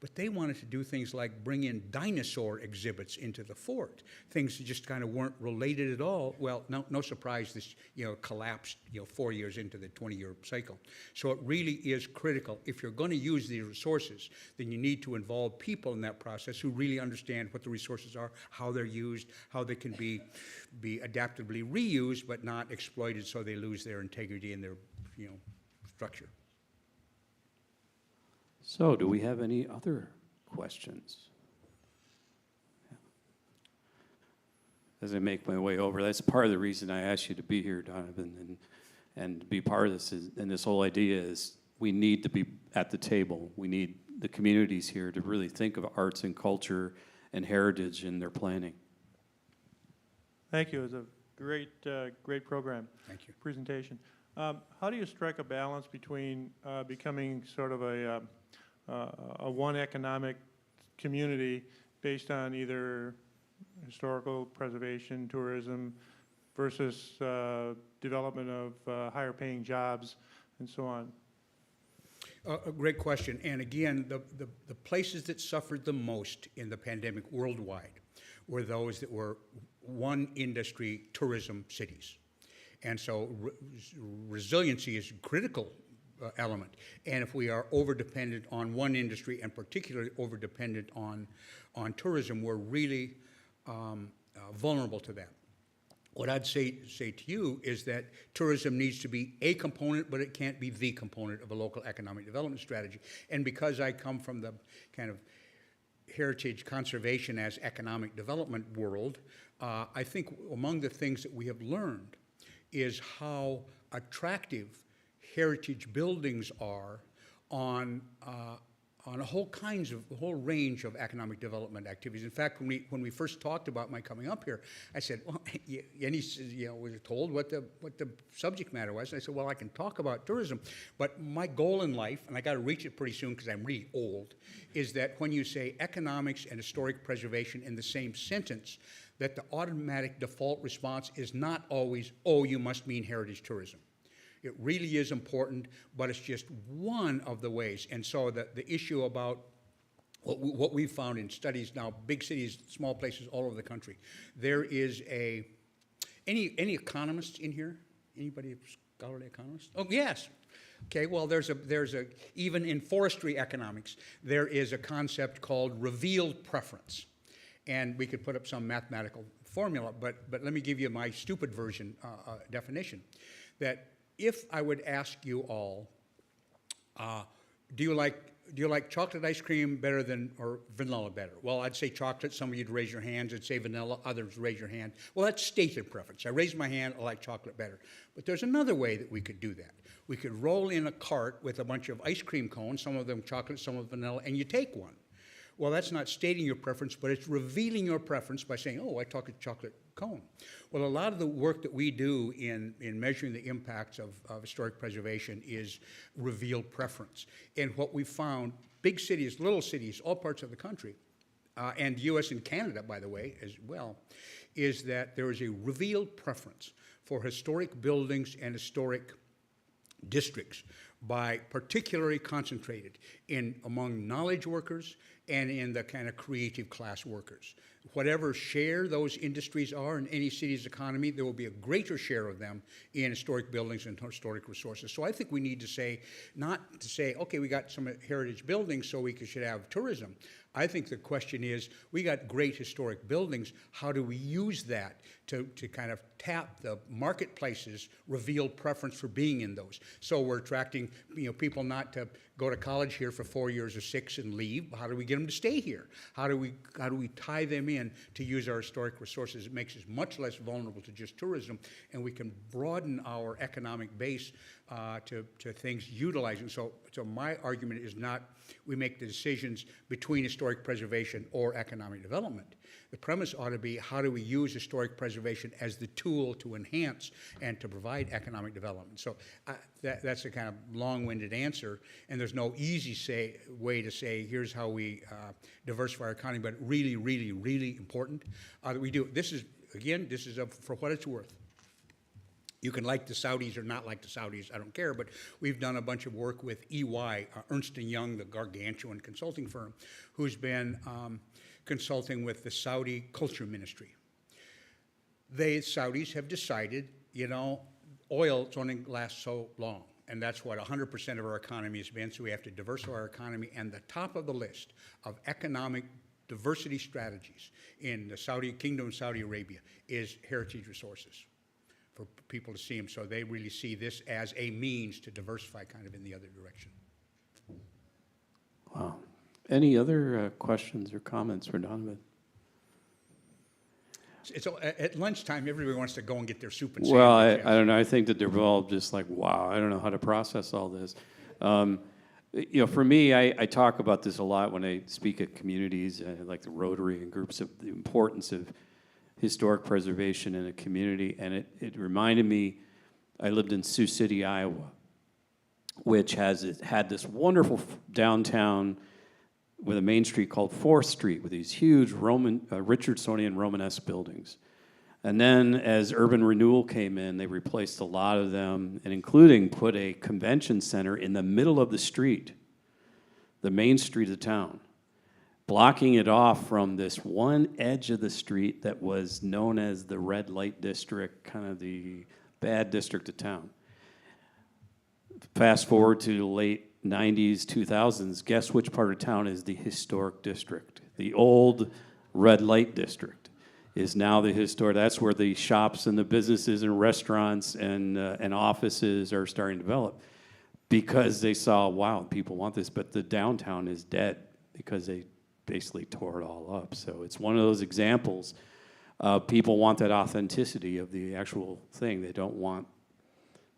But they wanted to do things like bring in dinosaur exhibits into the fort, things that just kind of weren't related at all. Well, no surprise this, collapsed, 4 years into the 20-year cycle. So it really is critical. If you're going to use these resources, then you need to involve people in that process who really understand what the resources are, how they're used, how they can be adaptively reused, but not exploited so they lose their integrity and their, structure. So, do we have any other questions? As I make my way over, that's part of the reason I asked you to be here, Donovan, and be part of this. And this whole idea is we need to be at the table. We need the communities here to really think of arts and culture and heritage in their planning. Thank you. It was a great program. Thank you. Presentation. How do you strike a balance between becoming sort of a one economic community based on either historical preservation, tourism, versus development of higher paying jobs and so on? A great question. And again, the places that suffered the most in the pandemic worldwide were those that were one industry tourism cities. And so resiliency is a critical element. And if we are over-dependent on one industry, and particularly over-dependent on tourism, we're really vulnerable to that. What I'd say to you is that tourism needs to be a component, but it can't be the component of a local economic development strategy. And because I come from the kind of heritage conservation as economic development world, I think among the things that we have learned is how attractive heritage buildings are on a whole range of economic development activities. In fact, when we first talked about my coming up here, I said, well, and he said, we were told what the subject matter was. And I said, well, I can talk about tourism, but my goal in life, and I got to reach it pretty soon because I'm really old, is that when you say economics and historic preservation in the same sentence, that the automatic default response is not always, oh, you must mean heritage tourism. It really is important, but it's just one of the ways. And so the issue about what we've found in studies now, big cities, small places all over the country, there is any economists in here? Anybody scholarly economist? Oh, yes. Okay, well, there's a even in forestry economics, there is a concept called revealed preference. And we could put up some mathematical formula, but let me give you my stupid version definition. That if I would ask you all, do you like chocolate ice cream better than or vanilla better? Well, I'd say chocolate. Some of you'd raise your hands. I'd say vanilla. Others raise your hand. Well, that's stated preference. I raise my hand. I like chocolate better. But there's another way that we could do that. We could roll in a cart with a bunch of ice cream cones, some of them chocolate, some of them vanilla, and you take one. Well, that's not stating your preference, but it's revealing your preference by saying, oh, I took a chocolate cone. Well, a lot of the work that we do in measuring the impacts of historic preservation is revealed preference. And what we found, big cities, little cities, all parts of the country, and the US and Canada, by the way, as well, is that there is a revealed preference for historic buildings and historic districts by particularly concentrated among knowledge workers and in the kind of creative class workers. Whatever share those industries are in any city's economy, there will be a greater share of them in historic buildings and historic resources. So I think we need to say, not to say, okay, we got some heritage buildings so we should have tourism. I think the question is, we got great historic buildings, how do we use that to kind of tap the marketplace's revealed preference for being in those? So we're attracting people not to go to college here for 4 years or 6 and leave. How do we get them to stay here? How do we tie them in to use our historic resources? It makes us much less vulnerable to just tourism, and we can broaden our economic base to things utilizing. So my argument is not we make the decisions between historic preservation or economic development. The premise ought to be, how do we use historic preservation as the tool to enhance and to provide economic development? So that's a kind of long-winded answer, and there's no easy way to say, here's how we diversify our economy, but really, really, really important that we do. This is, again, this is for what it's worth. You can like the Saudis or not like the Saudis, I don't care, but we've done a bunch of work with EY, Ernst & Young, the gargantuan consulting firm, who's been consulting with the Saudi Culture Ministry. The Saudis have decided, you know, oil only lasts so long, and that's what 100% of our economy has been, so we have to diversify our economy, and the top of the list of economic diversity strategies in the Saudi Kingdom of Saudi Arabia is heritage resources, for people to see them. So they really see this as a means to diversify kind of in the other direction. Wow. Any other questions or comments for Donovan? At lunchtime, everybody wants to go and get their soup and Well, sandwich. I don't know. I think that they're all just like, wow, I don't know how to process all this. You know, for me, I talk about this a lot when I speak at communities, like the Rotary and groups, of the importance of historic preservation in a community. And it reminded me, I lived in Sioux City, Iowa, which had this wonderful downtown with a main street called 4th Street with these huge Richardsonian Romanesque buildings. And then as urban renewal came in, they replaced a lot of them, and including put a convention center in the middle of the street, the main street of town, blocking it off from this one edge of the street that was known as the red light district, kind of the bad district of town. Fast forward to the late 90s, 2000s, guess which part of town is the historic district? The old red light district is now the historic. That's where the shops and the businesses and restaurants and offices are starting to develop, because they saw, wow, people want this, but the downtown is dead because they basically tore it all up. So it's one of those examples. People want that authenticity of the actual thing. They don't want,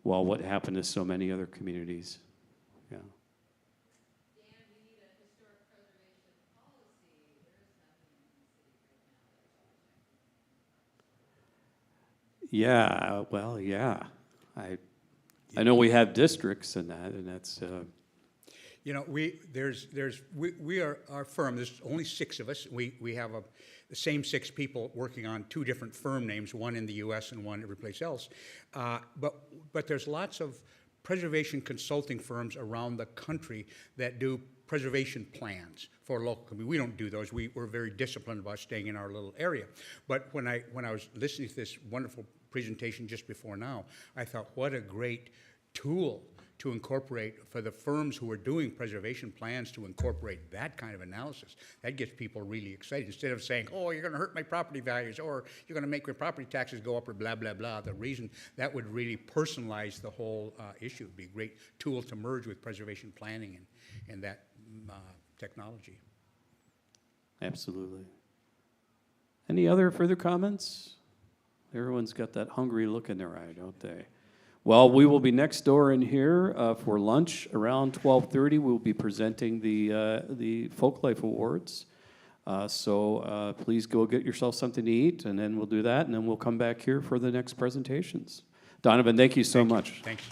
well, what happened to so many other communities. Yeah. Yeah, well, yeah. I know we have districts and that's. You know, we are our firm. There's only 6 of us. We have the same 6 people working on 2 different firm names, one in the U.S. and one every place else. But there's lots of preservation consulting firms around the country that do preservation plans for local community. We don't do those. We're very disciplined about staying in our little area. But when I was listening to this wonderful presentation just before now, I thought, what a great tool to incorporate for the firms who are doing preservation plans, to incorporate that kind of analysis. That gets people really excited. Instead of saying, oh, you're going to hurt my property values, or you're going to make my property taxes go up, or blah, blah, blah. The reason that would really personalize the whole issue. It would be a great tool to merge with preservation planning and that technology. Absolutely. Any other further comments? Everyone's got that hungry look in their eye, don't they? Well, we will be next door in here for lunch around 12:30. We'll be presenting the Folklife Awards. So please go get yourself something to eat, and then we'll do that, and then we'll come back here for the next presentations. Donovan, thank you so much. Thanks.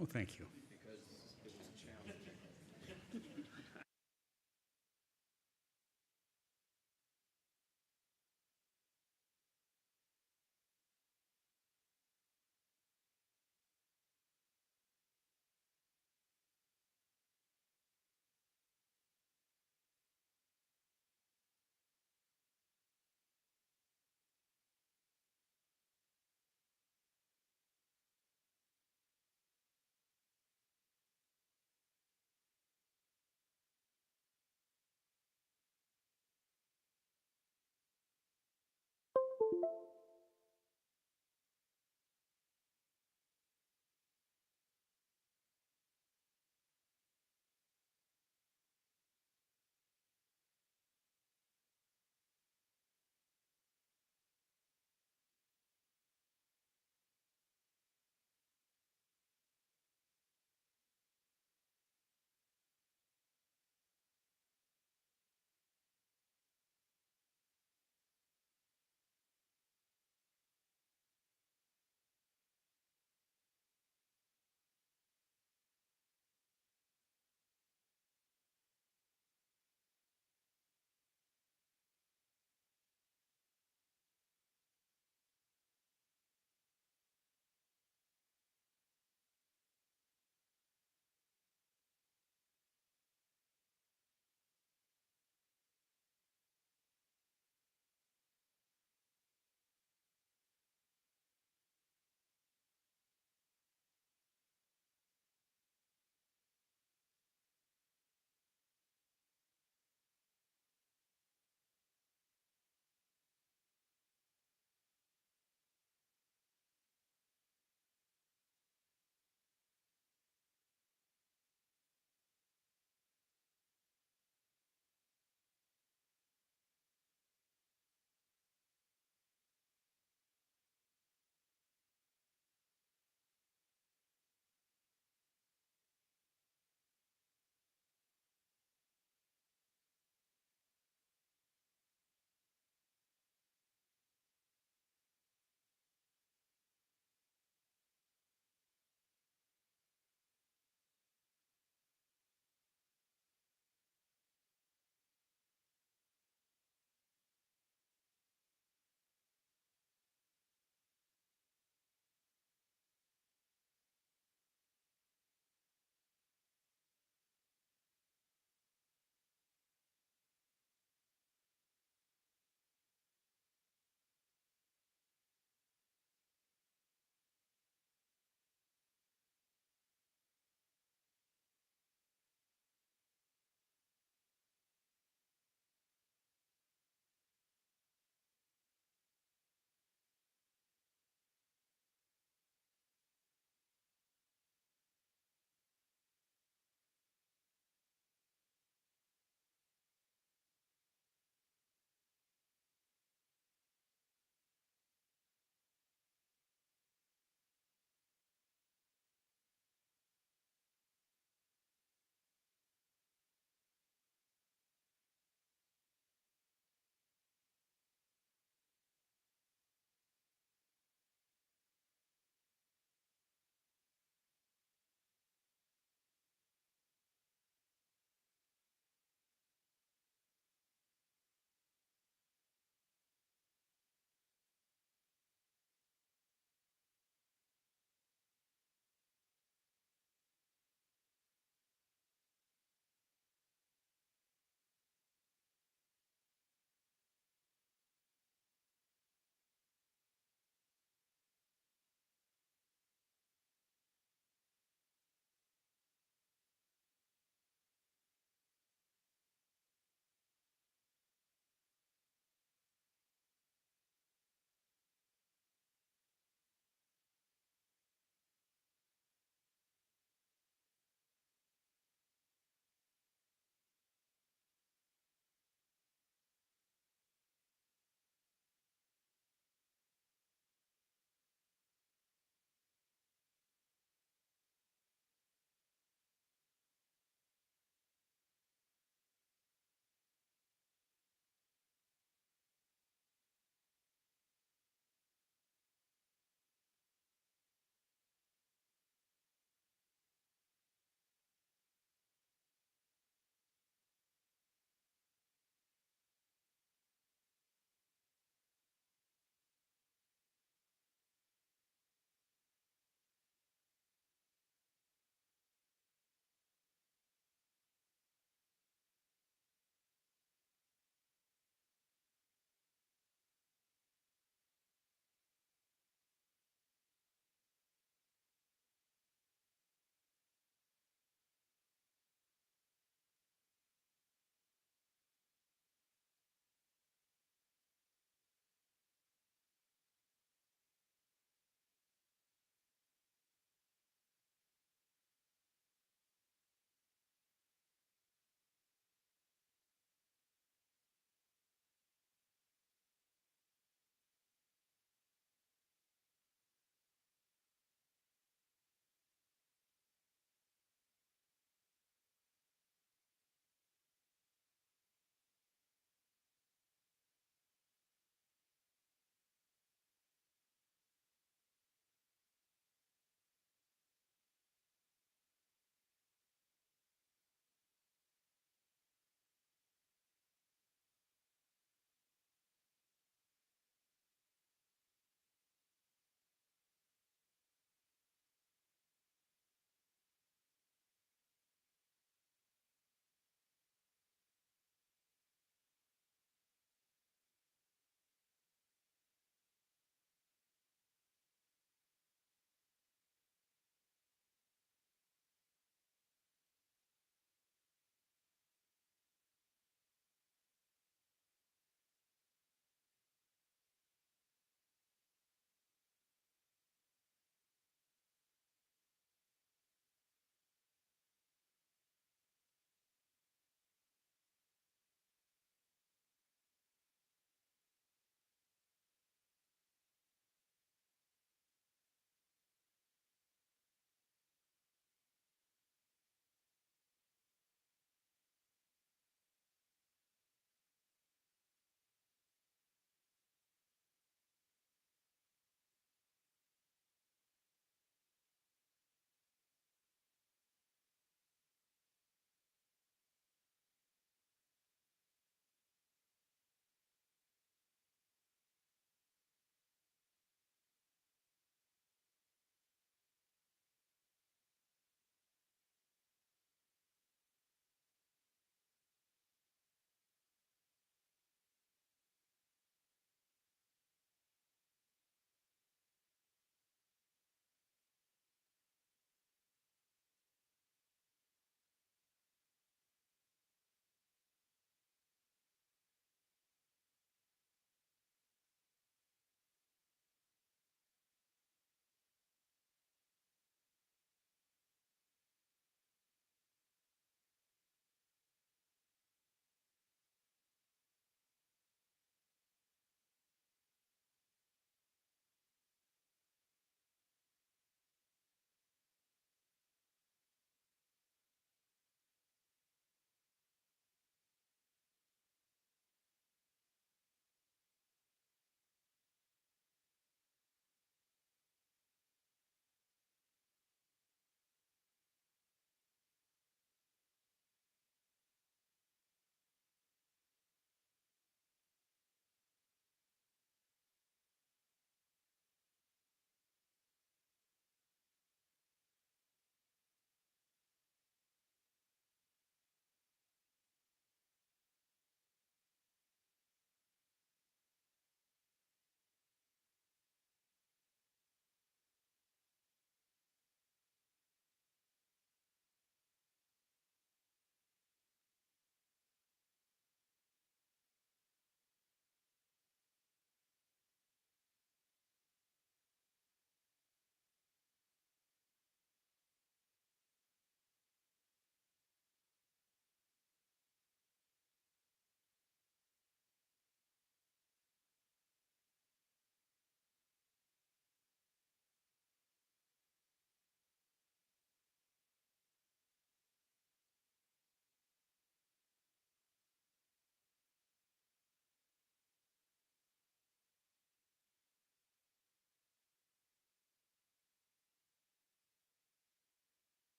Oh, thank you.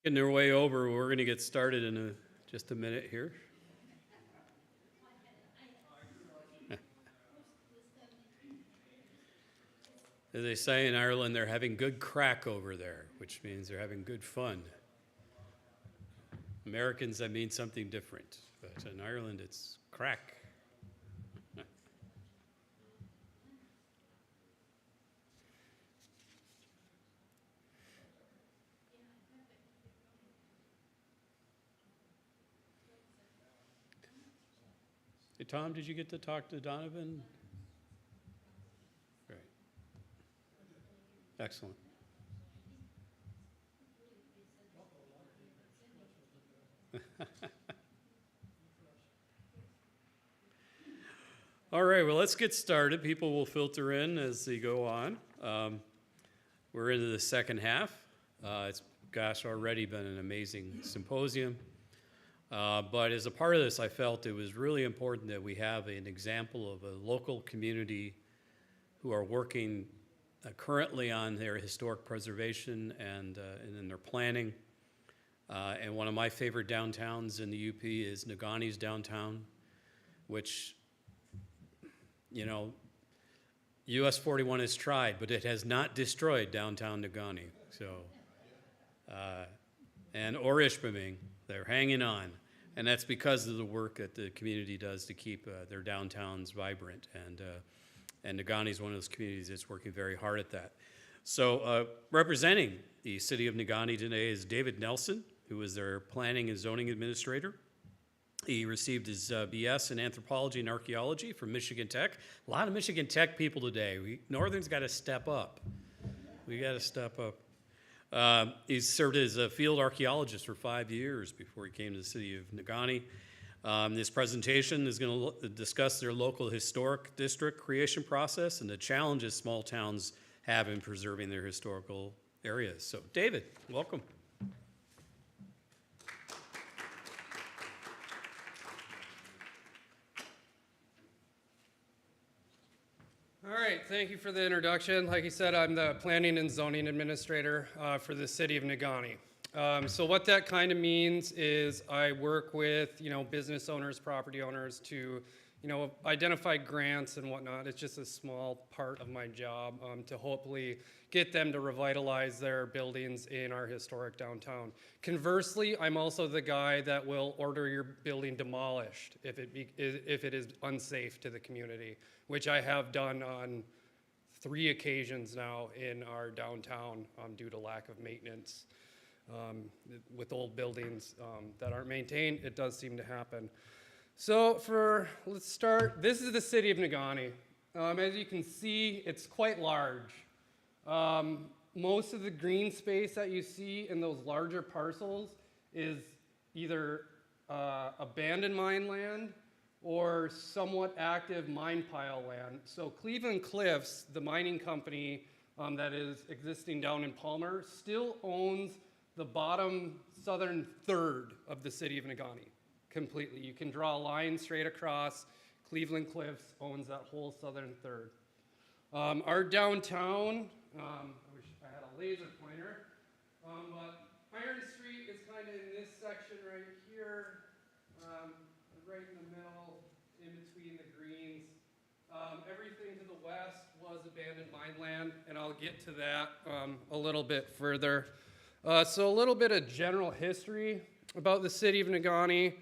Getting their way over, we're going to get started in just a minute here. As they say in Ireland, they're having good crack over there, which means they're having good fun. Americans, that means something different, but in Ireland, it's crack. Hey, Tom, did you get to talk to Donovan? Great. Excellent. All right, well, let's get started. People will filter in as they go on. We're into the second half. It's, gosh, already been an amazing symposium. But as a part of this, I felt it was really important that we have an example of a local community who are working currently on their historic preservation and in their planning. And one of my favorite downtowns in the UP is Negaunee downtown, which, you know, US 41 has tried, but it has not destroyed downtown Negaunee. So, and or Ishpeming, they're hanging on. And that's because of the work that the community does to keep their downtowns vibrant. And Negaunee is one of those communities that's working very hard at that. So representing the city of Negaunee today is David Nelson, who is their planning and zoning administrator. He received his BS in anthropology and archaeology from Michigan Tech. A lot of Michigan Tech people today. Northern's got to step up. We got to step up. He served as a field archaeologist for 5 years before he came to the city of Negaunee. This presentation is going to discuss their local historic district creation process and the challenges small towns have in preserving their historical areas. So, David, welcome. All right, thank you for the introduction. Like you said, I'm the planning and zoning administrator for the city of Negaunee. So what that kind of means is I work with, business owners, property owners to, identify grants and whatnot. It's just a small part of my job to hopefully get them to revitalize their buildings in our historic downtown. Conversely, I'm also the guy that will order your building demolished if it is unsafe to the community, which I have done on 3 occasions now in our downtown due to lack of maintenance. With old buildings that aren't maintained, it does seem to happen. So let's start. This is the city of Negaunee. As you can see, it's quite large. Most of the green space that you see in those larger parcels is either abandoned mine land or somewhat active mine pile land. So Cleveland Cliffs, the mining company that is existing down in Palmer, still owns the bottom southern third of the city of Negaunee completely. You can draw a line straight across. Cleveland Cliffs owns that whole southern third. Our downtown, I wish I had a laser pointer, but Iron Street is kind of in this section right here, right in the middle, in between the greens. Everything to the west was abandoned mine land, and I'll get to that a little bit further. So a little bit of general history about the city of Negaunee.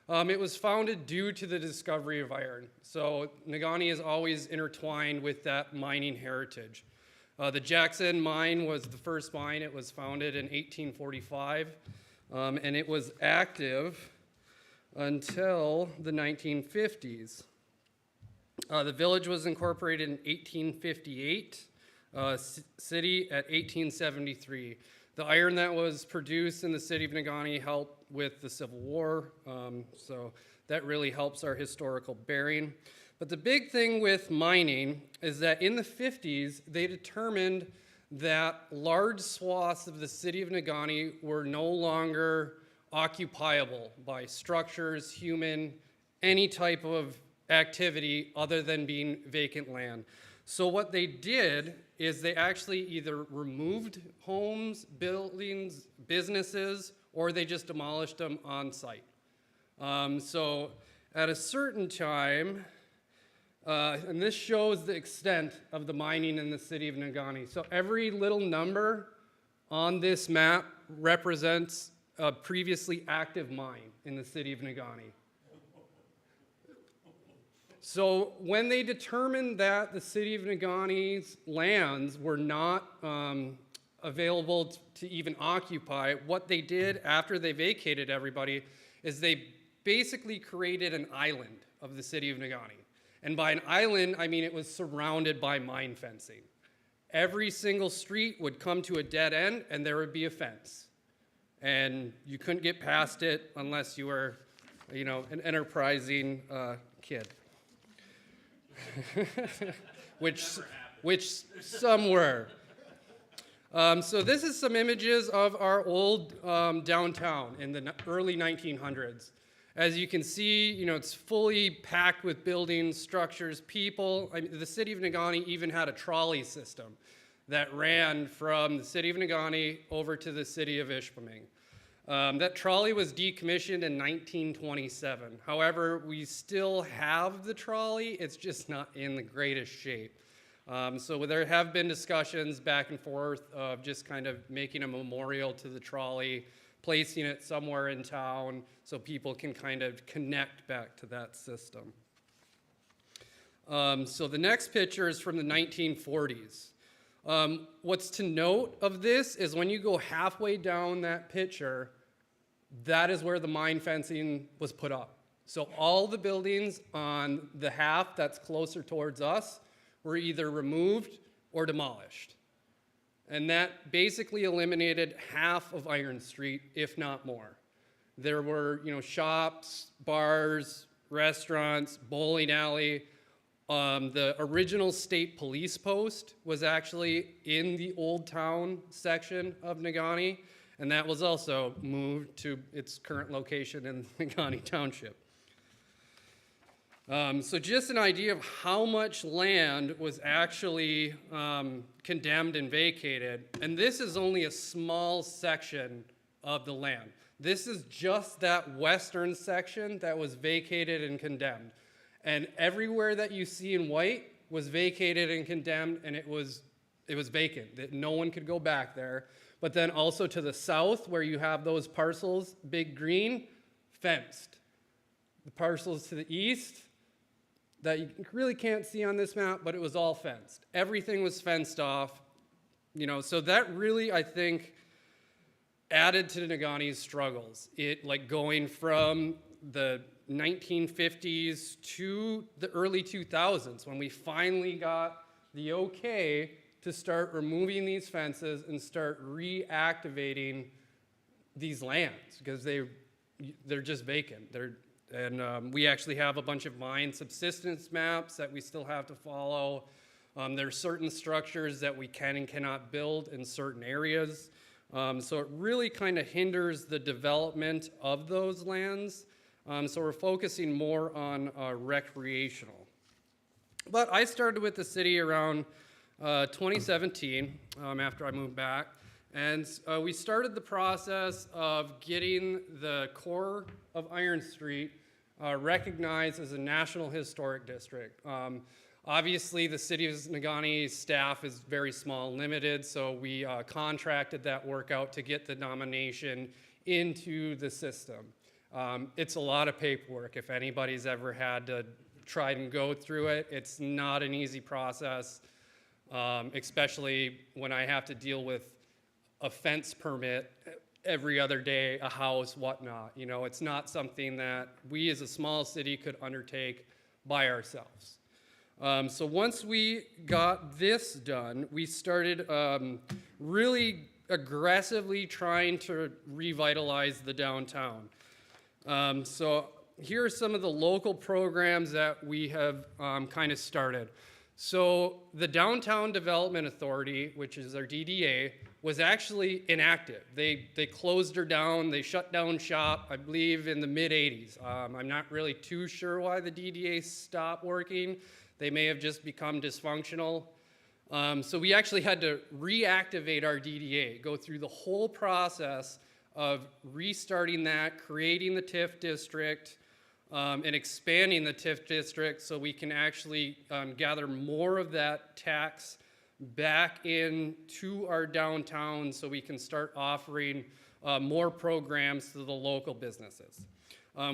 It was founded due to the discovery of iron. So Negaunee is always intertwined with that mining heritage. The Jackson mine was the first mine. It was founded in 1845, and it was active until the 1950s. The village was incorporated in 1858, city at 1873. The iron that was produced in the city of Negaunee helped with the Civil War, so that really helps our historical bearing. But the big thing with mining is that in the 50s, they determined that large swaths of the city of Negaunee were no longer occupiable by structures, human, any type of activity other than being vacant land. So what they did is they actually either removed homes, buildings, businesses, or they just demolished them on site. So at a certain time, and this shows the extent of the mining in the city of Negaunee. So every little number on this map represents a previously active mine in the city of Negaunee. So when they determined that the city of Negaunee's lands were not available to even occupy, what they did after they vacated everybody is they basically created an island of the city of Negaunee. And by an island, I mean it was surrounded by mine fencing. Every single street would come to a dead end and there would be a fence. And you couldn't get past it unless you were, you know, an enterprising kid. which some were. So this is some images of our old downtown in the early 1900s. As you can see, you know, it's fully packed with buildings, structures, people. I mean, the city of Negaunee even had a trolley system that ran from the city of Negaunee over to the city of Ishpeming. That trolley was decommissioned in 1927. However, we still have the trolley. It's just not in the greatest shape. So there have been discussions back and forth of just kind of making a memorial to the trolley, placing it somewhere in town so people can kind of connect back to that system. So the next picture is from the 1940s. What's to note of this is when you go halfway down that picture, that is where the mine fencing was put up. So all the buildings on the half that's closer towards us were either removed or demolished. And that basically eliminated half of Iron Street, if not more. There were, you know, shops, bars, restaurants, bowling alley. The original state police post was actually in the Old Town section of Negaunee, and that was also moved to its current location in Negaunee Township. So just an idea of how much land was actually condemned and vacated, and this is only a small section of the land. This is just that western section that was vacated and condemned. And everywhere that you see in white was vacated and condemned, and it was vacant, that no one could go back there. But then also to the south, where you have those parcels, big green, fenced. The parcels to the east, that you really can't see on this map, but it was all fenced. Everything was fenced off, you know, so that really, I think, added to Negaunee's struggles. It, like, going from the 1950s to the early 2000s, when we finally got the okay to start removing these fences and start reactivating these lands, because they're just vacant. We actually have a bunch of mine subsistence maps that we still have to follow. There are certain structures that we can and cannot build in certain areas. So it really kind of hinders the development of those lands. So we're focusing more on recreational. But I started with the city around 2017, after I moved back. And we started the process of getting the core of Iron Street recognized as a National Historic District. Obviously, the city of Negaunee staff is very small and limited, so we contracted that work out to get the nomination into the system. It's a lot of paperwork. If anybody's ever had to try and go through it, it's not an easy process, especially when I have to deal with a fence permit every other day, a house, whatnot. You know, it's not something that we as a small city could undertake by ourselves. So once we got this done, we started really aggressively trying to revitalize the downtown. So here are some of the local programs that we have kind of started. So the Downtown Development Authority, which is our DDA, was actually inactive. They closed her down, they shut down shop, I believe in the mid-'80s. I'm not really too sure why the DDA stopped working. They may have just become dysfunctional. So we actually had to reactivate our DDA, go through the whole process of restarting that, creating the TIF district, and expanding the TIF district so we can actually gather more of that tax back into our downtown so we can start offering more programs to the local businesses.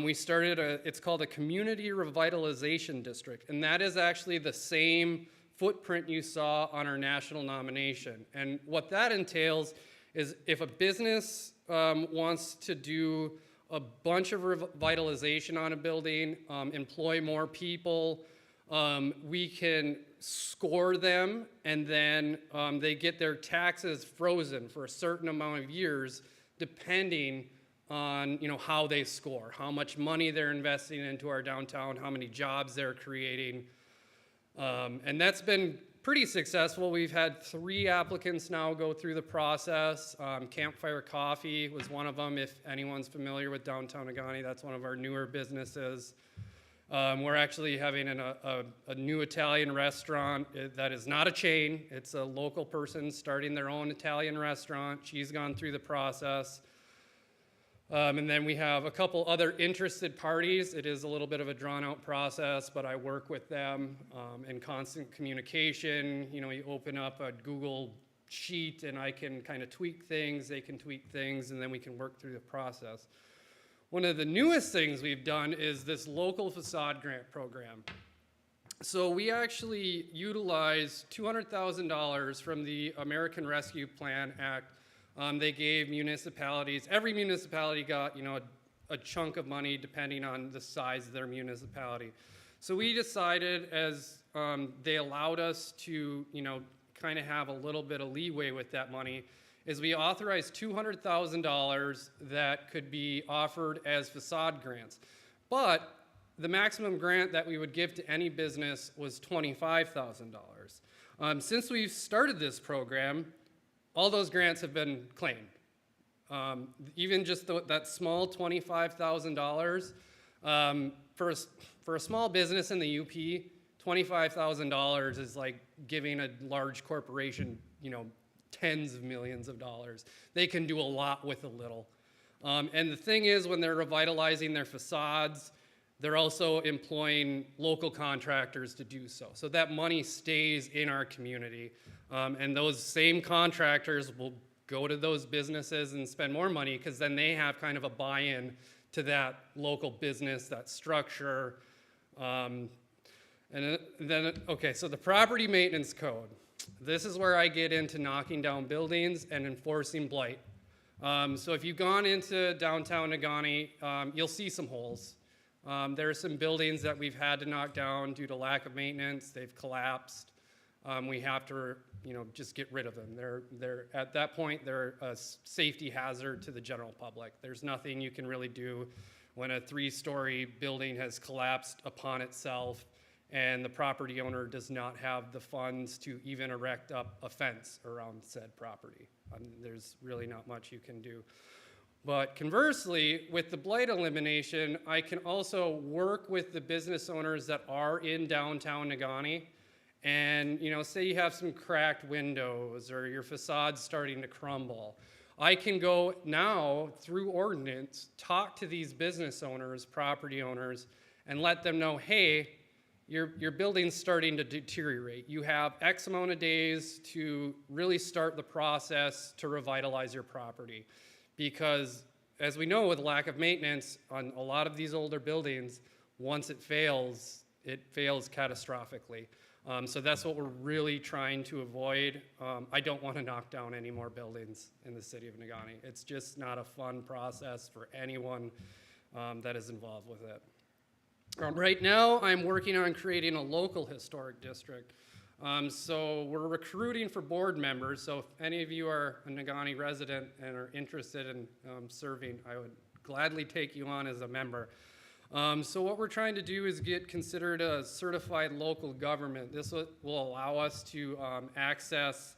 We started it's called a community revitalization district, and that is actually the same footprint you saw on our national nomination. And what that entails is if a business wants to do a bunch of revitalization on a building, employ more people, we can score them, and then they get their taxes frozen for a certain amount of years, depending on how they score, how much money they're investing into our downtown, how many jobs they're creating. And that's been pretty successful. We've had 3 applicants now go through the process. Campfire Coffee was one of them. If anyone's familiar with downtown Negaunee, that's one of our newer businesses. We're actually having a new Italian restaurant that is not a chain. It's a local person starting their own Italian restaurant. She's gone through the process. And then we have a couple other interested parties. It is a little bit of a drawn-out process, but I work with them in constant communication. You open up a Google sheet, and I can kind of tweak things, they can tweak things, and then we can work through the process. One of the newest things we've done is this local facade grant program. So we actually utilize $200,000 from the American Rescue Plan Act. They gave municipalities, every municipality got, a chunk of money depending on the size of their municipality. So we decided, as they allowed us to, kind of have a little bit of leeway with that money, is we authorized $200,000 that could be offered as facade grants. But the maximum grant that we would give to any business was $25,000. Since we've started this program, all those grants have been claimed. Even just that small $25,000, for a small business in the UP, $25,000 is like giving a large corporation, tens of millions of dollars. They can do a lot with a little. And the thing is, when they're revitalizing their facades, they're also employing local contractors to do so. So that money stays in our community. And those same contractors will go to those businesses and spend more money because then they have kind of a buy-in to that local business, that structure. And then, okay, so the property maintenance code. This is where I get into knocking down buildings and enforcing blight. So if you've gone into downtown Negaunee, you'll see some holes. There are some buildings that we've had to knock down due to lack of maintenance. They've collapsed. We have to, just get rid of them. They're at that point, they're a safety hazard to the general public. There's nothing you can really do when a 3-story building has collapsed upon itself and the property owner does not have the funds to even erect up a fence around said property. There's really not much you can do. But conversely, with the blight elimination, I can also work with the business owners that are in downtown Negaunee. And, say you have some cracked windows or your facade's starting to crumble. I can go now through ordinance, talk to these business owners, property owners, and let them know, hey, your building's starting to deteriorate. You have X amount of days to really start the process to revitalize your property. Because as we know, with lack of maintenance on a lot of these older buildings, once it fails catastrophically. So that's what we're really trying to avoid. I don't want to knock down any more buildings in the city of Negaunee. It's just not a fun process for anyone that is involved with it. Right now, I'm working on creating a local historic district. So we're recruiting for board members. So if any of you are a Negaunee resident and are interested in serving, I would gladly take you on as a member. So what we're trying to do is get considered a certified local government. This will allow us to access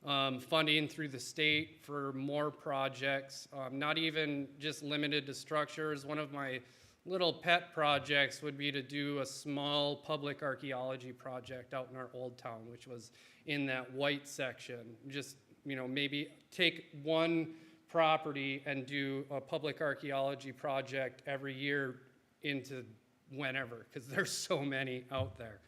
funding through the state for more projects, not even just limited to structures. One of my little pet projects would be to do a small public archaeology project out in our old town, which was in that white section. Just, you know, maybe take one property and do a public archaeology project every year into whenever, because there's so many out there.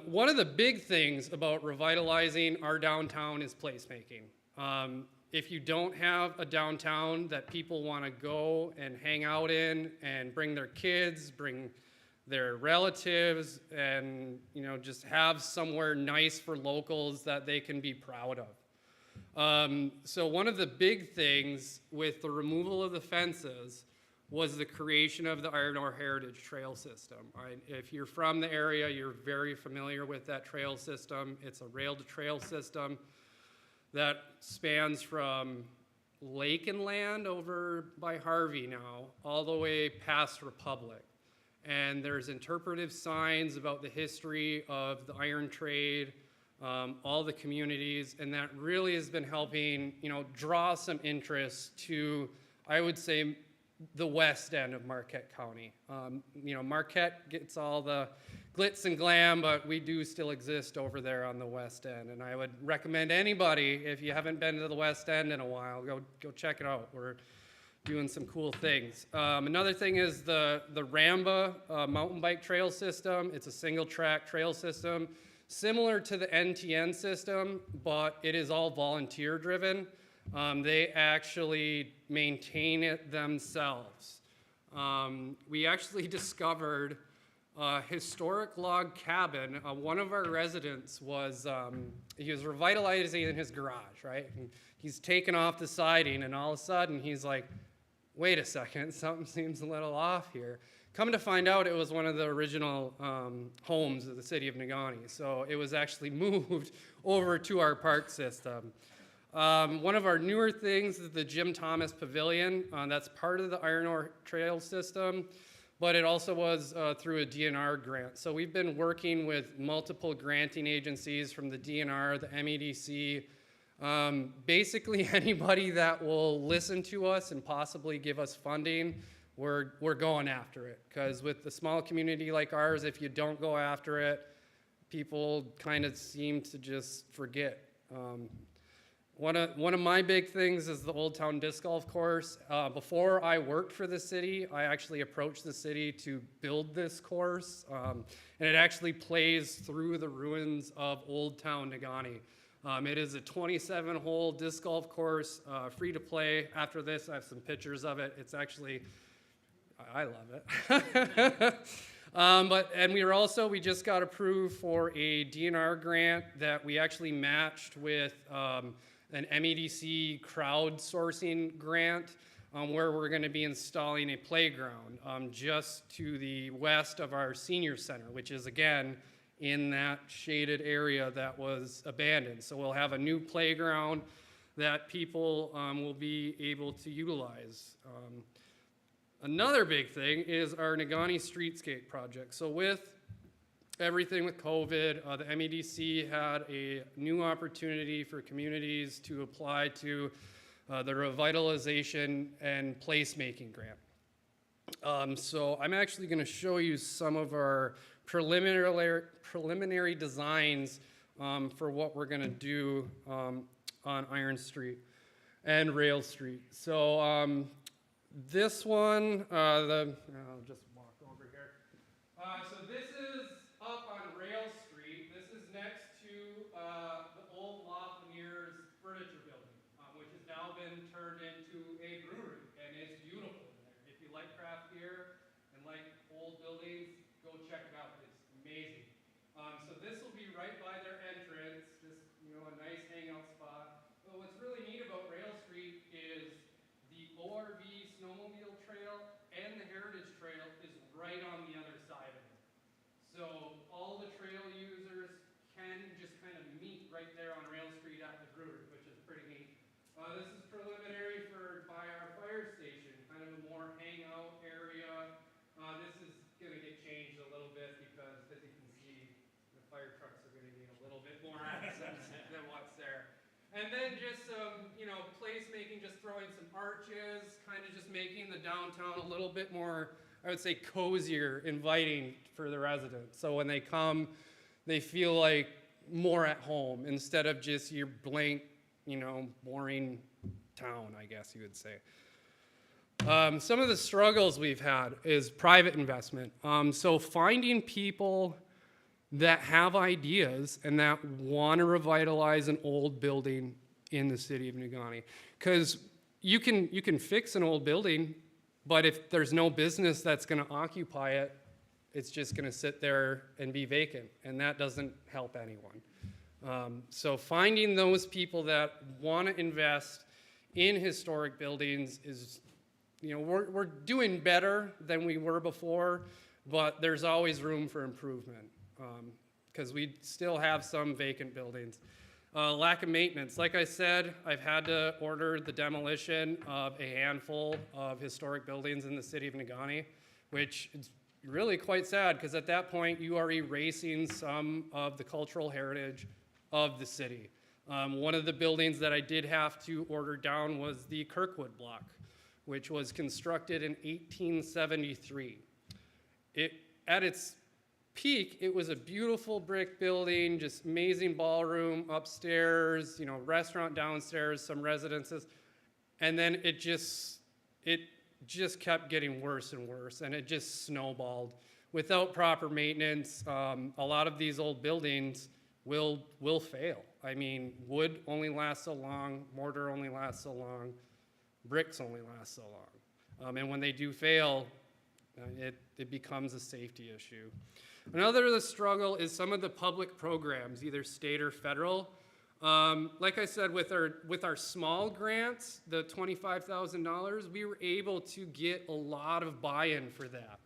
One of the big things about revitalizing our downtown is placemaking. If you don't have a downtown that people want to go and hang out in and bring their kids, bring their relatives, and, you know, just have somewhere nice for locals that they can be proud of. So one of the big things with the removal of the fences was the creation of the Iron Ore Heritage Trail System. If you're from the area, you're very familiar with that trail system. It's a rail-to-trail system that spans from Lake and Land over by Harvey now, all the way past Republic. And there's interpretive signs about the history of the iron trade, all the communities, and that really has been helping, you know, draw some interest to, I would say, the west end of Marquette County. You know, Marquette gets all the glitz and glam, but we do still exist over there on the west end. And I would recommend anybody, if you haven't been to the west end in a while, go check it out. We're doing some cool things. Another thing is the Ramba mountain bike trail system. It's a single track trail system, similar to the NTN system, but it is all volunteer driven. They actually maintain it themselves. We actually discovered a historic log cabin. One of our residents was, he was revitalizing his garage, right? And he's taken off the siding, and all of a sudden he's like, wait a second, something seems a little off here. Come to find out, it was one of the original homes of the city of Negaunee. So it was actually moved over to our park system. One of our newer things is the Jim Thomas Pavilion. That's part of the Iron Ore Trail system, but it also was through a DNR grant. So we've been working with multiple granting agencies from the DNR, the MEDC, basically anybody that will listen to us and possibly give us funding, we're going after it. Because with a small community like ours, if you don't go after it, people kind of seem to just forget. One of my big things is the Old Town Disc Golf Course. Before I worked for the city, I actually approached the city to build this course, and it actually plays through the ruins of Old Town Negaunee. It is a 27-hole disc golf course, free to play. After this, I have some pictures of it. It's actually, I love it. And we just got approved for a DNR grant that we actually matched with an MEDC crowdsourcing grant where we're going to be installing a playground just to the west of our senior center, which is, again, in that shaded area that was abandoned. So we'll have a new playground that people will be able to utilize. Another big thing is our Negaunee Streetscape project. So with everything with COVID, the MEDC had a new opportunity for communities to apply to the revitalization and placemaking grant. So I'm actually going to show you some of our preliminary designs for what we're going to do on Iron Street and Rail Street. So this one, I'll just walk over here. So this is up on Rail Street. This is next to the old Lafreniere's furniture building, which has now been turned into a brewery, and it's beautiful in there. If you like craft beer and like old buildings, go check it out. It's amazing. So this will be right by their entrance, just, you know, a nice hangout spot. But what's really neat about Rail Street is the ORV snowmobile trail and the Heritage Trail is right on the other side of it. So all the trail users can just kind of meet right there on Rail Street at the brewery, which is pretty neat. This is preliminary by our fire station, kind of a more hangout area. This is going to get changed a little bit because, as you can see, the fire trucks are going to need a little bit more access than what's there. And then just some, you know, placemaking thinking just throwing some arches, kind of just making the downtown a little bit more, I would say, cozier, inviting for the residents. So when they come, they feel like more at home instead of just your blank, boring town, I guess you would say. Some of the struggles we've had is private investment. So finding people that have ideas and that want to revitalize an old building in the city of Negaunee. Because you can fix an old building, but if there's no business that's going to occupy it, it's just going to sit there and be vacant, and that doesn't help anyone. So finding those people that want to invest in historic buildings is, we're doing better than we were before, but there's always room for improvement because we still have some vacant buildings. Lack of maintenance. Like I said, I've had to order the demolition of a handful of historic buildings in the city of Negaunee, which is really quite sad because at that point you are erasing some of the cultural heritage of the city. One of the buildings that I did have to order down was the Kirkwood Block, which was constructed in 1873. At its peak, it was a beautiful brick building, just amazing ballroom upstairs, restaurant downstairs, some residences, and then it just kept getting worse and worse, and it just snowballed. Without proper maintenance, a lot of these old buildings will fail. I mean, wood only lasts so long, mortar only lasts so long, bricks only last so long. And when they do fail, it becomes a safety issue. Another struggle is some of the public programs, either state or federal. Like I said, with our small grants, the $25,000, we were able to get a lot of buy-in for that.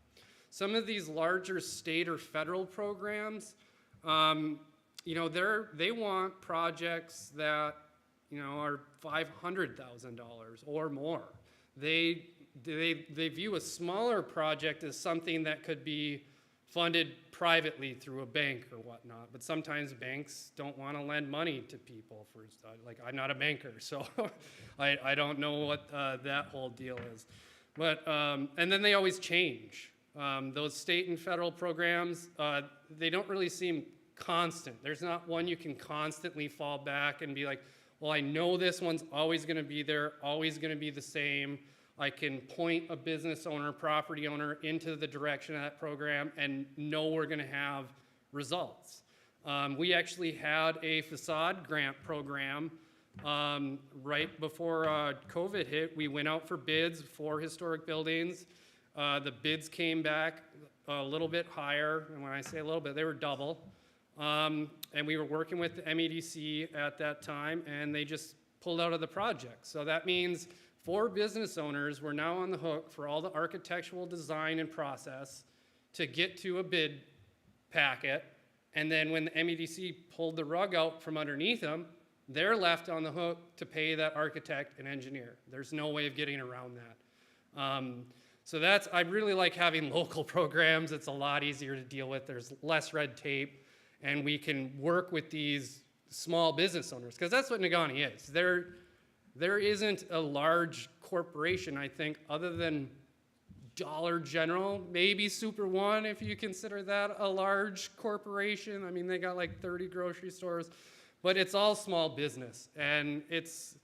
Some of these larger state or federal programs, they want projects that are $500,000 or more. They view a smaller project as something that could be funded privately through a bank or whatnot, but sometimes banks don't want to lend money to people for, like, I'm not a banker, so I don't know what that whole deal is. But, and then they always change. Those state and federal programs, they don't really seem constant. There's not one you can constantly fall back and be like, well, I know this one's always going to be there, always going to be the same. I can point a business owner, property owner into the direction of that program and know we're going to have results. We actually had a facade grant program right before COVID hit. We went out for bids for historic buildings. The bids came back a little bit higher, and when I say a little bit, they were double. And we were working with the MEDC at that time, and they just pulled out of the project. So that means 4 business owners were now on the hook for all the architectural design and process to get to a bid packet. And then when the MEDC pulled the rug out from underneath them, they're left on the hook to pay that architect and engineer. There's no way of getting around that. So I really like having local programs. It's a lot easier to deal with. There's less red tape, and we can work with these small business owners, because that's what Negaunee is. There isn't a large corporation, I think, other than Dollar General, maybe Super One, if you consider that a large corporation. I mean, they got like 30 grocery stores, but it's all small business. And it's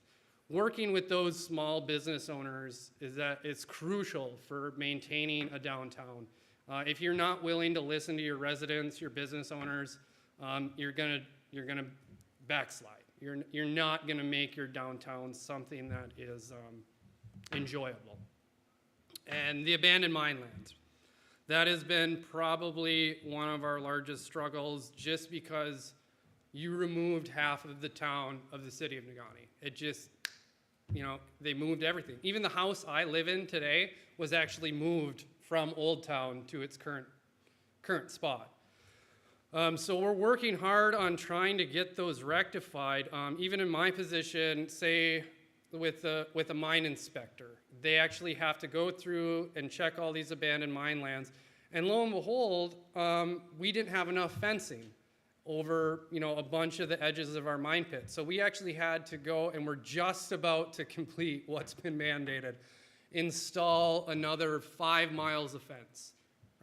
working with those small business owners it's crucial for maintaining a downtown. If you're not willing to listen to your residents, your business owners, you're gonna backslide. You're not going to make your downtown something that is enjoyable. And the abandoned mine lands. That has been probably one of our largest struggles, just because you removed half of the town of the city of Negaunee. It just, they moved everything. Even the house I live in today was actually moved from Old Town to its current spot. So we're working hard on trying to get those rectified. Even in my position, say with a mine inspector, they actually have to go through and check all these abandoned mine lands. And lo and behold, we didn't have enough fencing. over, a bunch of the edges of our mine pit. So we actually had to go, and we're just about to complete what's been mandated, install another 5 miles of fence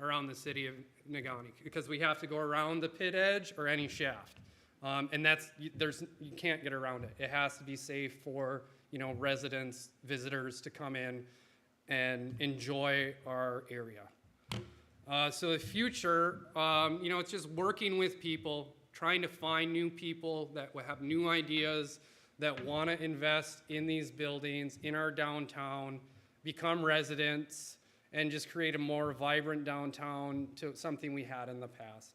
around the city of Negaunee, because we have to go around the pit edge or any shaft. And you can't get around it. It has to be safe for, residents, visitors to come in and enjoy our area. So the future, it's just working with people, trying to find new people that will have new ideas, that want to invest in these buildings, in our downtown, become residents, and just create a more vibrant downtown to something we had in the past.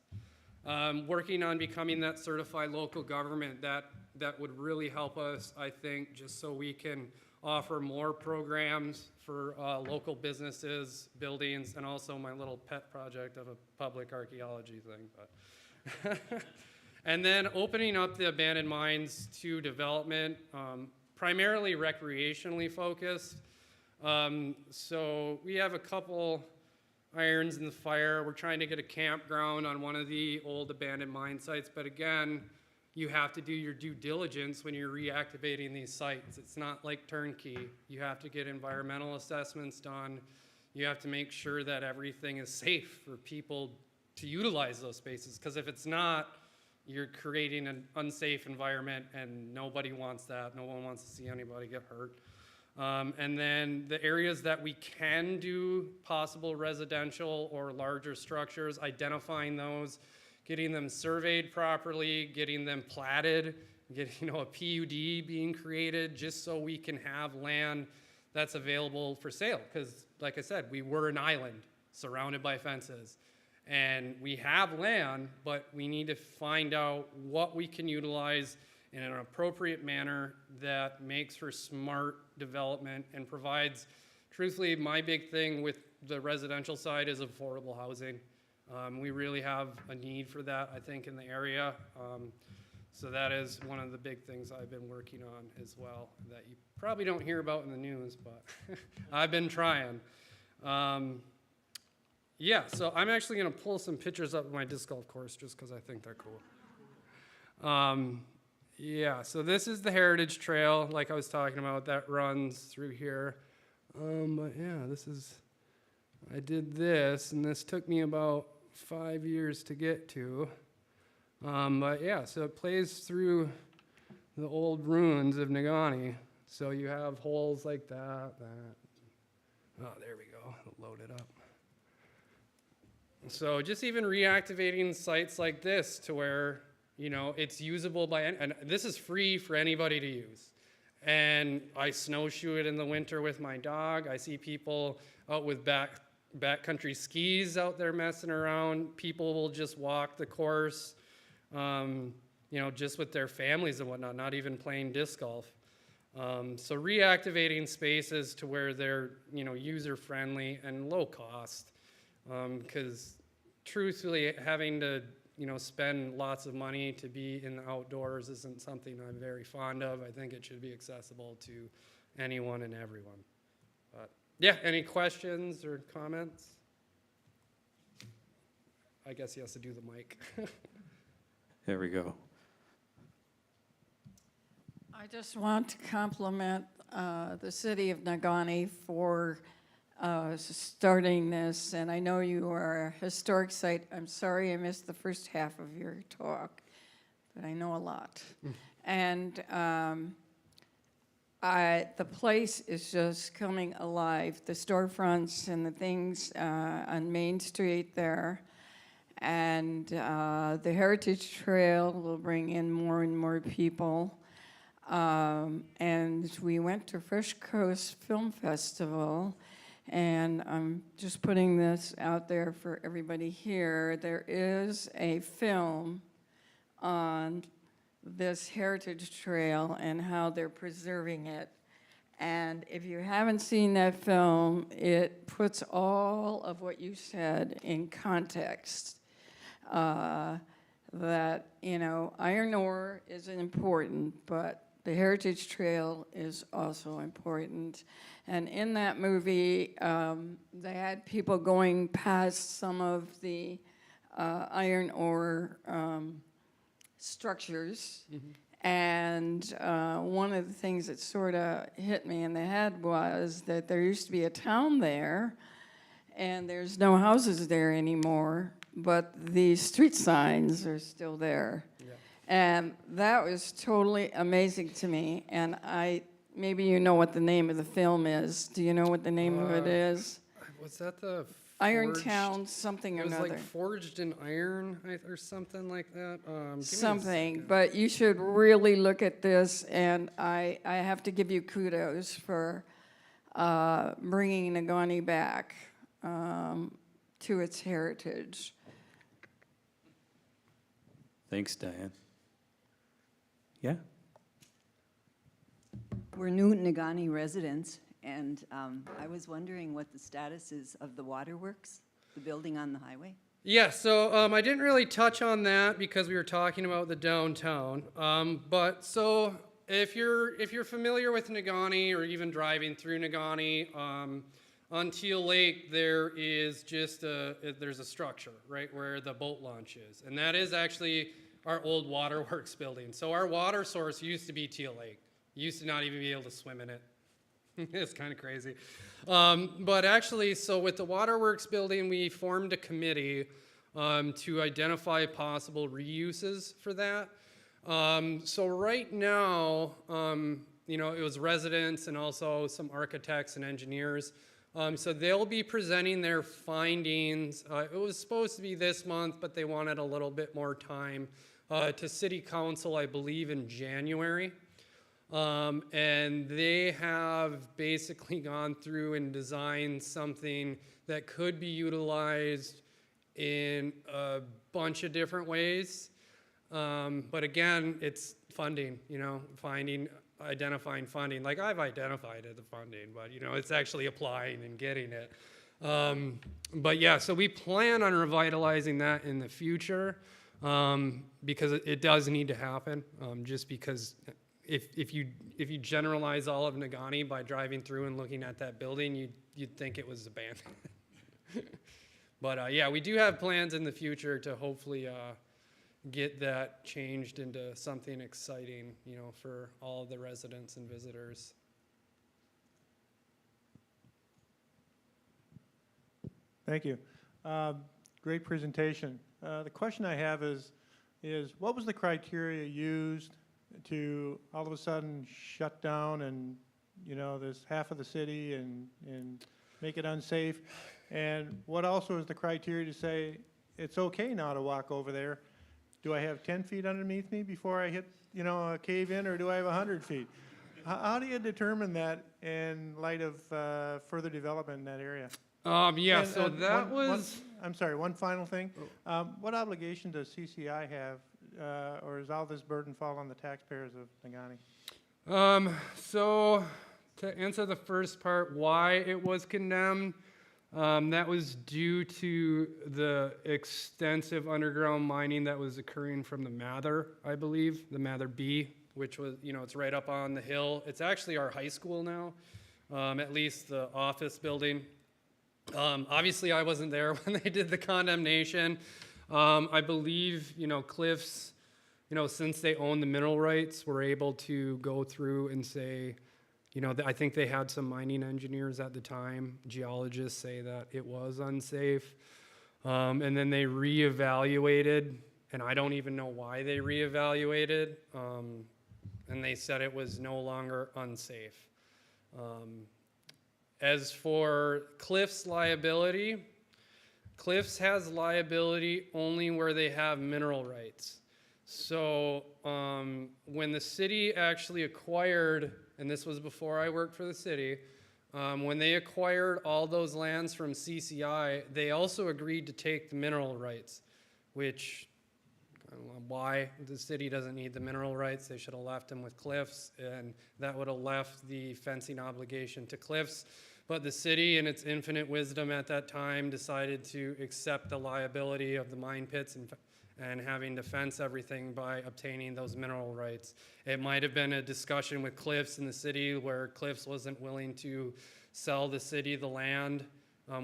Working on becoming that certified local government, that would really help us, I think, just so we can offer more programs for local businesses, buildings, and also my little pet project of a public archaeology thing. But and then opening up the abandoned mines to development, primarily recreationally focused. So we have a couple irons in the fire. We're trying to get a campground on one of the old abandoned mine sites, but again, you have to do your due diligence when you're reactivating these sites. It's not like turnkey. You have to get environmental assessments done. You have to make sure that everything is safe for people to utilize those spaces, because if it's not, you're creating an unsafe environment, and nobody wants that. No one wants to see anybody get hurt. And then the areas that we can do possible residential or larger structures, identifying those, getting them surveyed properly, getting them platted, getting a PUD being created, just so we can have land that's available for sale. Because like I said, we were an island surrounded by fences. And we have land, but we need to find out what we can utilize in an appropriate manner that makes for smart development and provides, truthfully, my big thing with the residential side is affordable housing. We really have a need for that, I think, in the area. So that is one of the big things I've been working on as well, that you probably don't hear about in the news, but I've been trying. Yeah, so I'm actually going to pull some pictures up of my disc golf course just because I think they're cool. Yeah, so this is the Heritage Trail, like I was talking about, that runs through here. But yeah, I did this, and this took me about 5 years to get to. But yeah, so it plays through the old ruins of Negaunee. So you have holes like that. Oh, there we go, load it up. So just even reactivating sites like this to where, it's usable and this is free for anybody to use. And I snowshoe it in the winter with my dog. I see people out with backcountry skis out there messing around. People will just walk the course, just with their families and whatnot, not even playing disc golf. So reactivating spaces to where they're, user-friendly and low cost. Because truthfully, having to, spend lots of money to be in the outdoors isn't something I'm very fond of. I think it should be accessible to anyone and everyone. But yeah, any questions or comments? I guess he has to do the mic. There we go. I just want to compliment the city of Negaunee for starting this, and I know you are a historic site. I'm sorry I missed the first half of your talk, but I know a lot. And the place is just coming alive. The storefronts and the things on Main Street there, and the Heritage Trail will bring in more and more people. And we went to Fresh Coast Film Festival, and I'm just putting this out there for everybody here. There is a film on this heritage trail and how they're preserving it. And if you haven't seen that film, it puts all of what you said in context. That, iron ore is important, but the Heritage Trail is also important. And in that movie, they had people going past some of the iron ore structures. And one of the things that sort of hit me in the head was that there used to be a town there, and there's no houses there anymore, but the street signs are still there. And that was totally amazing to me. And maybe you know what the name of the film is. Do you know what the name of it is? Was that the Irontown something or It was another. like Forged in Iron or something like that. Something, but you should really look at this, and I have to give you kudos for bringing Negaunee back to its heritage. Thanks, Diane. Yeah? We're new Negaunee residents, and I was wondering what the status is of the waterworks, the building on the highway. Yeah, so I didn't really touch on that because we were talking about the downtown. But so if you're familiar with Negaunee or even driving through Negaunee, on Teal Lake there is just there's a structure right where the boat launch is, and that is actually our old waterworks building. So our water source used to be Teal Lake. You used to not even be able to swim in it. It's kind of crazy. But actually, so with the waterworks building, we formed a committee to identify possible reuses for that. So right now, it was residents and also some architects and engineers. So they'll be presenting their findings. It was supposed to be this month, but they wanted a little bit more time to City Council, I believe, in January. And they have basically gone through and designed something that could be utilized in a bunch of different ways. But again, it's funding, identifying funding. Like I've identified the funding, but it's actually applying and getting it. But yeah, so we plan on revitalizing that in the future because it does need to happen. Just because if you generalize all of Negaunee by driving through and looking at that building, you'd think it was abandoned. But yeah, we do have plans in the future to hopefully get that changed into something exciting, for all of the residents and visitors. Thank you. Great presentation. The question I have is what was the criteria used to all of a sudden shut down and, this half of the city and make it unsafe? And what also is the criteria to say it's okay now to walk over there? Do I have 10 feet underneath me before I hit, a cave in, or do I have 100 feet? How do you determine that in light of further development in that area? Yeah, And, so that was... I'm sorry, one final thing. What obligation does CCI have, or does all this burden fall on the taxpayers of Negaunee? So to answer the first part, why it was condemned, that was due to the extensive underground mining that was occurring from the Mather, I believe, the Mather B, which was, it's right up on the hill. It's actually our high school now, at least the office building. Obviously, I wasn't there when they did the condemnation. I believe, Cliffs, since they own the mineral rights, were able to go through and say, I think they had some mining engineers at the time, geologists say that it was unsafe. And then they reevaluated, and I don't even know why they reevaluated, and they said it was no longer unsafe. As for Cliffs' liability, Cliffs has liability only where they have mineral rights. So when the city actually acquired, and this was before I worked for the city, when they acquired all those lands from CCI, they also agreed to take the mineral rights, which I don't know why the city doesn't need the mineral rights. They should have left them with Cliffs, and that would have left the fencing obligation to Cliffs. But the city, in its infinite wisdom at that time, decided to accept the liability of the mine pits and having to fence everything by obtaining those mineral rights. It might have been a discussion with Cliffs and the city where Cliffs wasn't willing to sell the city the land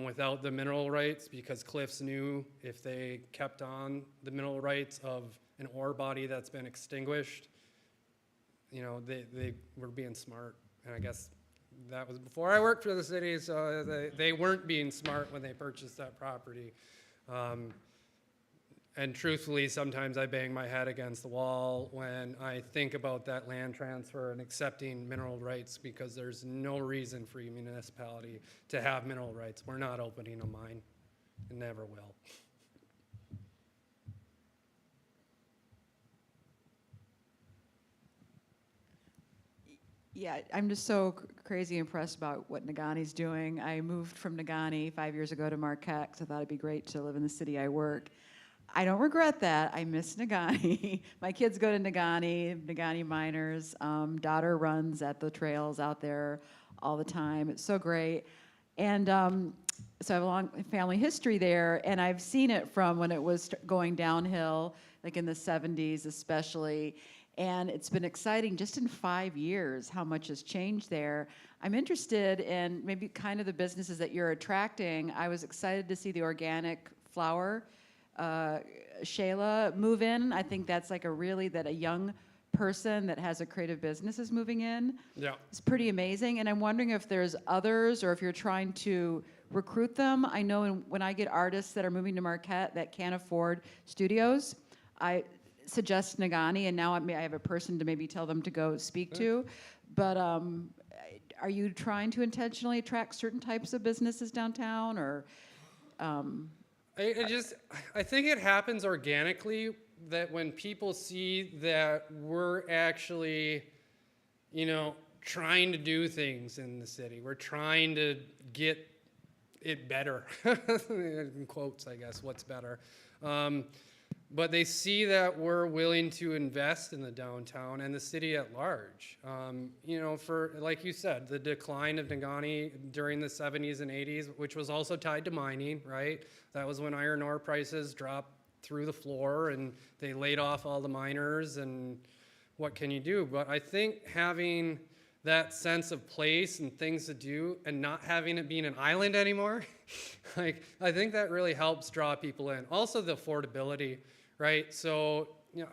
without the mineral rights, because Cliffs knew if they kept on the mineral rights of an ore body that's been extinguished, you know, they were being smart. And I guess that was before I worked for the city, so they weren't being smart when they purchased that property. And truthfully, sometimes I bang my head against the wall when I think about that land transfer and accepting mineral rights, because there's no reason for a municipality to have mineral rights. We're not opening a mine, and never will. Yeah, I'm just so crazy impressed about what Nagani's doing. I moved from Nagani 5 years ago to Marquette because I thought it'd be great to live in the city I work. I don't regret that. I miss Nagani. My kids go to Nagani miners. Daughter runs at the trails out there all the time. It's so great. And so I have a long family history there, and I've seen it from when it was going downhill, like in the 70s especially. And it's been exciting just in 5 years how much has changed there. I'm interested in maybe kind of the businesses that you're attracting. I was excited to see the organic flower Shayla move in. I think that's like a young person that has a creative business is moving in. Yeah. It's pretty amazing. And I'm wondering if there's others or if you're trying to recruit them. I know when I get artists that are moving to Marquette that can't afford studios, I suggest Nagani, and now I have a person to maybe tell them to go speak to. But are you trying to intentionally attract certain types of businesses downtown, or? I think it happens organically, that when people see that we're actually, you know, trying to do things in the city, we're trying to get it better, in quotes, I guess, what's better. But they see that we're willing to invest in the downtown and the city at large. You know, for, like you said, the decline of Nagani during the 70s and 80s, which was also tied to mining, right? That was when iron ore prices dropped through the floor and they laid off all the miners, and what can you do? But I think having that sense of place and things to do and not having it being an island anymore, like, I think that really helps draw people in. Also the affordability, right? So, you know,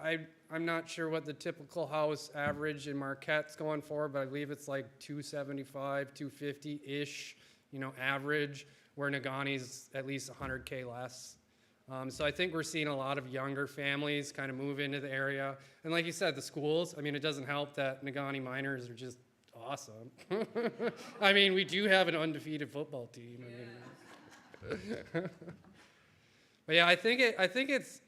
I'm not sure what the typical house average in Marquette's going for, but I believe it's like $275, $250-ish, you know, average, where Nagani's at least $100K less. So I think we're seeing a lot of younger families kind of move into the area. And like you said, the schools, I mean, it doesn't help that Nagani miners are just awesome. I mean, we do have an undefeated football team. I mean. But yeah, I think it's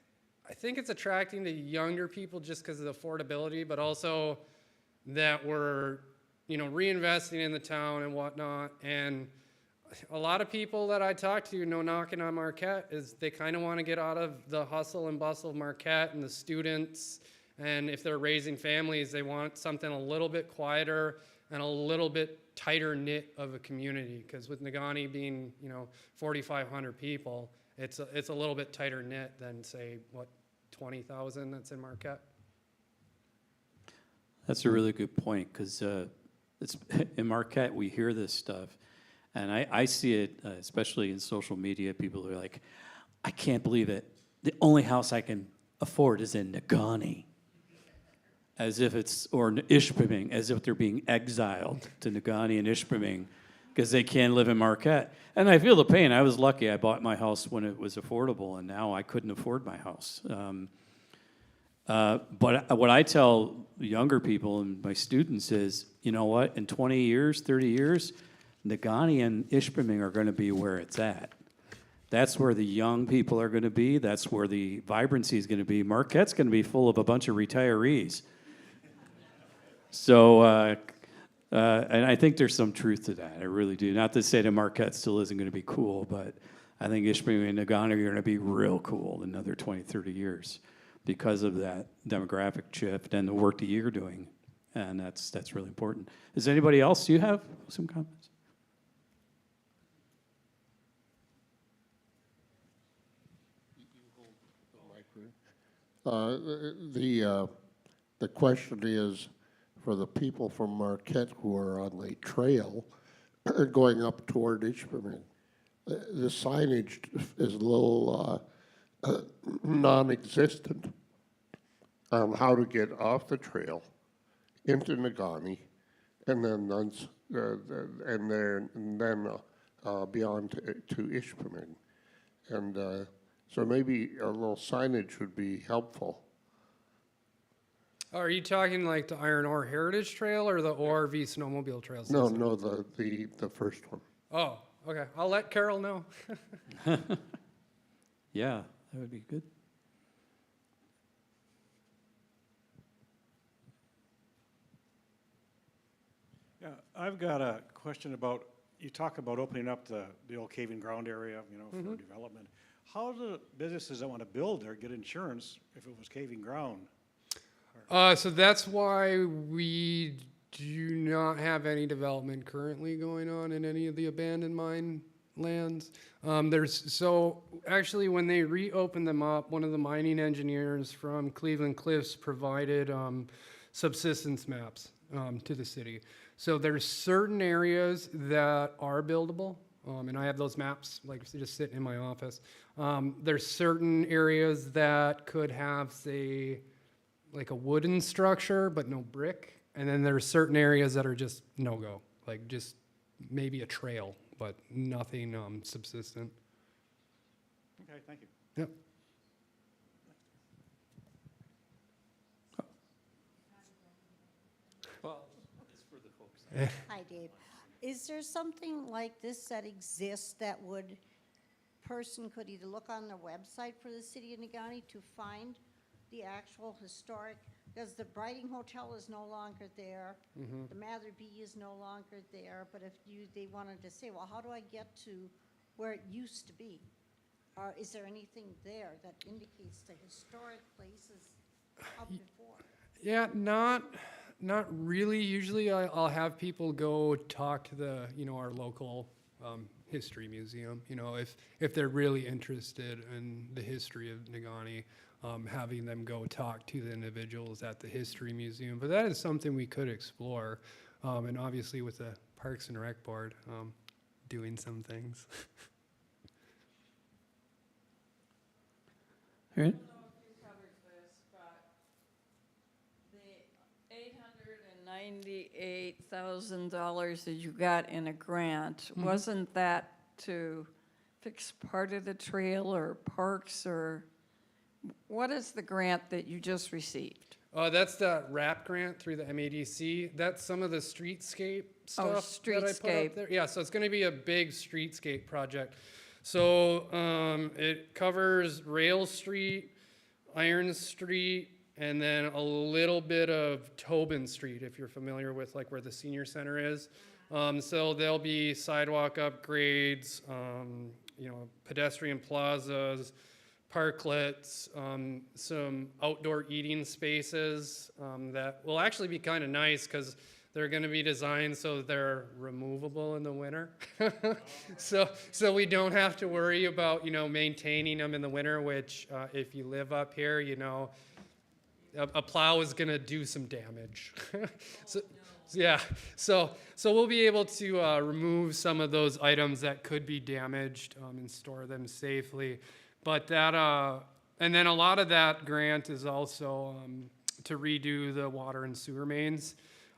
attracting the younger people just because of the affordability, but also that we're, you know, reinvesting in the town and whatnot. And a lot of people that I talk to, no knocking on Marquette, is they kind of want to get out of the hustle and bustle of Marquette and the students. And if they're raising families, they want something a little bit quieter and a little bit tighter knit of a community. Because with Nagani being, you know, 4,500 people, it's a little bit tighter knit than, say, what, 20,000 that's in Marquette. That's a really good point, because it's in Marquette we hear this stuff, and I see it especially in social media. People are like, I can't believe it. The only house I can afford is in Nagani. As if it's, or Ishpeming, as if they're being exiled to Nagani and Ishpeming because they can't live in Marquette. And I feel the pain. I was lucky. I bought my house when it was affordable, and now I couldn't afford my house. But what I tell younger people and my students is, you know what, in 20 years, 30 years, Nagani and Ishpeming are going to be where it's at. That's where the young people are going to be. That's where the vibrancy is going to be. Marquette's going to be full of a bunch of retirees. So, and I think there's some truth to that. I really do. Not to say that Marquette still isn't going to be cool, but I think Ishpeming and Nagani are going to be real cool in another 20, 30 years because of that demographic shift and the work that you're doing. And that's really important. Is anybody else, you have some comments? The question is, for the people from Marquette who are on the trail going up toward Ishpeming, the signage is a little non-existent on how to get off the trail into Nagani, and then beyond to Ishpeming. And so maybe a little signage would be helpful. Are you talking like the Iron Ore Heritage Trail or the ORV snowmobile trail No, system? no, the first one. Oh, okay. I'll let Carol know. Yeah, that would be good. Yeah, I've got a question about, you talk about opening up the old caving ground area, you know, for development. How do businesses that want to build there get insurance if it was caving ground? So that's why we do not have any development currently going on in any of the abandoned mine lands. So actually when they reopened them up, one of the mining engineers from Cleveland Cliffs provided subsistence maps to the city. So there's certain areas that are buildable, and I have those maps like just sitting in my office. There's certain areas that could have, say, like a wooden structure, but no brick. And then there's certain areas that are just no-go, like just maybe a trail, but nothing subsistent. Okay, thank you. Yep. Well, it's for the folks. Hi, Dave. Is there something like this that exists that person could either look on their website for the city of Nagani to find the actual historic, because the Brighting Hotel is no longer there, the Mather Bee is no longer there, but if they wanted to say, well, how do I get to where it used to be? Is there anything there that indicates the historic places up before? Yeah, not really. Usually I'll have people go talk to our local history museum, if they're really interested in the history of Nagani, having them go talk to the individuals at the history museum. But that is something we could explore, and obviously with the Parks and Rec Board doing some things. All right. $898,000 that you got in a grant, wasn't that to fix part of the trail or parks, or what is the grant that you just received? That's the RAP grant through the MADC. That's some of the streetscape stuff that I put streetscape. up there. Yeah, so it's going to be a big streetscape project. So it covers Rail Street, Iron Street, and then a little bit of Tobin Street, if you're familiar with like where the senior center is. So there'll be sidewalk upgrades, pedestrian plazas, parklets, some outdoor eating spaces that will actually be kind of nice because they're going to be designed so they're removable in the winter. So we don't have to worry about, maintaining them in the winter, which if you live up here, a plow is going to do some damage. So we'll be able to remove some of those items that could be damaged and store them safely. But that, and then a lot of that grant is also to redo the water and sewer mains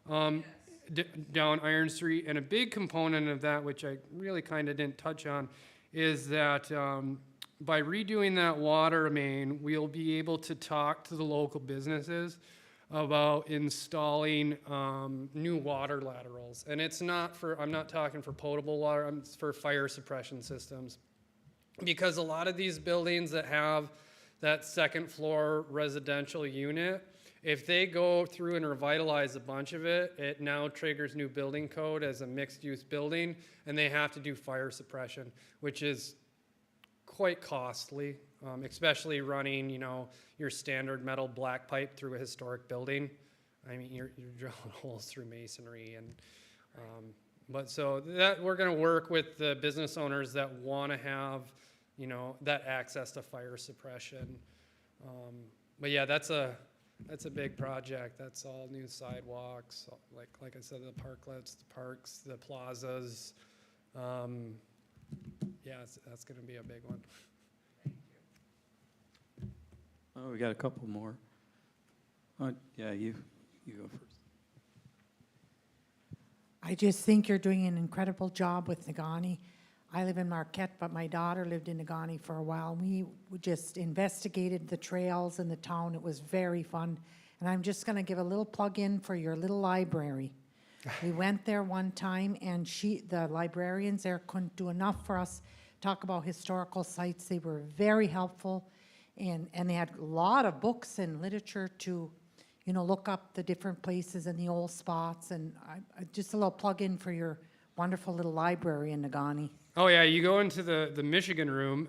down Iron Street. And a big component of that, which I really kind of didn't touch on, is that by redoing that water main, we'll be able to talk to the local businesses about installing new water laterals. And it's not I'm not talking for potable water, it's for fire suppression systems. Because a lot of these buildings that have that second floor residential unit, if they go through and revitalize a bunch of it, it now triggers new building code as a mixed use building, and they have to do fire suppression, which is quite costly, especially running, your standard metal black pipe through a historic building. I mean, you're drilling holes through masonry, and but so that we're going to work with the business owners that want to have, that access to fire suppression. But yeah, that's a big project. That's all new sidewalks, like I said, the parklets, the parks, the plazas. yeah, that's going to be a big one. Oh, we got a couple more. Yeah, you go first. I just think you're doing an incredible job with Nagani. I live in Marquette, but my daughter lived in Nagani for a while. We just investigated the trails in the town. It was very fun. And I'm just going to give a little plug in for your little library. We went there one time, and the librarians there couldn't do enough for us. Talk about historical sites. They were very helpful, and they had a lot of books and literature to, you know, look up the different places and the old spots. And just a little plug in for your wonderful little library in Nagani. Oh yeah, you go into the Michigan room,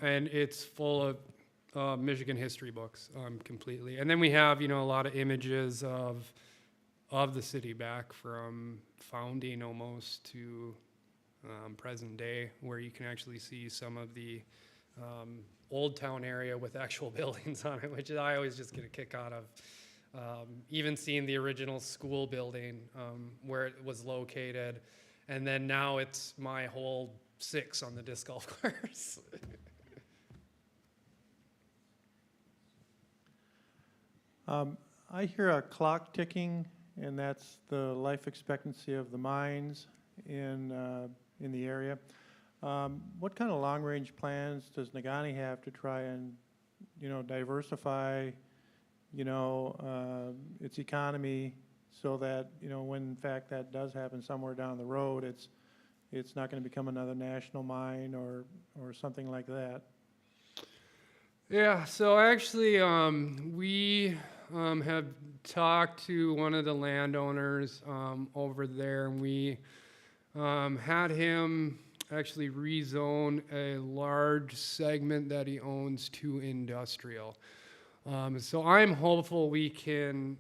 and it's full of Michigan history books completely. And then we have, you know, a lot of images of the city back from founding almost to present day, where you can actually see some of the old town area with actual buildings on it, which I always just get a kick out of. Even seeing the original school building where it was located, and then now it's my whole 6 on the disc golf course. I hear a clock ticking, and that's the life expectancy of the mines in the area. What kind of long-range plans does Nagani have to try and, you know, diversify, you know, its economy so that, you know, when in fact that does happen somewhere down the road, it's not going to become another national mine or something like that? Yeah, so actually, we have talked to one of the landowners over there, and we had him actually rezone a large segment that he owns to industrial. So I'm hopeful we can,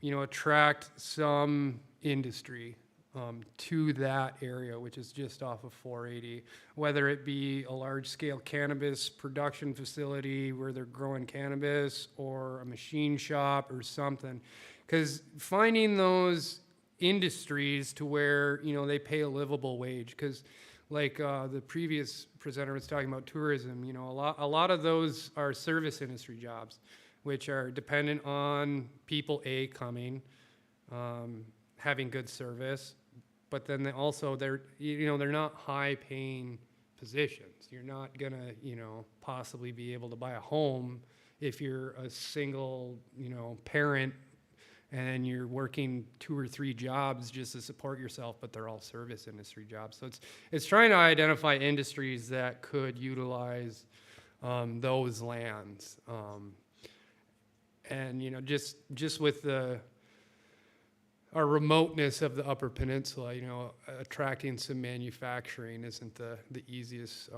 you know, attract some industry to that area, which is just off of 480, whether it be a large-scale cannabis production facility where they're growing cannabis, or a machine shop or something. Because finding those industries to where, you know, they pay a livable wage, because like the previous presenter was talking about tourism, you know, a lot of those are service industry jobs, which are dependent on people coming, having good service, but then they're not high paying positions. You're not gonna, you know, possibly be able to buy a home if you're a single, you know, parent and you're working 2 or 3 jobs just to support yourself, but they're all service industry jobs. So it's trying to identify industries that could utilize those lands. And, you know, just with our remoteness of the Upper Peninsula, you know, attracting some manufacturing isn't the easiest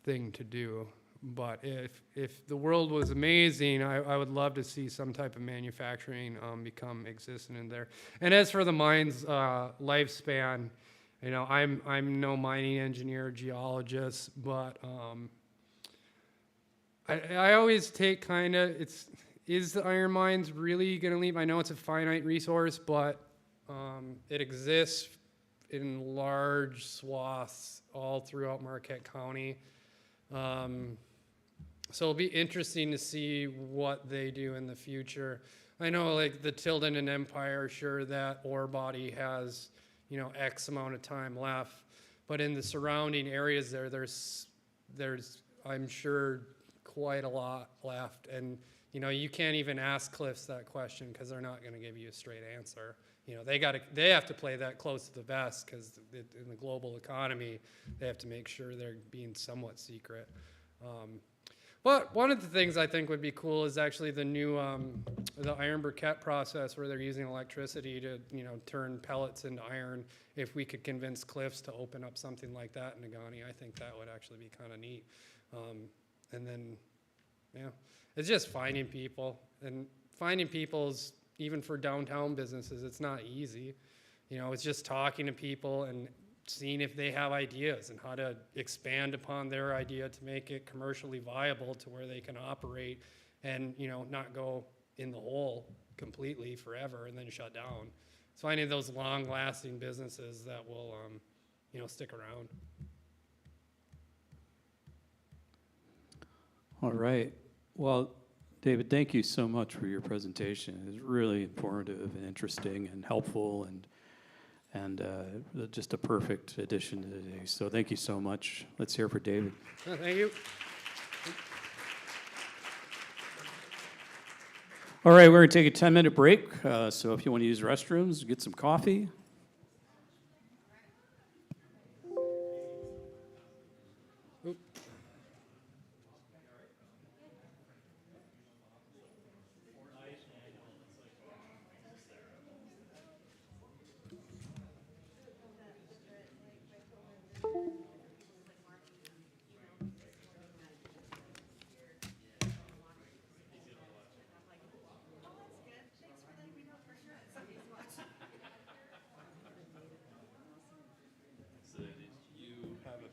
thing to do. But if the world was amazing, I would love to see some type of manufacturing become existent in there. And as for the mine's lifespan, you know, I'm no mining engineer, geologist, but I always take kind of, is the iron mines really going to leave? I know it's a finite resource, but it exists in large swaths all throughout Marquette County. So it'll be interesting to see what they do in the future. I know, like, the Tilden and Empire, sure, that ore body has, you know, X amount of time left, but in the surrounding areas there's I'm sure quite a lot left. And, you know, you can't even ask Cliffs that question because they're not going to give you a straight answer. You know, they have to play that close to the vest because in the global economy, they have to make sure they're being somewhat secret. But one of the things I think would be cool is actually the new the iron briquette process, where they're using electricity to, you know, turn pellets into iron. If we could convince Cliffs to open up something like that in Nagani, I think that would actually be kind of neat. And then, yeah, it's just finding people, and finding people's, even for downtown businesses, it's not easy. You know, it's just talking to people and seeing if they have ideas and how to expand upon their idea to make it commercially viable to where they can operate and, you know, not go in the hole completely forever and then shut down. It's finding those long-lasting businesses that will, you know, stick around. All right. Well, David, thank you so much for your presentation. It was really informative and interesting and helpful and just a perfect addition to today. So thank you so much. Let's hear for David. Thank you. All right, we're going to take a 10-minute break. So if you want to use restrooms, get some coffee.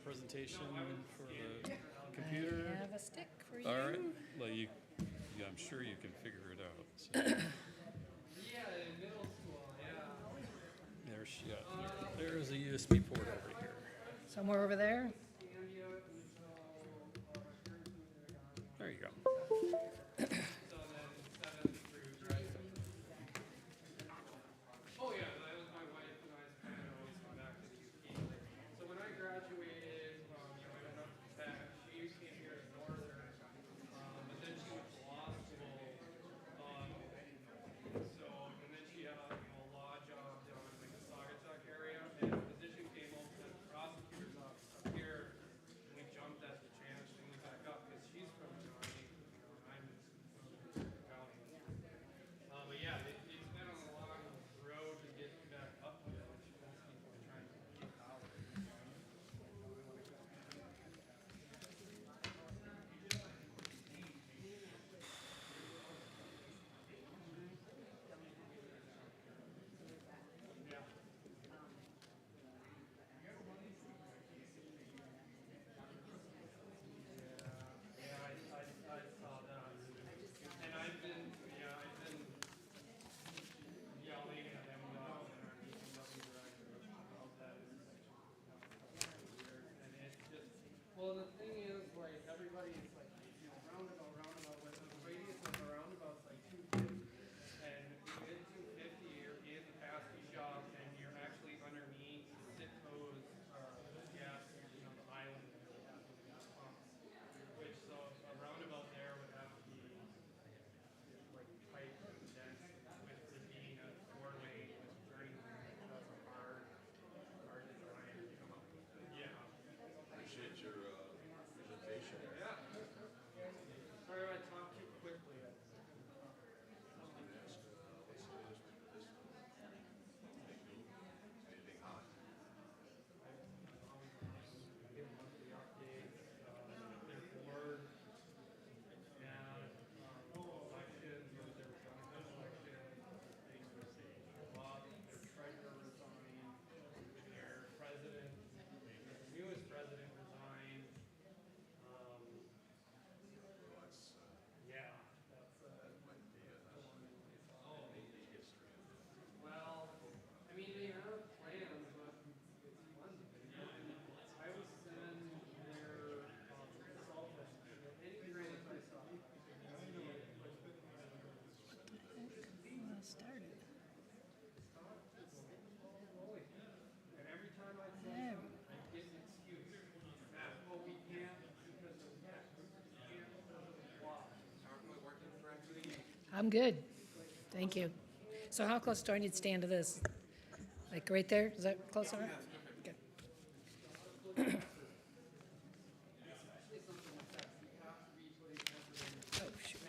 Presentation for the computer? I have a stick for you. All right. Well, yeah, I'm sure you can figure it out. So. Yeah, in middle school, yeah. There's a USB port over here. Somewhere over there? There you go. Oh yeah, that was my wife and I's plan to always come back to the UK. So when I graduated, I went up to Tech. She came here to Northern, but then she went to law school. And then she had a law job down in the Saugatuck area, and a position came open at the prosecutor's office up here. And we jumped at the chance to move back up because she's from Johnny, and I'm from the county. But yeah, it's been a long road to get back up there, which most people are trying to get out. I saw that. And I've been yelling at him about in our DPW director about that. And it's just, well, the thing is, like, everybody's like, roundabout, but the radius of the roundabout's like 250. And if you hit 250, you're in the pasty shop and you're actually underneath Sitco's gas, the island there that has the gas pumps. Which, so a roundabout there would have to be like tight and dense with it being a 4-lane with turning lanes. That's a hard design. Yeah. Appreciate your presentation. Yeah. Sorry if I talk too quickly. Give monthly updates, their board, and elections, or their elections, their treasurer resigned, their president, their newest president resigned. Yeah, that's well, I mean, they have plans, but it's funding. I was send their consultant any grants I saw. Well started. And every time I say something, I get an excuse. Well, we can't because of X. We can't because of Y. Am I working correctly? I'm good. Thank you. So how close do I need to stand to this? Like right there? Is that close enough? Okay. Oh, shoot.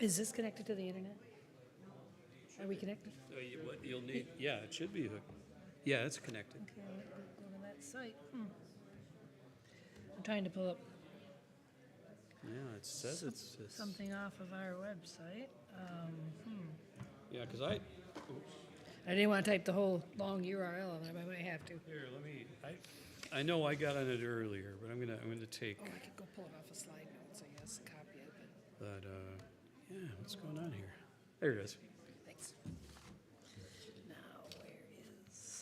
Is this connected to the internet? Are we connected? What you'll need, yeah, it should be hooked. Yeah, it's connected. Okay, go to that site. I'm trying to pull up Yeah, it says it's something off of our website. Yeah, because I didn't want to type the whole long URL, and I might have to. here. Let me. I know I got on it earlier, but I'm gonna take. Oh, I could go pull it off a slide note, so yes, copy it. But But yeah, what's going on here? There it is. thanks. Now, where is?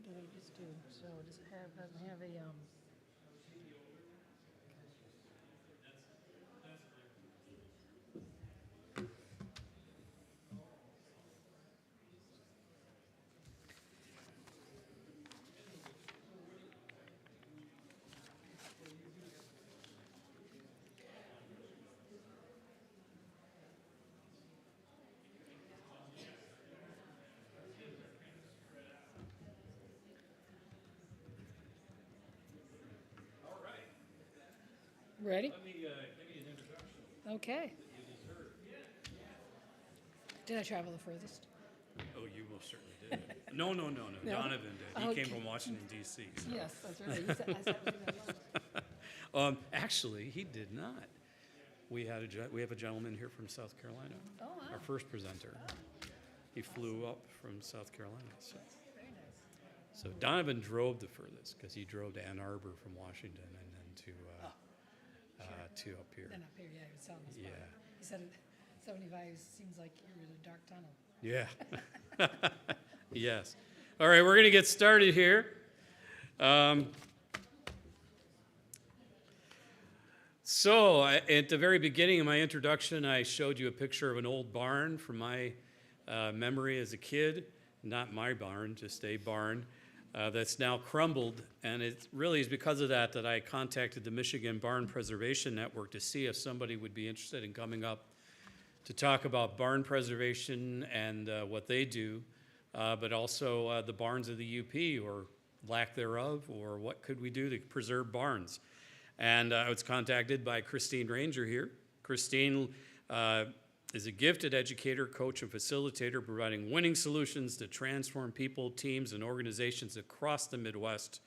What did I just do? So does it have, doesn't have a, ready? Let me give you an introduction. Okay. Did I travel the furthest? Oh, you most certainly did. No. No? Donovan did. He Okay. came from Washington, D.C. so. Yes, that's right. You said, I said, Actually, he did not. We have a gentleman here from South Carolina. Oh, wow. Our first presenter. He flew up from South Carolina. So Donovan drove the furthest because he drove to Ann Arbor from Washington and then to up here. And up here, yeah, he was telling us. Yeah. He said 75 seems like you're in a dark tunnel. Yeah. Yes. All right, we're going to get started here. So at the very beginning of my introduction, I showed you a picture of an old barn from my memory as a kid. Not my barn, just a barn that's now crumbled. And it really is because of that that I contacted the Michigan Barn Preservation Network to see if somebody would be interested in coming up to talk about barn preservation and what they do, but also the barns of the UP or lack thereof, or what could we do to preserve barns. And I was contacted by Christine Ranger here. Christine is a gifted educator, coach, and facilitator, providing winning solutions to transform people, teams, and organizations across the Midwest.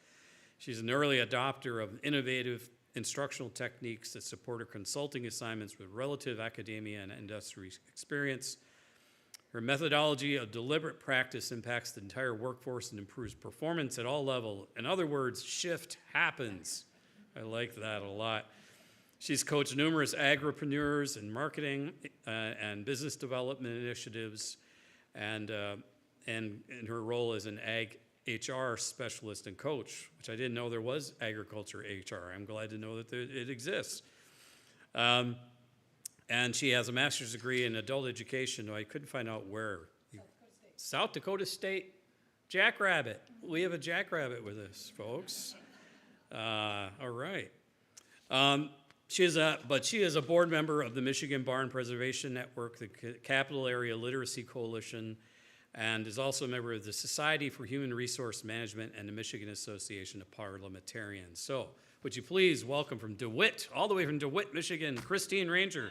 She's an early adopter of innovative instructional techniques that support her consulting assignments with relative academia and industry experience. Her methodology of deliberate practice impacts the entire workforce and improves performance at all levels. In other words, shift happens. I like that a lot. She's coached numerous agripreneurs in marketing and business development initiatives, and in her role as an ag HR specialist and coach, which I didn't know there was agriculture HR. I'm glad to know that it exists. And she has a master's degree in adult education. I couldn't find out where. South Dakota State. Jackrabbit. We have a jackrabbit with us, folks. All right. She is a board member of the Michigan Barn Preservation Network, the Capital Area Literacy Coalition, and is also a member of the Society for Human Resource Management and the Michigan Association of Parliamentarians. So, would you please welcome from DeWitt, all the way from DeWitt, Michigan, Christine Ranger.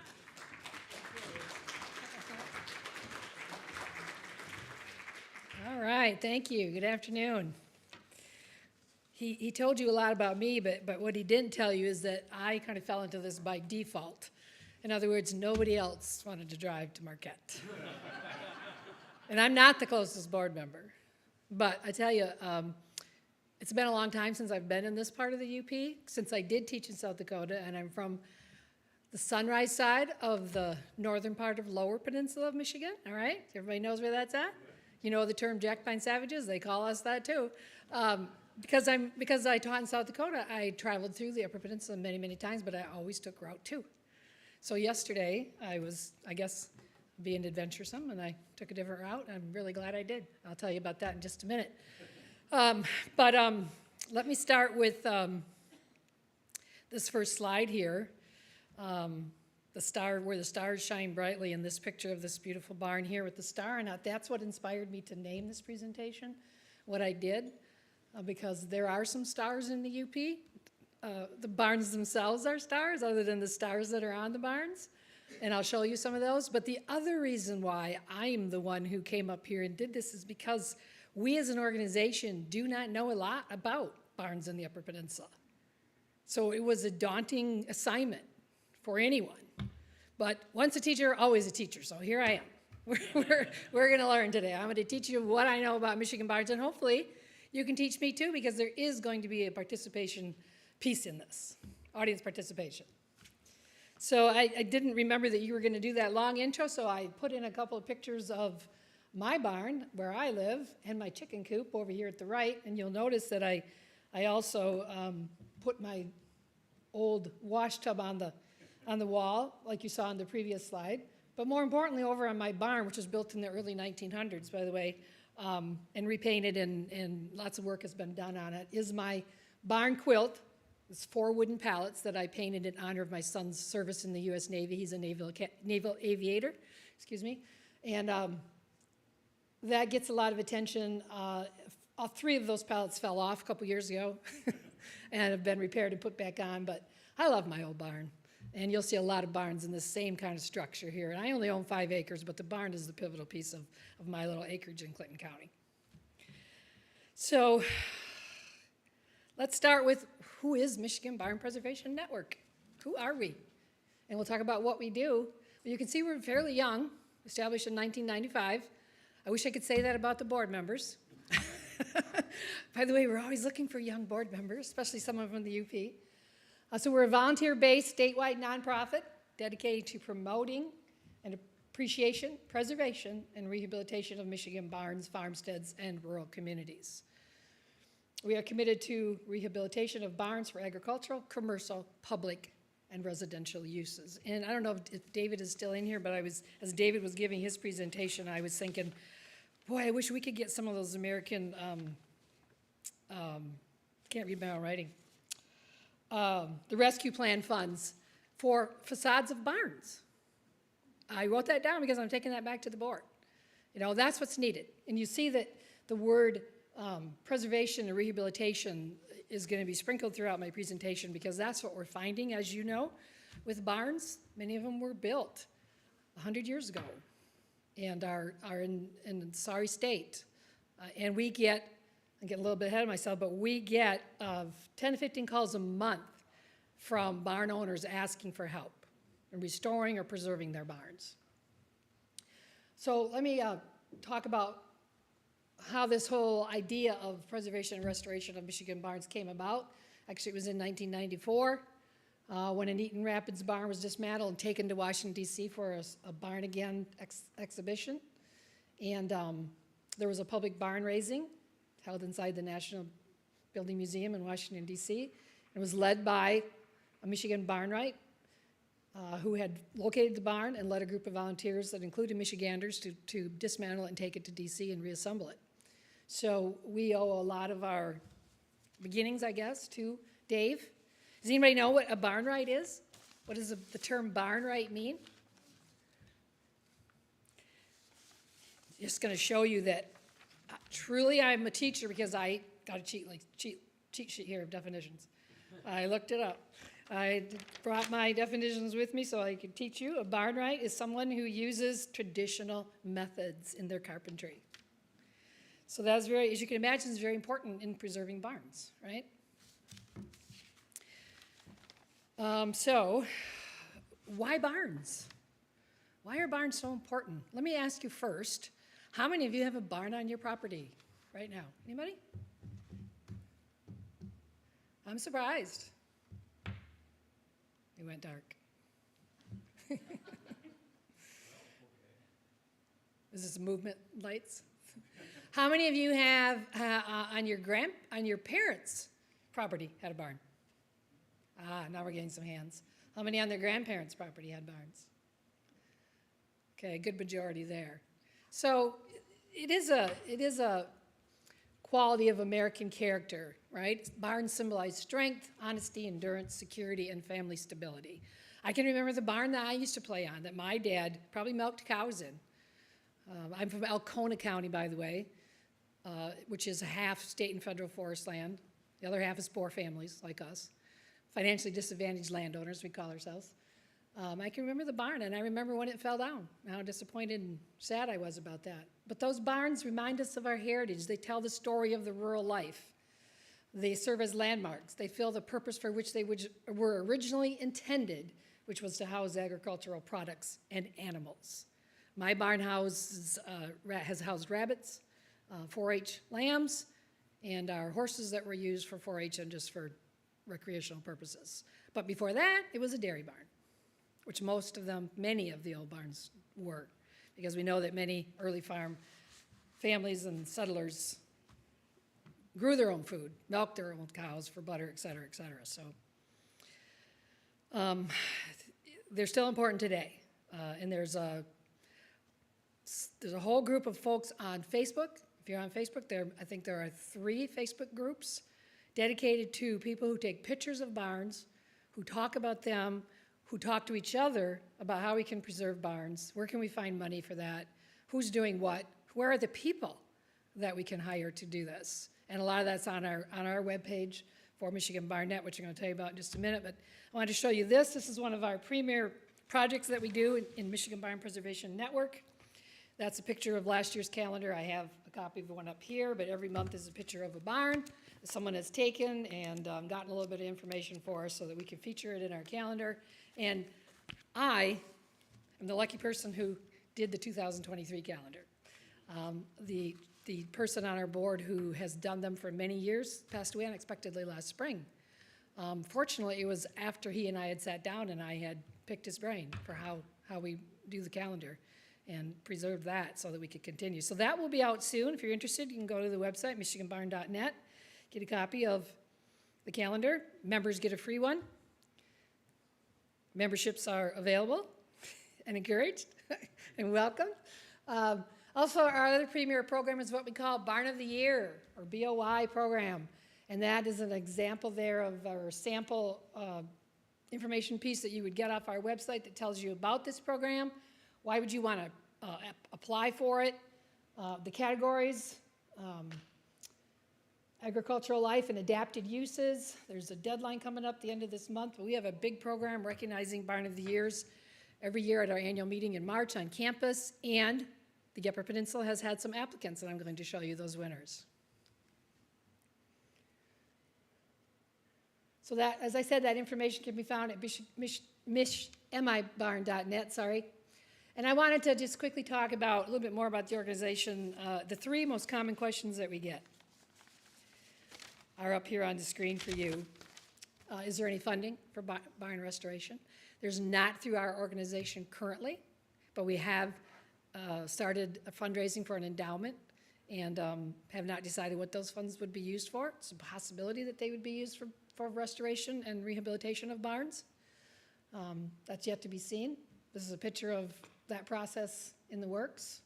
All right, thank you. Good afternoon. He told you a lot about me, but what he didn't tell you is that I kind of fell into this by default. In other words, nobody else wanted to drive to Marquette. And I'm not the closest board member. But I tell you, it's been a long time since I've been in this part of the UP, since I did teach in South Dakota, and I'm from the Sunrise side of the northern part of Lower Peninsula of Michigan, all right? Everybody knows where that's at? You know the term Jack Pine Savages? They call us that too. Because I taught in South Dakota, I traveled through the Upper Peninsula many, many times, but I always took Route 2. So yesterday, I was, I guess, being adventuresome, and I took a different route. I'm really glad I did. I'll tell you about that in just a minute. Let me start with this first slide here. The star, where the stars shine brightly in this picture of this beautiful barn here with the star. And that's what inspired me to name this presentation, what I did. Because there are some stars in the UP. The barns themselves are stars, other than the stars that are on the barns. And I'll show you some of those. But the other reason why I'm the one who came up here and did this is because we as an organization do not know a lot about barns in the Upper Peninsula. So it was a daunting assignment for anyone. But once a teacher, always a teacher. So here I am. We're going to learn today. I'm going to teach you what I know about Michigan barns, and hopefully you can teach me too, because there is going to be a participation piece in this, audience participation. So I didn't remember that you were going to do that long intro, so I put in a couple of pictures of my barn, where I live, and my chicken coop over here at the right, and you'll notice that I also put my old wash tub on the wall, like you saw on the previous slide. But more importantly, over on my barn, which was built in the early 1900s, by the way, and repainted, and lots of work has been done on it, is my barn quilt. It's 4 wooden pallets that I painted in honor of my son's service in the U.S. Navy. He's a naval aviator, and that gets a lot of attention. All 3 of those pallets fell off a couple years ago and have been repaired and put back on, but I love my old barn. And you'll see a lot of barns in the same kind of structure here. And I only own 5 acres, but the barn is the pivotal piece of my little acreage in Clinton County. So let's start with, who is Michigan Barn Preservation Network? Who are we? And we'll talk about what we do. But you can see we're fairly young, established in 1995. I wish I could say that about the board members. By the way, we're always looking for young board members, especially someone from the UP. So we're a volunteer-based statewide nonprofit dedicated to promoting and appreciation, preservation, and rehabilitation of Michigan barns, farmsteads, and rural communities. We are committed to rehabilitation of barns for agricultural, commercial, public, and residential uses. And I don't know if David is still in here, but as David was giving his presentation, I was thinking, boy, I wish we could get some of those American, can't read my own writing, the rescue plan funds for facades of barns. I wrote that down because I'm taking that back to the board. You know, that's what's needed. And you see that the word preservation and rehabilitation is going to be sprinkled throughout my presentation because that's what we're finding, as you know, with barns. Many of them were built 100 years ago and are in sorry state. And we get, I'm getting a little bit ahead of myself, but we get 10 to 15 calls a month from barn owners asking for help in restoring or preserving their barns. So let me talk about how this whole idea of preservation and restoration of Michigan barns came about. Actually, it was in 1994 when an Eaton Rapids barn was dismantled and taken to Washington, D.C. for a Barn Again exhibition. And there was a public barn raising held inside the National Building Museum in Washington, D.C. It was led by a Michigan barnwright who had located the barn and led a group of volunteers that included Michiganders to dismantle it and take it to D.C. and reassemble it. So we owe a lot of our beginnings, I guess, to Dave. Does anybody know what a barnwright is? What does the term barnwright mean? Just going to show you that truly I'm a teacher because I got a cheat sheet here of definitions. I looked it up. I brought my definitions with me so I could teach you. A barnwright is someone who uses traditional methods in their carpentry. So that's very, as you can imagine, is very important in preserving barns, right? So why barns? Why are barns so important? Let me ask you first, how many of you have a barn on your property right now? Anybody? I'm surprised. It went dark. Is this movement lights? How many of you have on your parents' property had a barn? Now we're getting some hands. How many on their grandparents' property had barns? Okay, a good majority there. So it is a quality of American character, right? Barns symbolize strength, honesty, endurance, security, and family stability. I can remember the barn that I used to play on that my dad probably milked cows in. I'm from Alcona County, by the way, which is half state and federal forest land. The other half is poor families like us, financially disadvantaged landowners, we call ourselves. I can remember the barn, and I remember when it fell down, how disappointed and sad I was about that. But those barns remind us of our heritage. They tell the story of the rural life. They serve as landmarks. They fill the purpose for which they were originally intended, which was to house agricultural products and animals. My barn house has housed rabbits, 4-H lambs, and our horses that were used for 4-H and just for recreational purposes. But before that, it was a dairy barn, which many of the old barns were, because we know that many early farm families and settlers grew their own food, milked their own cows for butter, et cetera, et cetera. So they're still important today. And there's a whole group of folks on Facebook. If you're on Facebook, I think there are 3 Facebook groups dedicated to people who take pictures of barns, who talk about them, who talk to each other about how we can preserve barns, where can we find money for that, who's doing what, where are the people that we can hire to do this. And a lot of that's on our webpage for Michigan BarnNet, which I'm going to tell you about in just a minute. But I wanted to show you this. This is one of our premier projects that we do in Michigan Barn Preservation Network. That's a picture of last year's calendar. I have a copy of one up here, but every month is a picture of a barn that someone has taken and gotten a little bit of information for us so that we can feature it in our calendar. And I am the lucky person who did the 2023 calendar. The person on our board who has done them for many years passed away unexpectedly last spring. Fortunately, it was after he and I had sat down and I had picked his brain for how we do the calendar and preserve that so that we could continue. So that will be out soon. If you're interested, you can go to the website, michiganbarn.net, get a copy of the calendar. Members get a free one. Memberships are available and encouraged and welcome. Also, our other premier program is what we call Barn of the Year, or BOI program. And that is an example there of our sample information piece that you would get off our website that tells you about this program. Why would you want to apply for it? The categories, agricultural life and adapted uses. There's a deadline coming up the end of this month, but we have a big program recognizing Barn of the Years every year at our annual meeting in March on campus, and the Upper Peninsula has had some applicants, and I'm going to show you those winners. So that, as I said, that information can be found at mibarn.net, sorry. And I wanted to just quickly talk about a little bit more about the organization. The 3 most common questions that we get are up here on the screen for you. Is there any funding for barn restoration? There's not through our organization currently, but we have started a fundraising for an endowment and have not decided what those funds would be used for. It's a possibility that they would be used for restoration and rehabilitation of barns. That's yet to be seen. This is a picture of that process in the works.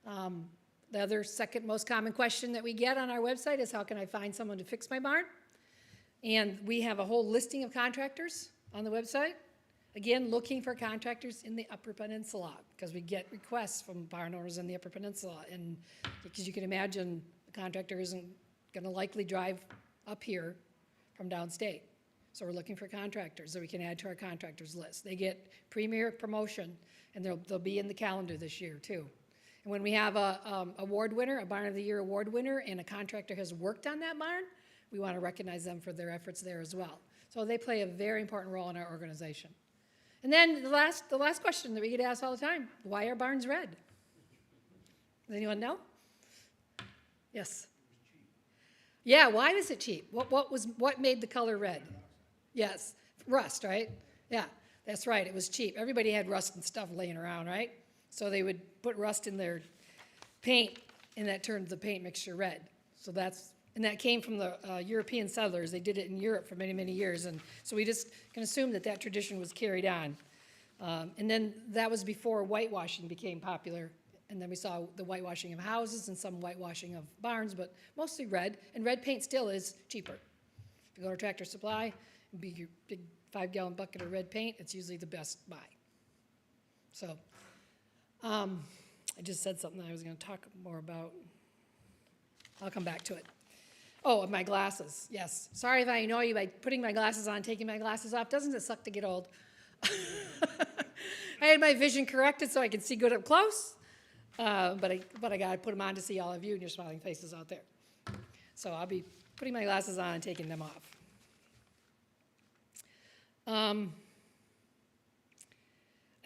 The other second most common question that we get on our website is, how can I find someone to fix my barn? And we have a whole listing of contractors on the website. Again, looking for contractors in the Upper Peninsula, because we get requests from barn owners in the Upper Peninsula. And because you can imagine, the contractor isn't going to likely drive up here from downstate. So we're looking for contractors that we can add to our contractors list. They get premier promotion, and they'll be in the calendar this year too. And when we have a award winner, a Barn of the Year award winner, and a contractor has worked on that barn, we want to recognize them for their efforts there as well. So they play a very important role in our organization. And then the last question that we get asked all the time, why are barns red? Does anyone know? Yes. Yeah, why is it cheap? What made the color red? Yes, rust, right? Yeah, that's right, it was cheap. Everybody had rust and stuff laying around, right? So they would put rust in their paint, and that turned the paint mixture red. So that came from the European settlers. They did it in Europe for many, many years, and so we just can assume that tradition was carried on. And then that was before whitewashing became popular. And then we saw the whitewashing of houses and some whitewashing of barns, but mostly red. And red paint still is cheaper. If you go to Tractor Supply and be your big 5-gallon bucket of red paint, it's usually the best buy. So I just said something that I was going to talk more about. I'll come back to it. Oh, my glasses, yes. Sorry if I annoy you by putting my glasses on, taking my glasses off. Doesn't it suck to get old? I had my vision corrected so I could see good up close. But I got to put them on to see all of you and your smiling faces out there. So I'll be putting my glasses on and taking them off. I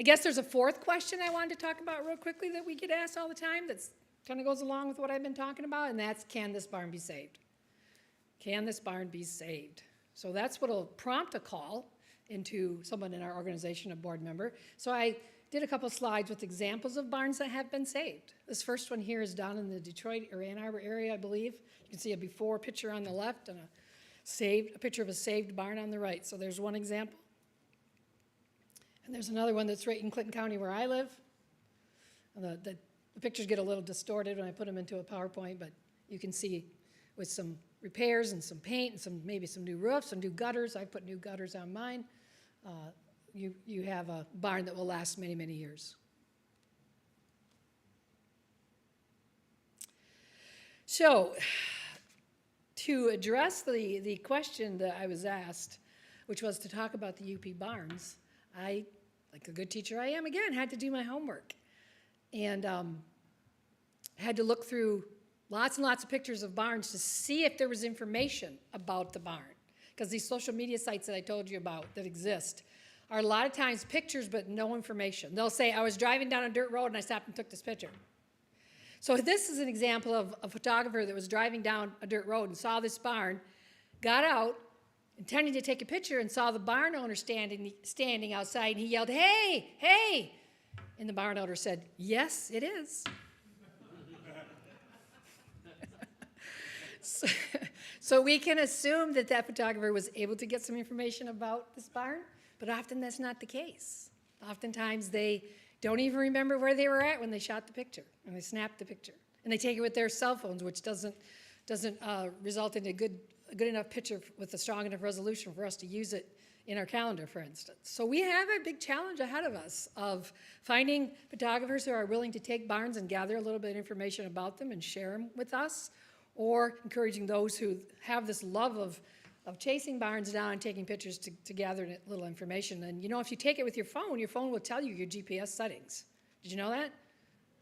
guess there's a fourth question I wanted to talk about real quickly that we get asked all the time that kind of goes along with what I've been talking about, and that's, can this barn be saved? Can this barn be saved? So that's what will prompt a call into someone in our organization, a board member. So I did a couple slides with examples of barns that have been saved. This first one here is down in the Detroit or Ann Arbor area, I believe. You can see a before picture on the left and a picture of a saved barn on the right. So there's one example. And there's another one that's right in Clinton County where I live. And the pictures get a little distorted when I put them into a PowerPoint, but you can see with some repairs and some paint and maybe some new roofs and new gutters. I put new gutters on mine. You have a barn that will last many, many years. So, to address the question that I was asked, which was to talk about the UP barns, I, like a good teacher I am, again, had to do my homework. And had to look through lots and lots of pictures of barns to see if there was information about the barn. Because these social media sites that I told you about that exist are a lot of times pictures but no information. They'll say, I was driving down a dirt road and I stopped and took this picture. So this is an example of a photographer that was driving down a dirt road and saw this barn, got out, intending to take a picture, and saw the barn owner standing outside, and he yelled, "Hey, hey!" And the barn owner said, "Yes, it is." So we can assume that that photographer was able to get some information about this barn, but often that's not the case. Oftentimes they don't even remember where they were at when they shot the picture, and they snapped the picture. And they take it with their cell phones, which doesn't result in a good enough picture with a strong enough resolution for us to use it in our calendar, for instance. So we have a big challenge ahead of us of finding photographers who are willing to take barns and gather a little bit of information about them and share them with us, or encouraging those who have this love of chasing barns down and taking pictures to gather little information. And you know, if you take it with your phone will tell you your GPS settings. Did you know that?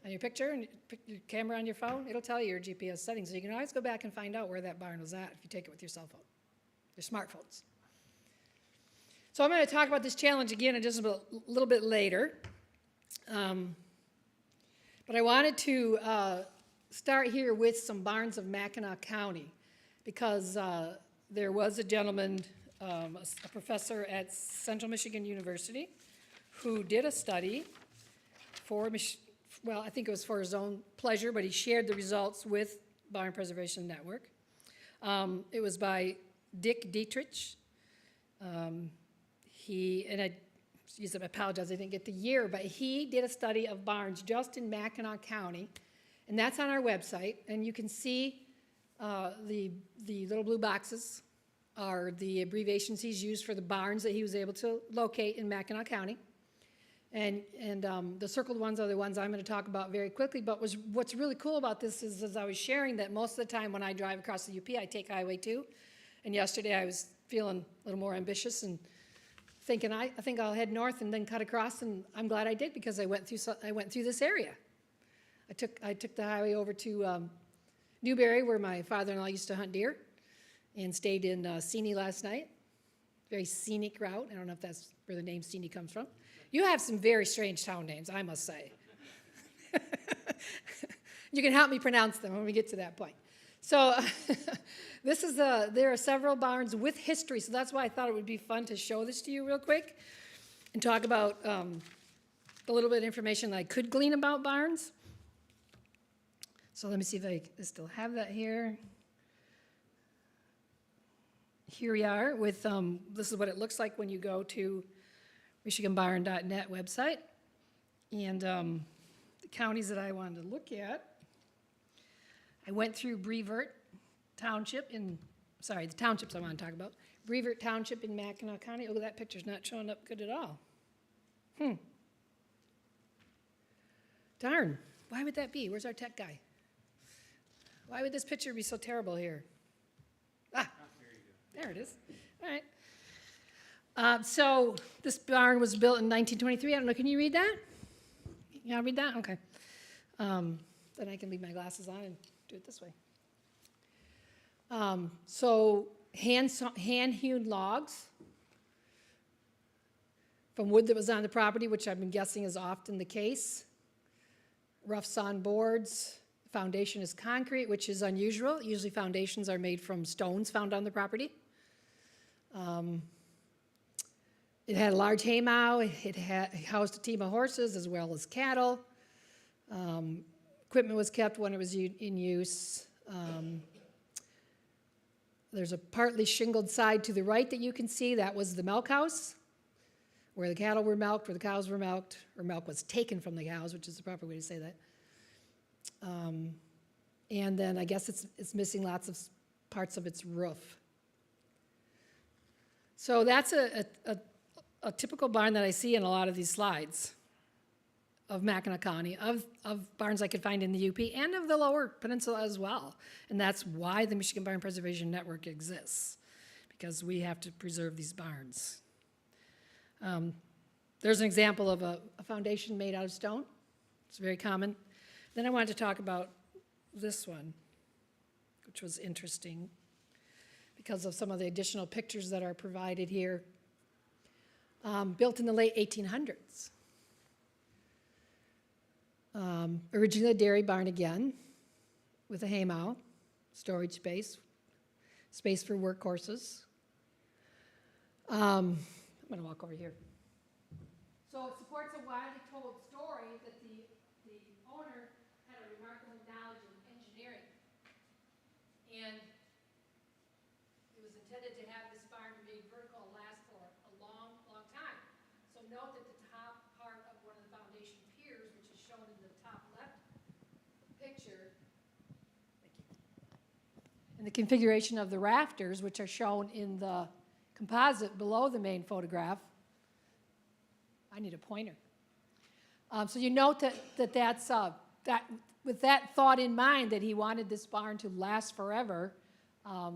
On your picture and your camera on your phone, it'll tell you your GPS settings. So you can always go back and find out where that barn was at if you take it with your cell phone, your smartphones. So I'm going to talk about this challenge again in just a little bit later. But I wanted to start here with some barns of Mackinac County, because there was a gentleman, a professor at Central Michigan University, who did a study for, well, I think it was for his own pleasure, but he shared the results with Barn Preservation Network. It was by Dick Dietrich. I apologize, I didn't get the year, but he did a study of barns just in Mackinac County, and that's on our website, and you can see the little blue boxes are the abbreviations he's used for the barns that he was able to locate in Mackinac County. And the circled ones are the ones I'm going to talk about very quickly, but what's really cool about this is, as I was sharing, that most of the time when I drive across the UP, I take Highway 2, and yesterday I was feeling a little more ambitious and thinking, I think I'll head north and then cut across, and I'm glad I did, because I went through this area. I took the highway over to Newberry, where my father-in-law used to hunt deer, and stayed in Seney last night. Very scenic route. I don't know if that's where the name Seney comes from. You have some very strange town names, I must say. You can help me pronounce them when we get to that point. So there are several barns with history, so that's why I thought it would be fun to show this to you real quick and talk about the little bit of information that I could glean about barns. So let me see if I still have that here. Here we are with, this is what it looks like when you go to MichiganBarn.net website. And the counties that I wanted to look at, I went through Brevert Township the townships I want to talk about. Brevert Township in Mackinac County. Oh, that picture's not showing up good at all. Darn, why would that be? Where's our tech guy? Why would this picture be so terrible here? There it is. All right. So this barn was built in 1923. I don't know, can you read that? You want to read that? Okay. Then I can leave my glasses on and do it this way. So hand-hewn logs from wood that was on the property, which I've been guessing is often the case. Rough sawn boards. Foundation is concrete, which is unusual. Usually foundations are made from stones found on the property. It had a large haymow. It housed a team of horses as well as cattle. Equipment was kept when it was in use. There's a partly shingled side to the right that you can see. That was the milk house, where the cattle were milked, where the cows were milked, or milk was taken from the cows, which is the proper way to say that. And then I guess it's missing lots of parts of its roof. So that's a typical barn that I see in a lot of these slides of Mackinac County, of barns I could find in the UP and of the Lower Peninsula as well. And that's why the Michigan Barn Preservation Network exists, because we have to preserve these barns. There's an example of a foundation made out of stone. It's very common. Then I wanted to talk about this one, which was interesting because of some of the additional pictures that are provided here. Built in the late 1800s. Originally a dairy barn again, with a haymow, storage space, space for workhorses. I'm going to walk over here. So it supports a widely told story that the owner had a remarkable knowledge of engineering. And it was intended to have this barn made vertical and last for a long, long time. So note that the top part of one of the foundation piers, which is shown in the top left picture, and the configuration of the rafters, which are shown in the composite below the main photograph. I need a pointer. So you note that's with that thought in mind, that he wanted this barn to last forever,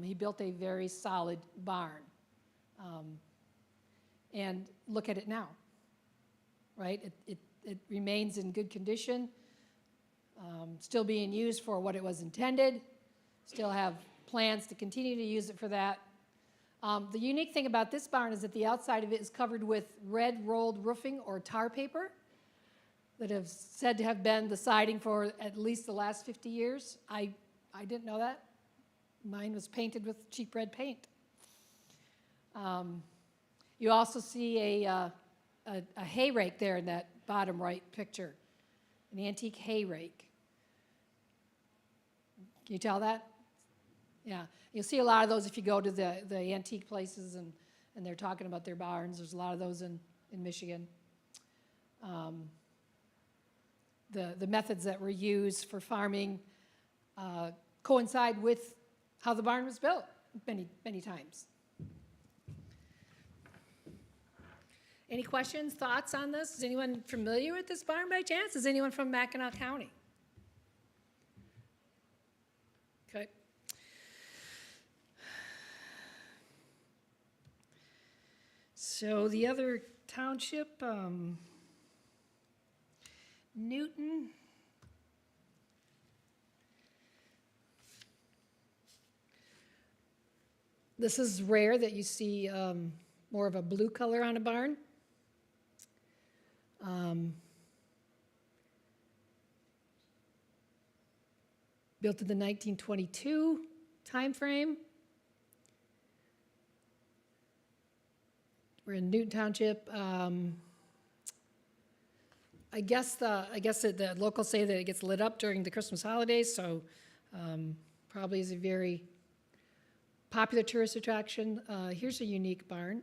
he built a very solid barn. And look at it now, right? It remains in good condition, still being used for what it was intended, still have plans to continue to use it for that. The unique thing about this barn is that the outside of it is covered with red rolled roofing or tar paper that have said to have been the siding for at least the last 50 years. I didn't know that. Mine was painted with cheap red paint. You also see a hay rake there in that bottom right picture, an antique hay rake. Can you tell that? Yeah, you'll see a lot of those if you go to the antique places and they're talking about their barns. There's a lot of those in Michigan. The methods that were used for farming coincide with how the barn was built many, many times. Any questions, thoughts on this? Is anyone familiar with this barn by chance? Is anyone from Mackinac County? Okay. So the other township, Newton. This is rare that you see more of a blue color on a barn. Built in the 1922 timeframe. We're in Newton Township. I guess the locals say that it gets lit up during the Christmas holidays, so probably is a very popular tourist attraction. Here's a unique barn.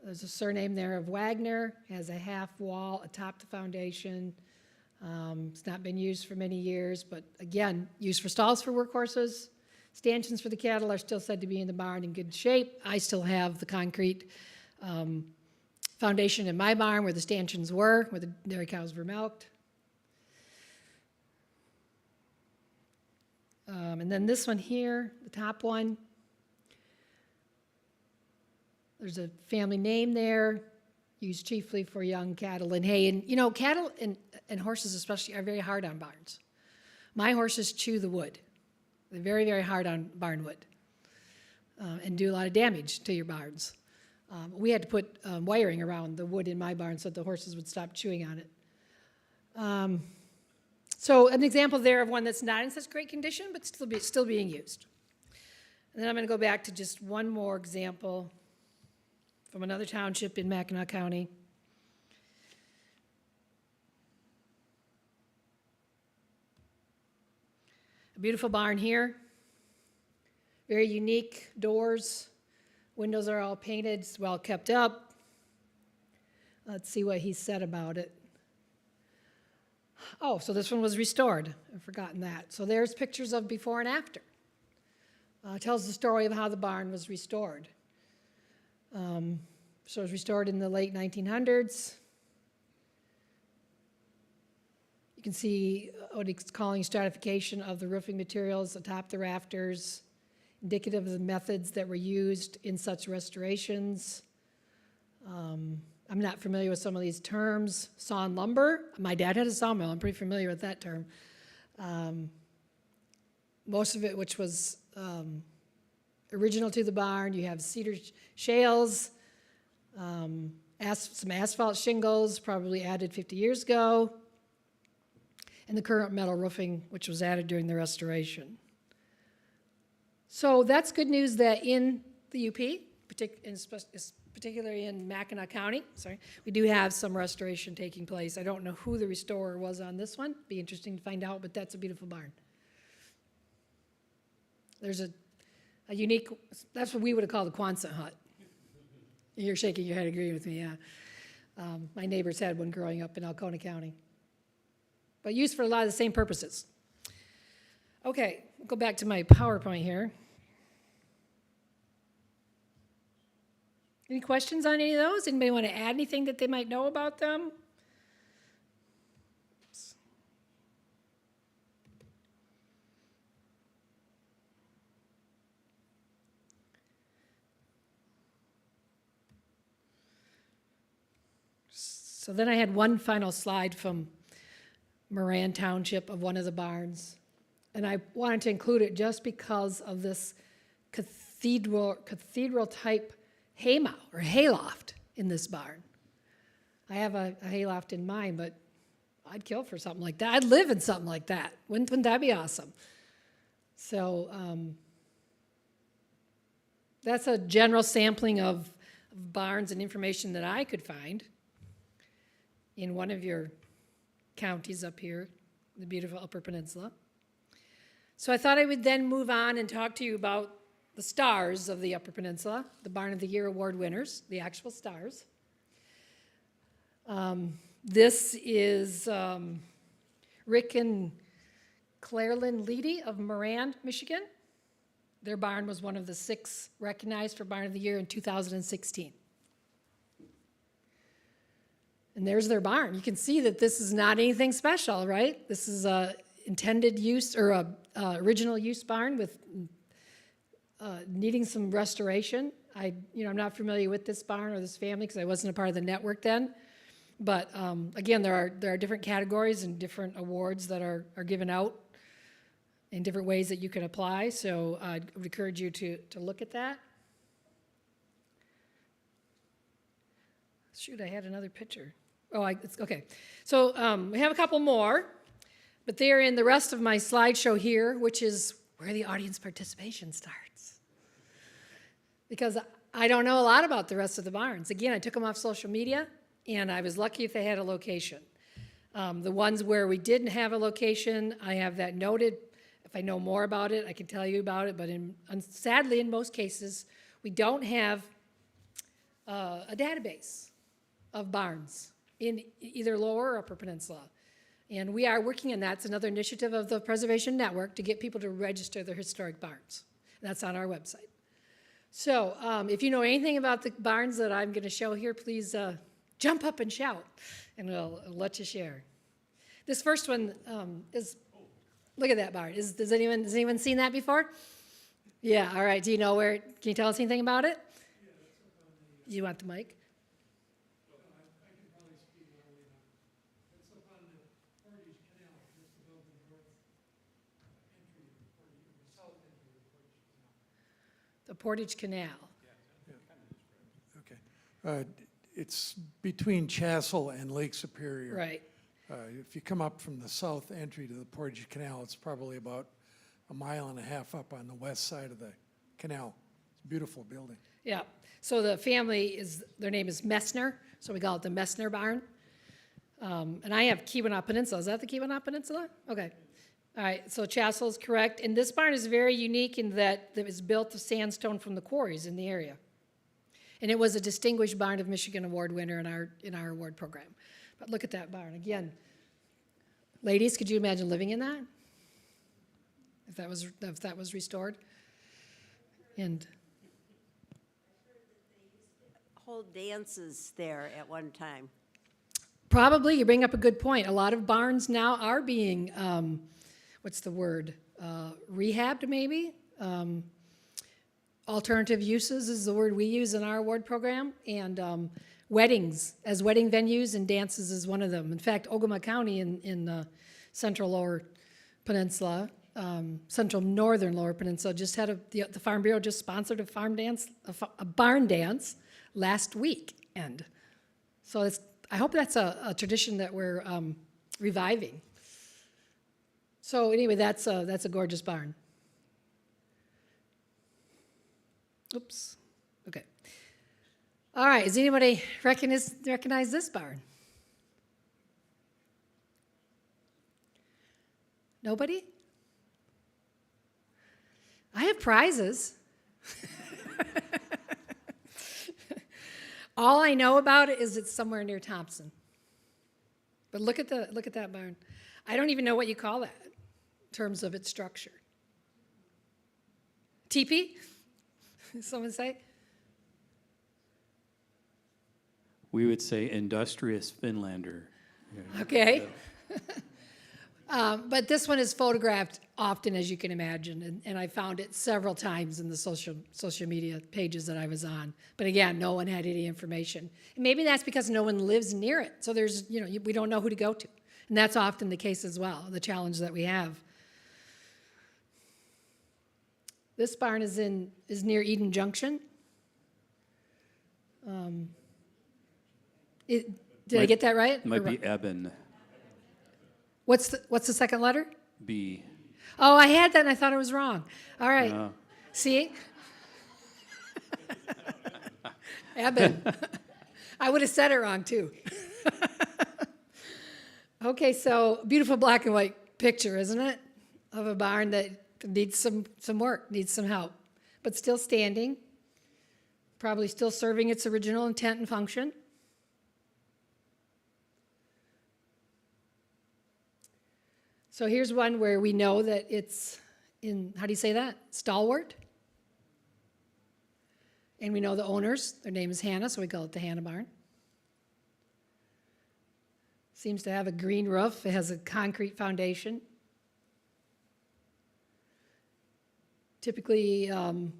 There's a surname there of Wagner. It has a half wall atop the foundation. It's not been used for many years, but again, used for stalls for workhorses. Stanchions for the cattle are still said to be in the barn in good shape. I still have the concrete foundation in my barn where the stanchions were, where the dairy cows were milked. And then this one here, the top one, there's a family name there, used chiefly for young cattle and hay. And you know, cattle and horses especially are very hard on barns. My horses chew the wood. They're very, very hard on barn wood and do a lot of damage to your barns. We had to put wiring around the wood in my barn so that the horses would stop chewing on it. So an example there of one that's not in such great condition, but still being used. And then I'm going to go back to just one more example from another township in Mackinac County. A beautiful barn here. Very unique doors. Windows are all painted, it's well kept up. Let's see what he said about it. Oh, so this one was restored. I've forgotten that. So there's pictures of before and after. Tells the story of how the barn was restored. So it was restored in the late 1900s. You can see what he's calling stratification of the roofing materials atop the rafters, indicative of the methods that were used in such restorations. I'm not familiar with some of these terms. Sawn lumber. My dad had a sawmill. I'm pretty familiar with that term. Most of it, which was original to the barn. You have cedar shales, some asphalt shingles, probably added 50 years ago, and the current metal roofing, which was added during the restoration. So that's good news that in the UP, particularly in Mackinac County, we do have some restoration taking place. I don't know who the restorer was on this one. Be interesting to find out, but that's a beautiful barn. There's a unique, that's what we would have called a Quonset hut. You're shaking your head agreeing with me, yeah. My neighbors had one growing up in Alcona County. But used for a lot of the same purposes. Okay, we'll go back to my PowerPoint here. Any questions on any of those? Anybody want to add anything that they might know about them? So then I had one final slide from Moran Township of one of the barns. And I wanted to include it just because of this cathedral type haymow or hayloft in this barn. I have a hayloft in mine, but I'd kill for something like that. I'd live in something like that. Wouldn't that be awesome? So that's a general sampling of barns and information that I could find in one of your counties up here, the beautiful Upper Peninsula. So I thought I would then move on and talk to you about the stars of the Upper Peninsula, the Barn of the Year award winners, the actual stars. This is Rick and Clairlyn Leedy of Moran, Michigan. Their barn was one of the 6 recognized for Barn of the Year in 2016. And there's their barn. You can see that this is not anything special, right? This is a intended use or a original use barn with needing some restoration. I'm not familiar with this barn or this family because I wasn't a part of the network then. But again, there are different categories and different awards that are given out in different ways that you can apply. So I would encourage you to look at that. Shoot, I had another picture. Oh, it's okay. So we have a couple more, but they're in the rest of my slideshow here, which is where the audience participation starts. Because I don't know a lot about the rest of the barns. Again, I took them off social media, and I was lucky if they had a location. The ones where we didn't have a location, I have that noted. If I know more about it, I can tell you about it, but sadly, in most cases, we don't have a database of barns in either Lower or Upper Peninsula. And we are working on that. It's another initiative of the Preservation Network to get people to register their historic barns. That's on our website. So if you know anything about the barns that I'm going to show here, please jump up and shout, and we'll let you share. This first one is, look at that barn. Has anyone seen that before? Yeah, all right. Do you know where, can you tell us anything about it? You want the mic? The Portage Canal. Okay. It's between Chassell and Lake Superior. Right. If you come up from the south entry to the Portage Canal, it's probably about 1.5 miles up on the west side of the canal. It's a beautiful building. Yeah. So the family their name is Messner, so we call it the Messner Barn. And I have Keweenaw Peninsula. Is that the Keweenaw Peninsula? Okay. All right, so Chassell is correct. And this barn is very unique in that it was built of sandstone from the quarries in the area. And it was a Distinguished Barn of Michigan Award winner in our award program. But look at that barn. Again, ladies, could you imagine living in that? If that was restored? And Hold dances there at one time. probably, you bring up a good point. A lot of barns now are being, what's the word? Rehabbed, maybe? Alternative uses is the word we use in our award program. And weddings, as wedding venues, and dances is one of them. In fact, Ogama County in central Lower Peninsula, central northern Lower Peninsula, just had the Farm Bureau just sponsored a barn dance last weekend. So I hope that's a tradition that we're reviving. So anyway, that's a gorgeous barn. Oops. Okay. All right. Does anybody recognize this barn? Nobody? I have prizes. All I know about it is it's somewhere near Thompson. But look at that barn. I don't even know what you call that in terms of its structure. Teepee? Someone say? We would say industrious Finlander. Yeah. Okay. But this one is photographed often, as you can imagine, and I found it several times in the social media pages that I was on. But again, no one had any information. And maybe that's because no one lives near it, so there's, we don't know who to go to. And that's often the case as well, the challenge that we have. This barn is near Eden Junction. Did I get that right? Might be Eben. What's the second letter? B. Oh, I had that and I thought I was wrong. All right. No. See? Eben. I would have said it wrong too. Okay, so beautiful black and white picture, isn't it? Of a barn that needs some work, needs some help, but still standing, probably still serving its original intent and function. So here's one where we know that it's in, how do you say that? Stalwart. And we know the owners, their name is Hannah, so we call it the Hannah Barn. Seems to have a green roof. It has a concrete foundation. Typically, you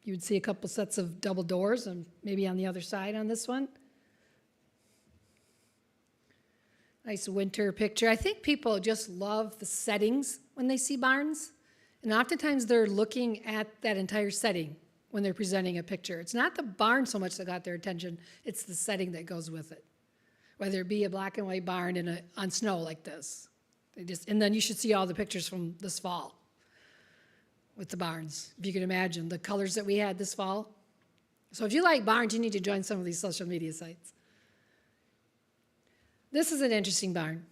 would see a couple sets of double doors, and maybe on the other side on this one. Nice winter picture. I think people just love the settings when they see barns. And oftentimes they're looking at that entire setting when they're presenting a picture. It's not the barn so much that got their attention, it's the setting that goes with it. Whether it be a black and white barn on snow like this. And then you should see all the pictures from this fall with the barns, if you can imagine the colors that we had this fall. So if you like barns, you need to join some of these social media sites. This is an interesting barn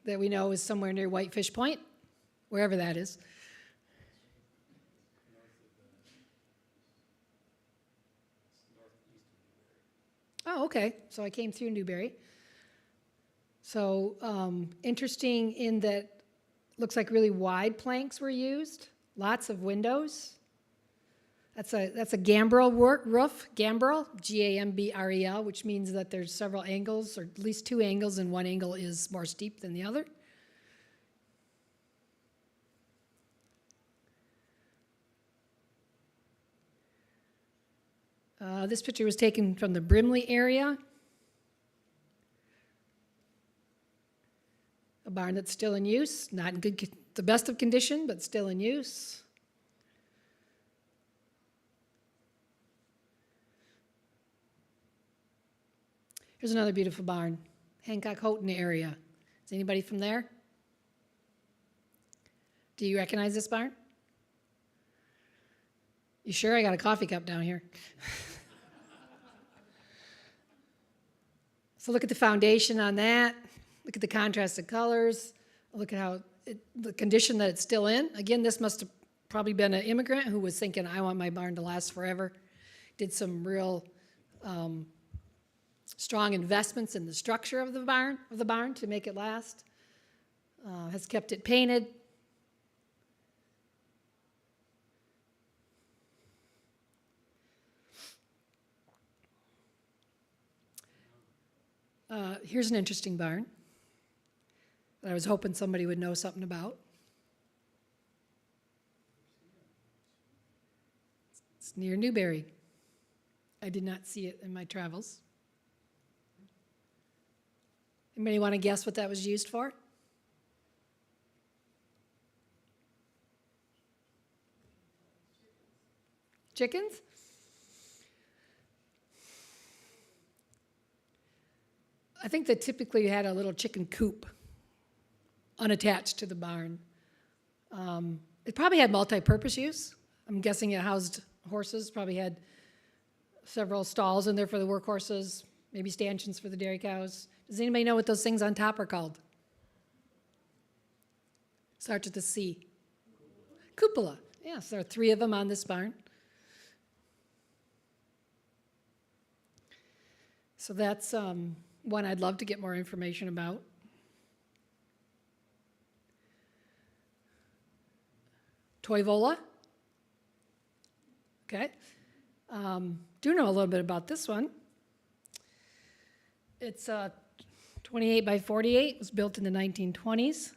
that we know is somewhere near Whitefish Point, wherever that is. Oh, okay. So I came through Newberry. So interesting in that looks like really wide planks were used, lots of windows. That's a gambrel roof, gambrel, G-A-M-B-R-E-L, which means that there's several angles, or at least two angles, and one angle is more steep than the other. This picture was taken from the Brimley area. A barn that's still in use, not in the best of condition, but still in use. Here's another beautiful barn, Hancock-Houghton area. Is anybody from there? Do you recognize this barn? You sure? I got a coffee cup down here. So look at the foundation on that. Look at the contrasted colors. Look at how the condition that it's still in. Again, this must have probably been an immigrant who was thinking, I want my barn to last forever. Did some real strong investments in the structure of the barn to make it last. Has kept it painted. Here's an interesting barn that I was hoping somebody would know something about. It's near Newberry. I did not see it in my travels. Anybody want to guess what that was used for? Chickens? I think they typically had a little chicken coop unattached to the barn. It probably had multi-purpose use. I'm guessing it housed horses, probably had several stalls in there for the workhorses, maybe stanchions for the dairy cows. Does anybody know what those things on top are called? Starts with a C. Cupola. Yes, there are 3 of them on this barn. So that's one I'd love to get more information about. Toivola. Okay. Do know a little bit about this one. It's 28 by 48, was built in the 1920s.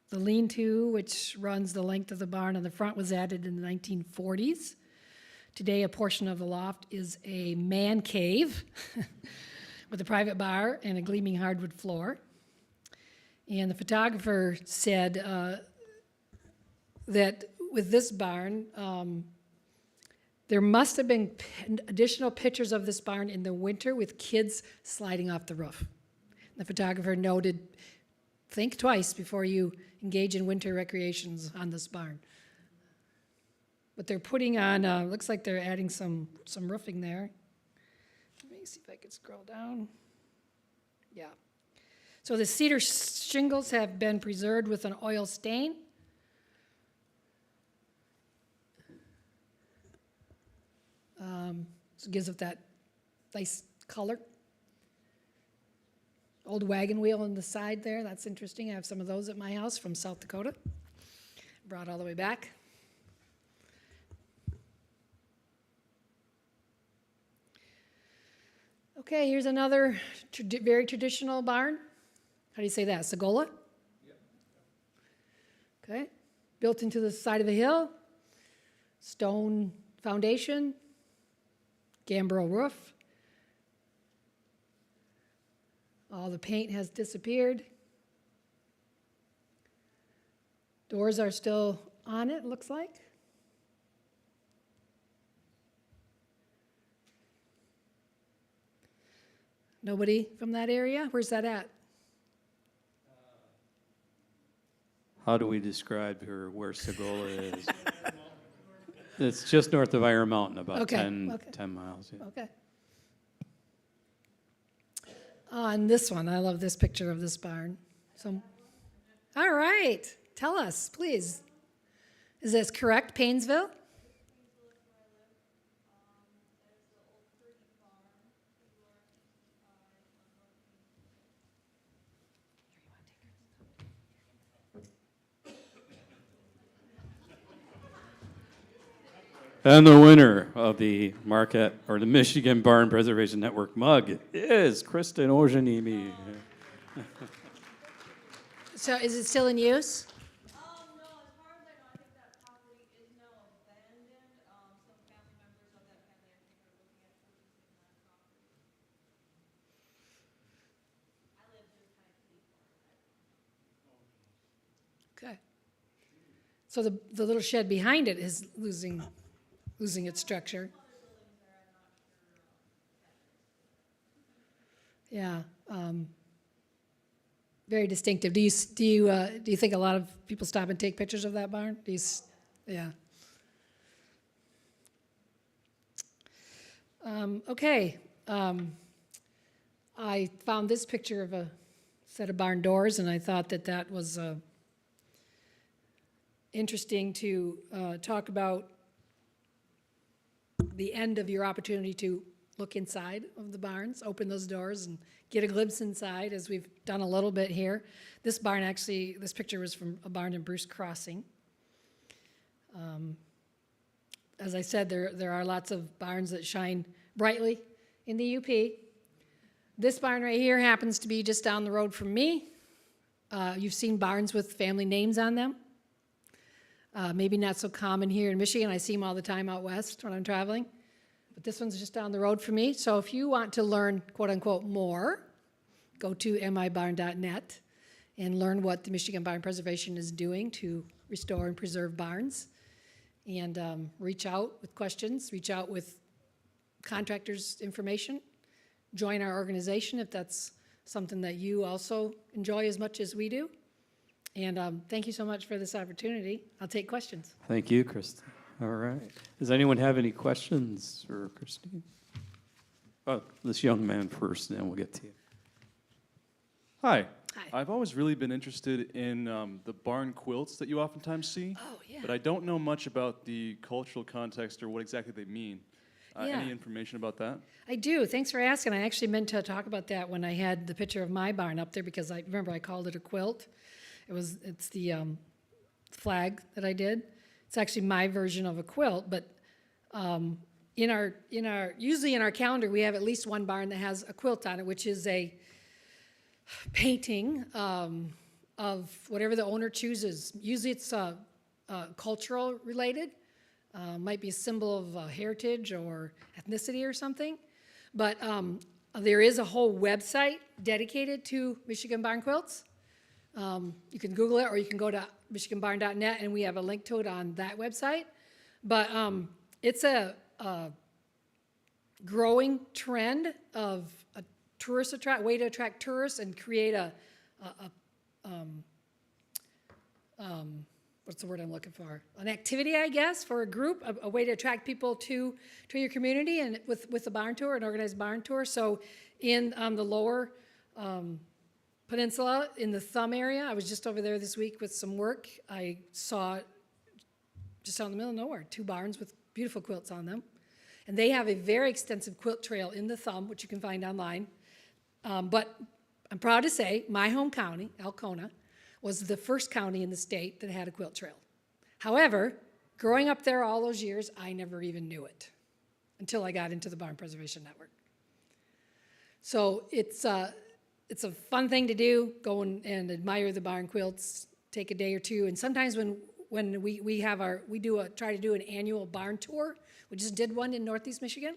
The lean-to, which runs the length of the barn on the front, was added in the 1940s. Today, a portion of the loft is a man cave with a private bar and a gleaming hardwood floor. And the photographer said that with this barn, there must have been additional pictures of this barn in the winter with kids sliding off the roof. The photographer noted, think twice before you engage in winter recreations on this barn. But they're putting on, looks like they're adding some roofing there. Let me see if I can scroll down. Yeah. So the cedar shingles have been preserved with an oil stain. So it gives it that nice color. Old wagon wheel on the side there, that's interesting. I have some of those at my house from South Dakota. Brought all the way back. Okay, here's another very traditional barn. How do you say that? Segola? Okay, built into the side of the hill. Stone foundation. Gambrel roof. All the paint has disappeared. Doors are still on it, looks like. Nobody from that area? Where's that at? How do we describe where Segola is? It's just north of Iron Mountain, about Okay, 10 miles. Yeah. Okay. And this one, I love this picture of this barn. So, all right, tell us, please. Is this correct, Paynesville? And the winner of the Marquette, or the Michigan Barn Preservation Network mug is Kristen Ojanimi. So is it still in use? Okay. So the little shed behind it is losing its structure. Yeah, very distinctive. Do you think a lot of people stop and take pictures of that barn? Yeah. Okay. I found this picture of a set of barn doors, and I thought that was interesting to talk about the end of your opportunity to look inside of the barns, open those doors and get a glimpse inside, as we've done a little bit here. This barn actually, this picture was from a barn in Bruce Crossing. As I said, there are lots of barns that shine brightly in the UP. This barn right here happens to be just down the road from me. You've seen barns with family names on them. Maybe not so common here in Michigan. I see them all the time out west when I'm traveling. But this one's just down the road from me. So if you want to learn, quote unquote, more, go to mibarn.net and learn what the Michigan Barn Preservation is doing to restore and preserve barns. And reach out with questions, reach out with contractors' information. Join our organization if that's something that you also enjoy as much as we do. And thank you so much for this opportunity. I'll take questions. Thank you, Kristen. All right. Does anyone have any questions for Christine? Oh, this young man first, and then we'll get to you. Hi. Hi. I've always really been interested in the barn quilts that you oftentimes see. Oh, yeah. But I don't know much about the cultural context or what exactly they mean. Yeah. Any information about that? I do. Thanks for asking. I actually meant to talk about that when I had the picture of my barn up there because I remember I called it a quilt. It's the flag that I did. It's actually my version of a quilt, but usually in our calendar we have at least one barn that has a quilt on it, which is a painting of whatever the owner chooses. Usually it's cultural related. Might be a symbol of heritage or ethnicity or something. But there is a whole website dedicated to Michigan barn quilts. You can Google it or you can go to michiganbarn.net and we have a link to it on that website. But it's a growing trend of a way to attract tourists and create what's the word I'm looking for? An activity, I guess, for a group, a way to attract people to your community and with a barn tour, an organized barn tour. So in the lower peninsula, in the Thumb area, I was just over there this week with some work. I saw, just out in the middle of nowhere, 2 barns with beautiful quilts on them. And they have a very extensive quilt trail in the Thumb, which you can find online. But I'm proud to say my home county, Alcona, was the first county in the state that had a quilt trail. However, growing up there all those years, I never even knew it until I got into the Barn Preservation Network. So it's a fun thing to do, go and admire the barn quilts, take a day or two. And sometimes when we try to do an annual barn tour, we just did one in Northeast Michigan.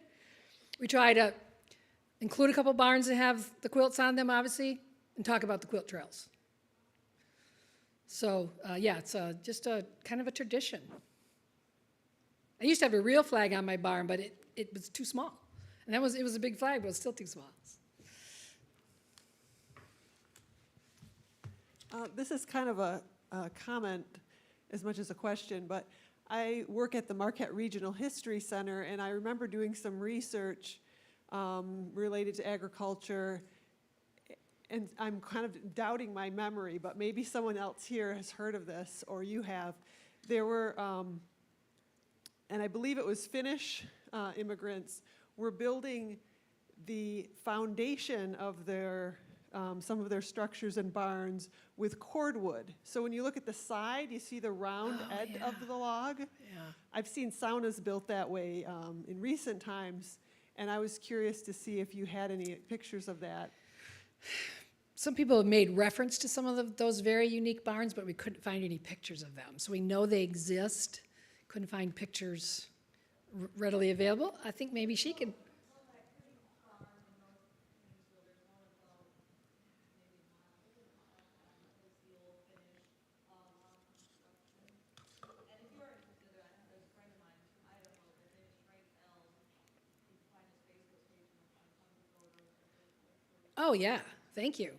We try to include a couple barns that have the quilts on them, obviously, and talk about the quilt trails. So, yeah, it's just a kind of a tradition. I used to have a real flag on my barn, but it was too small. And it was a big flag, but it was still too small. This is kind of a comment as much as a question, but I work at the Marquette Regional History Center, and I remember doing some research related to agriculture, and I'm kind of doubting my memory, but maybe someone else here has heard of this, or you have. There were, and I believe it was Finnish immigrants, were building the foundation of their some of their structures and barns with cordwood. So when you look at the side, you see the round edge of the log. Yeah. I've seen saunas built that way in recent times, and I was curious to see if you had any pictures of that. Some people have made reference to some of those very unique barns, but we couldn't find any pictures of them. So we know they exist. Couldn't find pictures readily available. I think maybe she could. Oh, yeah. Thank you.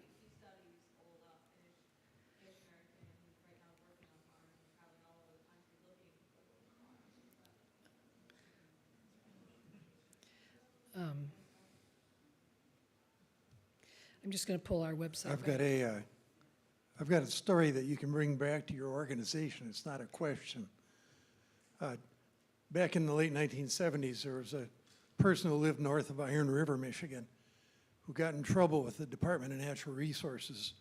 I'm just going to pull our website. I've got a story that you can bring back to your organization. It's not a question. Back in the late 1970s, there was a person who lived north of Iron River, Michigan, who got in trouble with the Department of Natural Resources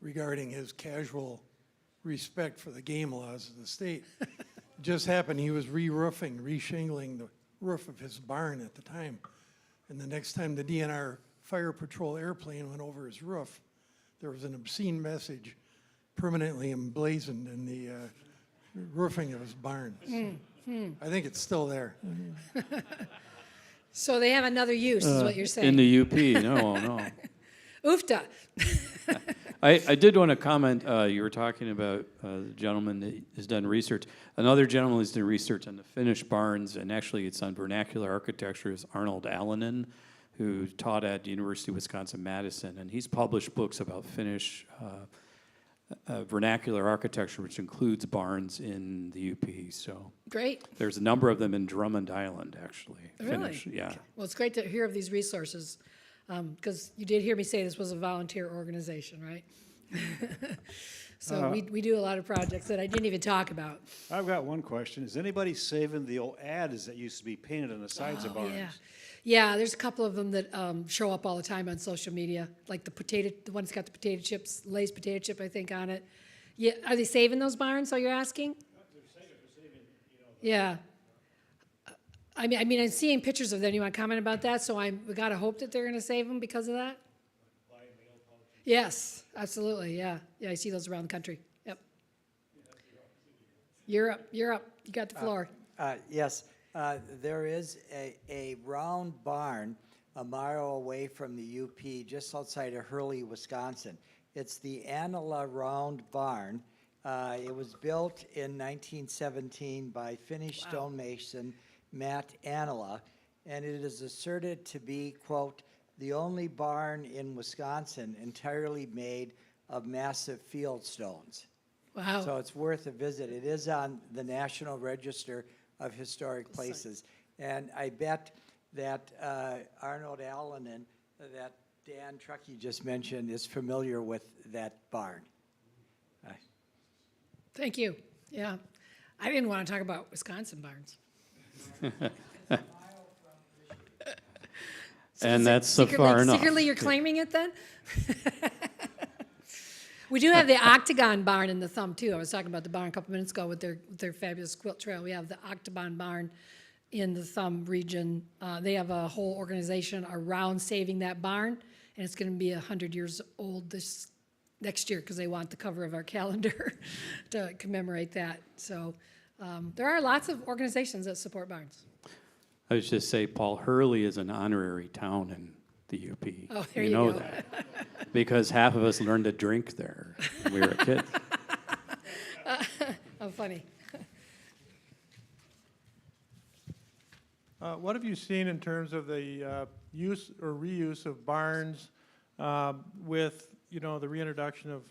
regarding his casual respect for the game laws of the state. It just happened he was re-roofing, re-shingling the roof of his barn at the time. And the next time the DNR Fire Patrol airplane went over his roof, there was an obscene message permanently emblazoned in the roofing of his barn. I think it's still there. So they have another use, is what you're saying. In the UP, no. Oofta. I did want to comment, you were talking about the gentleman that has done research. Another gentleman who's done research on the Finnish barns, and actually it's on vernacular architecture, is Arnold Allonen, who taught at University of Wisconsin-Madison, and he's published books about Finnish vernacular architecture, which includes barns in the UP. So Great. there's a number of them in Drummond Island, actually. Really? Finnish, yeah. Well, it's great to hear of these resources, because you did hear me say this was a volunteer organization, right? So we do a lot of projects that I didn't even talk about. I've got one question. Is anybody saving the old ads that used to be painted on the sides of barns? Yeah. Yeah, there's a couple of them that show up all the time on social media, like the one that's got the potato chips, Lay's potato chip, I think, on it. Yeah, are they saving those barns, so you're asking? Yeah. I mean, I'm seeing pictures of them. You want to comment about that? So we got to hope that they're going to save them because of that? Yes, absolutely, yeah. Yeah, I see those around the country. Yep. You're up. You got the floor. Yes, there is a round barn a mile away from the UP, just outside of Hurley, Wisconsin. It's the Anala Round Barn. It was built in 1917 by Finnish stonemason Matt Anala, and it is asserted to be, quote, the only barn in Wisconsin entirely made of massive field stones. Wow. So it's worth a visit. It is on the National Register of Historic Places. And I bet that Arnold Allen, that Dan Truckee just mentioned, is familiar with that barn. Thank you. Yeah. I didn't want to talk about Wisconsin barns. And that's so far enough. Secretly, you're claiming it then? We do have the Octagon Barn in the Thumb, too. I was talking about the barn a couple minutes ago with their fabulous quilt trail. We have the Octagon Barn in the Thumb region. They have a whole organization around saving that barn, and it's going to be 100 years old this next year because they want the cover of our calendar to commemorate that. So there are lots of organizations that support barns. I was just say Paul Hurley is an honorary town in the UP. Oh, there you know go. that because half of us learned to drink there when we were a kid. Oh, funny. What have you seen in terms of the use or reuse of barns with, the reintroduction of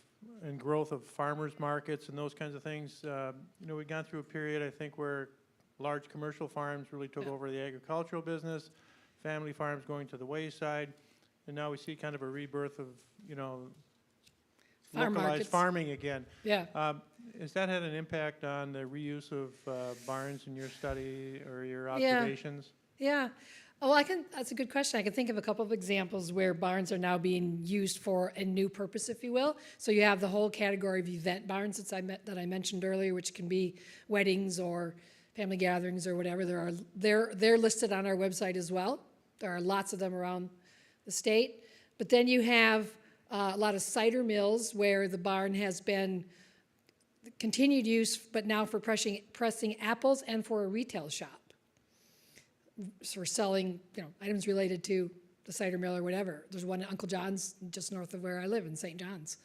and growth of farmers markets and those kinds of things? We've gone through a period, I think, where large commercial farms really took over the agricultural business, family farms going to the wayside, and now we see kind of a rebirth of, Farm localized markets. farming again. Yeah. Has that had an impact on the reuse of barns in your study or your observations? Yeah. Oh, that's a good question. I can think of a couple of examples where barns are now being used for a new purpose, if you will. So you have the whole category of event barns that I mentioned earlier, which can be weddings or family gatherings or whatever. They're listed on our website as well. There are lots of them around the state. But then you have a lot of cider mills where the barn has been continued use, but now for pressing apples and for a retail shop. So we're selling, items related to the cider mill or whatever. There's one at Uncle John's just north of where I live in St. John's,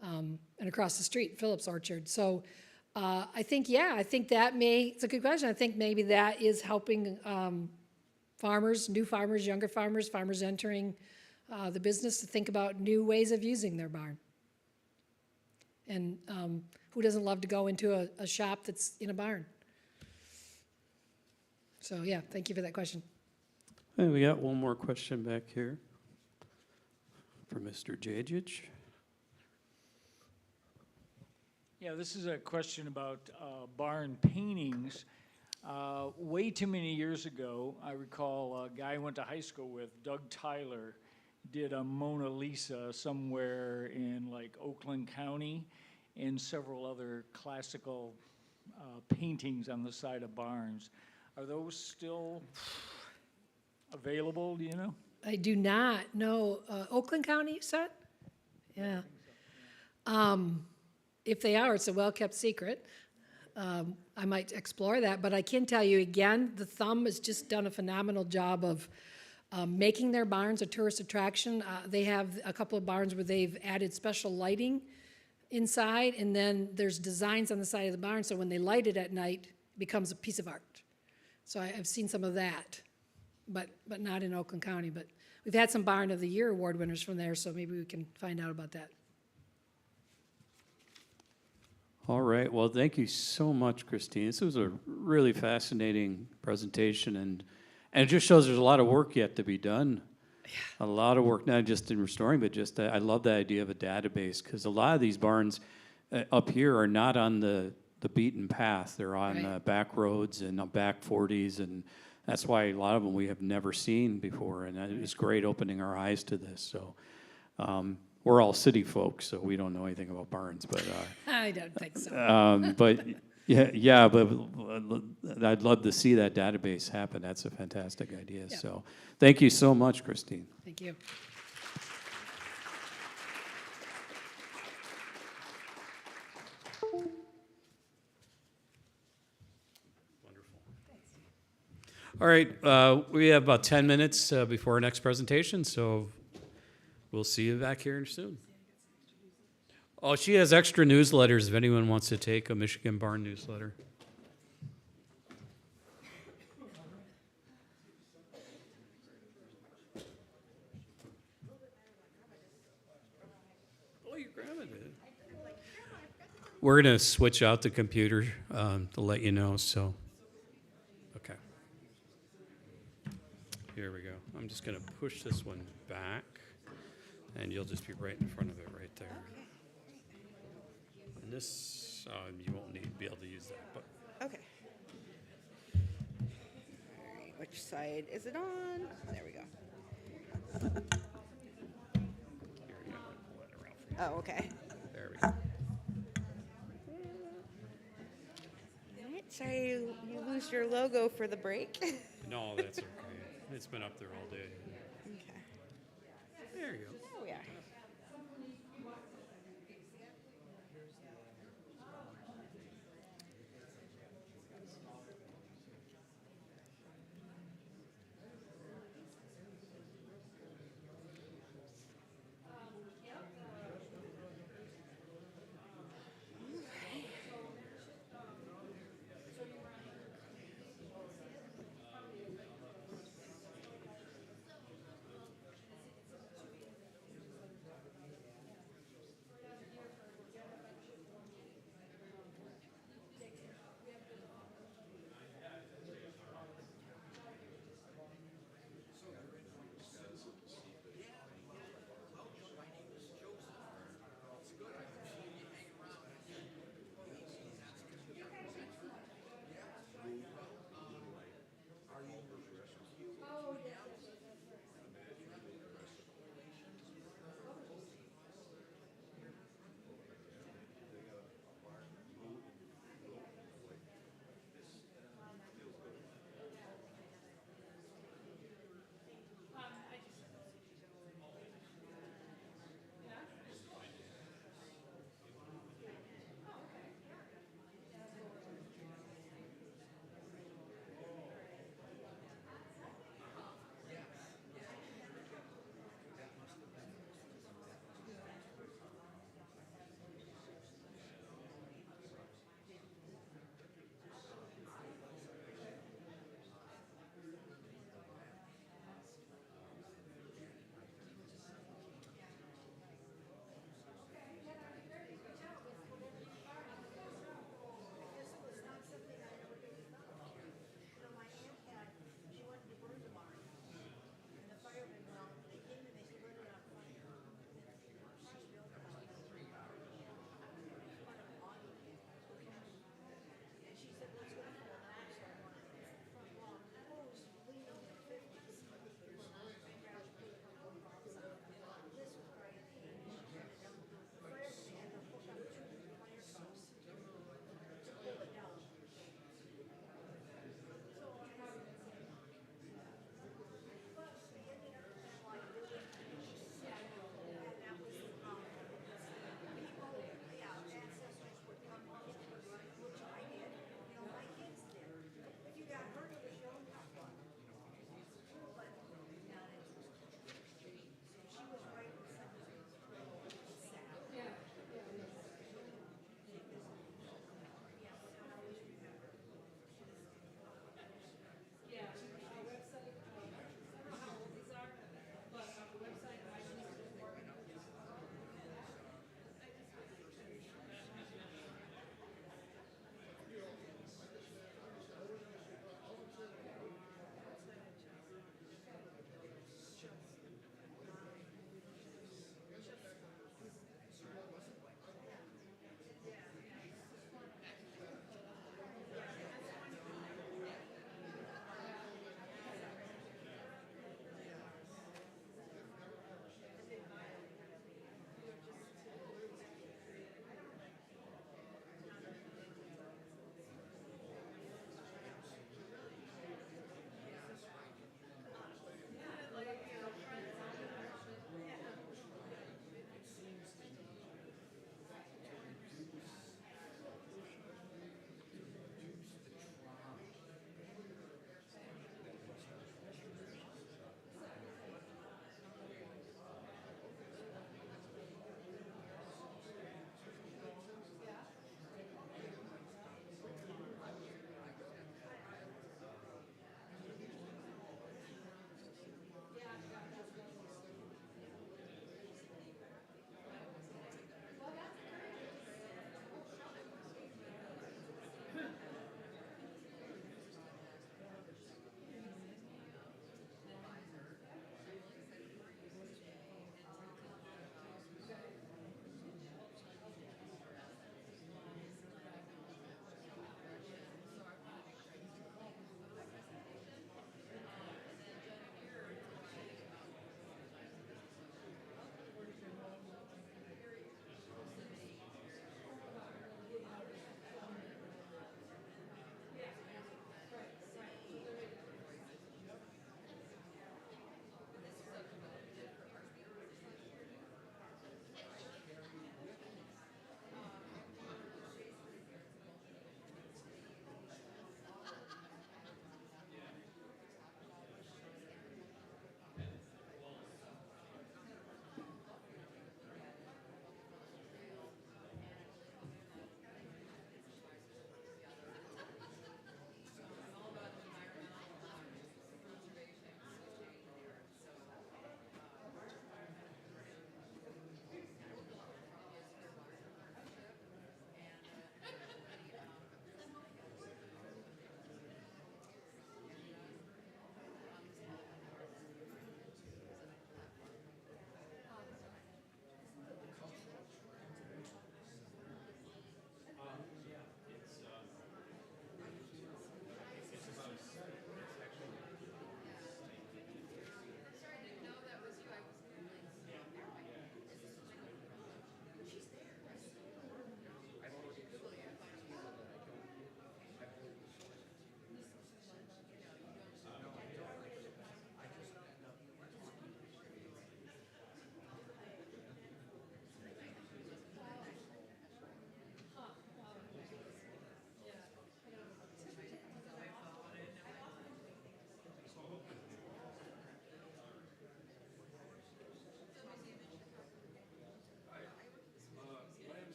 and across the street, Phillips Orchard. So I think that it's a good question. I think maybe that is helping farmers, new farmers, younger farmers, farmers entering the business to think about new ways of using their barn. And who doesn't love to go into a shop that's in a barn? So, yeah, thank you for that question. And we got one more question back here for Mr. Jajic. Yeah, this is a question about barn paintings. Way too many years ago, I recall a guy I went to high school with, Doug Tyler, did a Mona Lisa somewhere in like Oakland County and several other classical paintings on the side of barns. Are those still available, do you know? I do not know. Oakland County, you said? Yeah. If they are, it's a well-kept secret. I might explore that, but I can tell you again, the Thumb has just done a phenomenal job of making their barns a tourist attraction. They have a couple of barns where they've added special lighting inside, and then there's designs on the side of the barn, so when they light it at night, it becomes a piece of art. So I've seen some of that but not in Oakland County. But we've had some Barn of the Year award winners from there, so maybe we can find out about that. All right, well, thank you so much, Christine. This was a really fascinating presentation, and it just shows there's a lot of work yet to be done. A lot of work, not just in restoring, but just, I love the idea of a database, because a lot of these barns up here are not on the beaten path. They're on Right. back roads and back 40s, and that's why a lot of them we have never seen before, and it was great opening our eyes to this. So we're all city folks, so we don't know anything about barns, but I don't think so. but yeah, but I'd love to see that database happen. That's a fantastic idea. Yeah. So thank you so much, Christine. Thank you. All right, we have about 10 minutes before our next presentation, so we'll see you back here soon. Oh, she has extra newsletters if anyone wants to take a Michigan Barn newsletter. Oh, your grandma did. We're going to switch out the computer to let you know, so. Okay. Here we go. I'm just going to push this one back, and you'll just be right in front of it right there. And this, you won't be able to use that, but Okay. All right, which side is it on? There we go. here we go. Pull it around for you. Oh, okay. There we go. All right, sorry you lose your logo for the break. No, that's okay. It's been up there all day. Okay. There you go. There we are.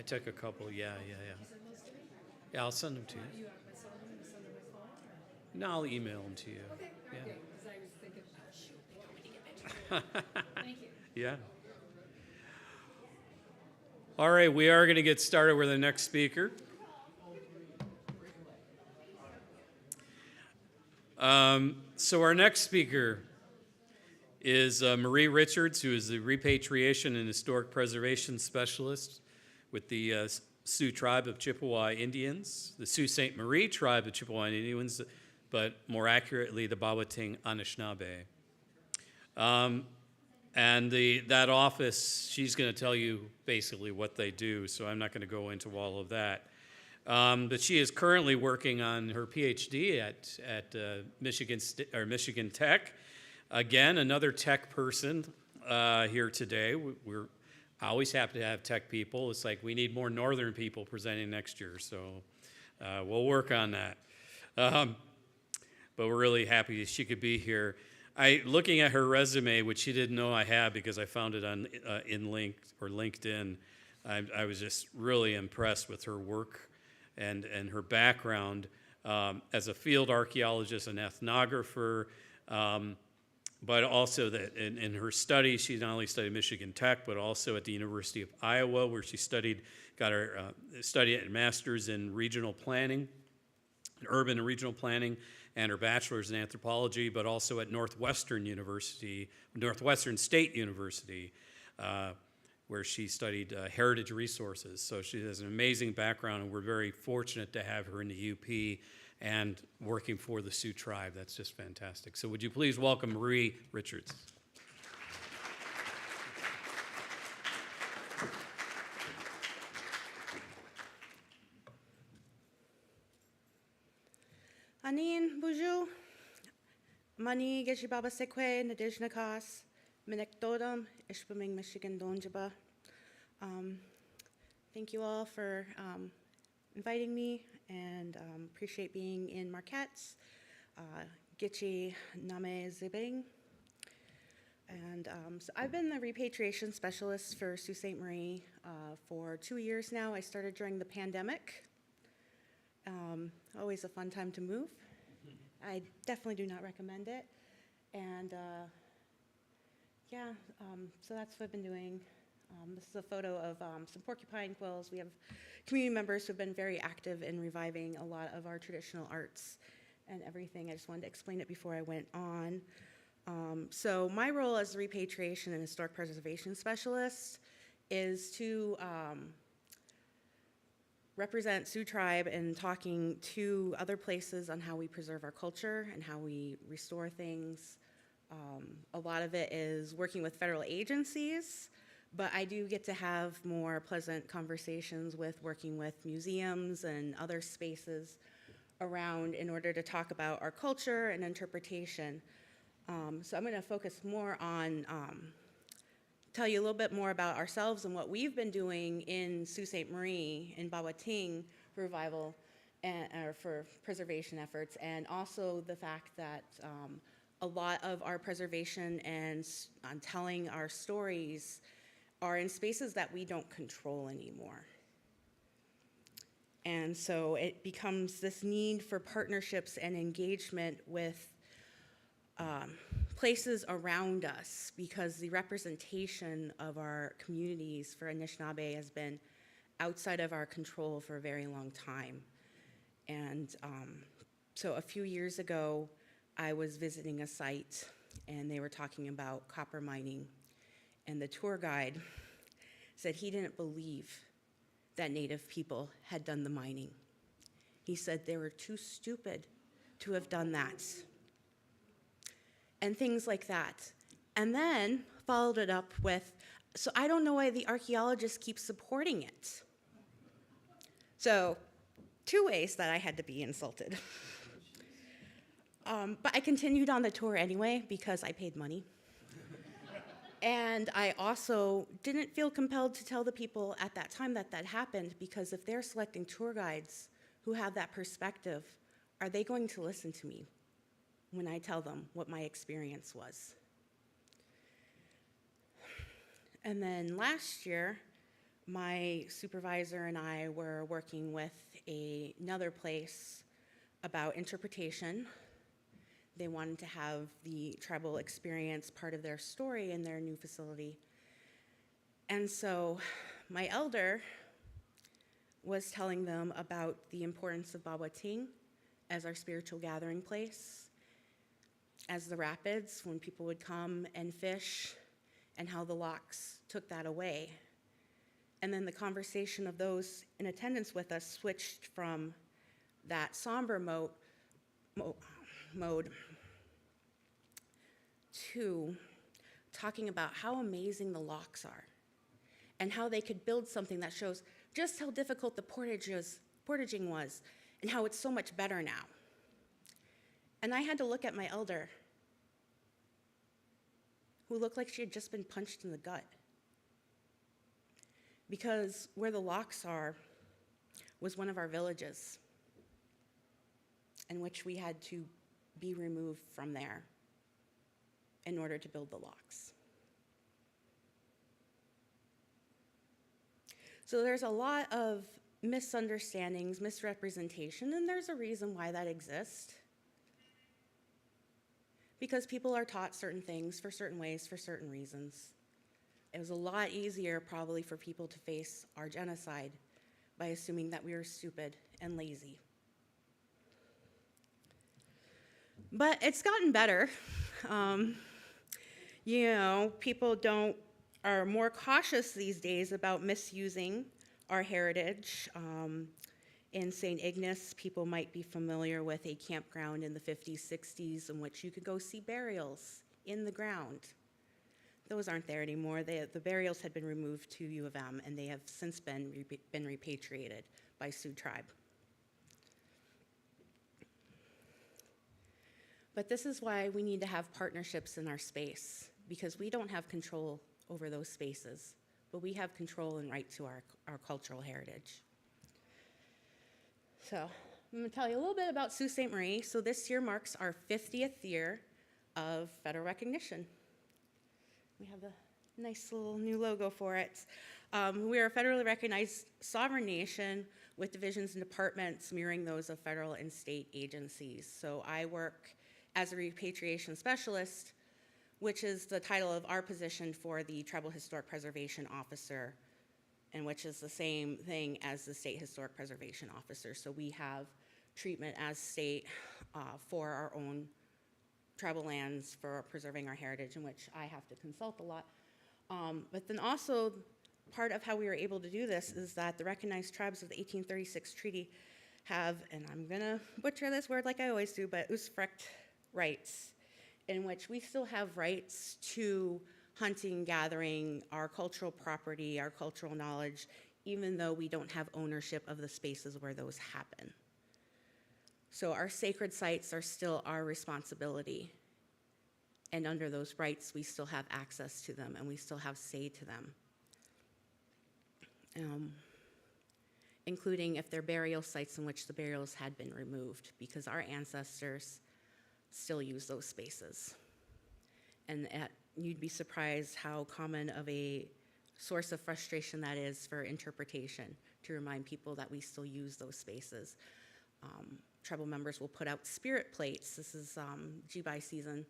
took a couple, yeah. Yeah, I'll send them to you. No, I'll email them to you. Okay, all right, Yeah. good, 'cause I was thinking, oh, shoot, they told me to get back to you. Thank you. Yeah. All right, we are going to get started with the next speaker. So our next speaker is Marie Richards, who is the Repatriation and Historic Preservation Specialist with the Sioux Tribe of Chippewa Indians, the Sault Ste. Marie Tribe of Chippewa Indians, but more accurately, the Bawatang Anishinaabe. And that office, she's going to tell you basically what they do, so I'm not going to go into all of that. But she is currently working on her PhD at Michigan Tech. Again, another tech person here today. We're always happy to have tech people. It's like we need more northern people presenting next year, so we'll work on that. But we're really happy she could be here. Looking at her resume, which she didn't know I had because I found it on LinkedIn, I was just really impressed with her work and her background as a field archaeologist and ethnographer, but also that in her studies, she not only studied Michigan Tech, but also at the University of Iowa, where she got her study and master's in regional planning, urban and regional planning, and her bachelor's in anthropology, but also at Northwestern State University, where she studied heritage resources. So she has an amazing background, and we're very fortunate to have her in the UP and working for the Sioux Tribe. That's just fantastic. So would you please welcome Marie Richards. Anin buju, mani geshibaba sekwe nadijnakas, minekdodam ishpaming Michigan donjaba. Thank you all for inviting me, and appreciate being in Marquette. Gichi name zibing. And so I've been the repatriation specialist for Sault Ste. Marie for 2 years now. I started during the pandemic. Always a fun time to move. I definitely do not recommend it. And so that's what I've been doing. This is a photo of some porcupine quills. We have community members who have been very active in reviving a lot of our traditional arts and everything. I just wanted to explain it before I went on. So my role as a repatriation and historic preservation specialist is to represent Sioux Tribe in talking to other places on how we preserve our culture and how we restore things. A lot of it is working with federal agencies, but I do get to have more pleasant conversations working with museums and other spaces around in order to talk about our culture and interpretation. So I'm going to focus more on tell you a little bit more about ourselves and what we've been doing in Sault Ste. Marie in Bawatang revival and for preservation efforts, and also the fact that a lot of our preservation and telling our stories are in spaces that we don't control anymore. And so it becomes this need for partnerships and engagement with places around us, because the representation of our communities for Anishinaabe has been outside of our control for a very long time. And so a few years ago, I was visiting a site, and they were talking about copper mining, and the tour guide said he didn't believe that Native people had done the mining. He said they were too stupid to have done that. And things like that. And then followed it up with, so I don't know why the archaeologists keep supporting it. So 2 ways that I had to be insulted. But I continued on the tour anyway because I paid money. And I also didn't feel compelled to tell the people at that time that that happened, because if they're selecting tour guides who have that perspective, are they going to listen to me when I tell them what my experience was? And then last year, my supervisor and I were working with another place about interpretation. They wanted to have the tribal experience part of their story in their new facility. And so my elder was telling them about the importance of Babating as our spiritual gathering place, as the rapids, when people would come and fish, and how the locks took that away. And then the conversation of those in attendance with us switched from that somber mode to talking about how amazing the locks are and how they could build something that shows just how difficult the portaging was and how it's so much better now. And I had to look at my elder, who looked like she had just been punched in the gut. Because where the locks are was one of our villages, in which we had to be removed from there in order to build the locks. So there's a lot of misunderstandings, misrepresentation, and there's a reason why that exists. Because people are taught certain things for certain ways, for certain reasons. It was a lot easier probably for people to face our genocide by assuming that we were stupid and lazy. But it's gotten better. People are more cautious these days about misusing our heritage. In St. Ignace, people might be familiar with a campground in the 50s, 60s in which you could go see burials in the ground. Those aren't there anymore. The burials had been removed to U of M, and they have since been repatriated by Sioux tribe. But this is why we need to have partnerships in our space, because we don't have control over those spaces, but we have control and right to our cultural heritage. So I'm going to tell you a little bit about Sault Ste. Marie. So this year marks our 50th year of federal recognition. We have a nice little new logo for it. We are a federally recognized sovereign nation with divisions and departments mirroring those of federal and state agencies. So I work as a repatriation specialist, which is the title of our position for the Tribal Historic Preservation Officer, and which is the same thing as the State Historic Preservation Officer. So we have treatment as state for our own tribal lands, for preserving our heritage, in which I have to consult a lot. But then also, part of how we were able to do this is that the recognized tribes of the 1836 treaty have, and I'm gonna butcher this word like I always do, but usufruct rights, in which we still have rights to hunting, gathering, our cultural property, our cultural knowledge, even though we don't have ownership of the spaces where those happen. So our sacred sites are still our responsibility. And under those rights, we still have access to them, and we still have say to them. Including if they're burial sites in which the burials had been removed, because our ancestors still use those spaces. And you'd be surprised how common of a source of frustration that is for interpretation, to remind people that we still use those spaces. Tribal members will put out spirit plates. This is Jibai season.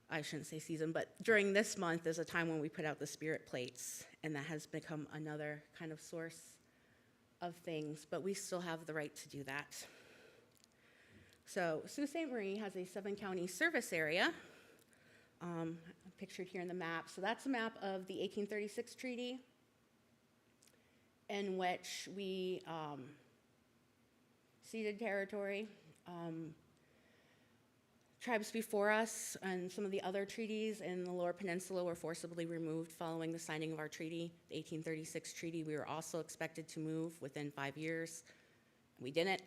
I shouldn't say season, but during this month is a time when we put out the spirit plates, and that has become another kind of source of things, but we still have the right to do that. So Sault Ste. Marie has a 7-county service area, pictured here in the map. So that's a map of the 1836 treaty, in which we ceded territory. Tribes before us and some of the other treaties in the Lower Peninsula were forcibly removed following the signing of our treaty, the 1836 treaty. We were also expected to move within 5 years. We didn't.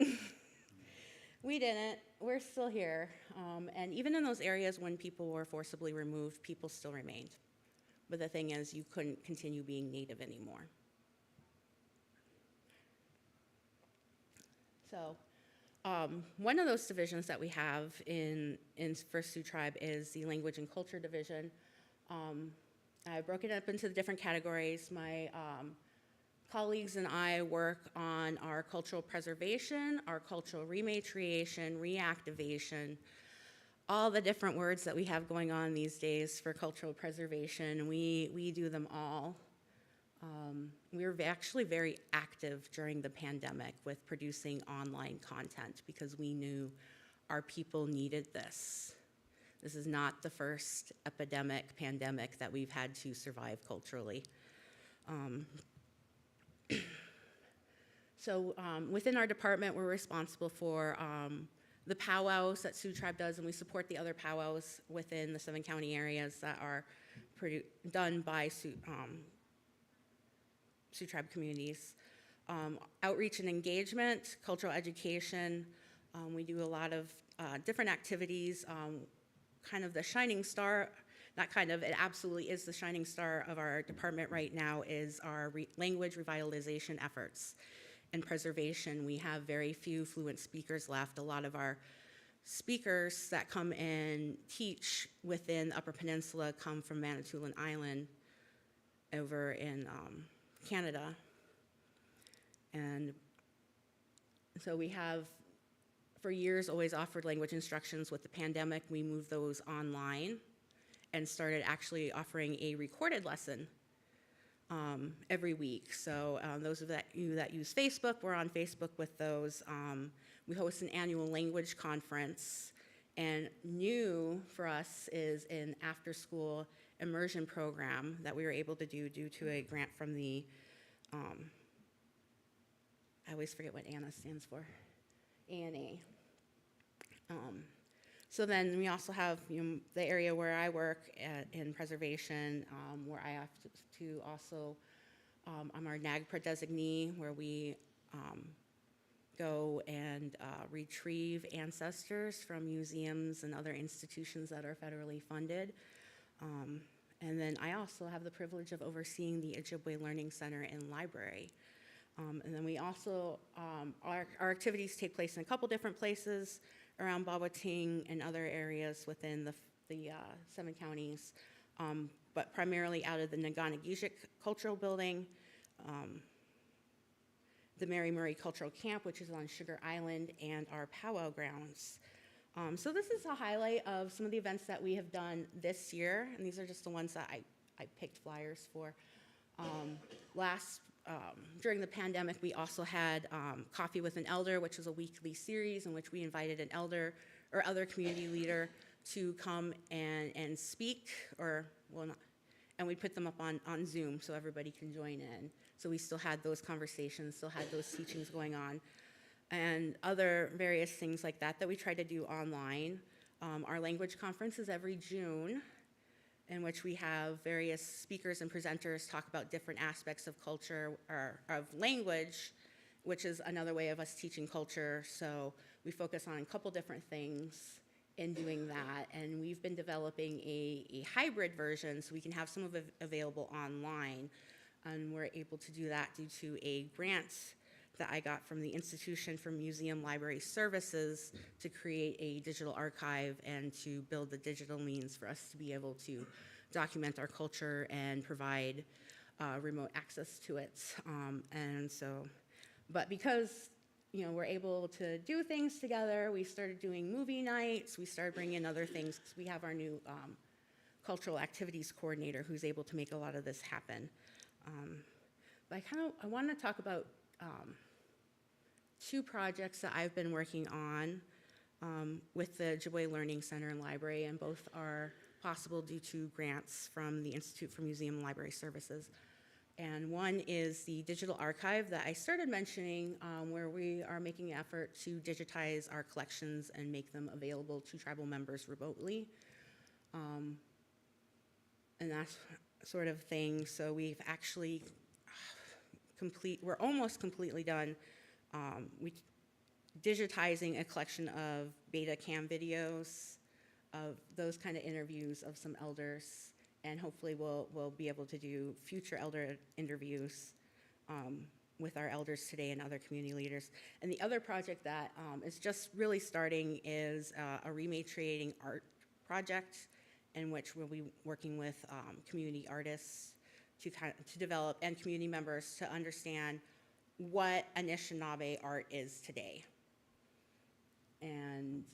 We didn't. We're still here. And even in those areas when people were forcibly removed, people still remained. But the thing is, you couldn't continue being Native anymore. So one of those divisions that we have in First Sioux Tribe is the Language and Culture Division. I broke it up into the different categories. My colleagues and I work on our cultural preservation, our cultural rematriation, reactivation, all the different words that we have going on these days for cultural preservation. We do them all. We were actually very active during the pandemic with producing online content because we knew our people needed this. This is not the first pandemic that we've had to survive culturally. So within our department, we're responsible for the powwows that Sioux Tribe does, and we support the other powwows within the 7 county areas that are done by Sioux Tribe communities. Outreach and engagement, cultural education. We do a lot of different activities. Kind of the shining star, not kind of, it absolutely is the shining star of our department right now is our language revitalization efforts and preservation. We have very few fluent speakers left. A lot of our speakers that come and teach within the Upper Peninsula come from Manitoulin Island over in Canada. And so we have, for years, always offered language instructions. With the pandemic, we moved those online and started actually offering a recorded lesson every week. So those of you that use Facebook, we're on Facebook with those. We host an annual language conference. And new for us is an after-school immersion program that we were able to do due to a grant from the, I always forget what ANA stands for, ANA. So then we also have the area where I work in preservation, where I have to also, I'm our NAGPRA designee, where we go and retrieve ancestors from museums and other institutions that are federally funded. And then I also have the privilege of overseeing the Ojibwe Learning Center and Library. And then we also, our activities take place in a couple different places around Bawating and other areas within the 7 counties, but primarily out of the Naganagizik Cultural Building, the Mary Murray Cultural Camp, which is on Sugar Island, and our powwow grounds. So this is a highlight of some of the events that we have done this year, and these are just the ones that I picked flyers for. During the pandemic, we also had Coffee with an Elder, which was a weekly series in which we invited an elder or other community leader to come and speak, and we put them up on Zoom so everybody can join in. So we still had those conversations, still had those teachings going on, and other various things like that we try to do online. Our language conference is every June, in which we have various speakers and presenters talk about different aspects of culture or of language, which is another way of us teaching culture. So we focus on a couple different things in doing that, and we've been developing a hybrid version so we can have some of it available online, and we're able to do that due to a grant that I got from the Institution for Museum Library Services to create a digital archive and to build the digital means for us to be able to document our culture and provide remote access to it. But because we're able to do things together, we started doing movie nights, we started bringing in other things. We have our new cultural activities coordinator who's able to make a lot of this happen. But I want to talk about 2 projects that I've been working on with the Ojibwe Learning Center and Library, and both are possible due to grants from the Institute for Museum and Library Services. And one is the digital archive that I started mentioning, where we are making an effort to digitize our collections and make them available to tribal members remotely. And that sort of thing. So we've actually we're almost completely done digitizing a collection of beta cam videos of those kind of interviews of some elders, and hopefully we'll be able to do future elder interviews with our elders today and other community leaders. And the other project that is just really starting is a rematriating art project in which we'll be working with community artists to develop, and community members to understand what Anishinaabe art is today. And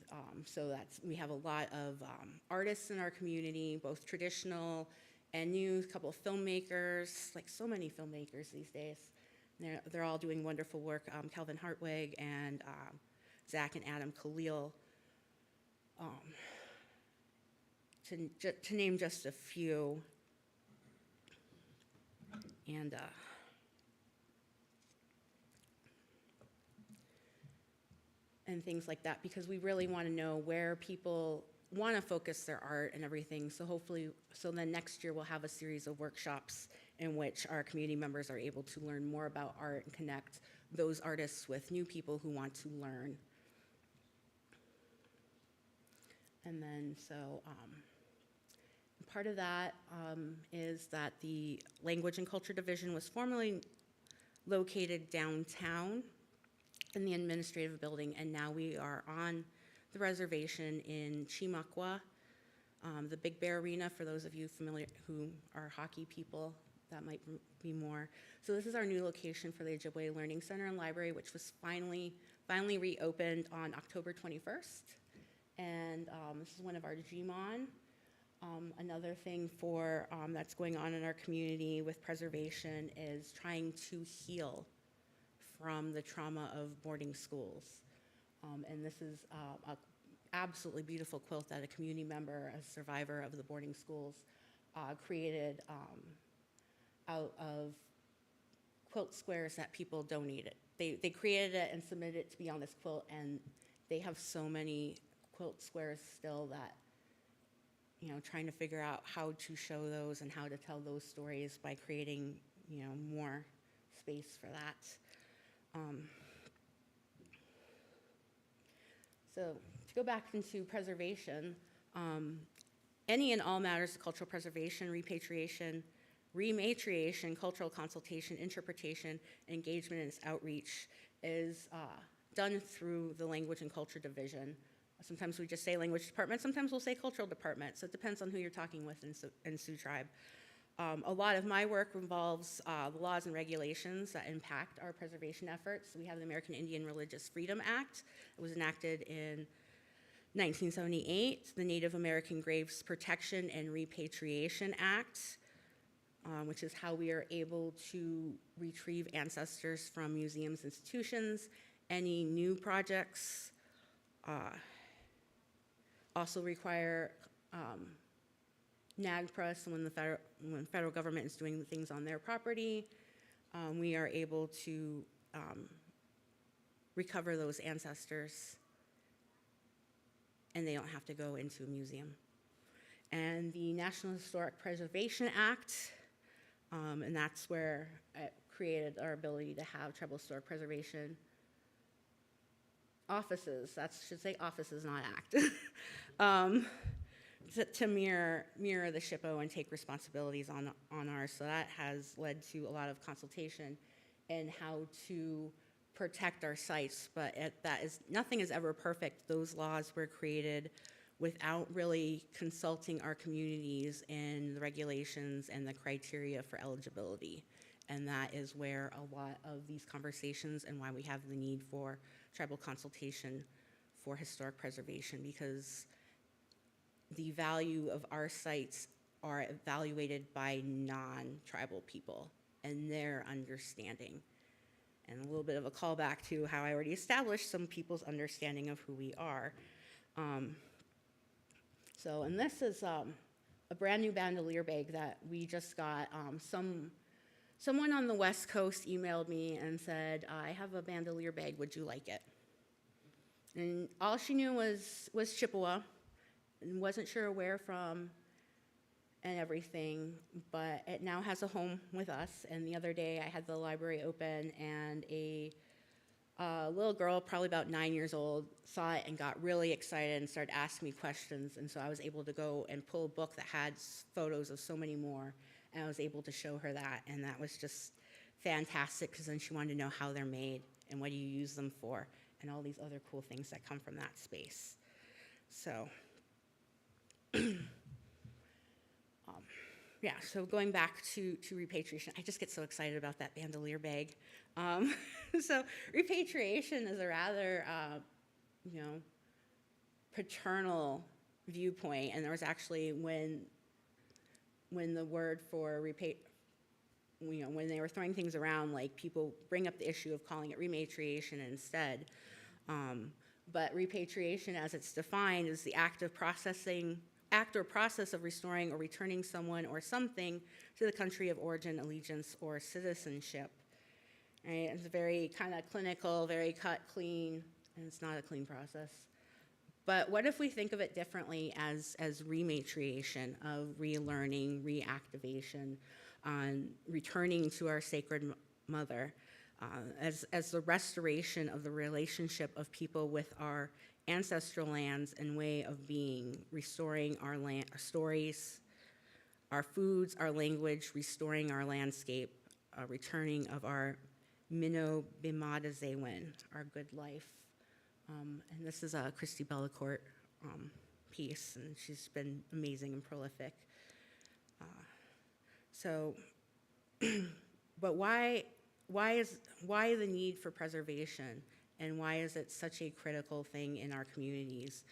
so we have a lot of artists in our community, both traditional and new, a couple of filmmakers, like so many filmmakers these days. They're all doing wonderful work. Kelvin Hartwig and Zach and Adam Khalil, to name just a few. And things like that, because we really want to know where people want to focus their art and everything. So then next year we'll have a series of workshops in which our community members are able to learn more about art and connect those artists with new people who want to learn. And then part of that is that the Language and Culture Division was formerly located downtown in the administrative building, and now we are on the reservation in Chimakwa, the Big Bear Arena, for those of you familiar who are hockey people, that might be more. So this is our new location for the Ojibwe Learning Center and Library, which was finally reopened on October 21st. And this is one of our Gmon. Another thing that's going on in our community with preservation is trying to heal from the trauma of boarding schools. And this is an absolutely beautiful quilt that a community member, a survivor of the boarding schools, created out of quilt squares that people donated. They created it and submitted it to be on this quilt, and they have so many quilt squares still that, trying to figure out how to show those and how to tell those stories by creating, more space for that. So to go back into preservation, any and all matters of cultural preservation, repatriation, rematriation, cultural consultation, interpretation, engagement, and its outreach is done through the Language and Culture Division. Sometimes we just say Language Department, sometimes we'll say Cultural Department, so it depends on who you're talking with in Sioux Tribe. A lot of my work involves the laws and regulations that impact our preservation efforts. We have the American Indian Religious Freedom Act. It was enacted in 1978, the Native American Graves Protection and Repatriation Act, which is how we are able to retrieve ancestors from museums, institutions. Any new projects also require NAGPRA, so when the federal government is doing things on their property, we are able to recover those ancestors, and they don't have to go into a museum. And the National Historic Preservation Act, and that's where it created our ability to have tribal historic preservation offices. That should say offices, not act. To mirror the SHPO and take responsibilities on ours. So that has led to a lot of consultation in how to protect our sites, but nothing is ever perfect. Those laws were created without really consulting our communities in the regulations and the criteria for eligibility. And that is where a lot of these conversations and why we have the need for tribal consultation for historic preservation, because the value of our sites are evaluated by non-tribal people and their understanding. And a little bit of a callback to how I already established some people's understanding of who we are. And this is a brand new bandolier bag that we just got. Someone on the West Coast emailed me and said, I have a bandolier bag, would you like it? And all she knew was Chippewa, and wasn't sure where from and everything, but it now has a home with us. And the other day I had the library open, and a little girl, probably about 9 years old, saw it and got really excited and started asking me questions. And so I was able to go and pull a book that had photos of so many more, and I was able to show her that. And that was just fantastic, because then she wanted to know how they're made and what do you use them for, and all these other cool things that come from that space. So yeah, so going back to repatriation, I just get so excited about that bandolier bag. So repatriation is a rather, paternal viewpoint, and there was actually when the word for when they were throwing things around, like people bring up the issue of calling it rematriation instead. But repatriation, as it's defined, is the act or process of restoring or returning someone or something to the country of origin, allegiance, or citizenship. Right? It's very kind of clinical, very cut, clean, and it's not a clean process. But what if we think of it differently as rematriation, of relearning, reactivation, returning to our sacred mother, as the restoration of the relationship of people with our ancestral lands and way of being, restoring our land, our stories, our foods, our language, restoring our landscape, returning of our Minnow Bimadazewen, our good life. And this is a Christy Bellacourt piece, and she's been amazing and prolific. But why the need for preservation, and why is it such a critical thing in our communities?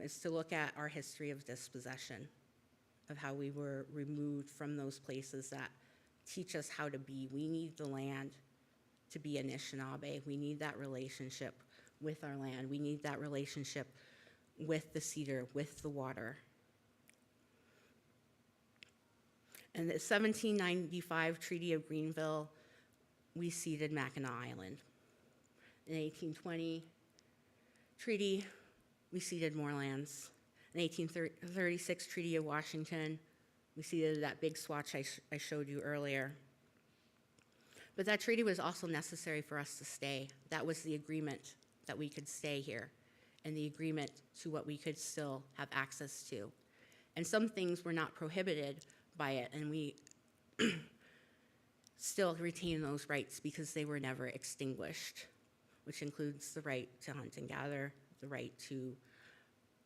Is to look at our history of dispossession, of how we were removed from those places that teach us how to be. We need the land to be Anishinaabe. We need that relationship with our land. We need that relationship with the cedar, with the water. In the 1795 Treaty of Greenville, we ceded Mackinac Island. In the 1820 treaty, we ceded more lands. In the 1836 Treaty of Washington, we ceded that big swatch I showed you earlier. But that treaty was also necessary for us to stay. That was the agreement that we could stay here, and the agreement to what we could still have access to. And some things were not prohibited by it, and we still retain those rights because they were never extinguished, which includes the right to hunt and gather, the right to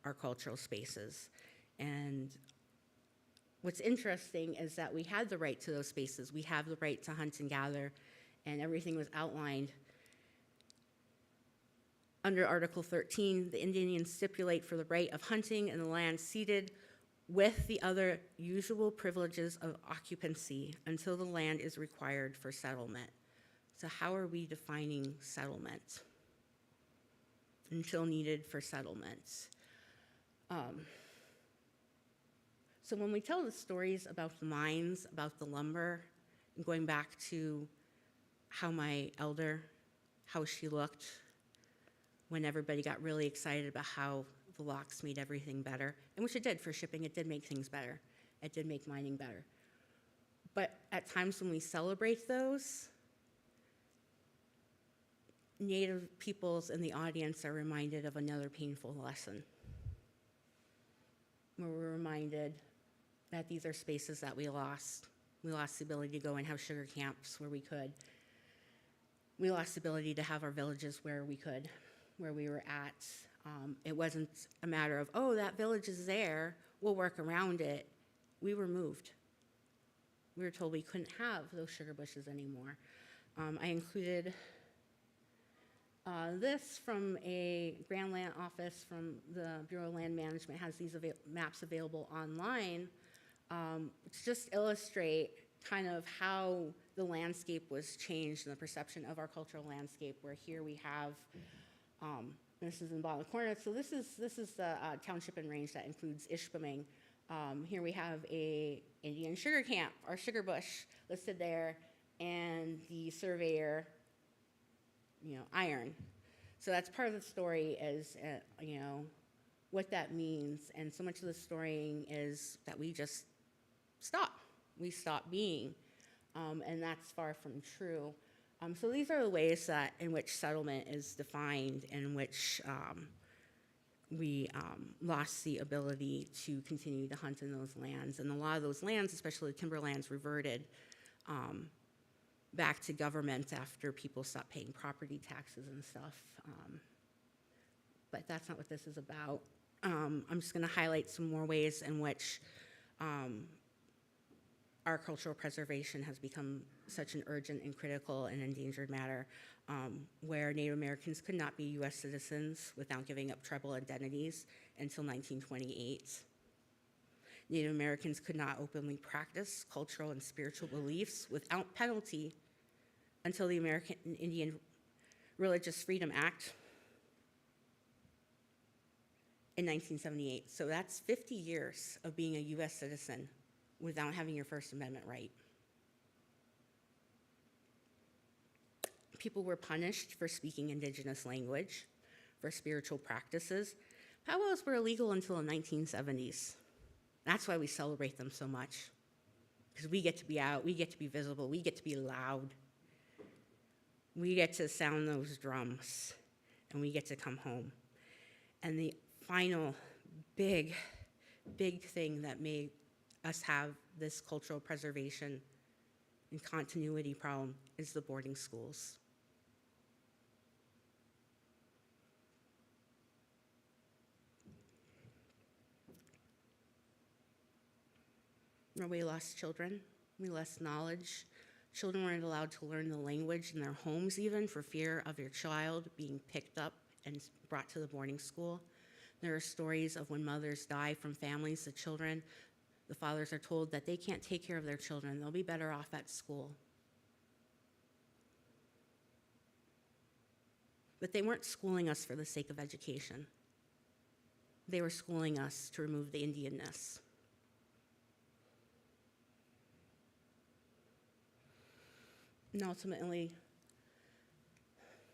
our cultural spaces. And what's interesting is that we had the right to those spaces. We have the right to hunt and gather, and everything was outlined. Under Article 13, the Indians stipulate for the right of hunting in the land ceded with the other usual privileges of occupancy until the land is required for settlement. So how are we defining settlement? Until needed for settlement. So when we tell the stories about the mines, about the lumber, and going back to how my elder, how she looked, when everybody got really excited about how the locks made everything better, and which it did for shipping, it did make things better. It did make mining better. But at times when we celebrate those, Native peoples in the audience are reminded of another painful lesson, where we're reminded that these are spaces that we lost. We lost the ability to go and have sugar camps where we could. We lost the ability to have our villages where we could, where we were at. It wasn't a matter of, oh, that village is there, we'll work around it. We were moved. We were told we couldn't have those sugar bushes anymore. I included this from a Grand Land Office from the Bureau of Land Management, has these maps available online, to just illustrate kind of how the landscape was changed and the perception of our cultural landscape, where here we have, this is in the bottom corner, so this is the township and range that includes Ishpeming. Here we have a Indian sugar camp, our sugar bush listed there, and the surveyor, iron. So that's part of the story is, what that means. And so much of the storying is that we just stop. We stop being. And that's far from true. So these are the ways that in which settlement is defined, in which we lost the ability to continue to hunt in those lands. And a lot of those lands, especially the timberlands, reverted back to government after people stopped paying property taxes and stuff. But that's not what this is about. I'm just going to highlight some more ways in which our cultural preservation has become such an urgent and critical and endangered matter, where Native Americans could not be U.S. citizens without giving up tribal identities until 1928. Native Americans could not openly practice cultural and spiritual beliefs without penalty until the American Indian Religious Freedom Act in 1978. So that's 50 years of being a U.S. citizen without having your First Amendment right. People were punished for speaking indigenous language, for spiritual practices. Powwows were illegal until the 1970s. That's why we celebrate them so much, because we get to be out, we get to be visible, we get to be loud. We get to sound those drums, and we get to come home. And the final big thing that made us have this cultural preservation and continuity problem is the boarding schools. We lost children, we lost knowledge. Children weren't allowed to learn the language in their homes even for fear of your child being picked up and brought to the boarding school. There are stories of when mothers die from families, the children, the fathers are told that they can't take care of their children, they'll be better off at school. But they weren't schooling us for the sake of education. They were schooling us to remove the Indianness. And ultimately,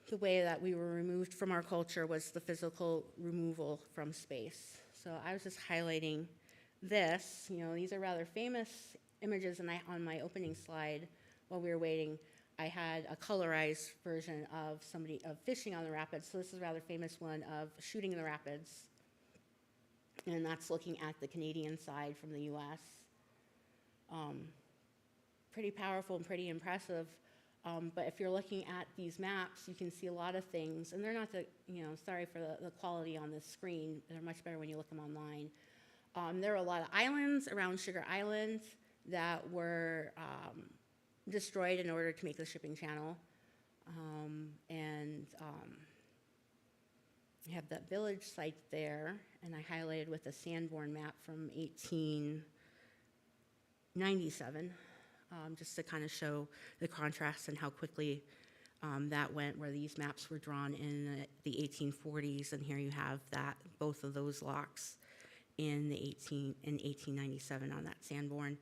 the way that we were removed from our culture was the physical removal from space. So I was just highlighting this. You know, these are rather famous images, and on my opening slide, while we were waiting, I had a colorized version of fishing on the rapids. So this is a rather famous one of shooting in the rapids. And that's looking at the Canadian side from the US. Pretty powerful and pretty impressive. But if you're looking at these maps, you can see a lot of things, and they're not sorry for the quality on this screen. They're much better when you look them online. There are a lot of islands around Sugar Island that were destroyed in order to make the shipping channel. You have that village site there, and I highlighted with a Sanborn map from 1897. Just to kind of show the contrast and how quickly that went, where these maps were drawn in the 1840s, and here you have both of those locks in 1897 on that Sanborn.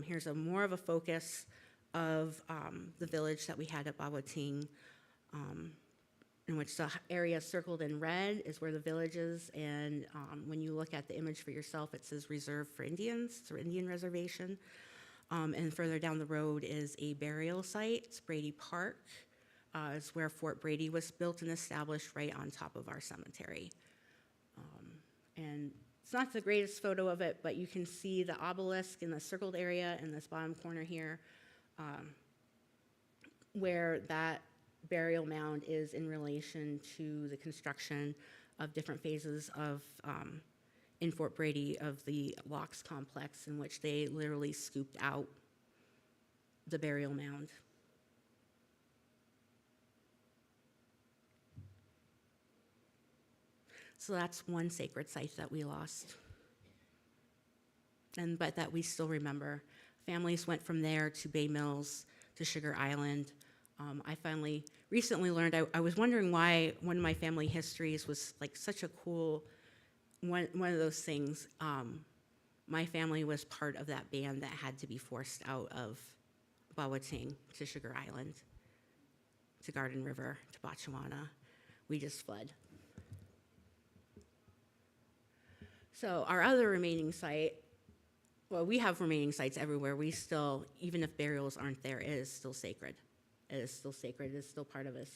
Here's more of a focus of the village that we had at Bawating, in which the area circled in red is where the village is, and when you look at the image for yourself, it says reserved for Indians, it's an Indian reservation. And further down the road is a burial site. It's Brady Park. It's where Fort Brady was built and established right on top of our cemetery. And it's not the greatest photo of it, but you can see the obelisk in the circled area in this bottom corner here, where that burial mound is in relation to the construction of different phases of in Fort Brady of the Locks complex, in which they literally scooped out the burial mound. So that's one sacred site that we lost, but that we still remember. Families went from there to Bay Mills, to Sugar Island. I finally recently learned, I was wondering why one of my family histories was like such a cool one of those things. My family was part of that band that had to be forced out of Bawating to Sugar Island, to Garden River, to Botswana. We just fled. So our other remaining site, well, we have remaining sites everywhere. We still, even if burials aren't there, it is still sacred. It is still sacred, it is still part of us.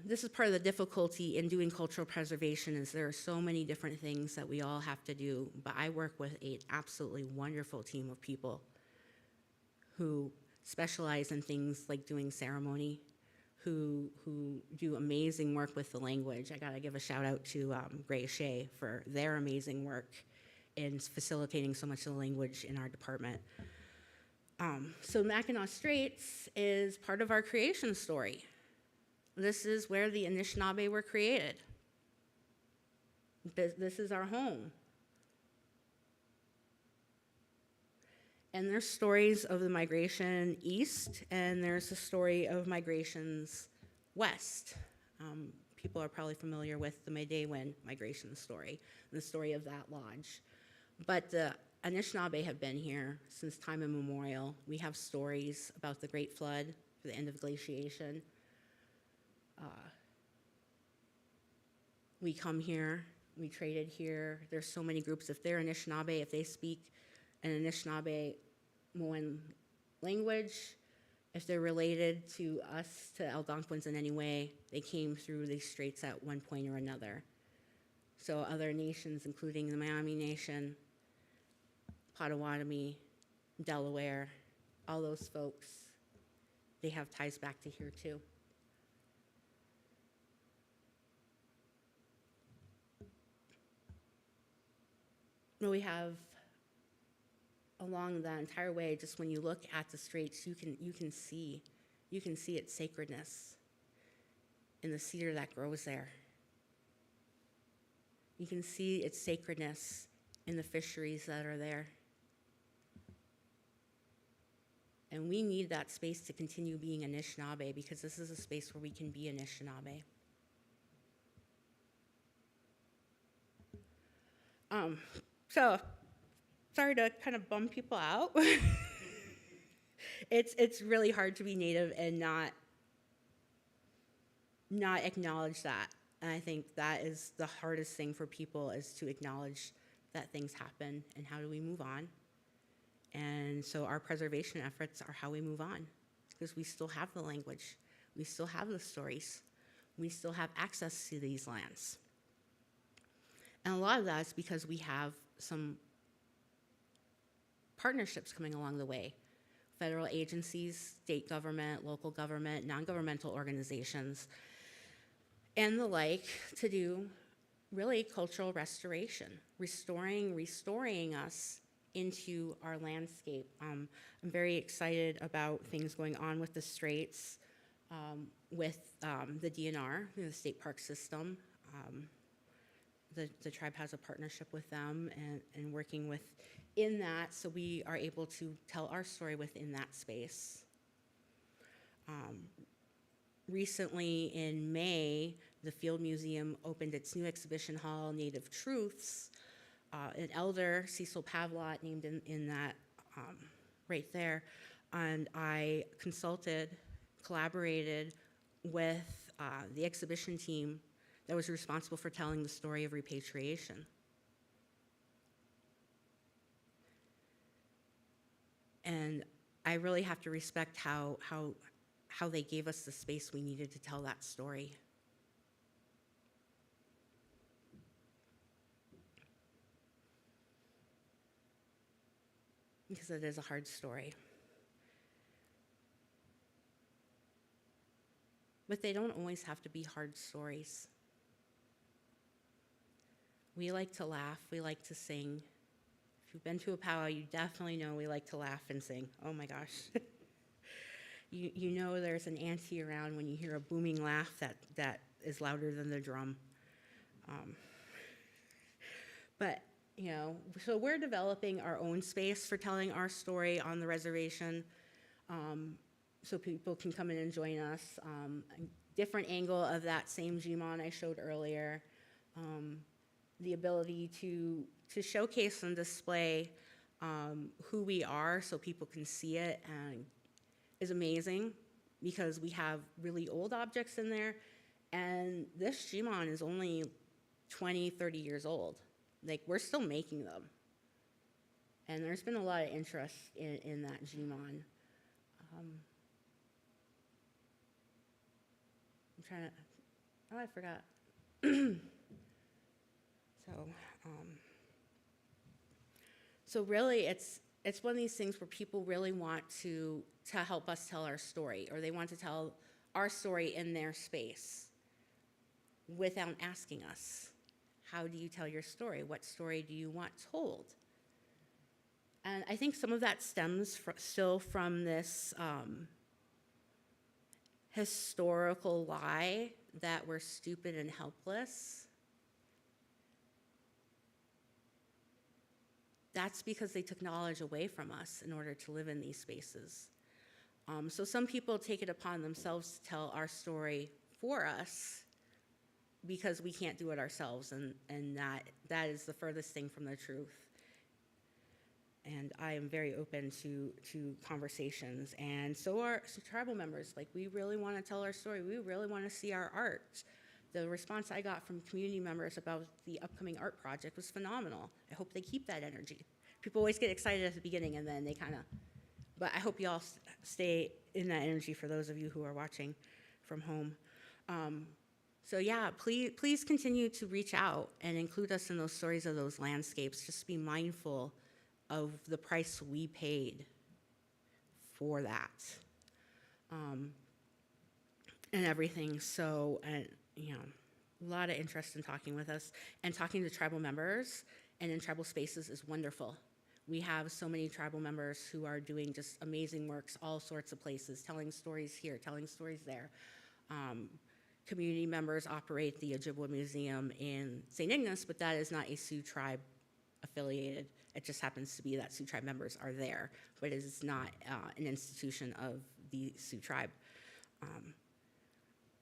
This is part of the difficulty in doing cultural preservation, is there are so many different things that we all have to do, but I work with an absolutely wonderful team of people who specialize in things like doing ceremony, who do amazing work with the language. I gotta give a shout out to Gray Shea for their amazing work in facilitating so much of the language in our department. So Mackinac Straits is part of our creation story. This is where the Anishinaabe were created. This is our home. And there's stories of the migration east, and there's a story of migrations west. People are probably familiar with the Medewin migration story, and the story of that lodge. But the Anishinaabe have been here since time immemorial. We have stories about the Great Flood, the end of glaciation. We come here, we traded here. There's so many groups. If they're Anishinaabe, if they speak an Anishinaabe Moan language, if they're related to us, to Algonquins in any way, they came through these straits at one point or another. So other nations, including the Miami Nation, Potawatomi, Delaware, all those folks, they have ties back to here too. We have along the entire way, just when you look at the straits, you can see its sacredness in the cedar that grows there. You can see its sacredness in the fisheries that are there. And we need that space to continue being Anishinaabe, because this is a space where we can be Anishinaabe. So, sorry to kind of bum people out. It's really hard to be Native and not acknowledge that. And I think that is the hardest thing for people, is to acknowledge that things happen and how do we move on. And so our preservation efforts are how we move on, because we still have the language, we still have the stories, we still have access to these lands. And a lot of that is because we have some partnerships coming along the way. Federal agencies, state government, local government, non-governmental organizations, and the like, to do really cultural restoration, restoring us into our landscape. I'm very excited about things going on with the Straits, with the DNR, the State Park System. The tribe has a partnership with them and working within that, so we are able to tell our story within that space. Recently in May, the Field Museum opened its new exhibition hall, Native Truths. An elder, Cecil Pavlot, named in that right there, and I collaborated with the exhibition team that was responsible for telling the story of repatriation. And I really have to respect how they gave us the space we needed to tell that story. Because it is a hard story. But they don't always have to be hard stories. We like to laugh, we like to sing. If you've been to a powwow, you definitely know we like to laugh and sing. Oh my gosh. You know there's an auntie around when you hear a booming laugh that is louder than the drum. But, you know, so we're developing our own space for telling our story on the reservation, so people can come in and join us. A different angle of that same Gmon I showed earlier. The ability to showcase and display who we are so people can see it is amazing, because we have really old objects in there, and this Gmon is only 20, 30 years old. Like, we're still making them. And there's been a lot of interest in that Gmon. I'm trying to, oh, I forgot. So really, it's one of these things where people really want to help us tell our story, or they want to tell our story in their space without asking us. How do you tell your story? What story do you want told? And I think some of that stems still from this historical lie that we're stupid and helpless. That's because they took knowledge away from us in order to live in these spaces. So some people take it upon themselves to tell our story for us because we can't do it ourselves, and that is the furthest thing from the truth. And I am very open to conversations, and so are tribal members. Like, we really want to tell our story. We really want to see our art. The response I got from community members about the upcoming art project was phenomenal. I hope they keep that energy. People always get excited at the beginning, and then they kind of, but I hope you all stay in that energy for those of you who are watching from home. So yeah, please continue to reach out and include us in those stories of those landscapes. Just be mindful of the price we paid for that, and everything. So, you know, a lot of interest in talking with us, and talking to tribal members and in tribal spaces is wonderful. We have so many tribal members who are doing just amazing works, all sorts of places, telling stories here, telling stories there. Community members operate the Ojibwa Museum in St. Ignace, but that is not a Sioux tribe affiliated. It just happens to be that Sioux tribe members are there, but it is not an institution of the Sioux tribe.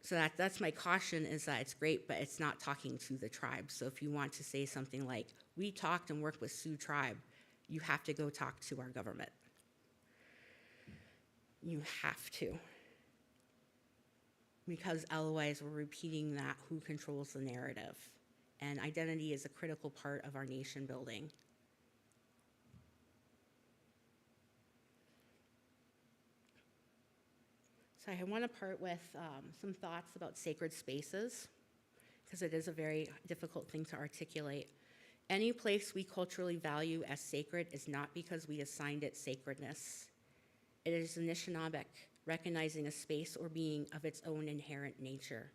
So that's my caution, is that it's great, but it's not talking to the tribe. So if you want to say something like, we talked and worked with Sioux tribe, you have to go talk to our government. You have to. Because otherwise we're repeating that who controls the narrative. And identity is a critical part of our nation building. So I want to part with some thoughts about sacred spaces, because it is a very difficult thing to articulate. Any place we culturally value as sacred is not because we assigned it sacredness. It is Anishinaabeg, recognizing a space or being of its own inherent nature.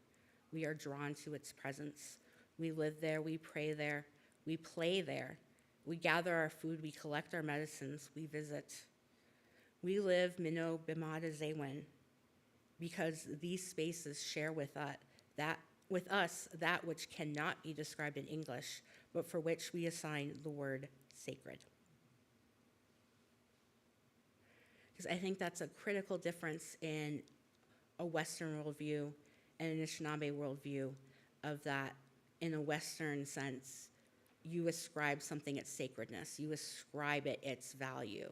We are drawn to its presence. We live there, we pray there, we play there. We gather our food, we collect our medicines, we visit. We live Minnow Bimada Zewin, because these spaces share with us that which cannot be described in English, but for which we assign the word sacred. Because I think that's a critical difference in a Western worldview and an Anishinaabe worldview, of that in a Western sense, you ascribe something its sacredness, you ascribe it its value.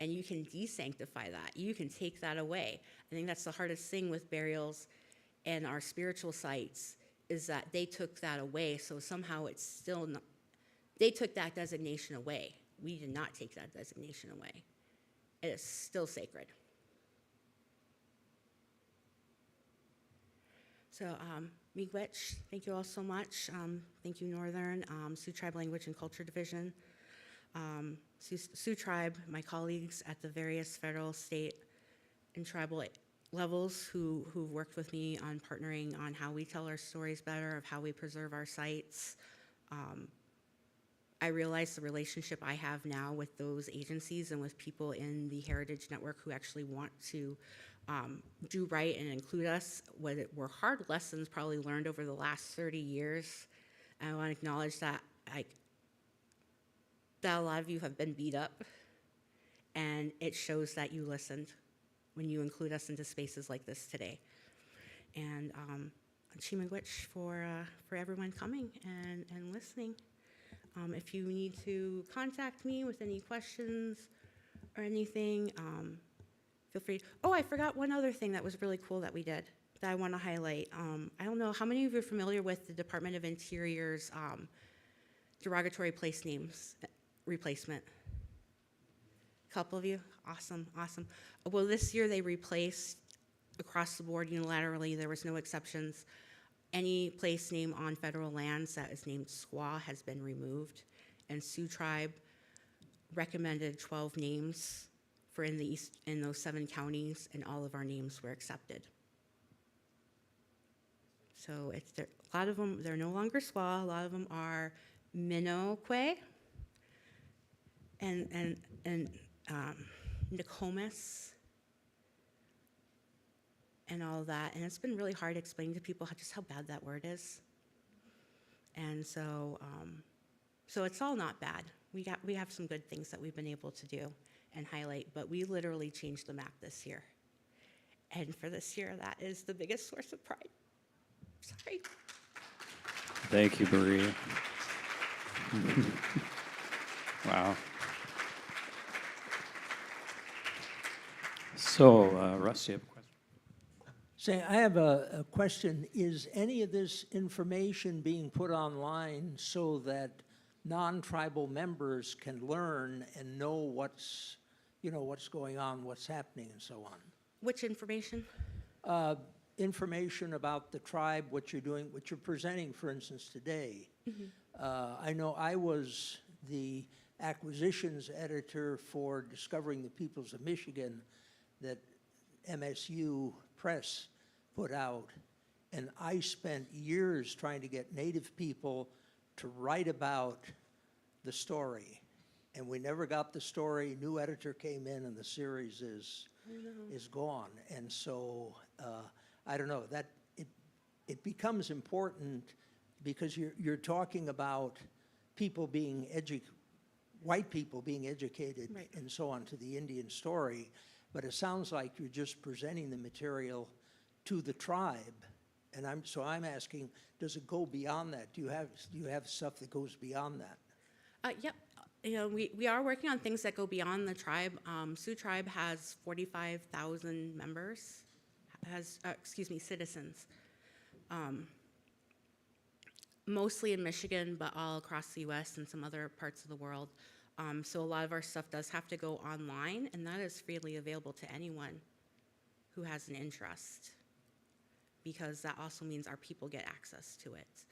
And you can desanctify that, you can take that away. I think that's the hardest thing with burials and our spiritual sites, is that they took that away, so somehow it's still not, they took that designation away. We did not take that designation away. It is still sacred. So, miigwech, thank you all so much. Thank you, Northern, Sioux Tribe Language and Culture Division, Sioux Tribe, my colleagues at the various federal, state, and tribal levels who've worked with me on partnering on how we tell our stories better, of how we preserve our sites. I realize the relationship I have now with those agencies and with people in the Heritage Network who actually want to do right and include us. What were hard lessons probably learned over the last 30 years. I want to acknowledge that that a lot of you have been beat up, and it shows that you listened when you include us into spaces like this today. And Chimagwich for everyone coming and listening. If you need to contact me with any questions or anything, feel free. Oh, I forgot one other thing that was really cool that we did that I want to highlight. I don't know, how many of you are familiar with the Department of Interior's derogatory place names replacement? A couple of you? Awesome, awesome. Well, this year they replaced across the board unilaterally, there was no exceptions. Any place name on federal lands that is named Squaw has been removed, and Sioux Tribe recommended 12 names for in those 7 counties, and all of our names were accepted. So a lot of them, they're no longer Squaw, a lot of them are Minnow and Nokomis and all that. And it's been really hard explaining to people just how bad that word is. And so, so it's all not bad. We have some good things that we've been able to do and highlight, but we literally changed the map this year. And for this year, that is the biggest source of pride. Sorry. Thank you, Maria. Wow. So, Russ, you have a question? Say, I have a question. Is any of this information being put online so that non-tribal members can learn and know what's going on, what's happening, and so on? Which information? Information about the tribe, what you're doing, what you're presenting, for instance, today. I know I was the acquisitions editor for Discovering the Peoples of Michigan that MSU Press put out, and I spent years trying to get Native people to write about the story, and we never got the story. New editor came in, and the series is gone. And so I don't know, that it becomes important because you're talking about people being white people being educated, right, and so on, to the Indian story, but it sounds like you're just presenting the material to the tribe. And I'm asking, does it go beyond that? Do you have stuff that goes beyond that? Yep. We are working on things that go beyond the tribe. Sioux Tribe has 45,000 members, citizens. Mostly in Michigan, but all across the U.S. and some other parts of the world. So a lot of our stuff does have to go online, and that is freely available to anyone who has an interest, because that also means our people get access to it.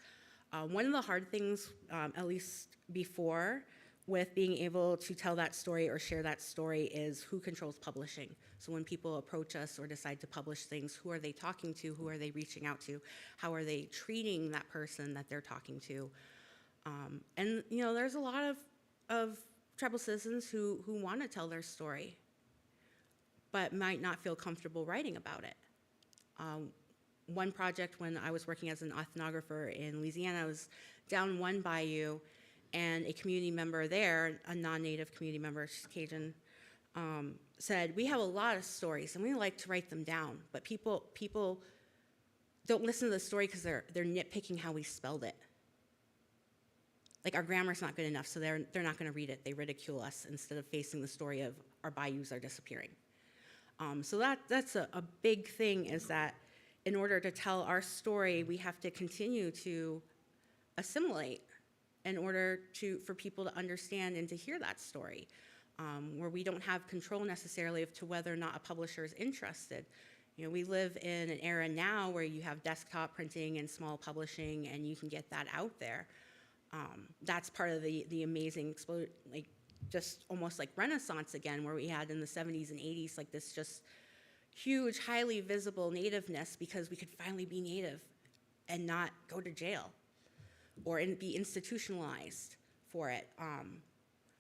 One of the hard things, at least before, with being able to tell that story or share that story is who controls publishing. So when people approach us or decide to publish things, who are they talking to? Who are they reaching out to? How are they treating that person that they're talking to? And there's a lot of tribal citizens who want to tell their story, but might not feel comfortable writing about it. One project, when I was working as an ethnographer in Louisiana, I was down one bayou, and a community member there, a non-native community member, she's Cajun, said, we have a lot of stories and we like to write them down, but people don't listen to the story because they're nitpicking how we spelled it. Like, our grammar's not good enough, so they're not going to read it. They ridicule us instead of facing the story of our bayous are disappearing. So that's a big thing, is that in order to tell our story, we have to continue to assimilate in order for people to understand and to hear that story, where we don't have control necessarily to whether or not a publisher is interested. We live in an era now where you have desktop printing and small publishing, and you can get that out there. That's part of the amazing just almost like Renaissance again, where we had in the 70s and 80s, like this just huge, highly visible nativeness, because we could finally be native and not go to jail or be institutionalized for it.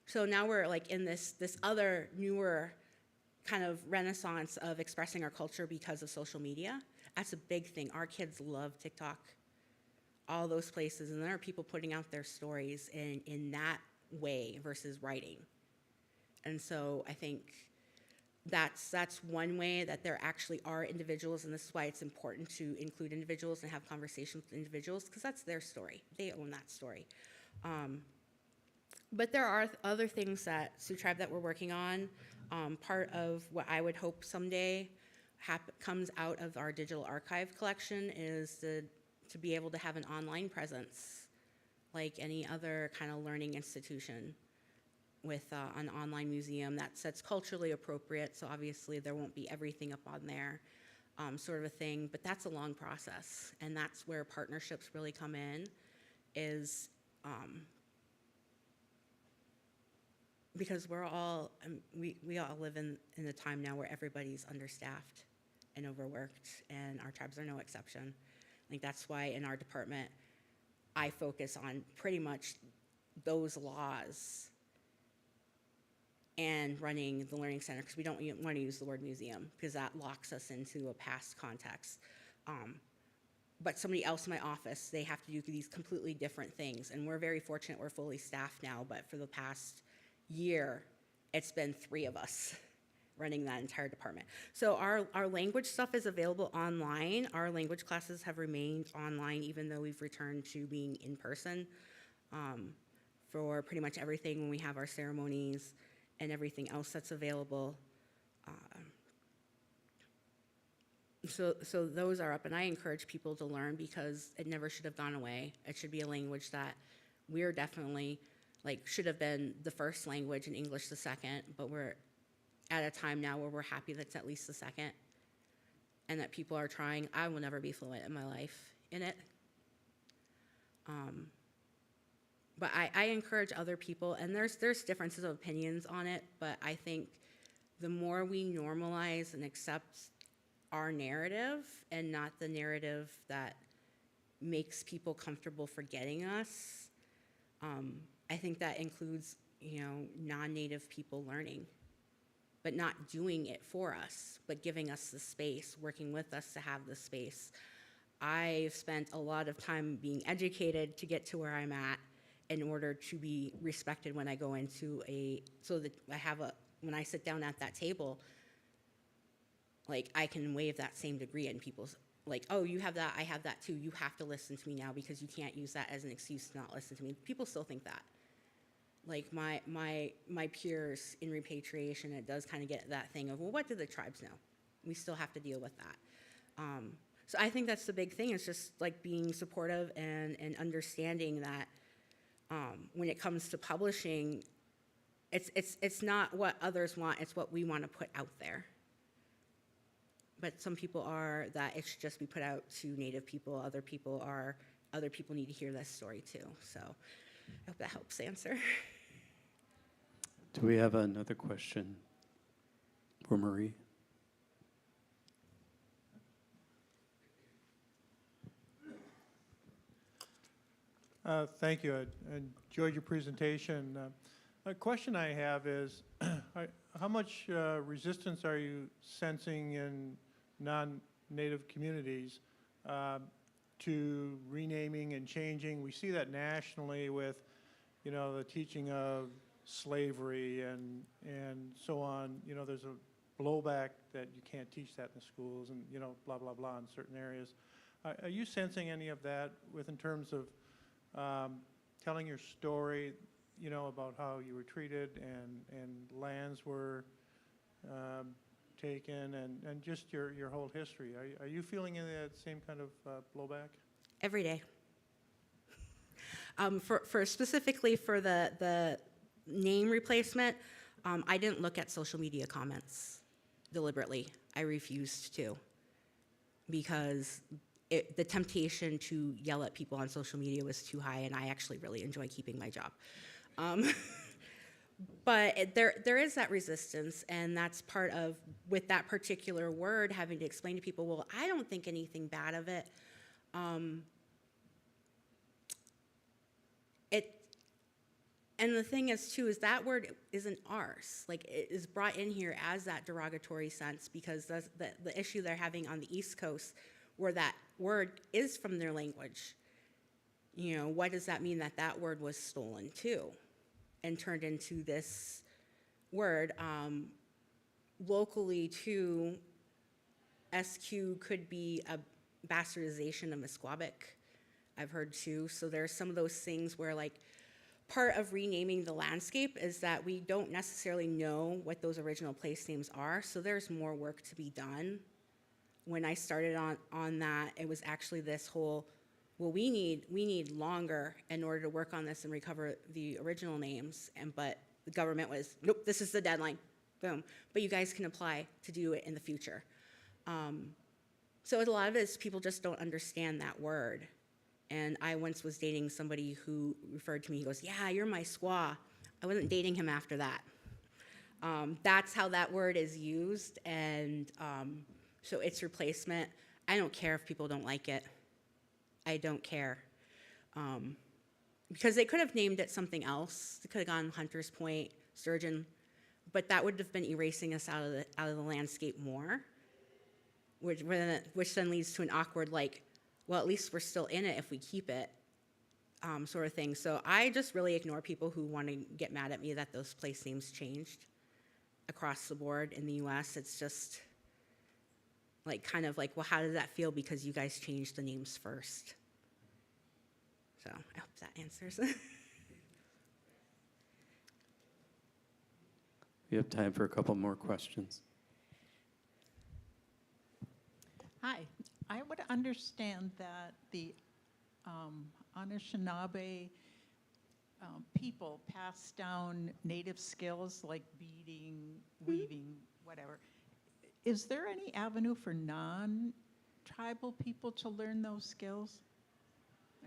So now we're like in this other newer kind of renaissance of expressing our culture because of social media. That's a big thing. Our kids love TikTok, all those places, and there are people putting out their stories in that way versus writing. And so I think that's one way that there actually are individuals, and this is why it's important to include individuals and have conversations with individuals, because that's their story. They own that story. But there are other things that Sioux Tribe that we're working on. Part of what I would hope someday comes out of our digital archive collection is to be able to have an online presence like any other kind of learning institution, with an online museum that's culturally appropriate. So obviously there won't be everything up on there, sort of a thing, but that's a long process, and that's where partnerships really come in, is because we all live in a time now where everybody's understaffed and overworked, and our tribes are no exception. I think that's why in our department I focus on pretty much those laws and running the Learning Center, because we don't want to use the word museum, because that locks us into a past context. But somebody else in my office, they have to do these completely different things. And we're very fortunate we're fully staffed now, but for the past year, it's been 3 of us running that entire department. So our language stuff is available online. Our language classes have remained online, even though we've returned to being in person for pretty much everything when we have our ceremonies and everything else that's available. So those are up, and I encourage people to learn because it never should have gone away. It should be a language that we're definitely, like, should have been the first language and English the second, but we're at a time now where we're happy that's at least the second, and that people are trying. I will never be fluent in my life in it. But I encourage other people, and there's differences of opinions on it, but I think the more we normalize and accept our narrative and not the narrative that makes people comfortable forgetting us, I think that includes, non-native people learning, but not doing it for us, but giving us the space, working with us to have the space. I've spent a lot of time being educated to get to where I'm at in order to be respected when I go into so that when I sit down at that table, like, I can wave that same degree and people's like, oh, you have that, I have that too, you have to listen to me now because you can't use that as an excuse to not listen to me. People still think that. Like, my peers in repatriation, it does kind of get that thing of, well, what do the tribes know? We still have to deal with that. So I think that's the big thing, is just like being supportive and understanding that when it comes to publishing, it's not what others want, it's what we want to put out there. But some people are that it should just be put out to Native people. Other people need to hear this story too. So I hope that helps answer. Do we have another question for Marie? Thank you. I enjoyed your presentation. A question I have is, how much resistance are you sensing in non-native communities to renaming and changing? We see that nationally with, the teaching of slavery and so on. There's a blowback that you can't teach that in the schools and, blah, blah, blah in certain areas. Are you sensing any of that in terms of telling your story, about how you were treated and lands were taken and just your whole history? Are you feeling any of that same kind of blowback? Every day. For specifically for the name replacement, I didn't look at social media comments deliberately. I refused to, because the temptation to yell at people on social media was too high, and I actually really enjoy keeping my job. But there is that resistance, and that's part of, with that particular word, having to explain to people, well, I don't think anything bad of it. And the thing is, too, is that word isn't ours. Like, it is brought in here as that derogatory sense, because that's the issue they're having on the East Coast, where that word is from their language. What does that mean that word was stolen too and turned into this word? Locally too, SQ could be a bastardization of Misquabic, I've heard too. So there's some of those things where, like, part of renaming the landscape is that we don't necessarily know what those original place names are, so there's more work to be done. When I started on that, it was actually this whole, well, we need longer in order to work on this and recover the original names, but the government was, nope, this is the deadline, boom. But you guys can apply to do it in the future. So a lot of it is people just don't understand that word. And I once was dating somebody who referred to me, he goes, yeah, you're my squaw. I wasn't dating him after that. That's how that word is used, and so its replacement, I don't care if people don't like it. I don't care. Because they could have named it something else. They could have gone Hunter's Point, Sturgeon, but that would have been erasing us out of the landscape more, which then leads to an awkward, like, well, at least we're still in it if we keep it, sort of thing. So I just really ignore people who want to get mad at me that those place names changed across the board in the US. It's just like, kind of like, well, how does that feel because you guys changed the names first? So I hope that answers. We have time for a couple more questions. Hi, I would understand that the Anishinaabe people pass down native skills like beading, weaving, whatever. Is there any avenue for non-tribal people to learn those skills?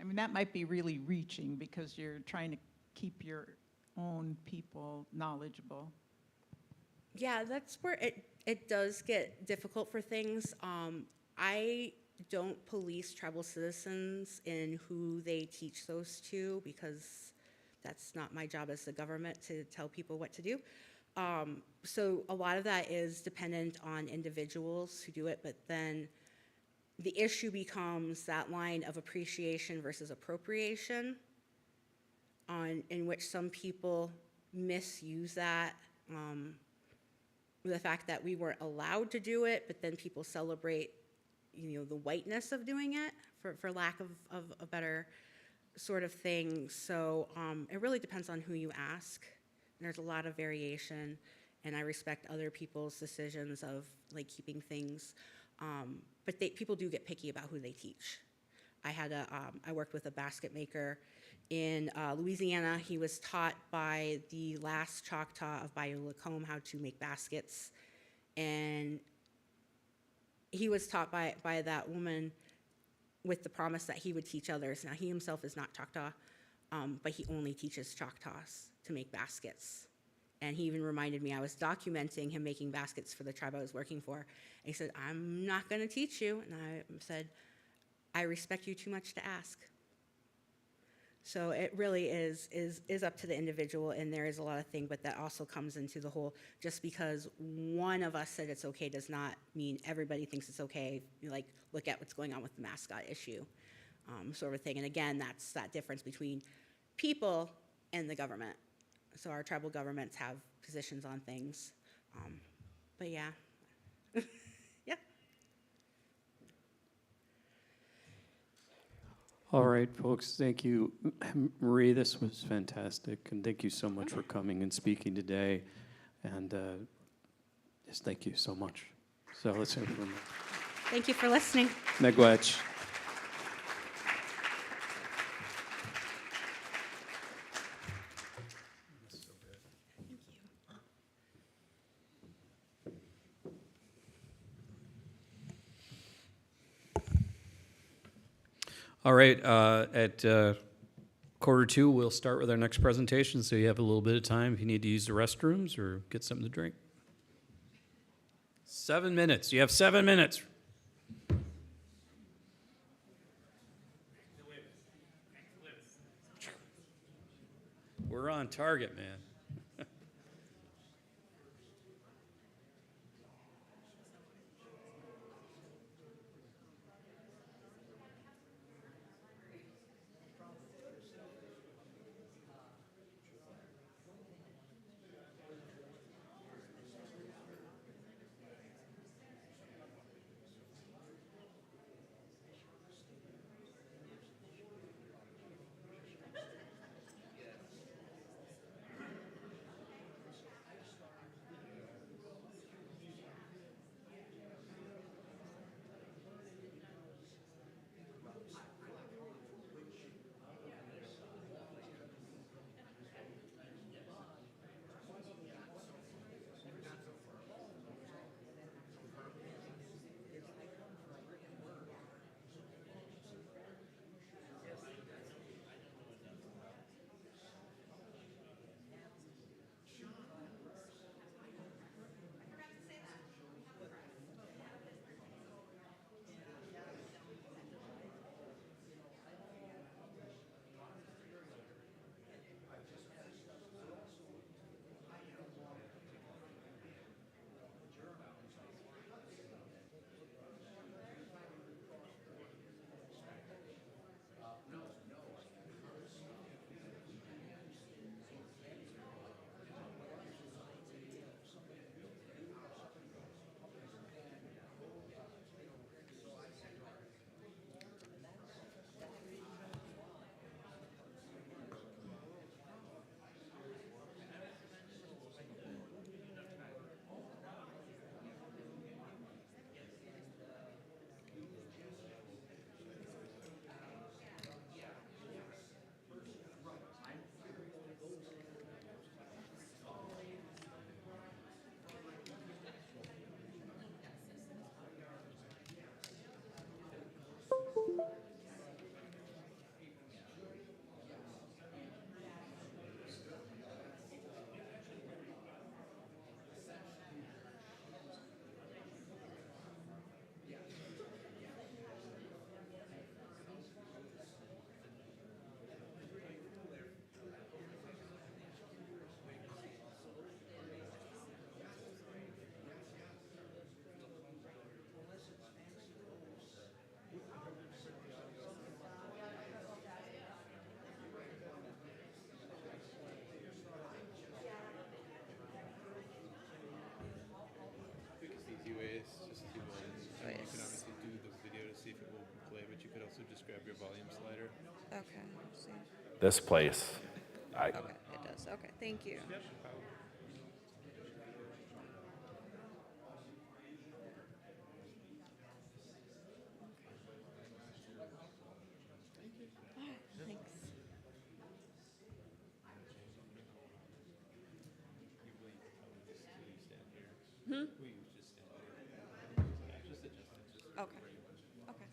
I mean, that might be really reaching because you're trying to keep your own people knowledgeable. Yeah, that's where it does get difficult for things. I don't police tribal citizens in who they teach those to because that's not my job as the government to tell people what to do. So a lot of that is dependent on individuals who do it, but then the issue becomes that line of appreciation versus appropriation, in which some people misuse that. The fact that we weren't allowed to do it, but then people celebrate, the whiteness of doing it, for lack of a better sort of thing. So it really depends on who you ask. And there's a lot of variation, and I respect other people's decisions of like keeping things. But people do get picky about who they teach. I worked with a basket maker in Louisiana. He was taught by the last Choctaw of Bayou Lacombe how to make baskets. And he was taught by that woman with the promise that he would teach others. Now, he himself is not Choctaw, but he only teaches Choctaws to make baskets. And he even reminded me, I was documenting him making baskets for the tribe I was working for. And he said, I'm not going to teach you. And I said, I respect you too much to ask. So it really is up to the individual, and there is a lot of things, but that also comes into the whole, just because one of us said it's okay does not mean everybody thinks it's okay. Like, look at what's going on with the mascot issue, sort of thing. And again, that's that difference between people and the government. So our tribal governments have positions on things. But yeah. Yeah. All right, folks, thank you. Marie, this was fantastic, and thank you so much for coming and speaking today. And just thank you so much. So let's have one more. Thank you for listening. Miigwech. All right, at 1:45, we'll start with our next presentation, so you have a little bit of time if you need to use the restrooms or get something to drink. 7 minutes. You have 7 minutes. We're on target, man. volume slider. Okay, let's see. This place. Okay, it does. Okay, thank you. Thanks. Hmm? Okay. Okay.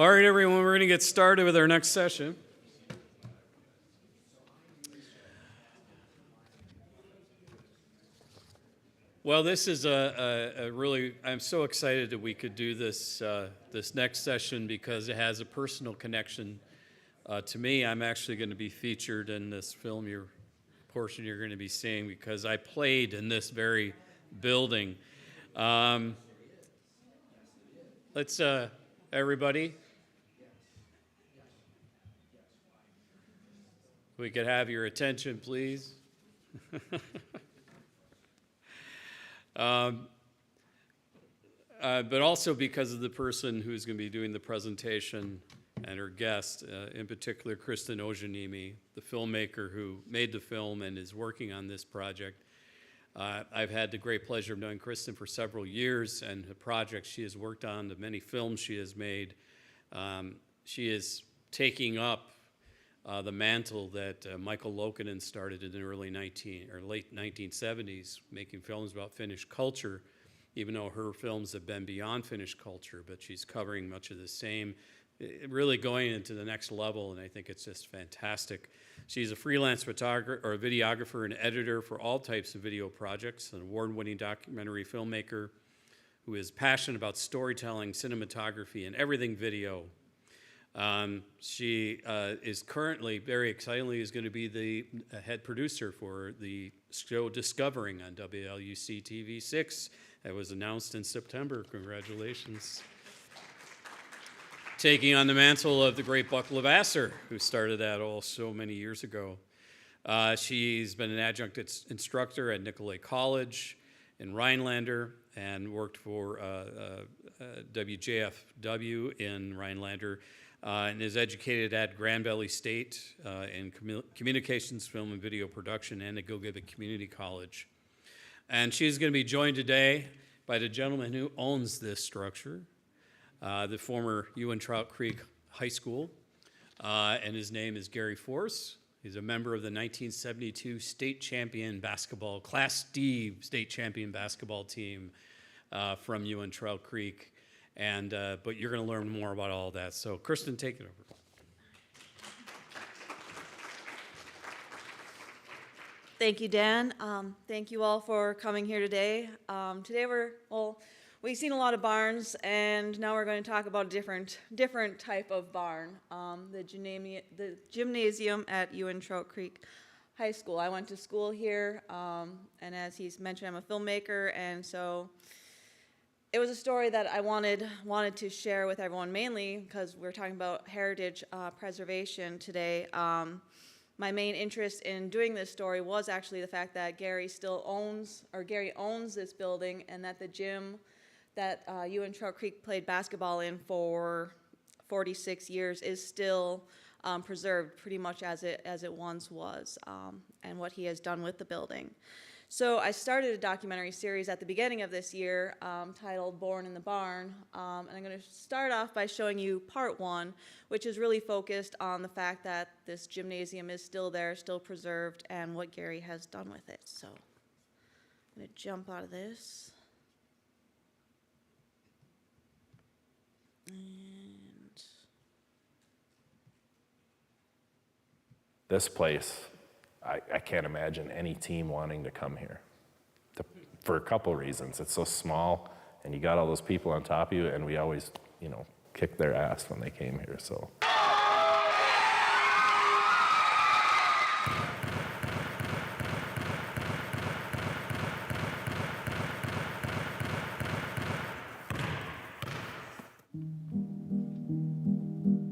All right, everyone, we're going to get started with our next session. Well, this is a really, I'm so excited that we could do this, this next session because it has a personal connection to me. I'm actually going to be featured in this film portion you're going to be seeing because I played in this very building. Let's, everybody, we could have your attention, please. But also because of the person who's going to be doing the presentation and her guest, in particular, Kristen Ojanimi, the filmmaker who made the film and is working on this project. I've had the great pleasure of knowing Kristen for several years and the projects she has worked on, the many films she has made. She is taking up the mantle that Michael Lokinen started in the late 1970s, making films about Finnish culture, even though her films have been beyond Finnish culture, but she's covering much of the same, really going into the next level, and I think it's just fantastic. She's a freelance photographer or videographer and editor for all types of video projects, an award-winning documentary filmmaker who is passionate about storytelling, cinematography, and everything video. She is currently, very excitingly, is going to be the head producer for the show Discovering on WLUC TV 6 that was announced in September. Congratulations. Taking on the mantle of the great Buck Levasseur, who started that all so many years ago. She's been an adjunct instructor at Nicolay College in Rhinelander and worked for WJFW in Rhinelander and is educated at Grand Valley State in communications, film, and video production and at Gilgibbet Community College. And she's going to be joined today by the gentleman who owns this structure, the former Trout Creek High School, and his name is Gary Force. He's a member of the 1972 state champion basketball, Class D state champion basketball team from Trout Creek. And, but you're going to learn more about all that. So, Kristen, take it over. Thank you, Dan. Thank you all for coming here today. Today we've seen a lot of barns, and now we're going to talk about a different type of barn, the gymnasium at Trout Creek High School. I went to school here, and as he's mentioned, I'm a filmmaker, and so it was a story that I wanted to share with everyone, mainly because we're talking about heritage preservation today. My main interest in doing this story was actually the fact that Gary owns this building, and that the gym that Trout Creek played basketball in for 46 years is still preserved pretty much as it once was, and what he has done with the building. So I started a documentary series at the beginning of this year titled Born in the Barn, and I'm going to start off by showing you part one, which is really focused on the fact that this gymnasium is still there, still preserved, and what Gary has done with it. So I'm going to jump out of this. And this place, I can't imagine any team wanting to come here for a couple reasons. It's so small, and you got all those people on top of you, and we always, kicked their ass when they came here, so.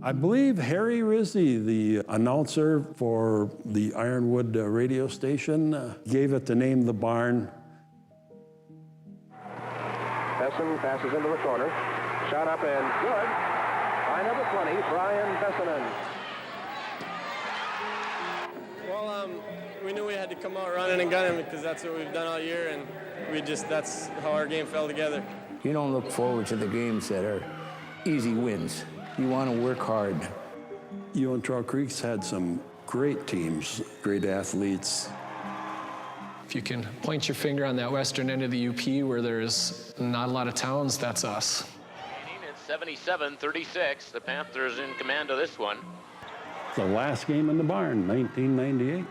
I believe Harry Rizzi, the announcer for the Ironwood radio station, gave it the name The Barn. Besson passes into the corner. Shot up and good. By number 20, Brian Bessanen. Well, we knew we had to come out running and gunning because that's what we've done all year, and that's how our game fell together. You don't look forward to the games that are easy wins. You want to work hard. Trout Creek's had some great teams, great athletes. If you can point your finger on that western end of the UP where there's not a lot of towns, that's us. It's 77-36. The Panthers in command of this one. The last game in the barn, 1998.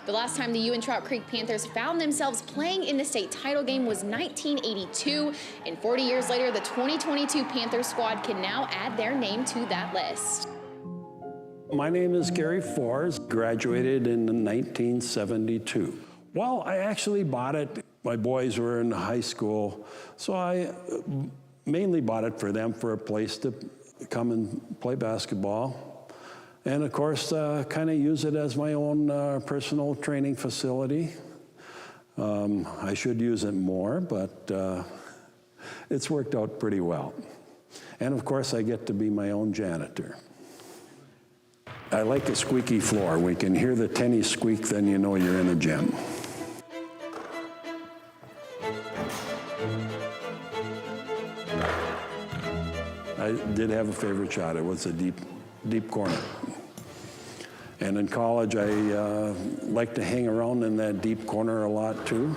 The last time the Trout Creek Panthers found themselves playing in the state title game was 1982, and 40 years later, the 2022 Panther squad can now add their name to that list. My name is Gary Force, graduated in 1972. Well, I actually bought it. My boys were in high school, so I mainly bought it for them for a place to come and play basketball. And of course, kind of use it as my own personal training facility. I should use it more, but it's worked out pretty well. And of course, I get to be my own janitor. I like a squeaky floor. We can hear the tennies squeak, then you know you're in a gym. I did have a favorite shot. It was a deep corner. And in college, I liked to hang around in that deep corner a lot, too.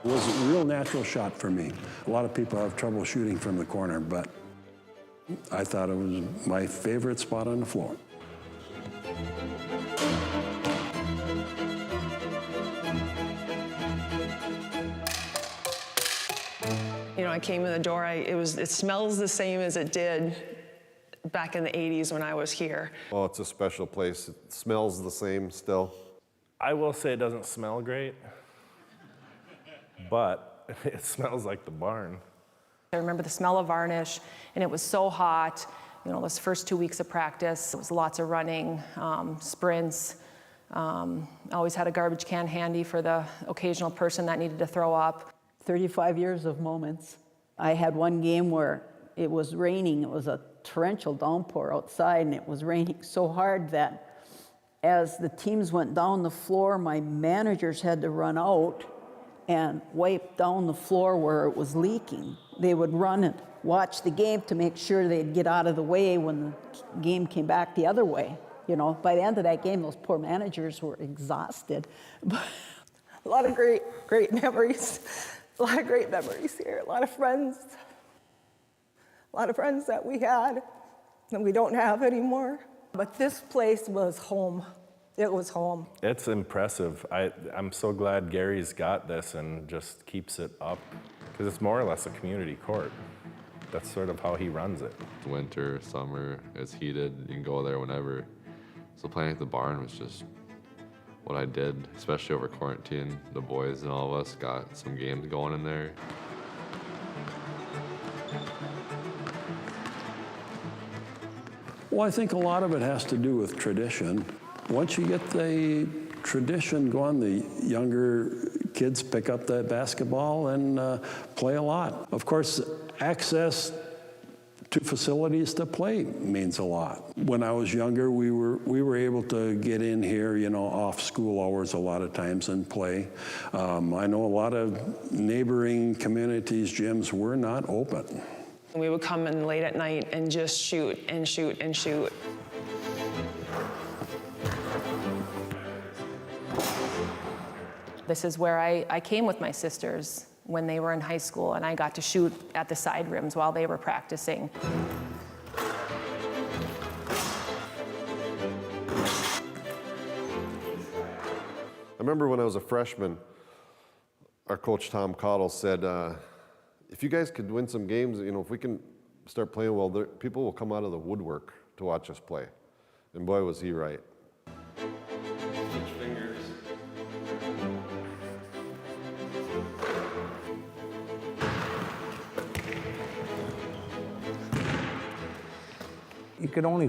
It was a real natural shot for me. A lot of people have trouble shooting from the corner, but I thought it was my favorite spot on the floor. know, I came in the door, it smells the same as it did back in the 80s when I was here. Oh, it's a special place. It smells the same still. I will say it doesn't smell great, but it smells like the barn. I remember the smell of varnish, and it was so hot. You know, those first 2 weeks of practice, it was lots of running, sprints. I always had a garbage can handy for the occasional person that needed to throw up. 35 years of moments. I had one game where it was raining. It was a torrential downpour outside, and it was raining so hard that as the teams went down the floor, my managers had to run out and wipe down the floor where it was leaking. They would run and watch the game to make sure they'd get out of the way when the game came back the other way. You know, by the end of that game, those poor managers were exhausted. But A lot of great memories. A lot of great memories here. A lot of friends. A lot of friends that we had that we don't have anymore. But this place was home. It was home. It's impressive. I'm so glad Gary's got this and just keeps it up, because it's more or less a community court. That's sort of how he runs it. Winter, summer, it's heated, you can go there whenever. So playing at the barn was just what I did, especially over quarantine. The boys and all of us got some games going in there. Well, I think a lot of it has to do with tradition. Once you get the tradition going, the younger kids pick up that basketball and play a lot. Of course, access to facilities to play means a lot. When I was younger, we were able to get in here, you know, off school hours a lot of times and play. I know a lot of neighboring communities' gyms were not open. We would come in late at night and just shoot and shoot and shoot. This is where I came with my sisters when they were in high school, and I got to shoot at the side rims while they were practicing. I remember when I was a freshman, our coach Tom Cottle said, if you guys could win some games, you know, if we can start playing well, people will come out of the woodwork to watch us play. And boy, was he right. Switch fingers. You could only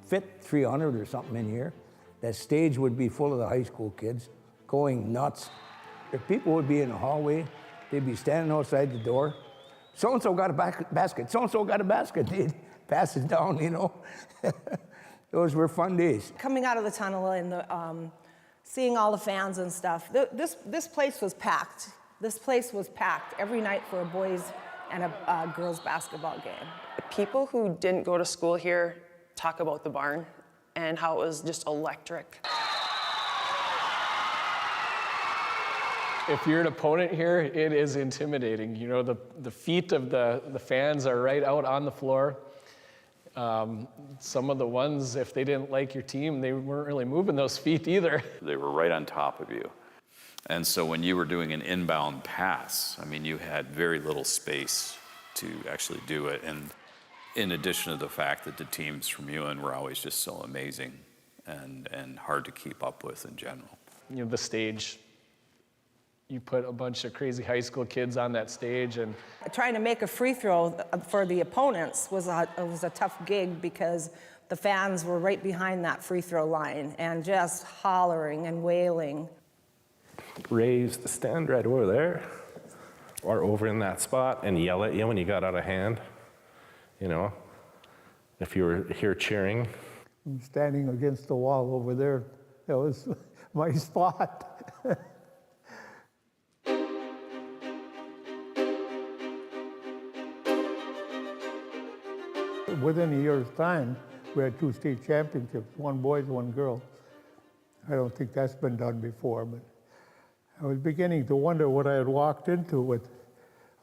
fit 300 or something in here. That stage would be full of the high school kids going nuts. If people would be in the hallway, they'd be standing outside the door. So-and-so got a basket, so-and-so got a basket. They'd pass it down, you know. Those were fun days. Coming out of the tunnel and seeing all the fans and stuff, this place was packed. This place was packed every night for a boys and a girls basketball game. People who didn't go to school here talk about the barn and how it was just electric. If you're an opponent here, it is intimidating. You know, the feet of the fans are right out on the floor. Some of the ones, if they didn't like your team, they weren't really moving those feet either. They were right on top of you. And so when you were doing an inbound pass, I mean, you had very little space to actually do it. And in addition to the fact that the teams from UN were always just so amazing and hard to keep up with in general. You know, the stage, you put a bunch of crazy high school kids on that stage, and Trying to make a free throw for the opponents was a tough gig because the fans were right behind that free throw line and just hollering and wailing. Raise the stand right over there or over in that spot and yell at you when you got out of hand. You know, if you were here cheering. I'm standing against the wall over there. That was my spot. Within a year's time, we had 2 state championships, 1 boys, 1 girl. I don't think that's been done before, but I was beginning to wonder what I had walked into with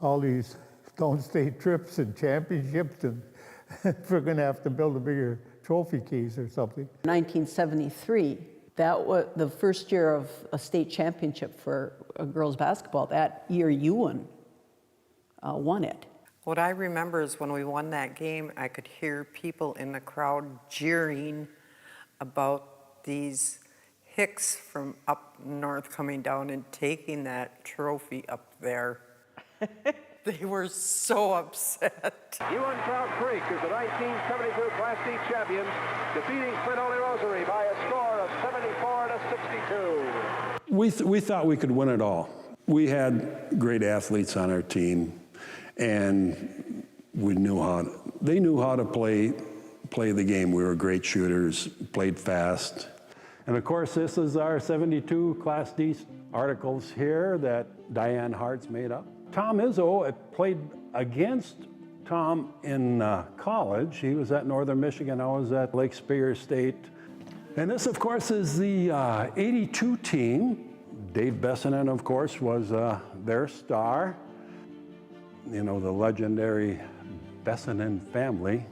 all these Stone State trips and championships, and if we're gonna have to build a bigger trophy case or something. 1973, that was the first year of a state championship for girls basketball. That year you won. won it. What I remember is when we won that game, I could hear people in the crowd jeering about these Hicks from up north coming down and taking that trophy up there. They were so upset. Trout Creek is the 1972 Class D champions, defeating Flint Ole Rosary by a score of 74-62. We thought we could win it all. We had great athletes on our team, and they knew how to play the game. We were great shooters, played fast. And of course, this is our 72 Class D articles here that Diane Hart's made up. Tom Izzo played against Tom in college. He was at Northern Michigan. I was at Lake Superior State. And this, of course, is the 82 team. Dave Bessinen, of course, was their star. You know, the legendary Bessinen family.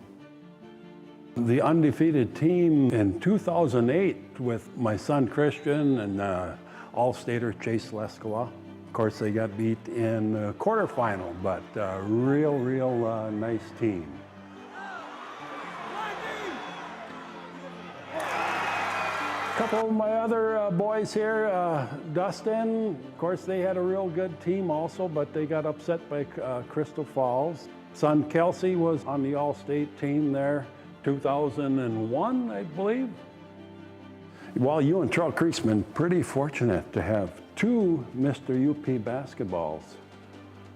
The undefeated team in 2008 with my son Christian and All-Stater Chase Leskola. Of course, they got beat in the quarterfinal, but real nice team. A couple of my other boys here, Dustin, of course, they had a real good team also, but they got upset by Crystal Falls. Son Kelsey was on the All-State team there, 2001, I believe. Well, Trout Creek's been pretty fortunate to have two Mr. UP basketballs.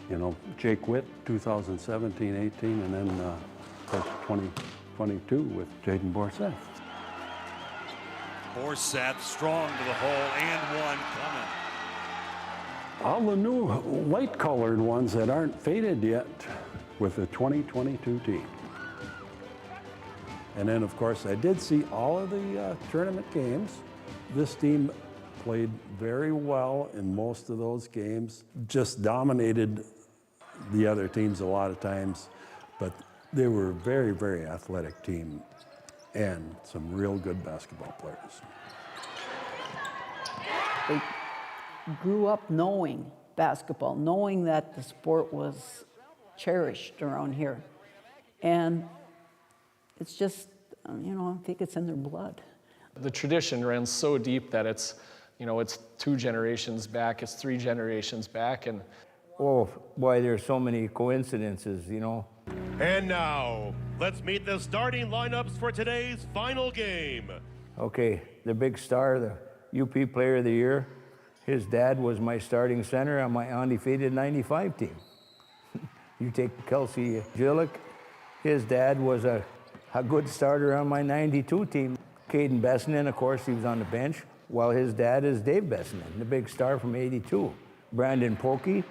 You know, Jake Witt, 2017-18, and then, of course, 2022 with Jaden Borseth. Borseth strong to the hole and one coming. All the new light-colored ones that aren't faded yet with the 2022 team. And then, of course, I did see all of the tournament games. This team played very well in most of those games, just dominated the other teams a lot of times, but they were a very athletic team and some real good basketball players. They grew up knowing basketball, knowing that the sport was cherished around here. And it's just, you know, I think it's in their blood. The tradition ran so deep that it's 2 generations back, it's 3 generations back, and oh boy, there's so many coincidences, you know. And now, let's meet the starting lineups for today's final game. Okay, the big star, the UP Player of the Year, his dad was my starting center on my undefeated 95 team. You take Kelsey Jillick, his dad was a good starter on my 92 team. Caden Bessinen, of course, he was on the bench, while his dad is Dave Bessinen, the big star from 82. Brandon Pokey,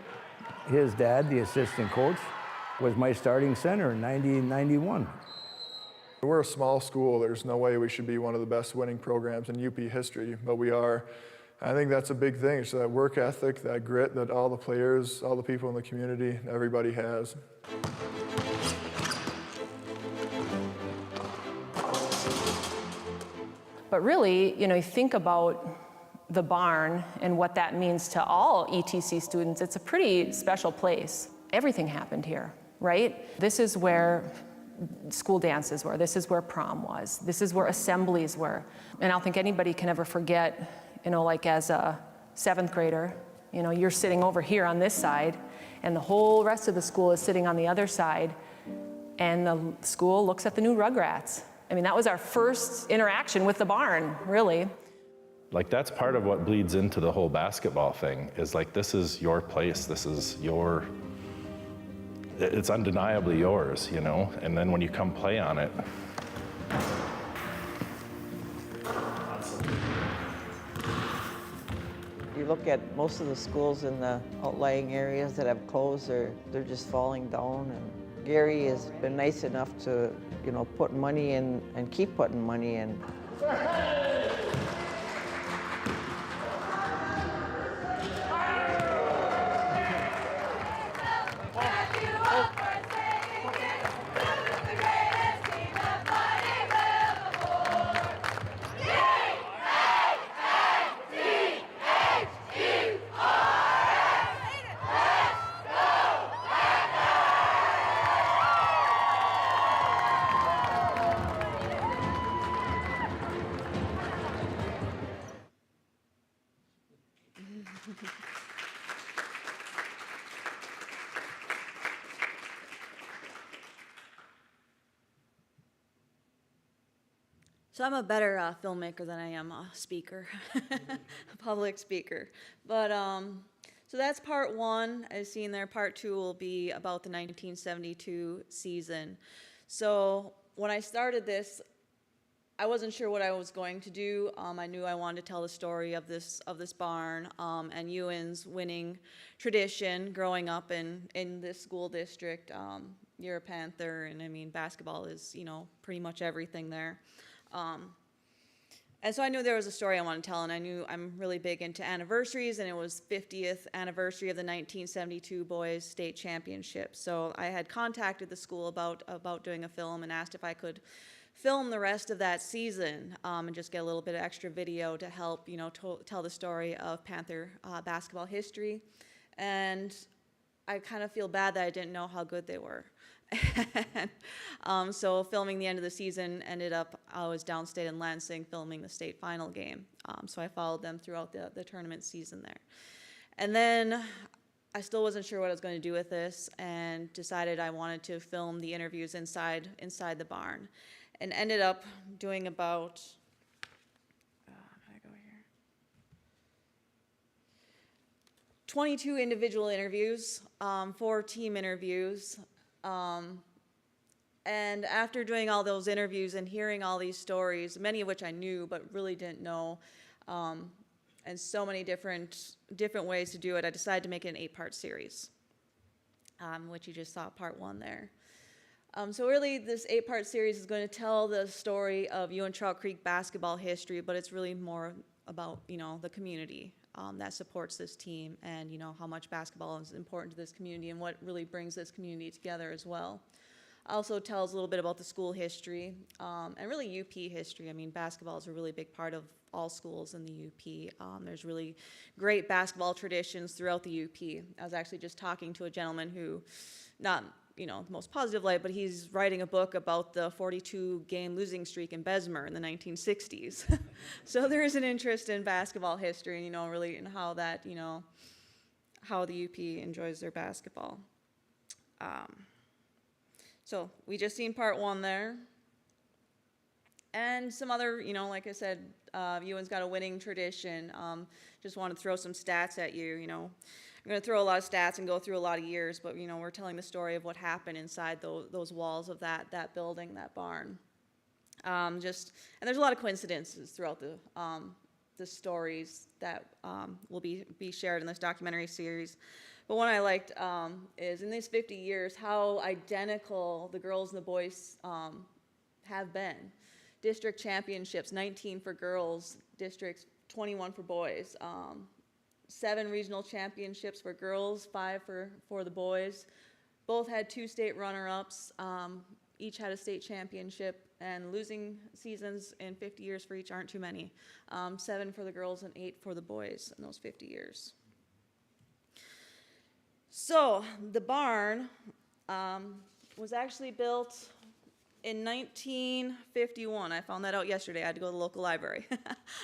his dad, the assistant coach, was my starting center in 90 and 91. We're a small school. There's no way we should be one of the best winning programs in UP history, but we are. I think that's a big thing. It's that work ethic, that grit that all the players, all the people in the community, everybody has. But really, you know, you think about the barn and what that means to all ETC students. It's a pretty special place. Everything happened here, right? This is where school dances were. This is where prom was. This is where assemblies were. And I don't think anybody can ever forget, you know, like as a 7th grader, you know, you're sitting over here on this side and the whole rest of the school is sitting on the other side, and the school looks at the new Rugrats. I mean, that was our first interaction with the barn, really. Like, that's part of what bleeds into the whole basketball thing, is like, this is your place, this is your, it's undeniably yours, you know? And then when you come play on it. You look at most of the schools in the outlying areas that have closed, they're just falling down. And Gary has been nice enough to, you know, put money in and keep putting money in. So I'm a better filmmaker than I am a speaker, a public speaker. But so that's part one, as seen there. Part two will be about the 1972 season. So when I started this, I wasn't sure what I was going to do. I knew I wanted to tell the story of this barn and Ewan's winning tradition growing up in this school district. You're a Panther, and I mean basketball is, you know, pretty much everything there. And so I knew there was a story I wanted to tell, and I knew I'm really big into anniversaries, and it was 50th anniversary of the 1972 boys state championship. So I had contacted the school about doing a film and asked if I could film the rest of that season and just get a little bit of extra video to help, you know, tell the story of Panther basketball history. And I kind of feel bad that I didn't know how good they were. So filming the end of the season ended up, I was downstate in Lansing filming the state final game. So I followed them throughout the tournament season there. And then I still wasn't sure what I was going to do with this and decided I wanted to film the interviews inside the barn. And ended up doing about, 22 individual interviews, 4 team interviews. And after doing all those interviews and hearing all these stories, many of which I knew but really didn't know, and so many different ways to do it, I decided to make it an 8-part series, which you just saw part 1 there. So really, this 8-part series is going to tell the story of Ewan Trout Creek basketball history, but it's really more about, you know, the community that supports this team, and, you know, how much basketball is important to this community and what really brings this community together as well. Also tells a little bit about the school history and really UP history. I mean, basketball is a really big part of all schools in the UP. There's really great basketball traditions throughout the UP. I was actually just talking to a gentleman who, not, you know, the most positive light, but he's writing a book about the 42-game losing streak in Bessemer in the 1960s. So there is an interest in basketball history, and, you know, really in how that, you know, how the UP enjoys their basketball. So we just seen part 1 there. And some other, you know, like I said, Ewan's got a winning tradition. Just want to throw some stats at you, you know. I'm going to throw a lot of stats and go through a lot of years, but, you know, we're telling the story of what happened inside those walls of that building, that barn. And there's a lot of coincidences throughout the stories that will be shared in this documentary series. But one I liked is in these 50 years, how identical the girls and the boys have been. District championships, 19 for girls, districts, 21 for boys. 7 regional championships for girls, 5 for the boys. Both had 2 state runner-ups. Each had a state championship, and losing seasons in 50 years for each aren't too many. 7 for the girls and 8 for the boys in those 50 years. So the barn was actually built in 1951. I found that out yesterday. I had to go to the local library.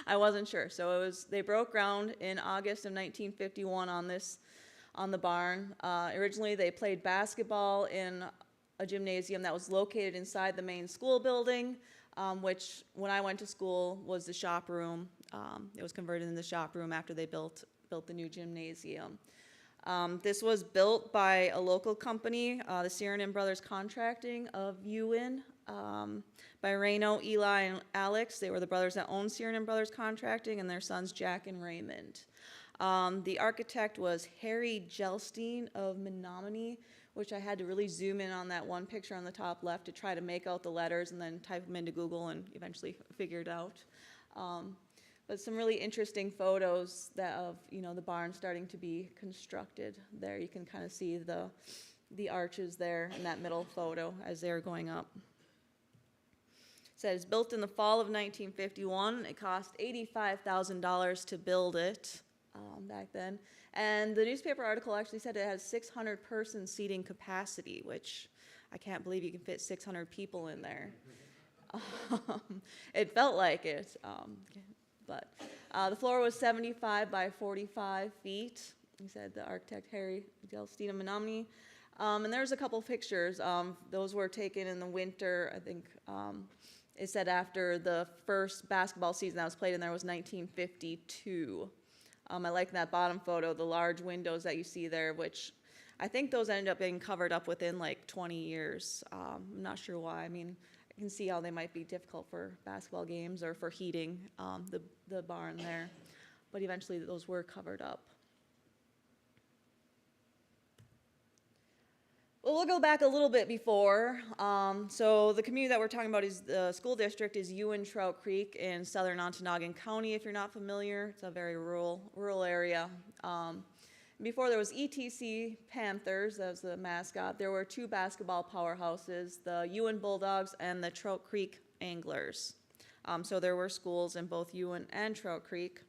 I wasn't sure. So they broke ground in August of 1951 on the barn. Originally they played basketball in a gymnasium that was located inside the main school building, which when I went to school was the shop room. It was converted into the shop room after they built the new gymnasium. This was built by a local company, the Sierran Brothers Contracting of Ewan, by Reno, Eli, and Alex. They were the brothers that owned Sierran Brothers Contracting, and their sons Jack and Raymond. The architect was Harry Gelstein of Menominee, which I had to really zoom in on that one picture on the top left to try to make out the letters and then type them into Google and eventually figure it out. But some really interesting photos of, you know, the barn starting to be constructed there. You can kind of see the arches there in that middle photo as they're going up. It says built in the fall of 1951. It cost $85,000 to build it back then. And the newspaper article actually said it has 600-person seating capacity, which I can't believe you can fit 600 people in there. It felt like it. But the floor was 75 by 45 feet. He said the architect Harry Gelstein of Menominee. And there's a couple of pictures. Those were taken in the winter, I think, It said after the first basketball season that was played in there was 1952. I like that bottom photo, the large windows that you see there, which I think those ended up being covered up within like 20 years. I'm not sure why. I mean, I can see how they might be difficult for basketball games or for heating the barn there. But eventually those were covered up. Well, we'll go back a little bit before. So the community that we're talking about is the school district is Trout Creek in southern Ontonagon County. If you're not familiar, it's a very rural area. Before there was ETC Panthers, that was the mascot. There were two basketball powerhouses, the Ewan Bulldogs and the Trout Creek Anglers. So there were schools in both Ewan and Trout Creek.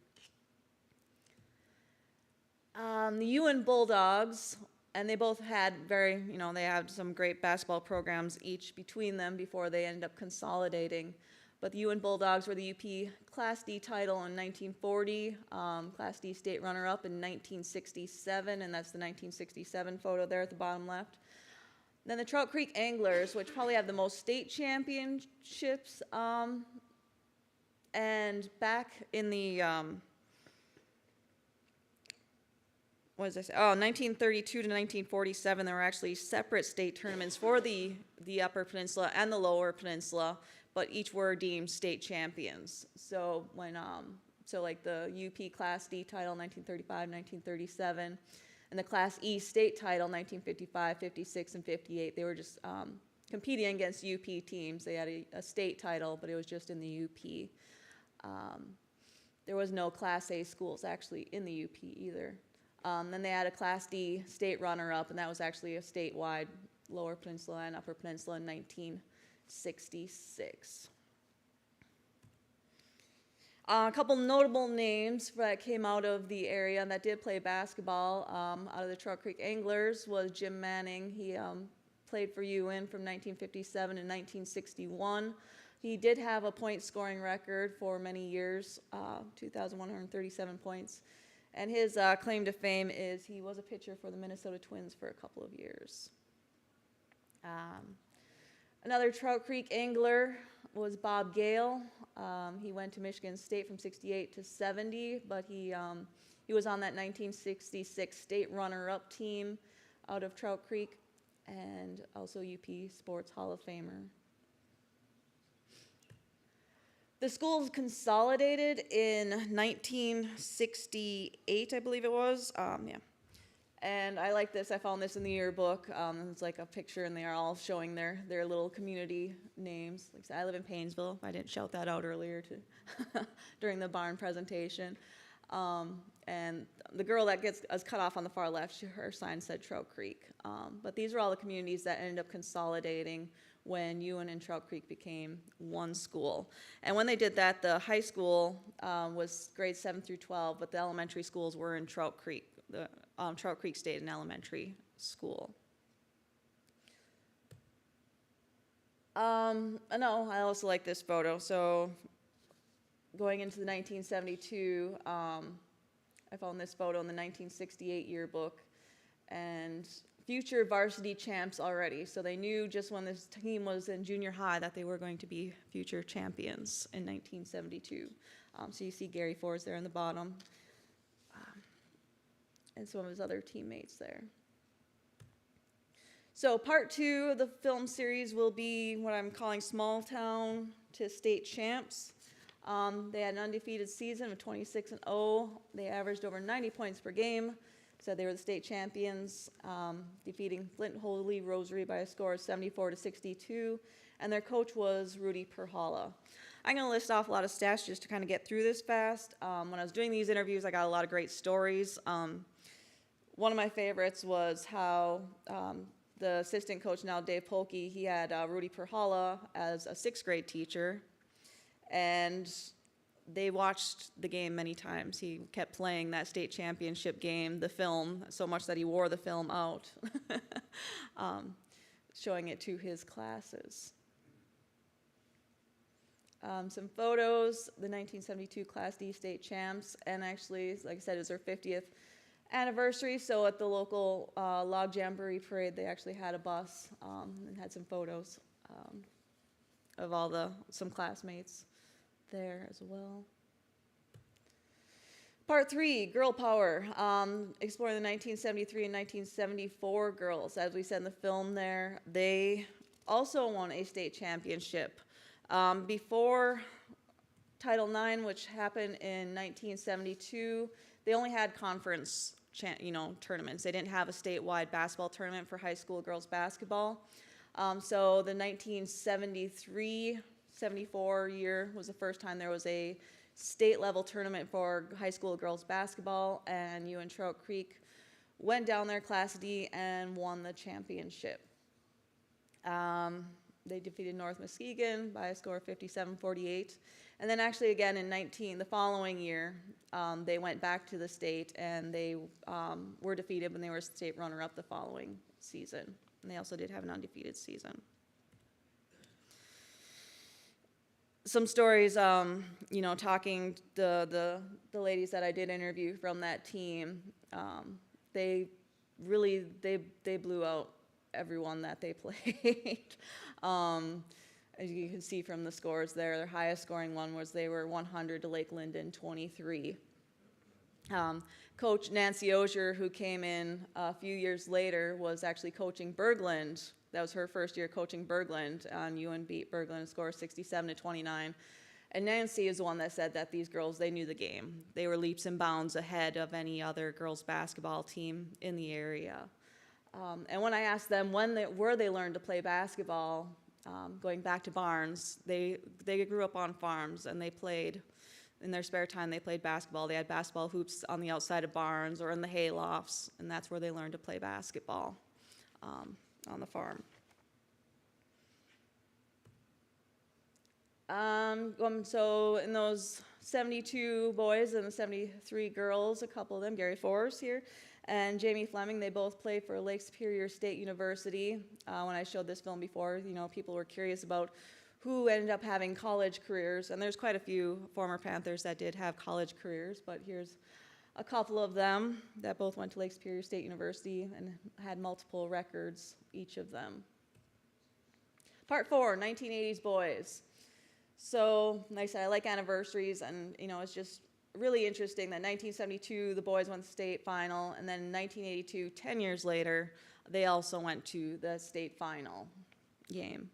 The Ewan Bulldogs, and they both had they had some great basketball programs each between them before they ended up consolidating. But the Ewan Bulldogs were the UP Class D title in 1940, Class D state runner-up in 1967, and that's the 1967 photo there at the bottom left. Then the Trout Creek Anglers, which probably have the most state championships, and back in the 1932 to 1947, there were actually separate state tournaments for the Upper Peninsula and the Lower Peninsula, but each were deemed state champions. So when like the UP Class D title 1935, 1937, and the Class E state title 1955, 56, and 58, they were just competing against UP teams. They had a state title, but it was just in the UP. There was no Class A schools actually in the UP either. Then they had a Class D state runner-up, and that was actually a statewide Lower Peninsula and Upper Peninsula in 1966. A couple notable names that came out of the area that did play basketball out of the Trout Creek Anglers was Jim Manning. He played for UN from 1957 to 1961. He did have a point scoring record for many years, 2,137 points. And his claim to fame is he was a pitcher for the Minnesota Twins for a couple of years. Another Trout Creek angler was Bob Gale. He went to Michigan State from 68 to 70, but he was on that 1966 state runner-up team out of Trout Creek, and also UP Sports Hall of Famer. The schools consolidated in 1968, I believe it was. And I like this. I found this in the yearbook. It's like a picture, and they are all showing their little community names. Like I said, I live in Paynesville. I didn't shout that out earlier during the barn presentation. And the girl that gets cut off on the far left, her sign said Trout Creek. But these are all the communities that ended up consolidating when Ewan and Trout Creek became one school. And when they did that, the high school was grades 7 through 12, but the elementary schools were in Trout Creek. The Trout Creek stayed an elementary school. No, I also like this photo. So going into the 1972, I found this photo in the 1968 yearbook, and future varsity champs already. So they knew just when this team was in junior high that they were going to be future champions in 1972. So you see Gary Forrest there in the bottom, and some of his other teammates there. So part 2 of the film series will be what I'm calling Small Town to State Champs. They had an undefeated season of 26-0. They averaged over 90 points per game. Said they were the state champions, defeating Flint Holy Rosary by a score of 74-62, and their coach was Rudy Perhala. I'm going to list off a lot of stats just to kind of get through this fast. When I was doing these interviews, I got a lot of great stories. One of my favorites was how the assistant coach now, Dave Polke, he had Rudy Perhala as a 6th grade teacher, and they watched the game many times. He kept playing that state championship game, the film, so much that he wore the film out, showing it to his classes. Some photos, the 1972 Class D state champs, and actually, like I said, it was their 50th anniversary, so at the local Log Jamboree parade, they actually had a bus and had some photos of some classmates there as well. Part 3, Girl Power, exploring the 1973 and 1974 girls. As we said in the film there, they also won a state championship. Before Title IX, which happened in 1972, they only had conference tournaments. They didn't have a statewide basketball tournament for high school girls basketball. So the 1973-74 year was the first time there was a state level tournament for high school girls basketball, and UN Trout Creek went down there Class D and won the championship. They defeated North Muskegon by a score of 57-48. And then actually again in the following year, they went back to the state and they were defeated when they were state runner-up the following season. And they also did have an undefeated season. Some stories, talking the ladies that I did interview from that team, they blew out everyone that they played. As you can see from the scores there, their highest scoring one was they were 100 to Lake Linden 23. Coach Nancy Osier, who came in a few years later, was actually coaching Bergland. That was her first year coaching Bergland, and UN beat Bergland a score of 67-29. And Nancy is the one that said that these girls, they knew the game. They were leaps and bounds ahead of any other girls basketball team in the area. And when I asked them where they learned to play basketball, going back to Barnes, they grew up on farms and they played, in their spare time, they played basketball. They had basketball hoops on the outside of barns or in the hay lofts, and that's where they learned to play basketball. On the farm. So in those 72 boys and the 73 girls, a couple of them, Gary Forrest here and Jamie Fleming, they both play for Lake Superior State University. When I showed this film before, people were curious about who ended up having college careers, and there's quite a few former Panthers that did have college careers, but here's a couple of them that both went to Lake Superior State University and had multiple records, each of them. Part 4, 1980s boys. So, like I said, I like anniversaries, and it's just really interesting that 1972, the boys went to the state final, and then in 1982, 10 years later, they also went to the state final game.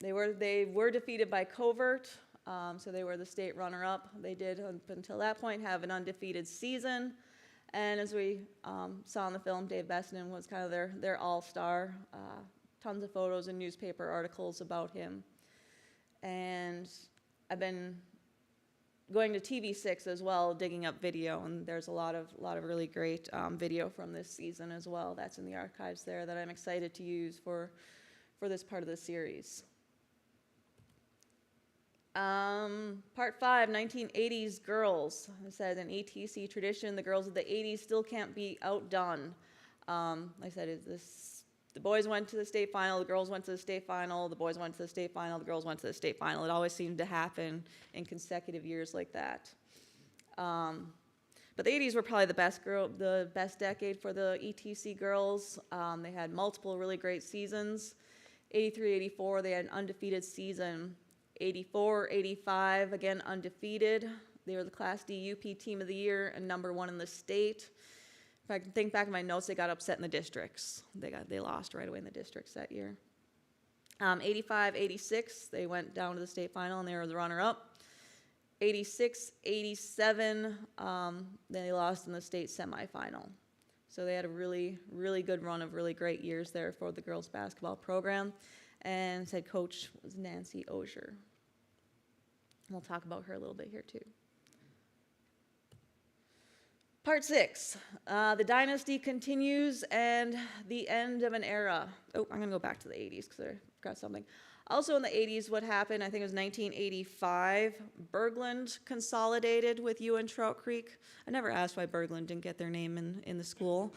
They were defeated by Covert. So they were the state runner-up. They did, up until that point, have an undefeated season. And as we saw in the film, Dave Bessinen was kind of their all-star. Tons of photos and newspaper articles about him. And I've been going to TV6 as well, digging up video, and there's a lot of really great video from this season as well. That's in the archives there that I'm excited to use for this part of the series. Part 5, 1980s girls. It says an ETC tradition, the girls of the 80s still can't be outdone. Like I said, the boys went to the state final, the girls went to the state final, the boys went to the state final, the girls went to the state final. It always seemed to happen in consecutive years like that. But the 80s were probably the best decade for the ETC girls. They had multiple really great seasons. 83-84, they had an undefeated season. 84-85, again undefeated. They were the Class D UP Team of the Year and #1 in the state. If I can think back in my notes, they got upset in the districts. They lost right away in the districts that year. 85-86, they went down to the state final and they were the runner-up. 86-87, they lost in the state semifinal. So they had a really, really good run of really great years there for the girls basketball program. And head coach was Nancy Osier. We'll talk about her a little bit here too. Part 6, the dynasty continues and the end of an era. Oh, I'm gonna go back to the 80s because I forgot something. Also in the 80s, what happened, I think it was 1985, Bergland consolidated with UN Trout Creek. I never asked why Bergland didn't get their name in the school.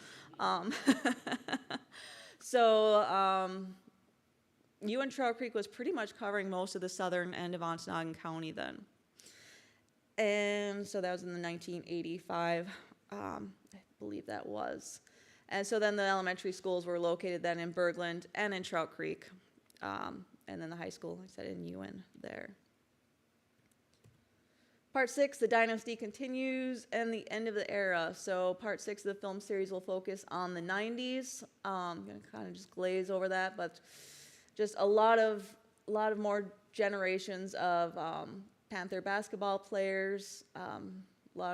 UN Trout Creek was pretty much covering most of the southern end of Ontonagon County then. And so that was in the 1985, I believe that was. And so then the elementary schools were located then in Bergland and in Trout Creek. And then the high school, like I said, in Ewan there. Part 6, the dynasty continues and the end of the era. So part 6 of the film series will focus on the 90s. I'm going to kind of just glaze over that, but just a lot of more generations of Panther basketball players,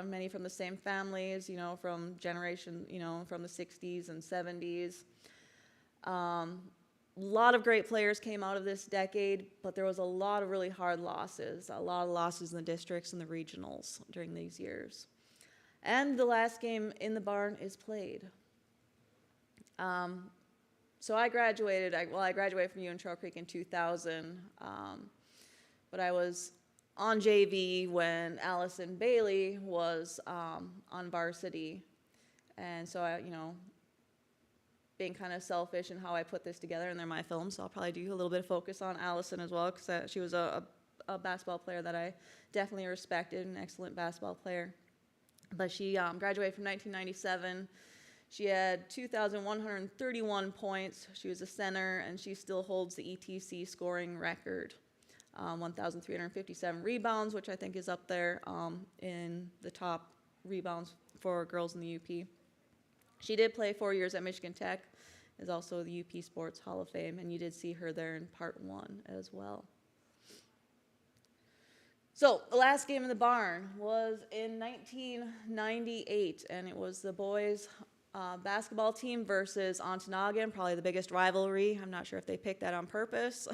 many from the same families, you know, from generation, you know, from the 60s and 70s. A lot of great players came out of this decade, but there was a lot of really hard losses, a lot of losses in the districts and the regionals during these years. And the last game in the barn is played. So I graduated, I graduated from Trout Creek in 2000, but I was on JV when Allison Bailey was on varsity. And so I, you know, being kind of selfish in how I put this together, and they're my films, so I'll probably do a little bit of focus on Allison as well, because she was a basketball player that I definitely respected, an excellent basketball player. But she graduated from 1997. She had 2,131 points. She was a center, and she still holds the ETC scoring record. 1,357 rebounds, which I think is up there in the top rebounds for girls in the UP. She did play 4 years at Michigan Tech, is also the UP Sports Hall of Fame, and you did see her there in part 1 as well. So the last game in the barn was in 1998, and it was the boys basketball team versus Ontonagon, probably the biggest rivalry. I'm not sure if they picked that on purpose,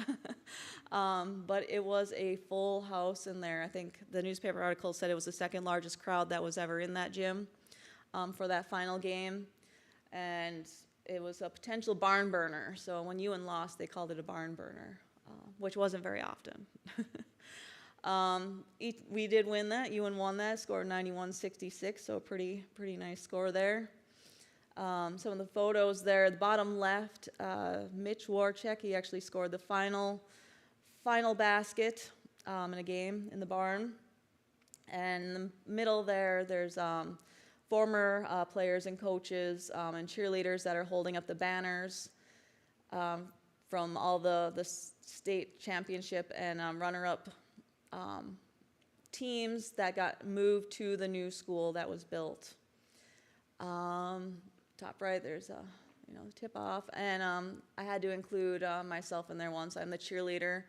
but it was a full house in there. I think the newspaper article said it was the second largest crowd that was ever in that gym for that final game. And it was a potential barn burner. So when Ewan lost, they called it a barn burner, which wasn't very often. We did win that. Ewan won that, scored 91-66, so a pretty nice score there. Some of the photos there, the bottom left, Mitch Warchek, he actually scored the final basket in a game in the barn. And in the middle there, there's former players and coaches and cheerleaders that are holding up the banners from all the state championship and runner-up teams that got moved to the new school that was built. Top right, there's a tip-off, and I had to include myself in there once. I'm the cheerleader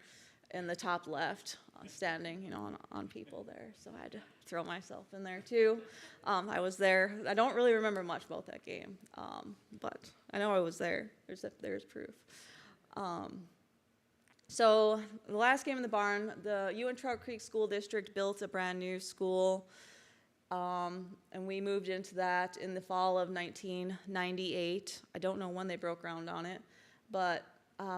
in the top left, standing, on people there. So I had to throw myself in there too. I was there. I don't really remember much about that game, but I know I was there. There's proof. So the last game in the barn, the Trout Creek School District built a brand new school, and we moved into that in the fall of 1998. I don't know when they broke ground on it, but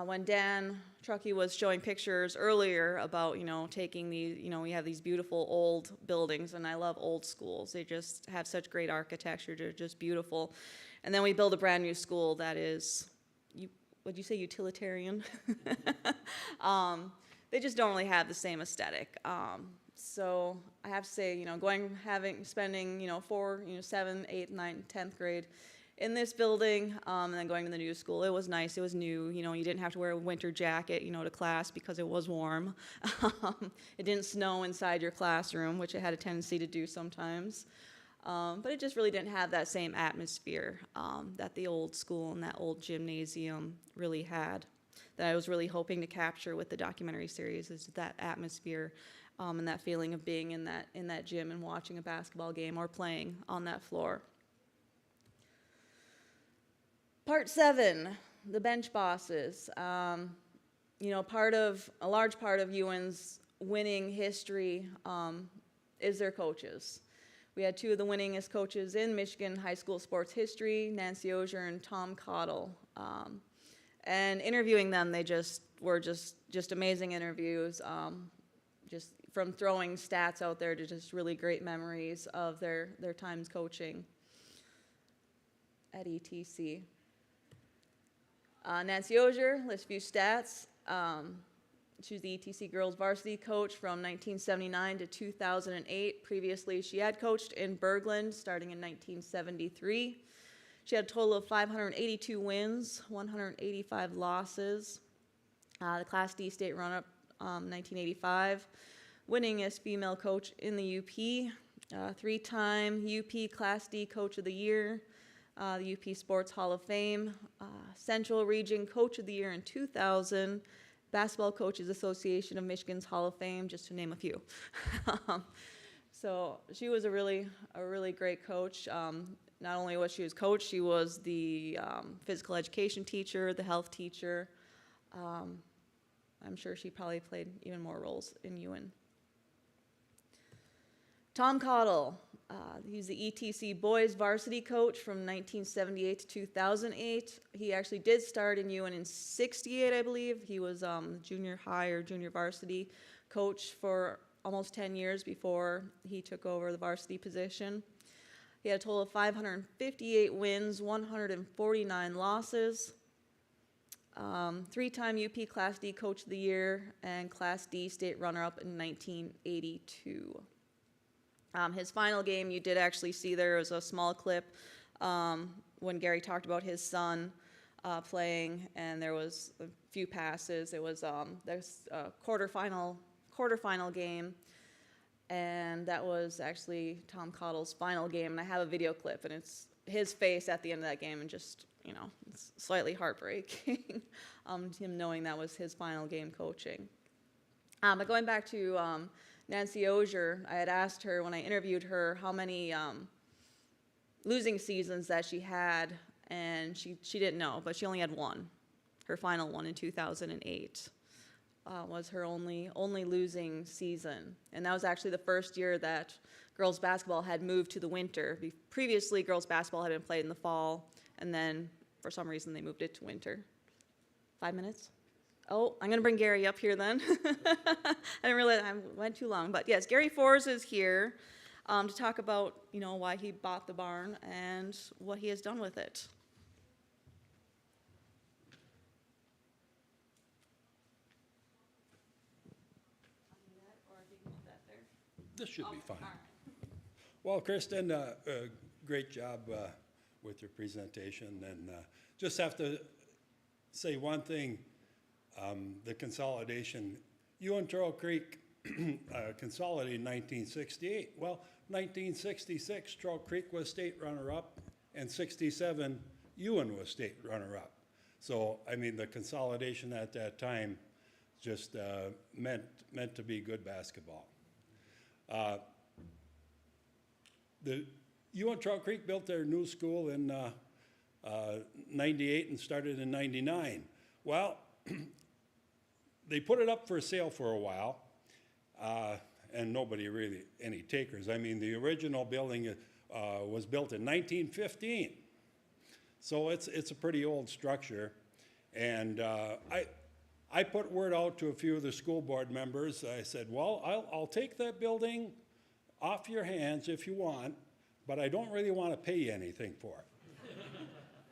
when Dan Truckee was showing pictures earlier about, taking these, we have these beautiful old buildings, and I love old schools. They just have such great architecture. They're just beautiful. And then we build a brand new school that is, would you say utilitarian? They just don't really have the same aesthetic. So I have to say, spending, 4, 7, 8, 9, 10th grade in this building, and then going to the new school. It was nice. It was new. You didn't have to wear a winter jacket, to class because it was warm. It didn't snow inside your classroom, which it had a tendency to do sometimes. But it just really didn't have that same atmosphere that the old school and that old gymnasium really had, that I was really hoping to capture with the documentary series, is that atmosphere and that feeling of being in that gym and watching a basketball game or playing on that floor. Part 7, the bench bosses. A large part of Ewan's winning history is their coaches. We had 2 of the winningest coaches in Michigan high school sports history, Nancy Osier and Tom Cottle. And interviewing them, they were just amazing interviews, just from throwing stats out there to just really great memories of their times coaching at ETC. Nancy Osier, list a few stats. She was the ETC girls varsity coach from 1979 to 2008. Previously, she had coached in Bergland starting in 1973. She had a total of 582 wins, 185 losses. The Class D state runner-up 1985, winningest female coach in the UP, 3-time UP Class D Coach of the Year, the UP Sports Hall of Fame, Central Region Coach of the Year in 2000, Basketball Coaches Association of Michigan's Hall of Fame, just to name a few. So she was a really great coach. Not only was she coach, she was the physical education teacher, the health teacher. I'm sure she probably played even more roles in Ewan. Tom Cottle, he's the ETC boys varsity coach from 1978 to 2008. He actually did start in Ewan in 68, I believe. He was junior high or junior varsity coach for almost 10 years before he took over the varsity position. He had a total of 558 wins, 149 losses. 3-time UP Class D Coach of the Year and Class D state runner-up in 1982. His final game, you did actually see there was a small clip when Gary talked about his son playing, and there was a few passes. It was there's a quarterfinal game, and that was actually Tom Cottle's final game. And I have a video clip, and it's his face at the end of that game, and just, you know, it's slightly heartbreaking. Him knowing that was his final game coaching. But going back to Nancy Ogier, I had asked her when I interviewed her how many losing seasons that she had, and she didn't know, but she only had one. Her final one in 2008 was her only losing season, and that was actually the first year that girls basketball had moved to the winter. Previously, girls basketball had been played in the fall, and then for some reason they moved it to winter. 5 minutes? Oh, I'm going to bring Gary up here then. I didn't realize I went too long. But yes, Gary Forrs is here to talk about, you know, why he bought the barn and what he has done with it. This should be fine. Well, Kristen, great job with your presentation. And just have to say one thing. The consolidation, Ewan Turtle Creek consolidated in 1968. Well, 1966, Turtle Creek was state runner-up, and 67, Ewan was state runner-up. So, I mean, the consolidation at that time just meant to be good basketball. The Ewan Turtle Creek built their new school in 98 and started in 99. Well, they put it up for sale for a while, and nobody really, any takers. I mean, the original building was built in 1915. So it's a pretty old structure. And I put word out to a few of the school board members. I said, well, I'll take that building off your hands if you want, but I don't really want to pay you anything for it.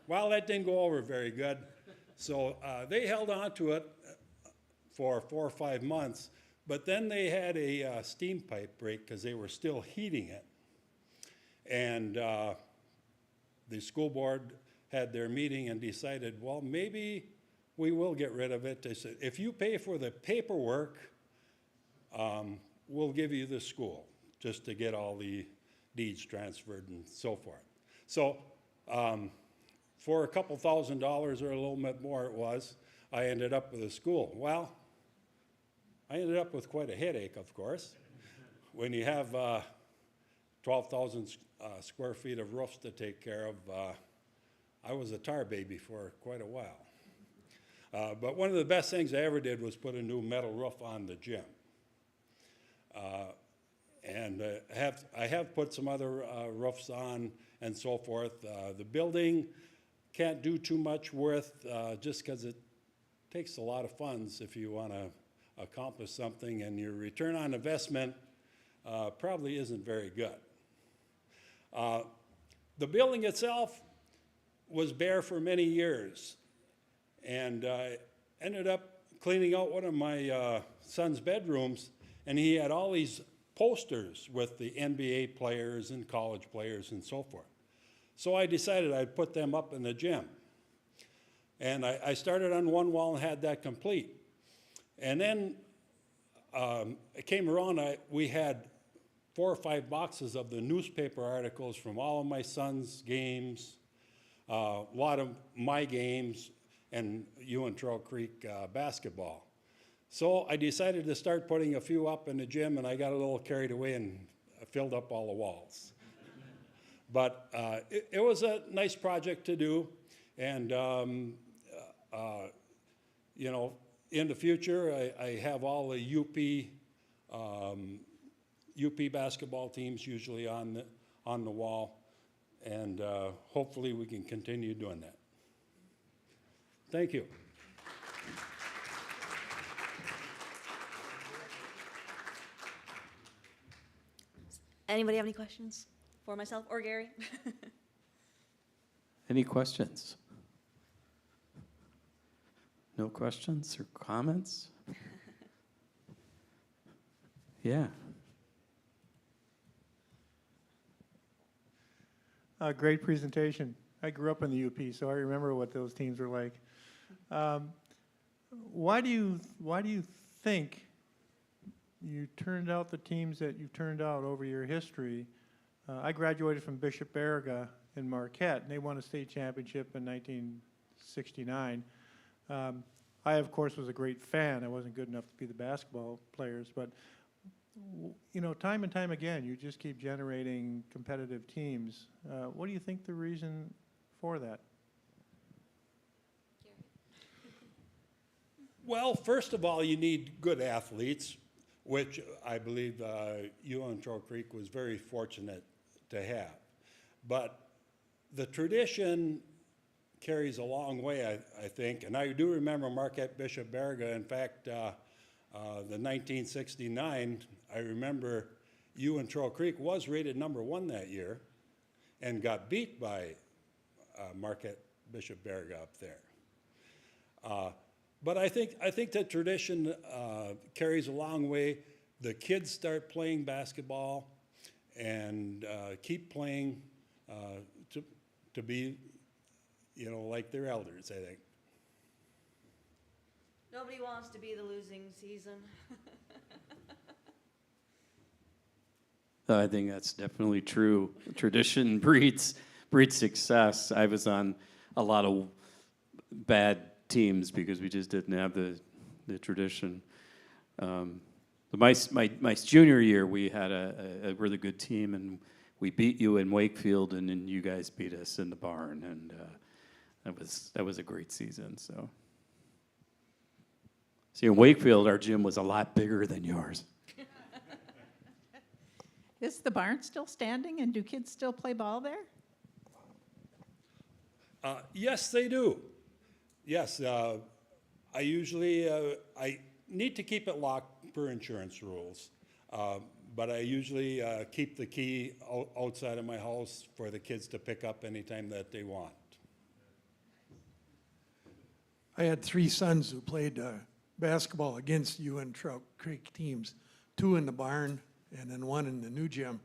Well, that didn't go over very good. So they held on to it for 4 or 5 months, but then they had a steam pipe break because they were still heating it. And the school board had their meeting and decided, well, maybe we will get rid of it. They said, if you pay for the paperwork, we'll give you the school, just to get all the deeds transferred and so forth. So for a couple $1,000 or a little bit more it was, I ended up with a school. Well, I ended up with quite a headache, of course. When you have 12,000 square feet of roofs to take care of, I was a tar baby for quite a while. But one of the best things I ever did was put a new metal roof on the gym. And I have put some other roofs on and so forth. The building can't do too much with just because it takes a lot of funds if you want to accomplish something, and your return on investment probably isn't very good. The building itself was bare for many years, and I ended up cleaning out one of my son's bedrooms, and he had all these posters with the NBA players and college players and so forth. So I decided I'd put them up in the gym. And I started on one wall and had that complete. And then it came around, we had 4 or 5 boxes of the newspaper articles from all of my son's games, a lot of my games, and Ewan Trail Creek basketball. So I decided to start putting a few up in the gym, and I got a little carried away and filled up all the walls. But it was a nice project to do, and you know, in the future, I have all the UP basketball teams usually on the wall, and hopefully we can continue doing that. Thank you. Anybody have any questions for myself or Gary? Any questions? No questions or comments? Yeah. Great presentation. I grew up in the UP, so I remember what those teams were like. Why do you think you turned out the teams that you turned out over your history? I graduated from Bishop Baraga in Marquette, and they won a state championship in 1969. I, of course, was a great fan. I wasn't good enough to be the basketball players, but you know, time and time again, you just keep generating competitive teams. What do you think the reason for that? Well, first of all, you need good athletes, which I believe Ewan Trail Creek was very fortunate to have. But the tradition carries a long way, I think. And I do remember Marquette Bishop Baraga. In fact, the 1969, I remember Ewan Trail Creek was rated #1 that year and got beat by Marquette Bishop Baraga up there. But I think that tradition carries a long way. The kids start playing basketball and keep playing to be, you know, like their elders, I think. Nobody wants to be the losing season. I think that's definitely true. Tradition breeds success. I was on a lot of bad teams because we just didn't have the tradition. My junior year, we had a really good team, and we beat you in Wakefield, and then you guys beat us in the barn, and that was a great season. So, see, in Wakefield, our gym was a lot bigger than yours. Is the barn still standing, and do kids still play ball there? Yes, they do. Yes, I usually, I need to keep it locked per insurance rules, but I usually keep the key outside of my house for the kids to pick up anytime that they want. I had 3 sons who played basketball against Ewan Trail Creek teams, 2 in the barn and then 1 in the new gym.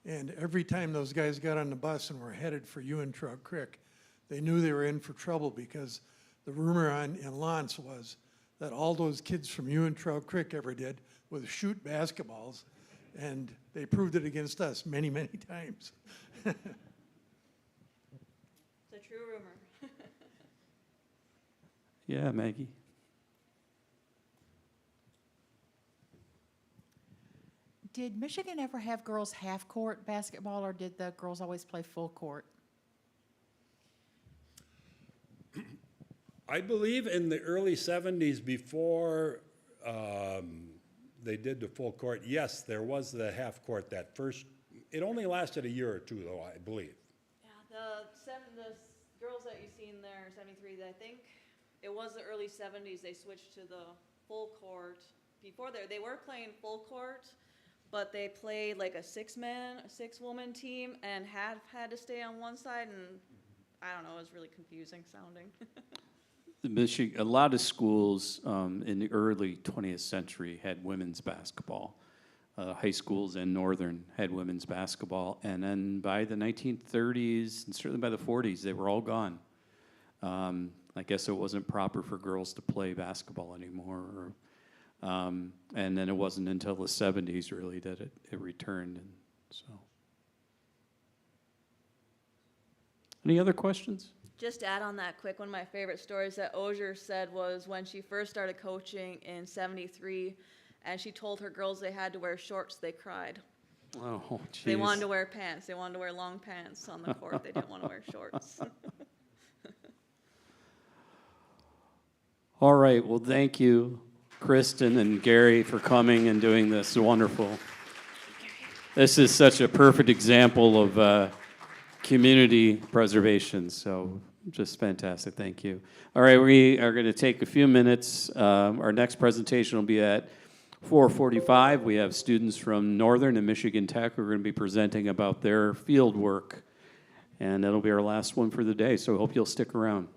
And every time those guys got on the bus and were headed for Ewan Trail Creek, they knew they were in for trouble, because the rumor in Lance was that all those kids from Ewan Trail Creek ever did was shoot basketballs, and they proved it against us many, many times. It's a true rumor. Yeah, Maggie. Did Michigan ever have girls half-court basketball, or did the girls always play full court? I believe in the early 70s, before they did the full court, yes, there was the half court that first. It only lasted a year or 2, though, I believe. Yeah, the girls that you've seen there, 73, I think it was the early 70s they switched to the full court. Before there, they were playing full court, but they played like a 6-woman team and had to stay on one side, and I don't know, it was really confusing sounding. A lot of schools in the early 20th century had women's basketball. high schools in Northern had women's basketball. And then by the 1930s, and certainly by the 40s, they were all gone. I guess it wasn't proper for girls to play basketball anymore. And then it wasn't until the 70s, really, that it returned. And so, any other questions? Just to add on that quick, one of my favorite stories that Ogier said was when she first started coaching in '73, and she told her girls they had to wear shorts, they cried. Oh, geez. They wanted to wear pants. They wanted to wear long pants on the court. They didn't want to wear shorts. All right, well, thank you, Kristen and Gary, for coming and doing this. Wonderful. This is such a perfect example of community preservation, so just fantastic. Thank you. All right, we are going to take a few minutes. Our next presentation will be at 4:45. We have students from Northern and Michigan Tech who are going to be presenting about their field work, and that'll be our last one for the day, so I hope you'll stick around.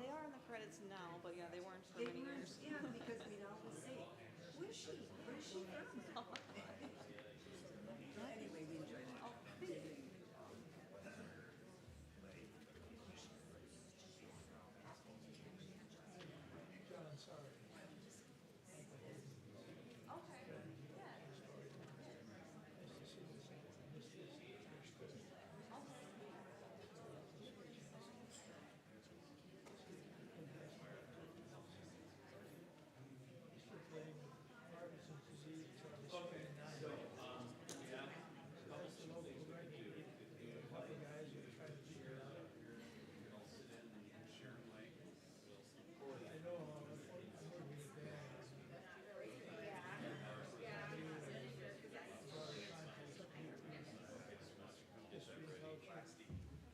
They are in the credits now, but yeah, they weren't for many years. Yeah, because we'd always say, who is she? Where is she from? Anyway, we enjoyed it.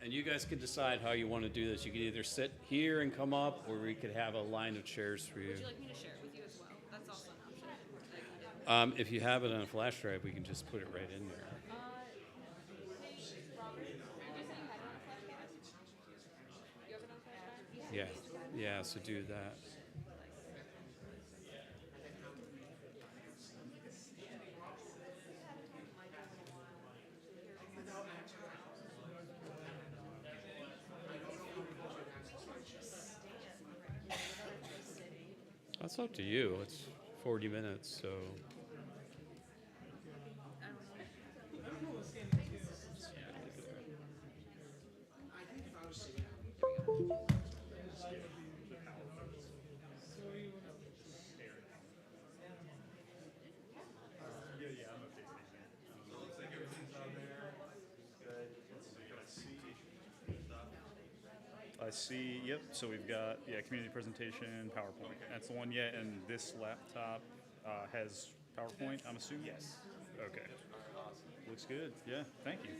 And you guys can decide how you want to do this. You can either sit here and come up, or we could have a line of chairs for you. Would you like me to share it with you as well? That's also an option. If you have it on a flash drive, we can just put it right in there. Yeah, yeah, so do that. That's up to you. It's 40 minutes, so. I see, yep, so we've got, community presentation, PowerPoint. That's the one yet, and this laptop has PowerPoint, I'm assuming? Yes. Okay. Looks good, yeah, thank you.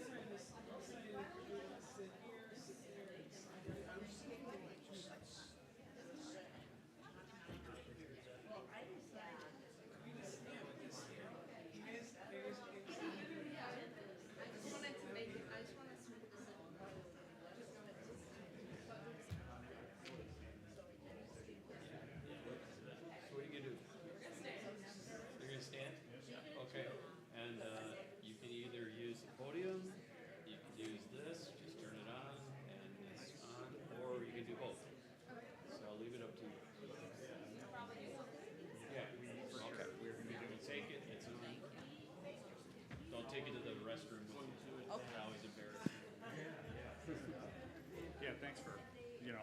Thanks for,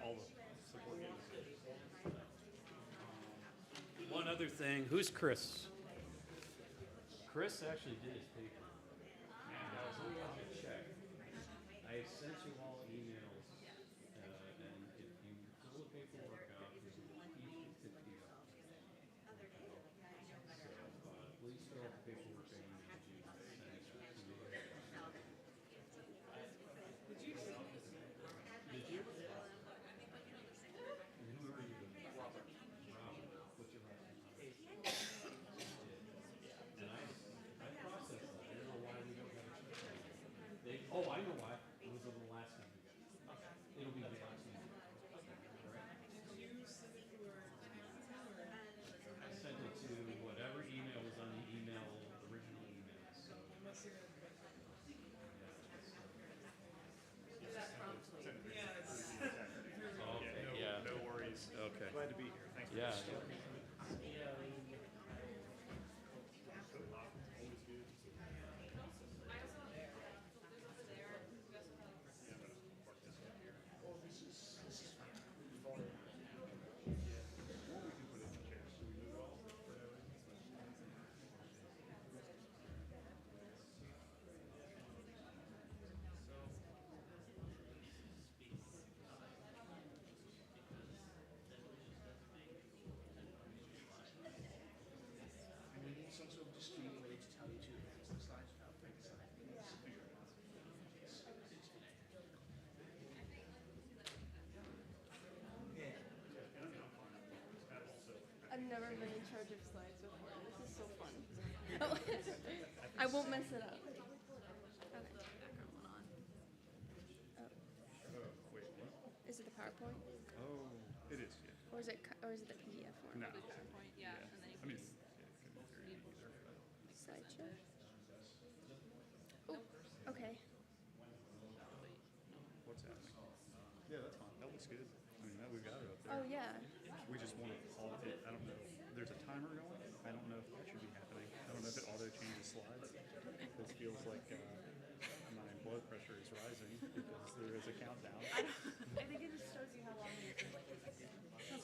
all the support. One other thing, who's Chris? Chris actually did his paper. And let me check. I sent you all emails, and if you fill the paperwork out, there's a fee of $50. So please Yeah. I've never been in charge of slides before. This is so fun. I won't mess it up. Okay. Background one on. Oh. Wait, what? Is it the PowerPoint? Oh, it is, yeah. Or is it the PDF form? No. PowerPoint, yeah. And then you I mean, can slideshow. Oh, okay. what's happening? Yeah, that's fine. That looks good. I mean, we've got it up there. Oh, yeah. We just want to pause it. I don't know. There's a timer going. I don't know if that should be happening. I don't know if it auto changes slides. This feels like my blood pressure is rising because there is a countdown. I think it just shows you how long you've been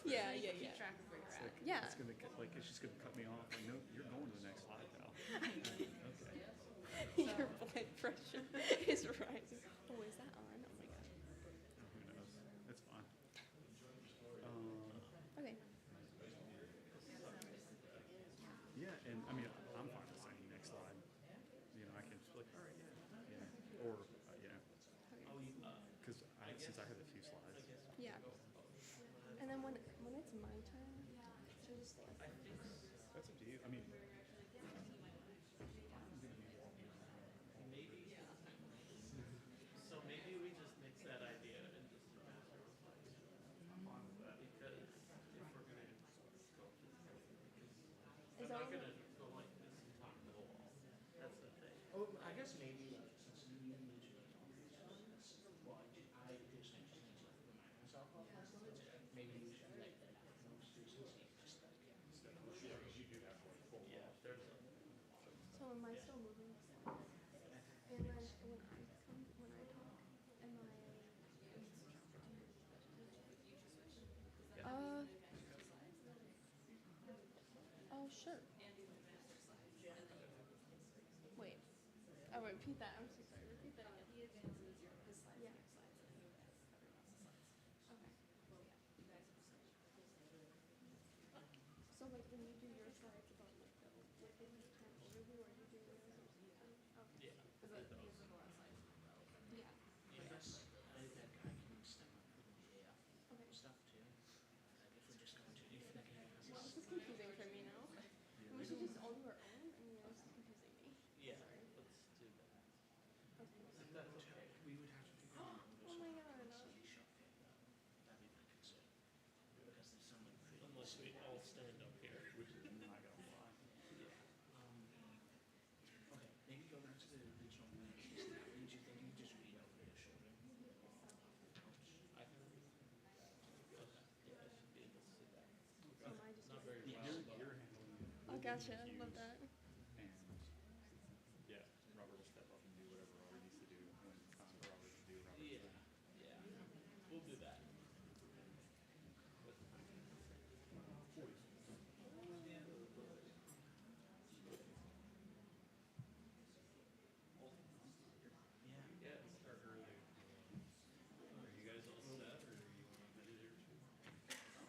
Yeah, yeah, yeah. Keep track of where you're at. Yeah. It's gonna it's just gonna cut me off. Like, no, you're going to the next slide now. Okay. Your blood pressure is rising. Oh, is that on? Oh my god. Who knows? It's fine. Okay. Yeah, and I mean, I'm fine with saying next slide. You know, I can just be like, all right, yeah, or because since I have a few slides. Yeah. And then when it's my turn, should I just like? That's up to you. I mean. So maybe we just mix that idea and just I'm on with that because if we're gonna go, I'm not gonna go like this and talk to the wall. That's the thing. Oh, I guess maybe since you mentioned well, I just mentioned to remind myself of maybe we should like most students just like Yeah, because you do have like full. Yeah, there's a. So am I still moving the slide? And then when I talk, am I? Oh, sure. Wait. Oh, repeat that. I'm so sorry. Repeat that again. He advances his slides. Yeah. Okay. So like when you do your slides about like the kind of overview, or you do yours or something? Okay. Yeah. Is that these are the last slides? Yeah. I guess that guy can step up Okay. stuff too. Like if we're just going to if the guy has Well, this is confusing for me now. We should just all do our own. I mean, this is confusing me. Yeah, Sorry. let's do that. Okay. If that's okay. we would have to figure out Oh my god. that'd be my concern. Because there's someone pretty Unless we all stand up here. Which is not gonna fly. okay, maybe go back to the original one. Didn't you think you just read over your shoulder? I can. Okay. Yeah, I should be able to see that. Am I just Not getting- very well. You're handling it. Oh, gotcha. I love that. And yeah, Robert will step up and do whatever Robert needs to do when it's time for Robert to do Robert's Yeah, thing. yeah. We'll do that. Yeah, start early. Are you guys all set, or are you want a minute or two? I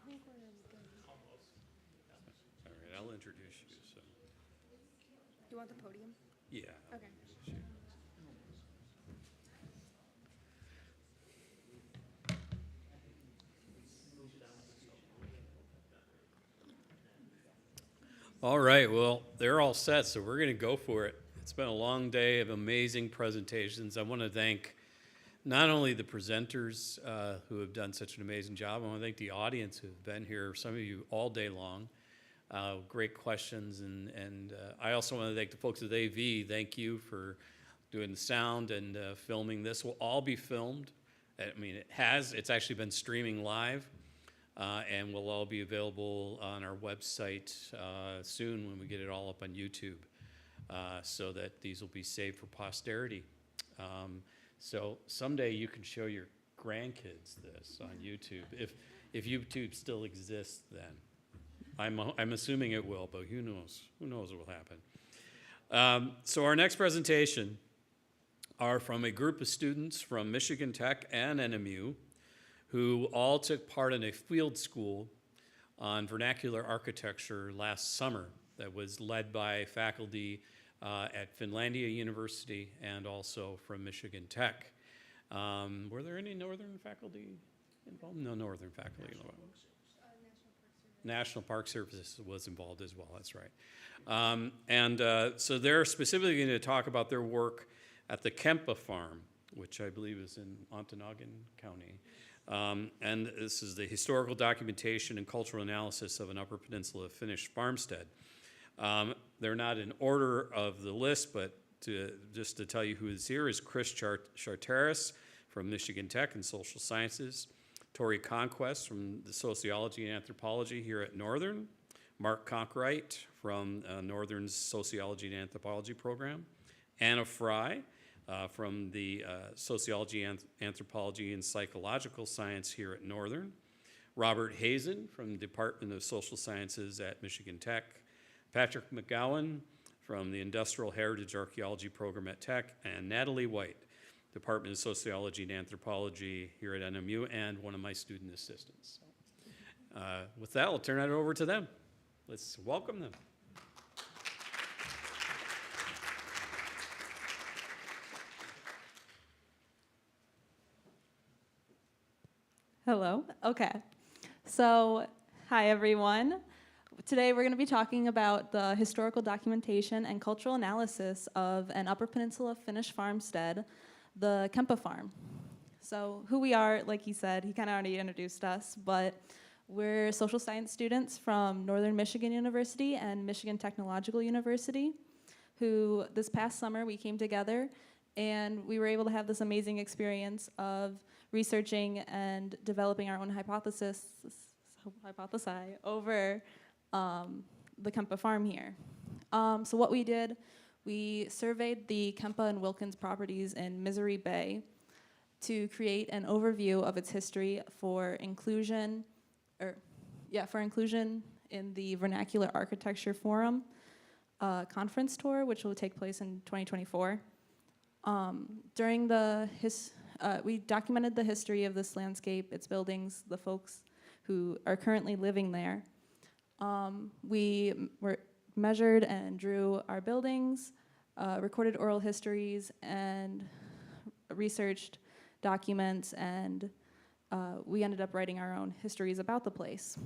think we're good. Almost. All right, I'll introduce you, so. You want the podium? Yeah. I'll Okay. introduce you. All right, well, they're all set, so we're going to go for it. It's been a long day of amazing presentations. I want to thank not only the presenters who have done such an amazing job, I want to thank the audience who have been here, some of you all day long. Great questions, and I also want to thank the folks at AV. Thank you for doing the sound and filming. This will all be filmed. I mean, it's actually been streaming live. and will all be available on our website soon when we get it all up on YouTube, so that these will be saved for posterity. So someday you can show your grandkids this on YouTube, if YouTube still exists then. I'm assuming it will, but who knows? Who knows what will happen? So our next presentation are from a group of students from Michigan Tech and NMU who all took part in a field school on vernacular architecture last summer that was led by faculty at Finlandia University and also from Michigan Tech. Were there any Northern faculty involved? No Northern faculty involved. National Park Service was involved as well, that's right. So they're specifically going to talk about their work at the Kempa Farm, which I believe is in Ontonagon County. And this is the historical documentation and cultural analysis of an Upper Peninsula Finnish farmstead. They're not in order of the list, but just to tell you who is here is Chris Charteris from Michigan Tech in Social Sciences, Tori Conquest from the Sociology and Anthropology here at Northern, Mark Conkright from Northern's Sociology and Anthropology program, Anna Fry from the Sociology, Anthropology, and Psychological Science here at Northern, Robert Hazen from the Department of Social Sciences at Michigan Tech, Patrick McGowan from the Industrial Heritage Archaeology program at Tech, and Natalie White, Department of Sociology and Anthropology here at NMU, and one of my student assistants. With that, I'll turn it over to them. Let's welcome them. Hello. Okay. So, hi everyone. Today we're going to be talking about the historical documentation and cultural analysis of an Upper Peninsula Finnish farmstead, the Kempa Farm. So who we are, like he said, he kind of already introduced us, but we're social science students from Northern Michigan University and Michigan Technological University, who this past summer we came together and we were able to have this amazing experience of researching and developing our own hypothesi over the Kempa Farm here. So what we did, we surveyed the Kempa and Wilkins properties in Misery Bay to create an overview of its history for inclusion in the Vernacular Architecture Forum conference tour, which will take place in 2024. During we documented the history of this landscape, its buildings, the folks who are currently living there. We measured and drew our buildings, recorded oral histories, and researched documents, and we ended up writing our own histories about the place.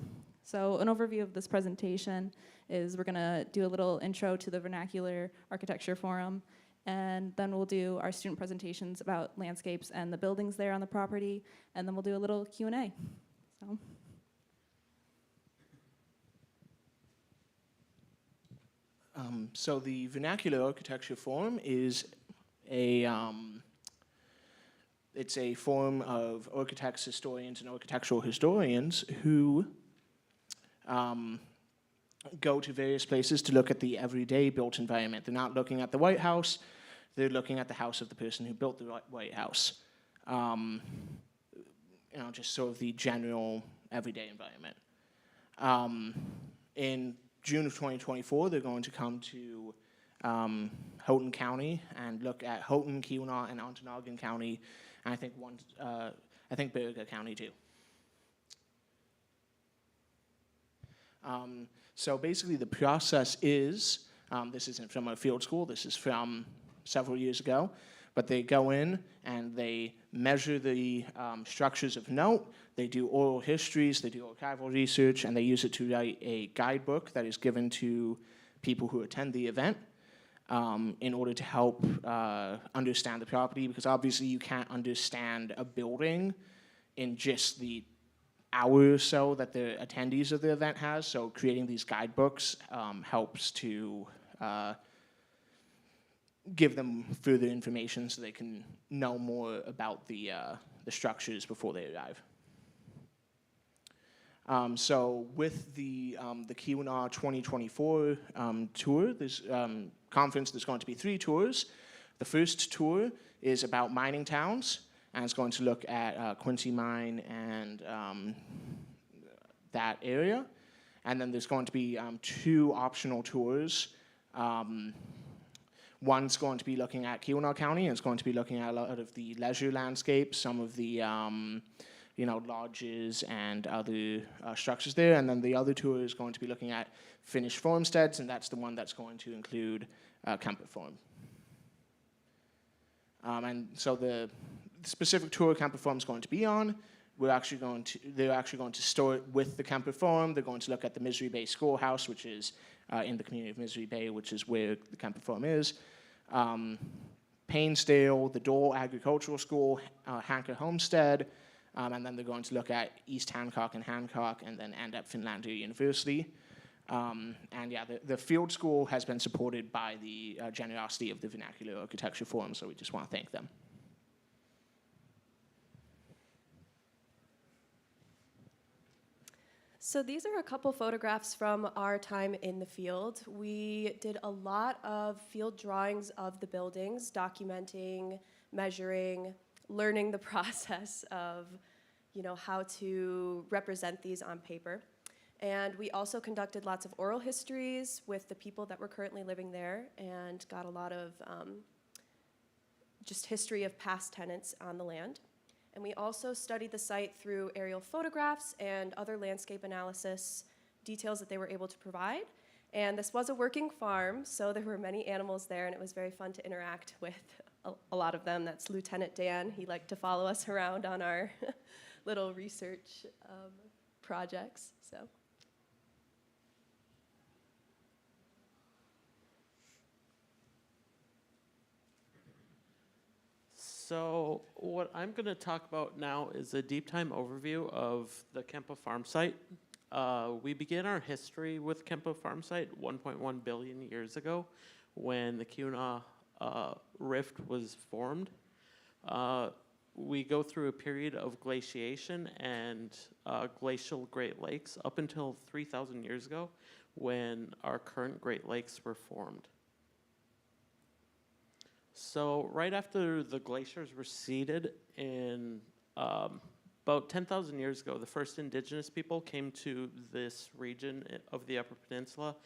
So an overview of this presentation is we're gonna do a little intro to the Vernacular Architecture Forum, and then we'll do our student presentations about landscapes and the buildings there on the property, and then we'll do a little Q&A. So the Vernacular Architecture Forum is it's a forum of architects, historians, and architectural historians who go to various places to look at the everyday built environment. They're not looking at the White House, they're looking at the house of the person who built the White House. Just sort of the general everyday environment. In June of 2024, they're going to come to Houghton County and look at Houghton, Keweenaw, and Ontonagon County, and I think Berger County too. So basically the process is, this isn't from a field school, this is from several years ago, but they go in and they measure the structures of note, they do oral histories, they do archival research, and they use it to write a guidebook that is given to people who attend the event in order to help understand the property, because obviously you can't understand a building in just the hour or so that the attendees of the event has, so creating these guidebooks helps to give them further information so they can know more about the structures before they arrive. So with the Keweenaw 2024 tour, this conference, there's going to be 3 tours. The first tour is about mining towns, and it's going to look at Quincy Mine and that area. And then there's going to be 2 optional tours. One's going to be looking at Keweenaw County, and it's going to be looking at a lot of the leisure landscape, some of the lodges and other structures there. And then the other tour is going to be looking at finished farmsteads, and that's the one that's going to include Camper Farm. And so the specific tour Camper Farm is going to be on, they're actually going to start with the Camper Farm. They're going to look at the Misery Bay Schoolhouse, which is in the community of Misery Bay, which is where the Camper Farm is. Painesdale, the Dole Agricultural School, Hanker Homestead, and then they're going to look at East Hancock and Hancock, and then end at Finlandia University. And yeah, the field school has been supported by the generosity of the Vernacular Architecture Forum, so we just want to thank them. So these are a couple photographs from our time in the field. We did a lot of field drawings of the buildings, documenting, measuring, learning the process of, how to represent these on paper. And we also conducted lots of oral histories with the people that were currently living there, and got a lot of just history of past tenants on the land. And we also studied the site through aerial photographs and other landscape analysis details that they were able to provide. And this was a working farm, so there were many animals there, and it was very fun to interact with a lot of them. That's Lieutenant Dan. He liked to follow us around on our little research projects. So what I'm going to talk about now is a deep time overview of the Kempa farm site. We began our history with Kempa farm site 1.1 billion years ago when the Keweenaw Rift was formed. We go through a period of glaciation and glacial Great Lakes up until 3,000 years ago when our current Great Lakes were formed. So right after the glaciers receded in about 10,000 years ago, the first indigenous people came to this region of the Upper Peninsula.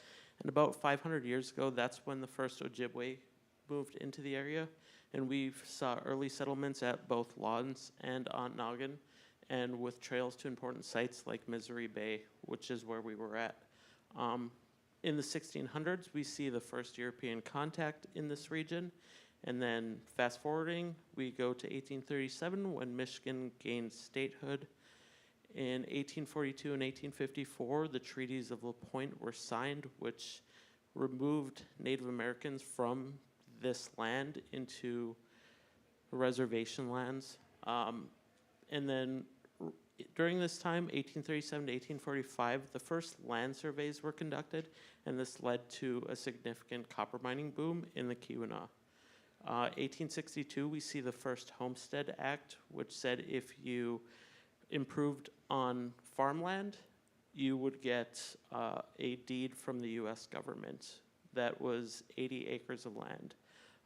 And about 500 years ago, that's when the first Ojibwe moved into the area. And we saw early settlements at both Lawrence and Ontonagon, and with trails to important sites like Misery Bay, which is where we were at. In the 1600s, we see the first European contact in this region. And then fast forwarding, we go to 1837 when Michigan gained statehood. In 1842 and 1854, the treaties of La Pointe were signed, which removed Native Americans from this land into reservation lands. And then during this time, 1837 to 1845, the first land surveys were conducted, and this led to a significant copper mining boom in the Keweenaw. 1862, we see the first Homestead Act, which said if you improved on farmland, you would get a deed from the U.S. government that was 80 acres of land.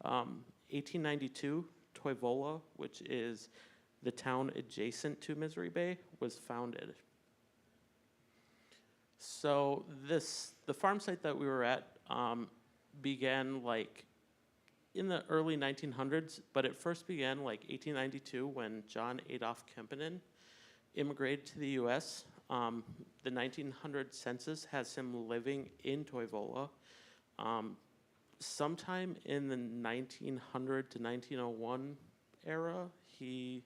1892, Toivola, which is the town adjacent to Misery Bay, was founded. So the farm site that we were at began in the early 1900s, but it first began 1892 when John Adolph Kempinen immigrated to the U.S. The 1900 census has him living in Toivola. Sometime in the 1900 to 1901 era, he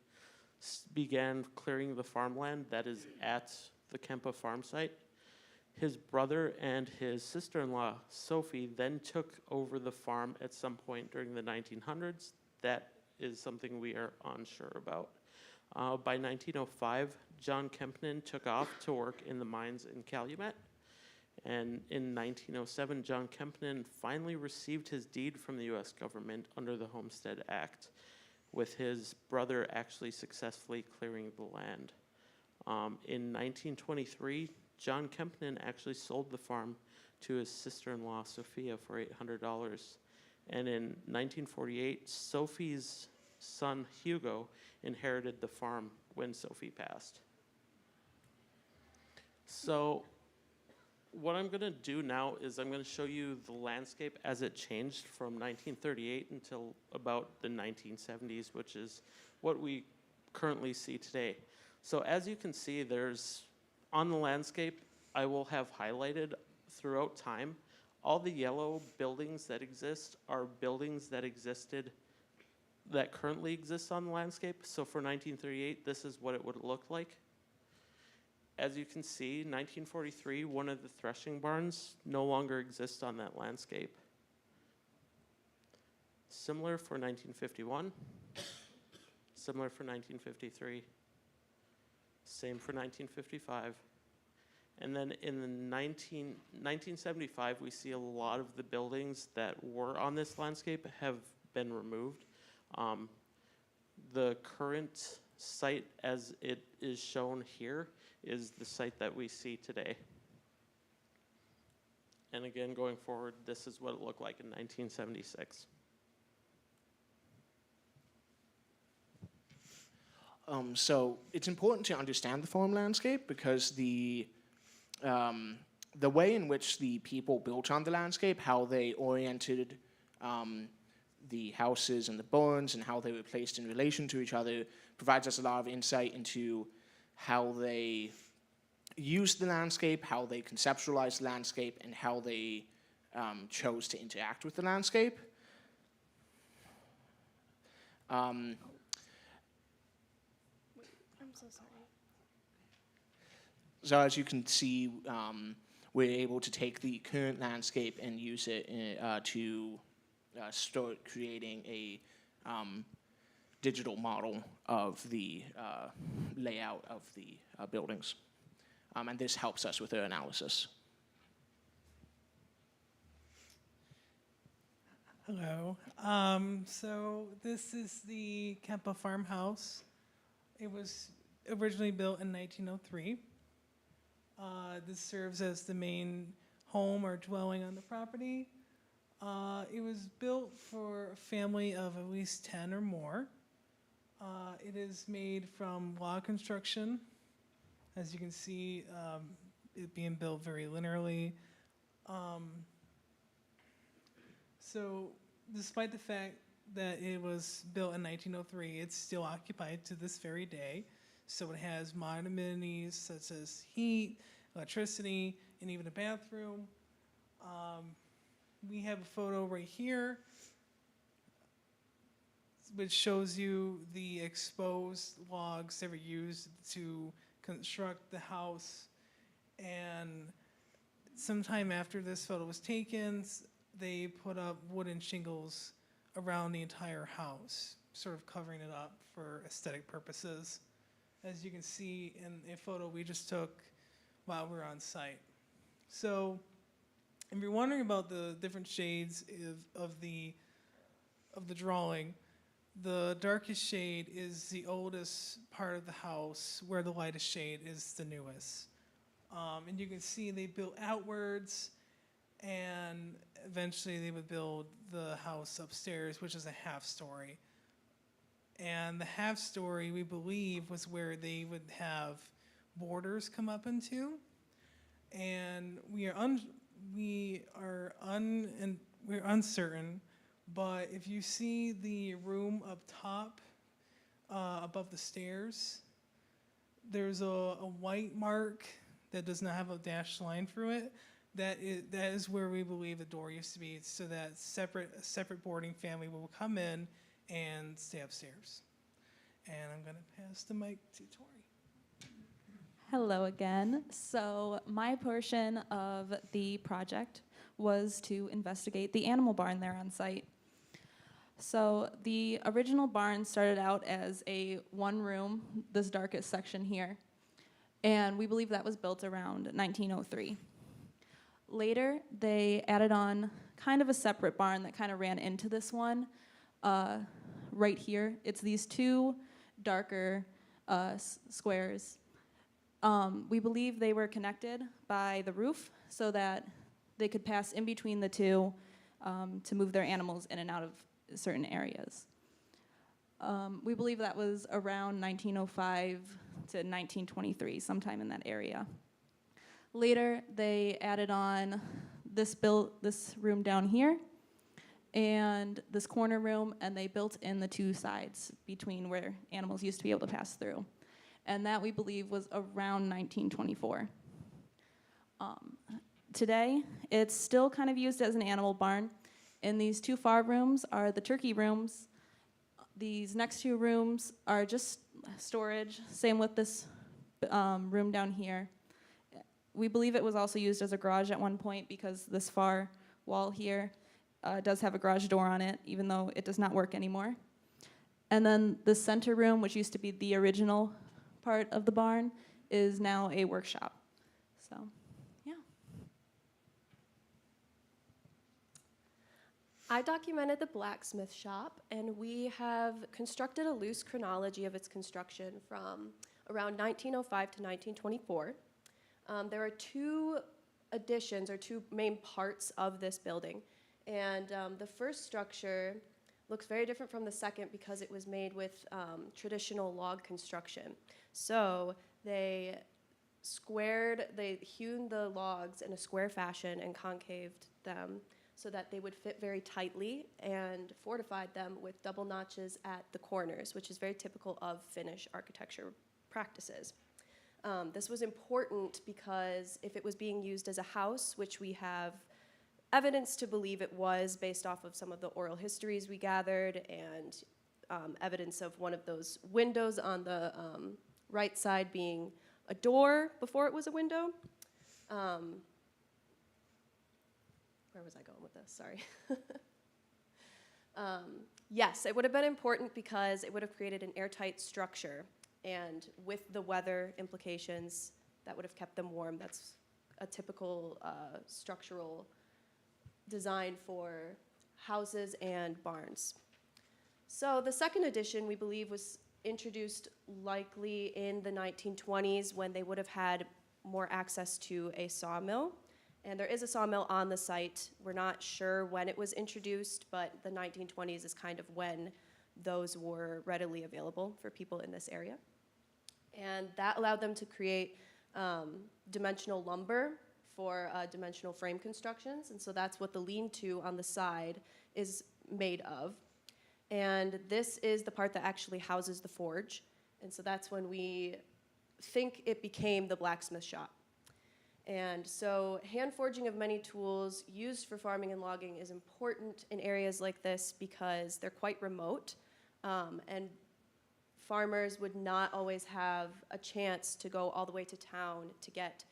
began clearing the farmland that is at the Kempa farm site. His brother and his sister-in-law, Sophie, then took over the farm at some point during the 1900s. That is something we are unsure about. By 1905, John Kempinen took off to work in the mines in Calumet. And in 1907, John Kempinen finally received his deed from the U.S. government under the Homestead Act, with his brother actually successfully clearing the land. In 1923, John Kempner actually sold the farm to his sister-in-law, Sophia, for $800. And in 1948, Sophie's son, Hugo, inherited the farm when Sophie passed. So what I'm going to do now is I'm going to show you the landscape as it changed from 1938 until about the 1970s, which is what we currently see today. So as you can see, there's, on the landscape, I will have highlighted throughout time, all the yellow buildings that exist are buildings that existed, that currently exist on the landscape. So for 1938, this is what it would look like. As you can see, 1943, one of the threshing barns no longer exists on that landscape. Similar for 1951, similar for 1953, same for 1955. And then in the 1975, we see a lot of the buildings that were on this landscape have been removed. The current site as it is shown here is the site that we see today. And again, going forward, this is what it looked like in 1976. So it's important to understand the farm landscape because the way in which the people built on the landscape, how they oriented the houses and the barns and how they were placed in relation to each other provides us a lot of insight into how they used the landscape, how they conceptualized the landscape, and how they chose to interact with the landscape. I'm so sorry. So as you can see, we're able to take the current landscape and use it to start creating a digital model of the layout of the buildings. And this helps us with our analysis. Hello. So this is the Kempa farmhouse. It was originally built in 1903. This serves as the main home or dwelling on the property. It was built for a family of at least 10 or more. It is made from log construction. As you can see, it being built very linearly. So despite the fact that it was built in 1903, it's still occupied to this very day. So it has modern amenities such as heat, electricity, and even a bathroom. We have a photo right here which shows you the exposed logs that were used to construct the house. And sometime after this photo was taken, they put up wooden shingles around the entire house, sort of covering it up for aesthetic purposes. As you can see in a photo we just took while we were on site. So if you're wondering about the different shades of the drawing, the darkest shade is the oldest part of the house, where the lightest shade is the newest. And you can see they built outwards, and eventually they would build the house upstairs, which is a half story. And the half story, we believe, was where they would have borders come up into. And we're uncertain, but if you see the room up top, above the stairs, there's a white mark that does not have a dashed line through it. That is where we believe the door used to be, so that a separate boarding family will come in and stay upstairs. And I'm gonna pass the mic to Tori. Hello again. So my portion of the project was to investigate the animal barn there on site. So the original barn started out as a one room, this darkest section here, and we believe that was built around 1903. Later, they added on kind of a separate barn that kind of ran into this one right here. It's these two darker squares. We believe they were connected by the roof so that they could pass in between the two to move their animals in and out of certain areas. We believe that was around 1905 to 1923, sometime in that area. Later, they added on this room down here and this corner room, and they built in the two sides between where animals used to be able to pass through. And that, we believe, was around 1924. Today, it's still kind of used as an animal barn. And these two far rooms are the turkey rooms. These next two rooms are just storage, same with this room down here. We believe it was also used as a garage at one point because this far wall here does have a garage door on it, even though it does not work anymore. And then the center room, which used to be the original part of the barn, is now a workshop. So, yeah. I documented the blacksmith shop, and we have constructed a loose chronology of its construction from around 1905 to 1924. There are two additions, or two main parts of this building. And the first structure looks very different from the second because it was made with traditional log construction. So they hewn the logs in a square fashion and concaved them so that they would fit very tightly, and fortified them with double notches at the corners, which is very typical of Finnish architecture practices. This was important because if it was being used as a house, which we have evidence to believe it was based off of some of the oral histories we gathered, and evidence of one of those windows on the right side being a door before it was a window. Where was I going with this? Sorry. Yes, it would have been important because it would have created an airtight structure, and with the weather implications, that would have kept them warm. That's a typical structural design for houses and barns. So the second edition, we believe, was introduced likely in the 1920s when they would have had more access to a sawmill. And there is a sawmill on the site. We're not sure when it was introduced, but the 1920s is kind of when those were readily available for people in this area. And that allowed them to create dimensional lumber for dimensional frame constructions. And so that's what the lean-to on the side is made of. And this is the part that actually houses the forge. And so that's when we think it became the blacksmith shop. And so hand forging of many tools used for farming and logging is important in areas like this because they're quite remote, and farmers would not always have a chance to go all the way to town to get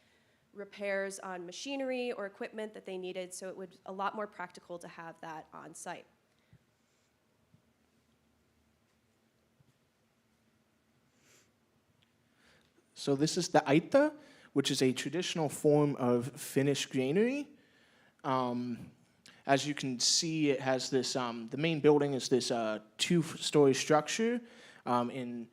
repairs on machinery or equipment that they needed, so it would be a lot more practical to have that on site. So this is the aita, which is a traditional form of Finnish granary. As you can see, it has this, the main building is this two-story structure. In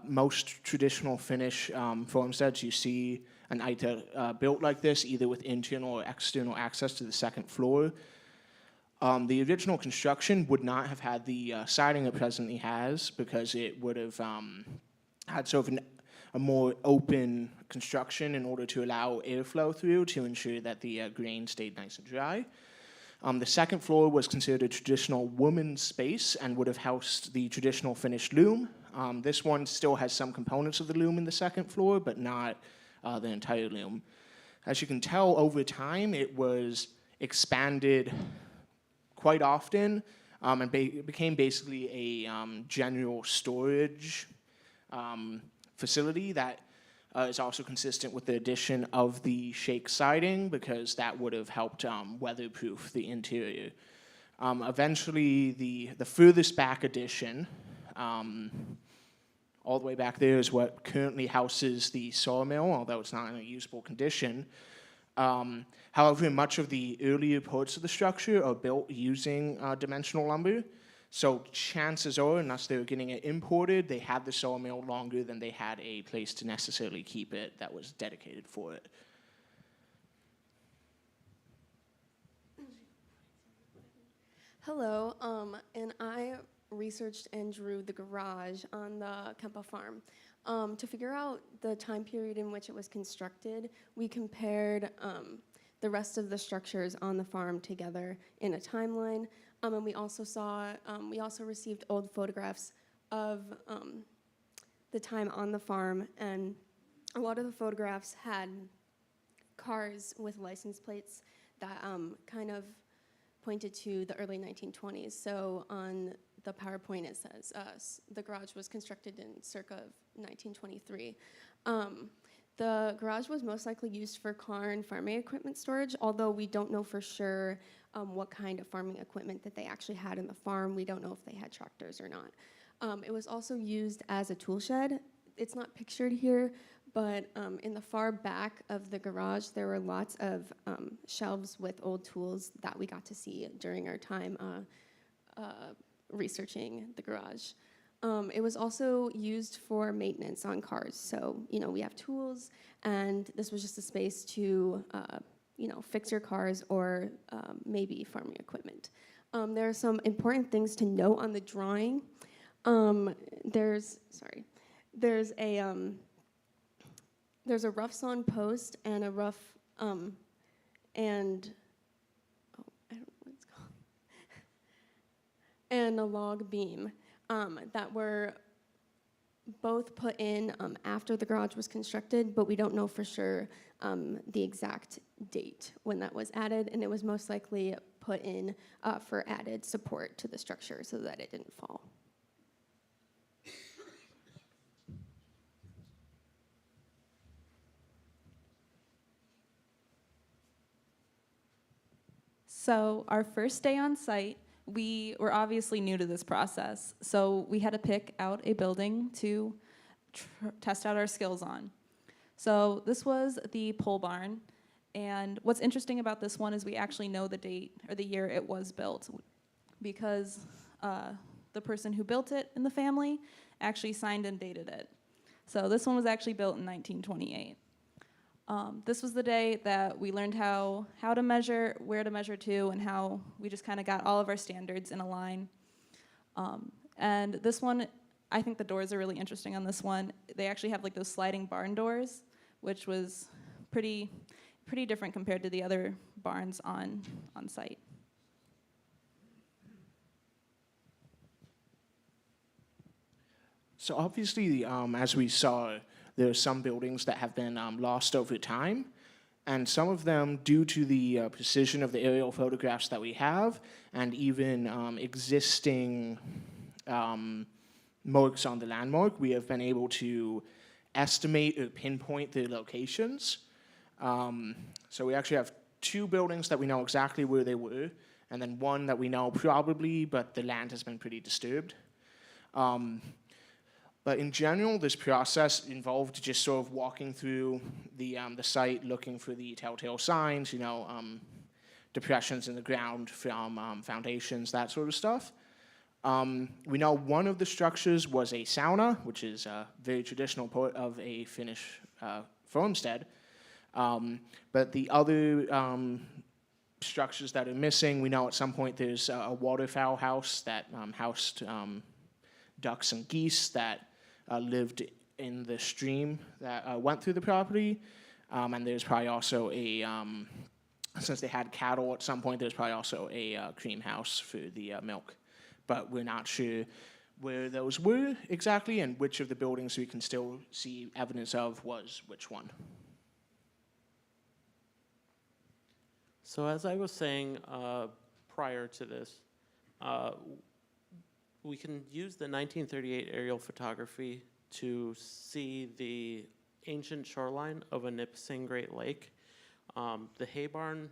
most traditional Finnish farmsteads, you see an aita built like this, either with internal or external access to the second floor. The original construction would not have had the siding it presently has because it would have had sort of a more open construction in order to allow airflow through to ensure that the grain stayed nice and dry. The second floor was considered a traditional woman's space and would have housed the traditional Finnish loom. This one still has some components of the loom in the second floor, but not the entire loom. As you can tell, over time, it was expanded quite often and became basically a general storage facility that is also consistent with the addition of the shake siding because that would have helped weatherproof the interior. Eventually, the furthest back addition, all the way back there, is what currently houses the sawmill, although it's not in a usable condition. However, much of the earlier parts of the structure are built using dimensional lumber. So chances are, unless they were getting it imported, they had the sawmill longer than they had a place to necessarily keep it that was dedicated for it. Hello, and I researched and drew the garage on the Kempa farm. To figure out the time period in which it was constructed, we compared the rest of the structures on the farm together in a timeline, and we also received old photographs of the time on the farm, and a lot of the photographs had cars with license plates that kind of pointed to the early 1920s. So on the PowerPoint it says the garage was constructed in circa 1923. The garage was most likely used for car and farming equipment storage, although we don't know for sure what kind of farming equipment that they actually had in the farm. We don't know if they had tractors or not. It was also used as a tool shed. It's not pictured here, but in the far back of the garage, there were lots of shelves with old tools that we got to see during our time researching the garage. It was also used for maintenance on cars. So, we have tools, and this was just a space to, fix your cars or maybe farming equipment. There are some important things to note on the drawing. There's a rough sawn post and a rough, I don't know what it's called, and a log beam that were both put in after the garage was constructed, but we don't know for sure the exact date when that was added, and it was most likely put in for added support to the structure so that it didn't fall. So our first day on site, we were obviously new to this process. So we had to pick out a building to test out our skills on. So this was the pole barn. And what's interesting about this one is we actually know the date or the year it was built, because the person who built it in the family actually signed and dated it. So this one was actually built in 1928. This was the day that we learned how to measure, where to measure to, and how we just kind of got all of our standards in a line. And this one, I think the doors are really interesting on this one. They actually have like those sliding barn doors, which was pretty different compared to the other barns on site. So obviously, as we saw, there are some buildings that have been lost over time, and some of them, due to the precision of the aerial photographs that we have, and even existing marks on the landmark, we have been able to estimate or pinpoint the locations. So we actually have 2 buildings that we know exactly where they were, and then 1 that we know probably, but the land has been pretty disturbed. But in general, this process involved just sort of walking through the site, looking for the telltale signs, depressions in the ground from foundations, that sort of stuff. We know one of the structures was a sauna, which is a very traditional part of a Finnish farmstead. But the other structures that are missing, we know at some point there's a waterfowl house that housed ducks and geese that lived in the stream that went through the property. And there's probably also since they had cattle at some point, there's probably also a cream house for the milk. But we're not sure where those were exactly and which of the buildings we can still see evidence of was which one. So as I was saying prior to this, we can use the 1938 aerial photography to see the ancient shoreline of a Nipissing Great Lake. The hay barn,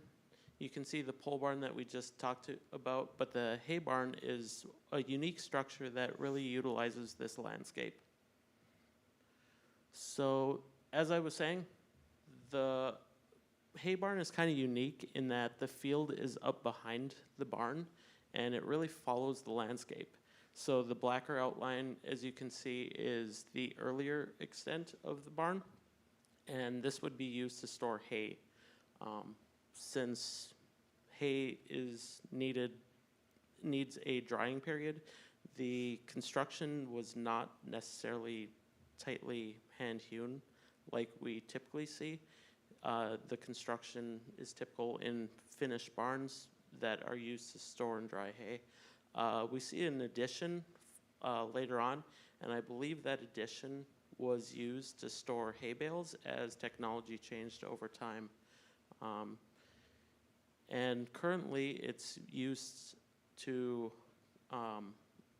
you can see the pole barn that we just talked about, but the hay barn is a unique structure that really utilizes this landscape. So as I was saying, the hay barn is kind of unique in that the field is up behind the barn and it really follows the landscape. So the blacker outline, as you can see, is the earlier extent of the barn, and this would be used to store hay. Since hay needs a drying period, the construction was not necessarily tightly hand-hewn like we typically see. The construction is typical in finished barns that are used to store and dry hay. We see an addition later on, and I believe that addition was used to store hay bales as technology changed over time. And currently it's used to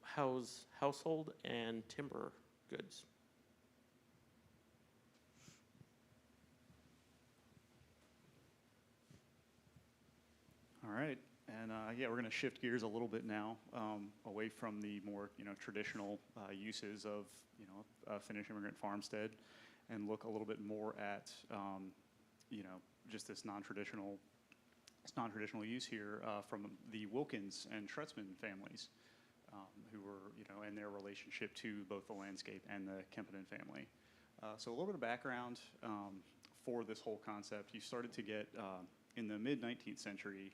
house household and timber goods. All right, and yeah, we're going to shift gears a little bit now, away from the more traditional uses of a Finnish immigrant farmstead, and look a little bit more at just this non-traditional use here from the Wilkins and Tretzman families, who were and their relationship to both the landscape and the Kempinen family. So a little bit of background for this whole concept. You started to get in the mid-19th century.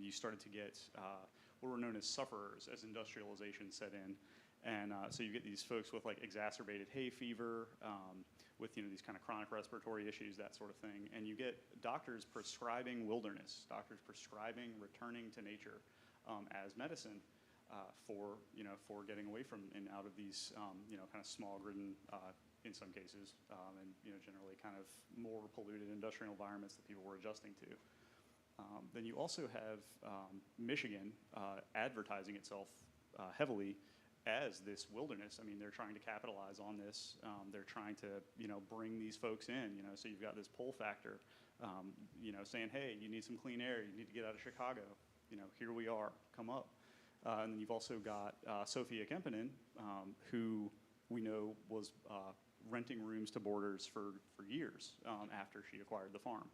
You started to get what were known as sufferers as industrialization set in. And so you get these folks with like exacerbated hay fever, with these kind of chronic respiratory issues, that sort of thing. And you get doctors prescribing wilderness, doctors prescribing returning to nature as medicine for getting away from and out of these kind of smog-ridden, in some cases, and generally kind of more polluted industrial environments that people were adjusting to. Then you also have Michigan advertising itself heavily as this wilderness. I mean, they're trying to capitalize on this. They're trying to, bring these folks in. So you've got this pull factor, saying, hey, you need some clean air. You need to get out of Chicago. Here we are. Come up. And then you've also got Sophia Kempinen, who we know was renting rooms to boarders for years after she acquired the farm.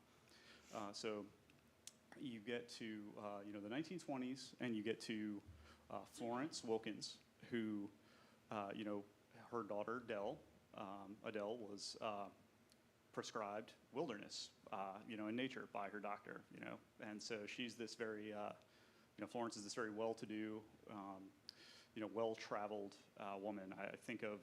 So you get to the 1920s, and you get to Florence Wilkins, who her daughter Adele was prescribed wilderness in nature by her doctor, and so she's this very Florence is this very well-to-do well-traveled woman. I think of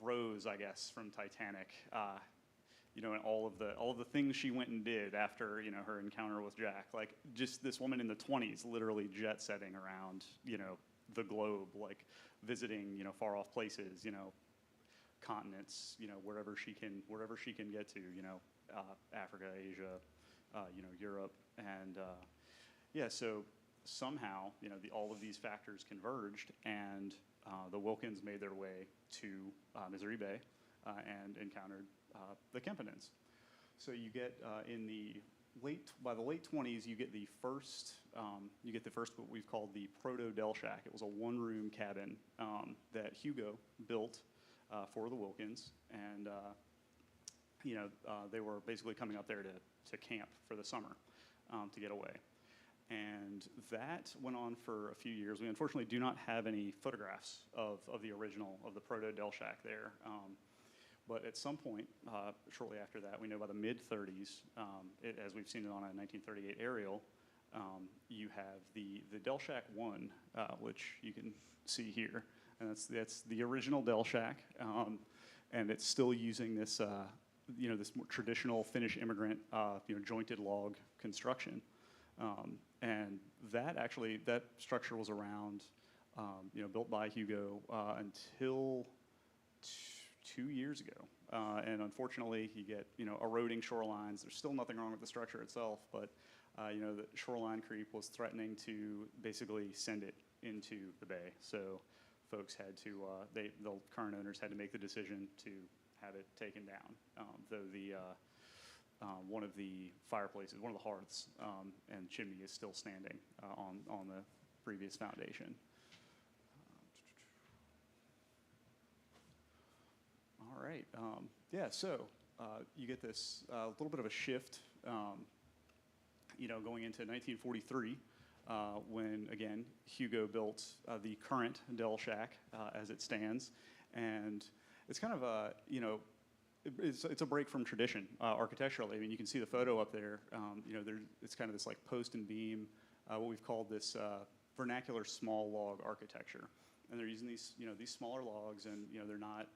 Rose, I guess, from Titanic, and all of the things she went and did after her encounter with Jack. Like, just this woman in the 20s, literally jet setting around the globe, like visiting far off places, continents, wherever she can get to, Africa, Asia, Europe, and yeah. So somehow all of these factors converged, and the Wilkins made their way to Misery Bay and encountered the Kempinens. So you get by the late 20s, you get the first what we've called the proto Del Shack. It was a one-room cabin that Hugo built for the Wilkins, and they were basically coming up there to camp for the summer to get away. And that went on for a few years. We unfortunately do not have any photographs of the original, of the proto Del Shack there. But at some point, shortly after that, we know by the mid-30s, as we've seen it on a 1938 aerial, you have the Del Shack 1, which you can see here. And that's the original Del Shack. And it's still using this, this more traditional Finnish immigrant, jointed log construction. And that structure was around, built by Hugo until 2 years ago. And unfortunately, you get, eroding shorelines. There's still nothing wrong with the structure itself, but, the shoreline creep was threatening to basically send it into the bay. So folks had to, the current owners had to make the decision to have it taken down. Though one of the fireplaces, one of the hearths and chimney is still standing on the previous foundation. All right. Yeah. So you get this little bit of a shift. Going into 1943, when, again, Hugo built the current Dell Shack as it stands. And it's kind of a, you know, it's a break from tradition architecturally. I mean, you can see the photo up there. You know, it's kind of this like post and beam, what we've called this vernacular small log architecture. And they're using these, you know, these smaller logs, and you know, they're not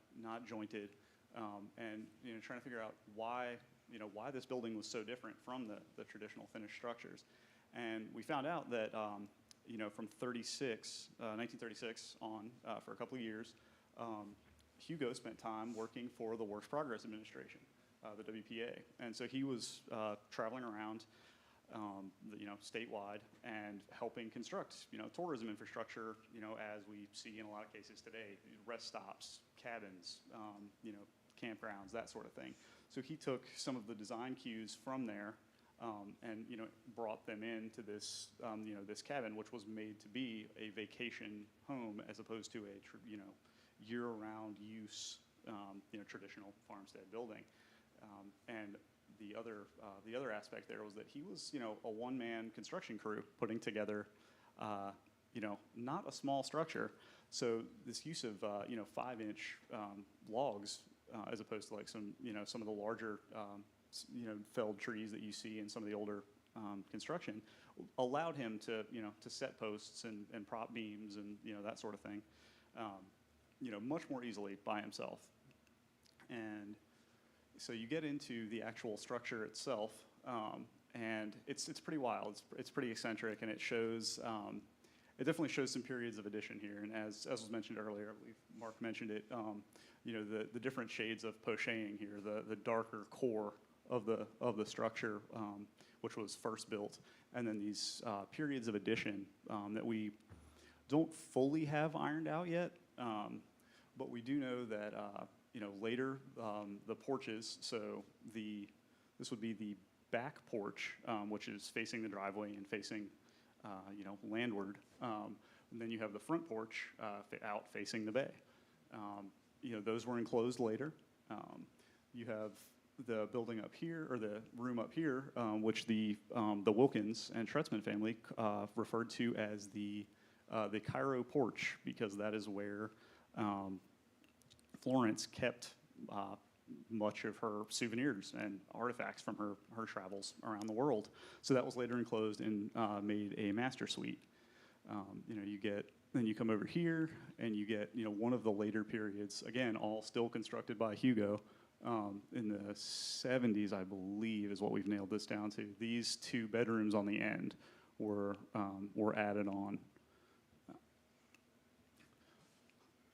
jointed, and you know, trying to figure out why, you know, why this building was so different from the traditional finished structures. And we found out that, you know, from 1936 on, for a couple of years, Hugo spent time working for the Works Progress Administration, the WPA. And so he was traveling around, you know, statewide and helping construct, you know, tourism infrastructure, you know, as we see in a lot of cases today, rest stops, cabins, you know, campgrounds, that sort of thing. So he took some of the design cues from there, and you know, brought them into this, you know, this cabin, which was made to be a vacation home as opposed to a, you know, year-round use, you know, traditional farmstead building. And the other aspect there was that he was, you know, a one-man construction crew putting together, you know, not a small structure. So this use of, you know, 5-inch logs, as opposed to like some, you know, some of the larger, you know, felled trees that you see in some of the older construction, allowed him to, you know, to set posts and prop beams and, you know, that sort of thing, you know, much more easily by himself. And so you get into the actual structure itself, and it's pretty wild. It's pretty eccentric, and it shows, it definitely shows some periods of addition here. And as was mentioned earlier, I believe Mark mentioned it, you know, the different shades of poching here, the darker core of the structure, which was first built, and then these periods of addition that we don't fully have ironed out yet, but we do know that you know, later the porches. So this would be the back porch, which is facing the driveway and facing you know, landward, and then you have the front porch out facing the bay. You know, those were enclosed later. You have the building up here, or the room up here, which the Wilkins and Tretzman family referred to as the Cairo porch, because that is where Florence kept much of her souvenirs and artifacts from her travels around the world. So that was later enclosed and made a master suite. You know, then you come over here and you get, you know, one of the later periods, again, all still constructed by Hugo, in the 70s, I believe, is what we've nailed this down to. These 2 bedrooms on the end were added on.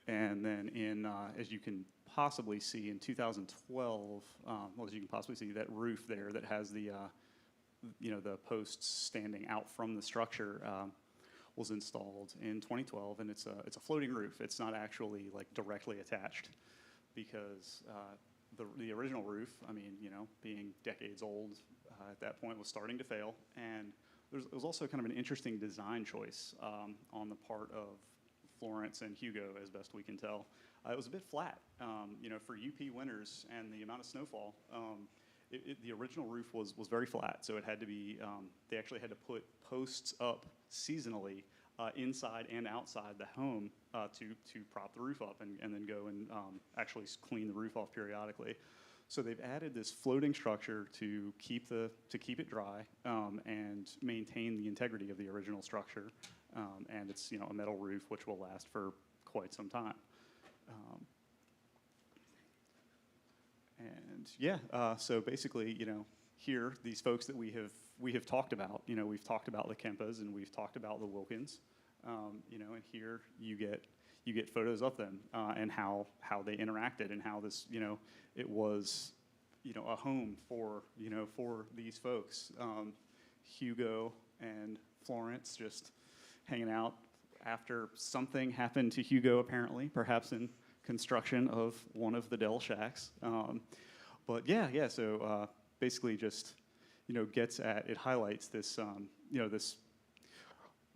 And then in, as you can possibly see, in 2012, well, as you can possibly see, that roof there that has the, you know, the posts standing out from the structure, was installed in 2012, and it's a floating roof. It's not actually like directly attached, because the original roof, I mean, you know, being decades old at that point, was starting to fail, and it was also kind of an interesting design choice on the part of Florence and Hugo, as best we can tell. It was a bit flat, you know, for UP winters and the amount of snowfall. The original roof was very flat, so it had to be, they actually had to put posts up seasonally inside and outside the home to prop the roof up and then go and actually clean the roof off periodically. So they've added this floating structure to keep it dry and maintain the integrity of the original structure. And it's, you know, a metal roof which will last for quite some time. And yeah, so basically, you know, here, these folks that we have talked about, you know, we've talked about the Kempas and we've talked about the Wilkins, you know, and here you get photos of them and how they interacted and how this, you know, it was, you know, a home for, you know, for these folks. Hugo and Florence just hanging out after something happened to Hugo, apparently, perhaps in construction of one of the Dell Shacks. But yeah, so basically just, you know, it highlights this, you know, this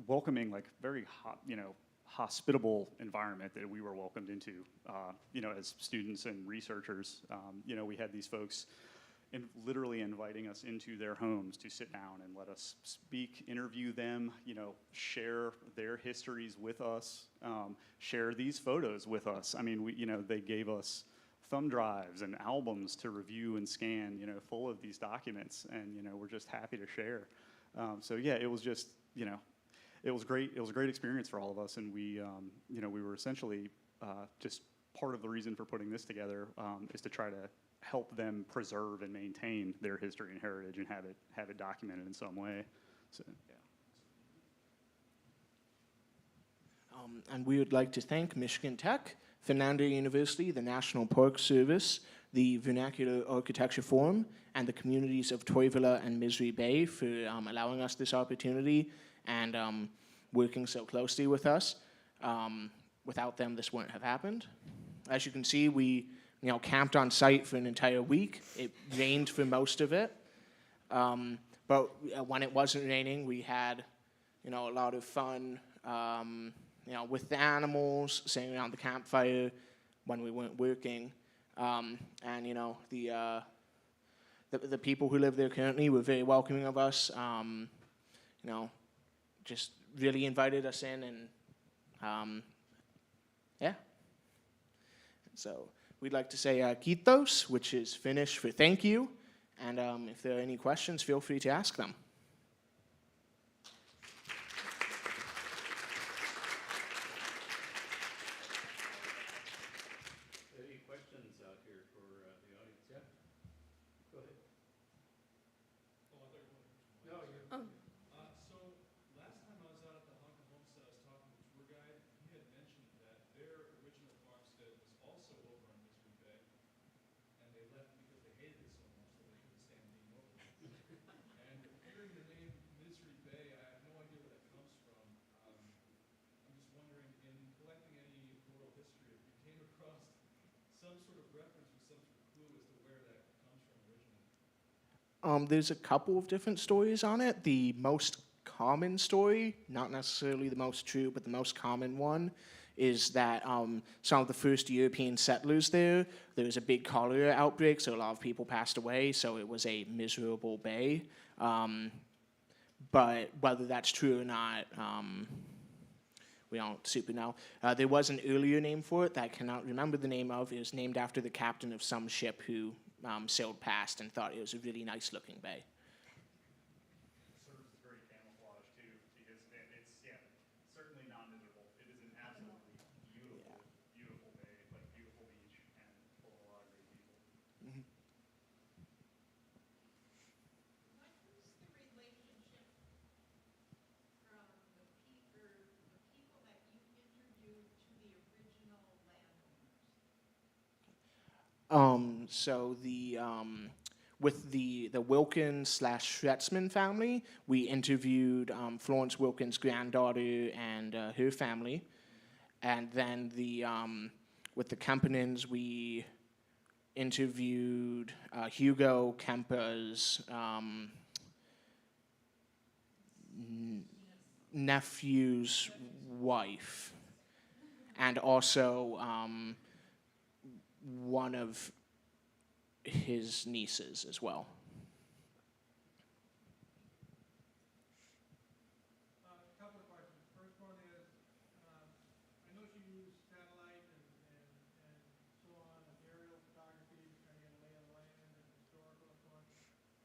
welcoming, like very hot, you know, hospitable environment that we were welcomed into, you know, as students and researchers. You know, we had these folks, literally inviting us into their homes to sit down and let us speak, interview them, share their histories with us, share these photos with us. I mean, they gave us thumb drives and albums to review and scan, full of these documents, and we're just happy to share. So yeah, it was just, it was great. It was a great experience for all of us, and we were essentially just part of the reason for putting this together is to try to help them preserve and maintain their history and heritage and have it documented in some way. So yeah. And we would like to thank Michigan Tech, Fernando University, the National Park Service, the Vernacular Architecture Forum, and the communities of Toyvilla and Misery Bay for allowing us this opportunity and working so closely with us. Without them, this wouldn't have happened. As you can see, we camped on site for an entire week. It rained for most of it. But when it wasn't raining, we had, a lot of fun, with the animals, sitting around the campfire when we weren't working. And, the people who live there currently were very welcoming of us, just really invited us in, and, yeah. So we'd like to say Kitos, which is Finnish for thank you. And if there are any questions, feel free to ask them. Any questions out here for the audience? Yeah? Go ahead. No, you're... So last time I was out at the Honka Homestead, I was talking to the tour guide. He had mentioned that their original farmstead was also over on Misery Bay, and they left because they hated it so much that they couldn't stand being over there. And hearing the name Misery Bay, I have no idea where that comes from. I'm just wondering, in collecting any oral history, if you came across some sort of reference or some sort of clue as to where that comes from originally. There's a couple of different stories on it. The most common story, not necessarily the most true, but the most common one, is that some of the first European settlers there was a big cholera outbreak, so a lot of people passed away, so it was a miserable bay. But whether that's true or not, we don't super know. There was an earlier name for it that I cannot remember the name of. It was named after the captain of some ship who sailed past and thought it was a really nice-looking bay. Serves as very camouflage too, because it's certainly non-visible. It is an absolutely beautiful, beautiful bay, like beautiful beach, and full of a lot of great people. Mm-hmm. What was the relationship from the people that you interviewed to the original landowners? So with the Wilkins/Schretzman family, we interviewed Florence Wilkins' granddaughter and her family, and then with the Kempenins, we interviewed Hugo Kemper's nephew's wife, and also one of his nieces as well. A couple of questions. First one is, I know you use satellite and so on, and aerial photography to kind of get a lay of the land and historical and so on.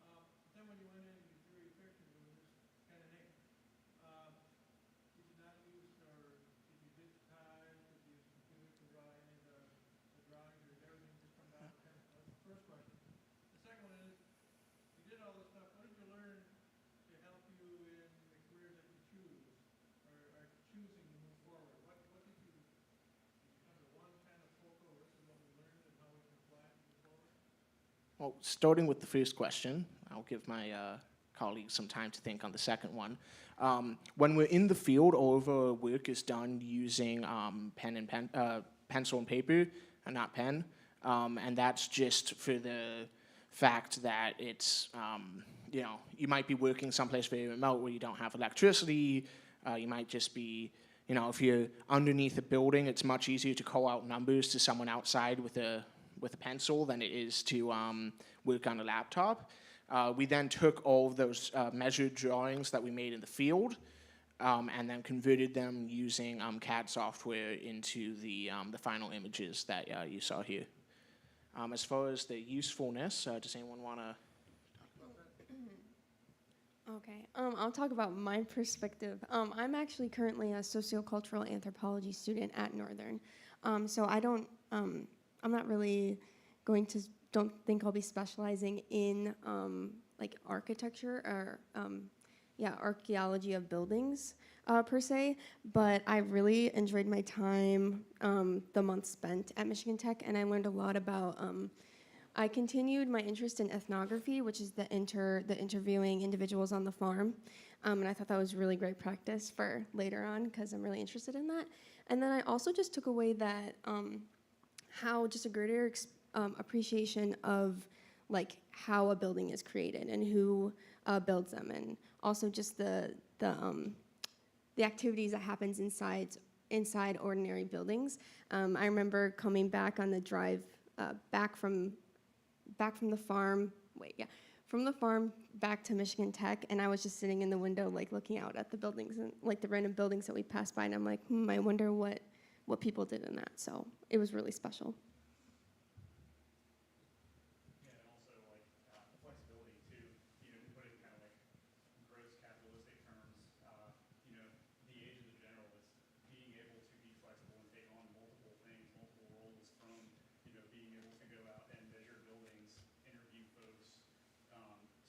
But then when you went in and you drew your pictures, it was just kind of neat. Did you not use, or did you digitize, did you use a computer to draw any of the drawings, or did everything just come back? That's the first question. The second one is, you did all this stuff, what did you learn to help you in the career that you choose, or are choosing to move forward? What did you come to one kind of focal, this is what we learned and how we can apply it to move forward? Well, starting with the first question, I'll give my colleagues some time to think on the second one. When we're in the field, all of our work is done using pencil and paper, and not pen, and that's just for the fact that it's, you might be working someplace very remote where you don't have electricity. You might just be, if you're underneath a building, it's much easier to call out numbers to someone outside with a with a pencil than it is to work on a laptop. We then took all of those measured drawings that we made in the field and then converted them using CAD software into the final images that you saw here. As far as the usefulness, does anyone want to? Okay, I'll talk about my perspective. I'm actually currently a sociocultural anthropology student at Northern, so I'm not really don't think I'll be specializing in like architecture or archaeology of buildings per se, but I really enjoyed my time the month spent at Michigan Tech, and I learned a lot about I continued my interest in ethnography, which is the interviewing individuals on the farm, and I thought that was really great practice for later on because I'm really interested in that. And then I also just took away that how just a greater appreciation of like how a building is created and who builds them, and also just the activities that happens inside ordinary buildings. I remember coming back on the drive back from the farm, back to Michigan Tech, and I was just sitting in the window, like looking out at the buildings and like the random buildings that we passed by, and I'm like, I wonder what people did in that. So it was really special. Yeah, and also like flexibility too. You know, to put it in kind of like gross capitalistic terms, you know, the age of the generalist, being able to be flexible and take on multiple things, multiple roles, from, you know, being able to go out and measure buildings, interview folks,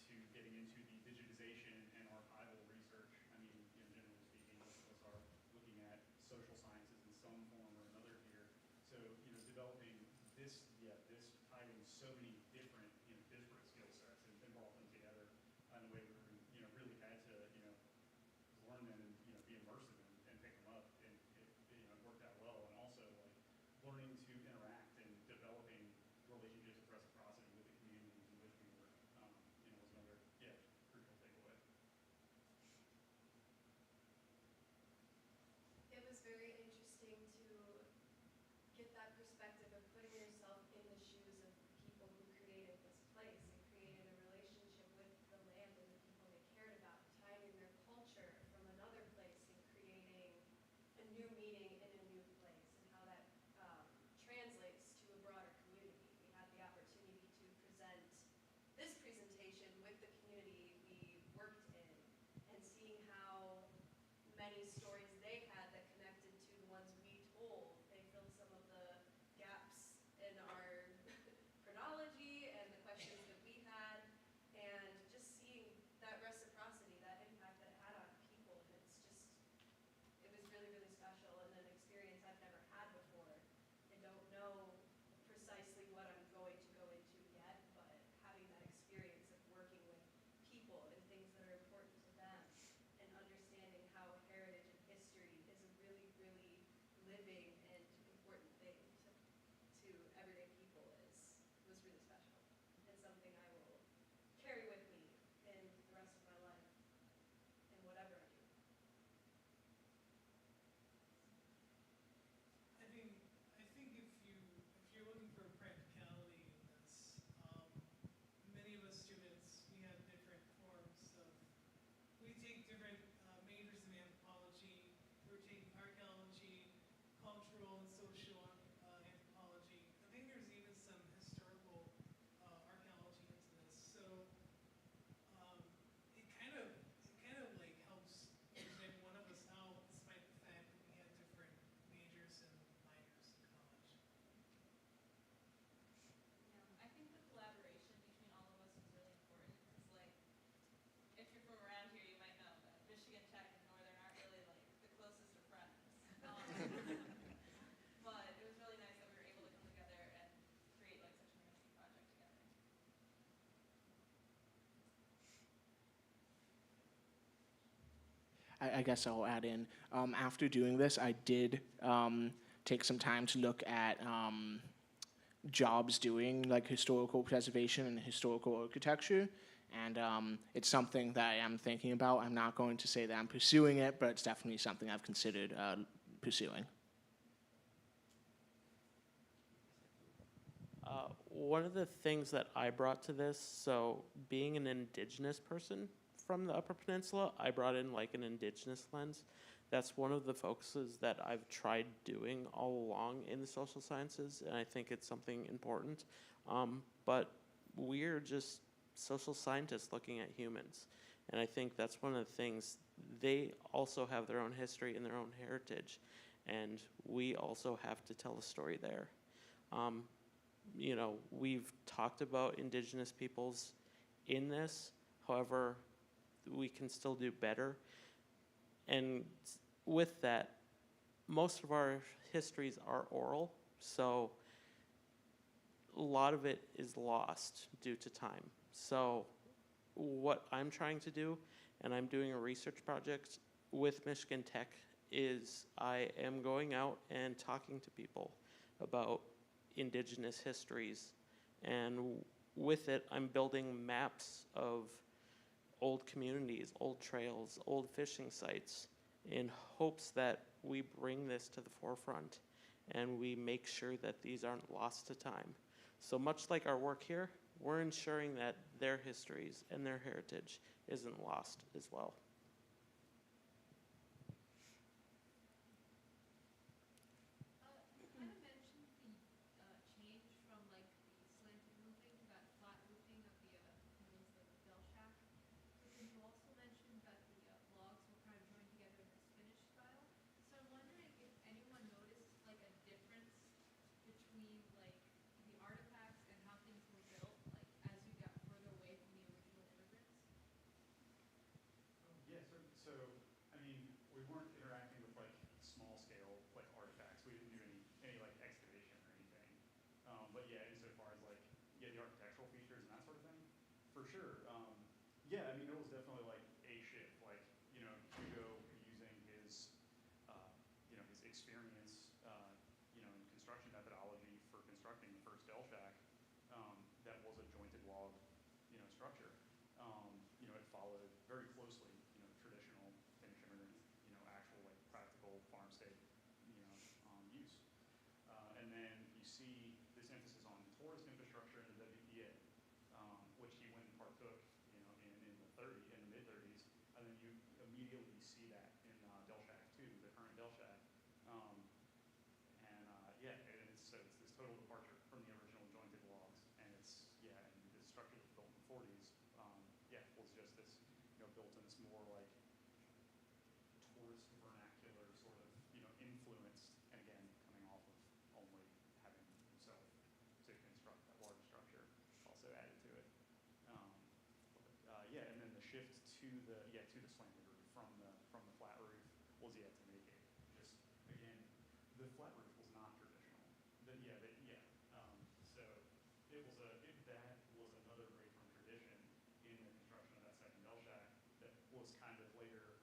to getting into the digitization and archival research. I mean, you know, generally speaking, most of us are looking at social sciences in some form or another here. So, you know, developing this tiling so many different, you know, disparate skill sets and brought them together in a way where we, you know, really had to, you know, learn them and, you know, be immersive and pick them up, and it, you know, worked out well. And also like learning to interact and developing relationships of reciprocity with the communities in which we were, you know, was another, crucial takeaway. It was very interesting to get that perspective of putting yourself in the shoes of the people who created this place and created a relationship with the land and the people they cared about, tying in their culture from another place and creating a new meaning in a new place, and how that translates to a broader community. We had the opportunity to present this presentation with the community we worked in, and seeing how many stories they had that connected to the ones we told. They filled some of the gaps in our chronology and the questions that we had, and just seeing that reciprocity, that impact that it had on people. And it was really, really special, and an experience I've never had before. I don't know precisely what I'm going to go into yet, but having that experience of working with people and things that are important to them, and understanding how heritage and history is a really, really living and important thing to everyday people was really special, and something I will carry with me in the rest of my life in whatever I do. I think if you're looking for practicality in this, many of us students, we have different forms of, we take different majors in anthropology. We're taking archaeology, cultural and social anthropology. I think there's even some historical archaeology into this. So it kind of like helps get one of us out, despite the fact that we had different majors and minors in college. Yeah, I think the collaboration between all of us was really important. It's like, if you're from around here, you might know that Michigan Tech and Northern aren't really like the closest of friends. But it was really nice that we were able to come together and create like such an amazing project together. I guess I'll add in. After doing this, I did take some time to look at jobs doing like historical preservation and historical architecture, and it's something that I am thinking about. I'm not going to say that I'm pursuing it, but it's definitely something I've considered pursuing. One of the things that I brought to this, so being an indigenous person from the Upper Peninsula, I brought in like an indigenous lens. That's one of the focuses that I've tried doing all along in the social sciences, and I think it's something important. But we're just social scientists looking at humans. And I think that's one of the things, they also have their own history and their own heritage. And we also have to tell a story there. You know, we've talked about indigenous peoples in this, however, we can still do better. And with that, most of our histories are oral, so a lot of it is lost due to time. So what I'm trying to do, and I'm doing a research project with Michigan Tech, is I am going out and talking to people about indigenous histories. And with it, I'm building maps of old communities, old trails, old fishing sites, in hopes that we bring this to the forefront and we make sure that these aren't lost to time. So much like our work here, we're ensuring that their histories and their heritage isn't lost as well. You kind of mentioned the change from like the slanted roofing to that flat roofing of the bell shack. But then you also mentioned that the logs were kind of joined together in this finished style. So I'm wondering if anyone noticed like a difference between like the artifacts and how things were built, like as you got further away from the original immigrants. Yeah, so I mean, we weren't interacting with like small scale like artifacts. We didn't do any like excavation or anything. But yeah, insofar as like the architectural features and that sort of thing, for sure. Yeah, I mean, it was definitely like a shift. Like, you know, Hugo using his his experience in construction methodology for constructing the first Dell shack, that was a jointed log structure. It followed very closely, traditional Finnish immigrant, actual like practical farmstead, use. And then you see this emphasis on tourist infrastructure in the WPA, which he went and partook, in the mid 30s, and then you immediately see that in Del Shack 2, the current Del Shack. Yeah, and so it's this total departure from the original jointed logs, and and the structure that was built in the 40s, was just this, built in this more like tourist vernacular sort of, influence, and again, coming off of only having himself to construct that large structure also added to it. And then the shift to the slanted roof from the flat roof was to make it just, again, the flat roof was not traditional. So that was another break from tradition in the construction of that second bell shack that was kind of later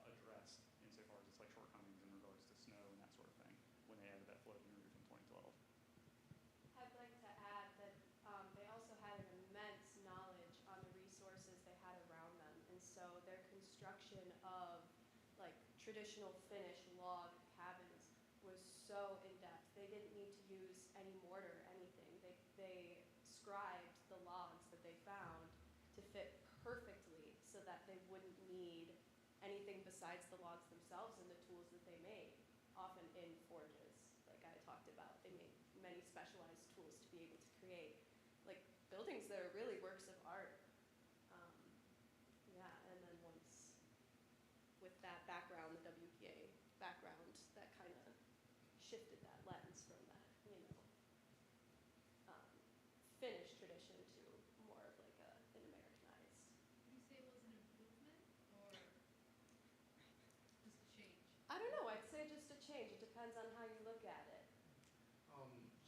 addressed insofar as its like shortcomings in regards to snow and that sort of thing when they added that floating roof in 2012. I'd like to add that they also had an immense knowledge on the resources they had around them, and so their construction of like traditional Finnish log cabins was so in depth. They didn't need to use any mortar, anything. They scribed the logs that they found to fit perfectly so that they wouldn't need anything besides the logs themselves and the tools that they made, often in forges, like I talked about. They made many specialized tools to be able to create like buildings that are really works of art. And then once with that background, the WPA background, that kind of shifted that lens from that, Finnish tradition to more of like an Americanized. Would you say it was an improvement or just a change? I don't know, I'd say just a change. It depends on how you look at it.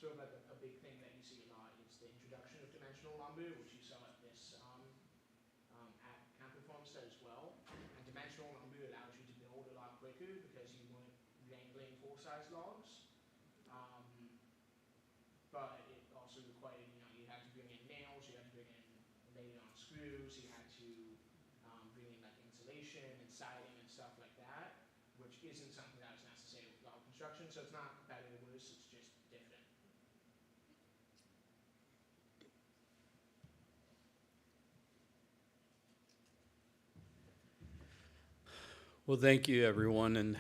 Sort of like a big thing that you see a lot is the introduction of dimensional lumber, which you saw at this at Camping Farmstead as well. And dimensional lumber allowed you to build a lot quicker because you weren't wrangling full-size logs. But it also required, you had to bring in nails, you had to bring in later on screws, you had to bring in like insulation and siding and stuff like that, which isn't something that was necessary with log construction. So it's not better or worse, it's just different. Well, thank you, everyone, and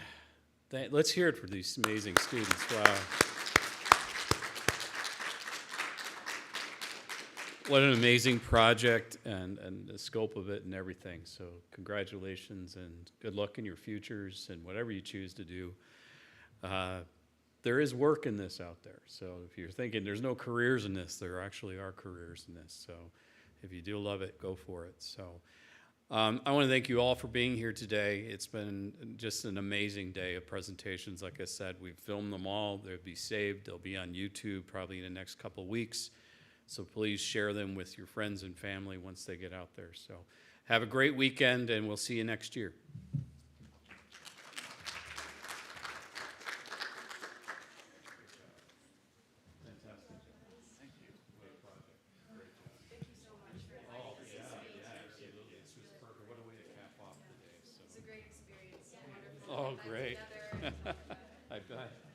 let's hear it for these amazing students. Wow. What an amazing project and the scope of it and everything. So congratulations and good luck in your futures and whatever you choose to do. There is work in this out there. So if you're thinking there's no careers in this, there actually are careers in this. So if you do love it, go for it. So I want to thank you all for being here today. It's been just an amazing day of presentations. Like I said, we've filmed them all. They'll be saved. They'll be on YouTube probably in the next couple of weeks. So please share them with your friends and family once they get out there. So have a great weekend, and we'll see you next year. Oh, great. I bet.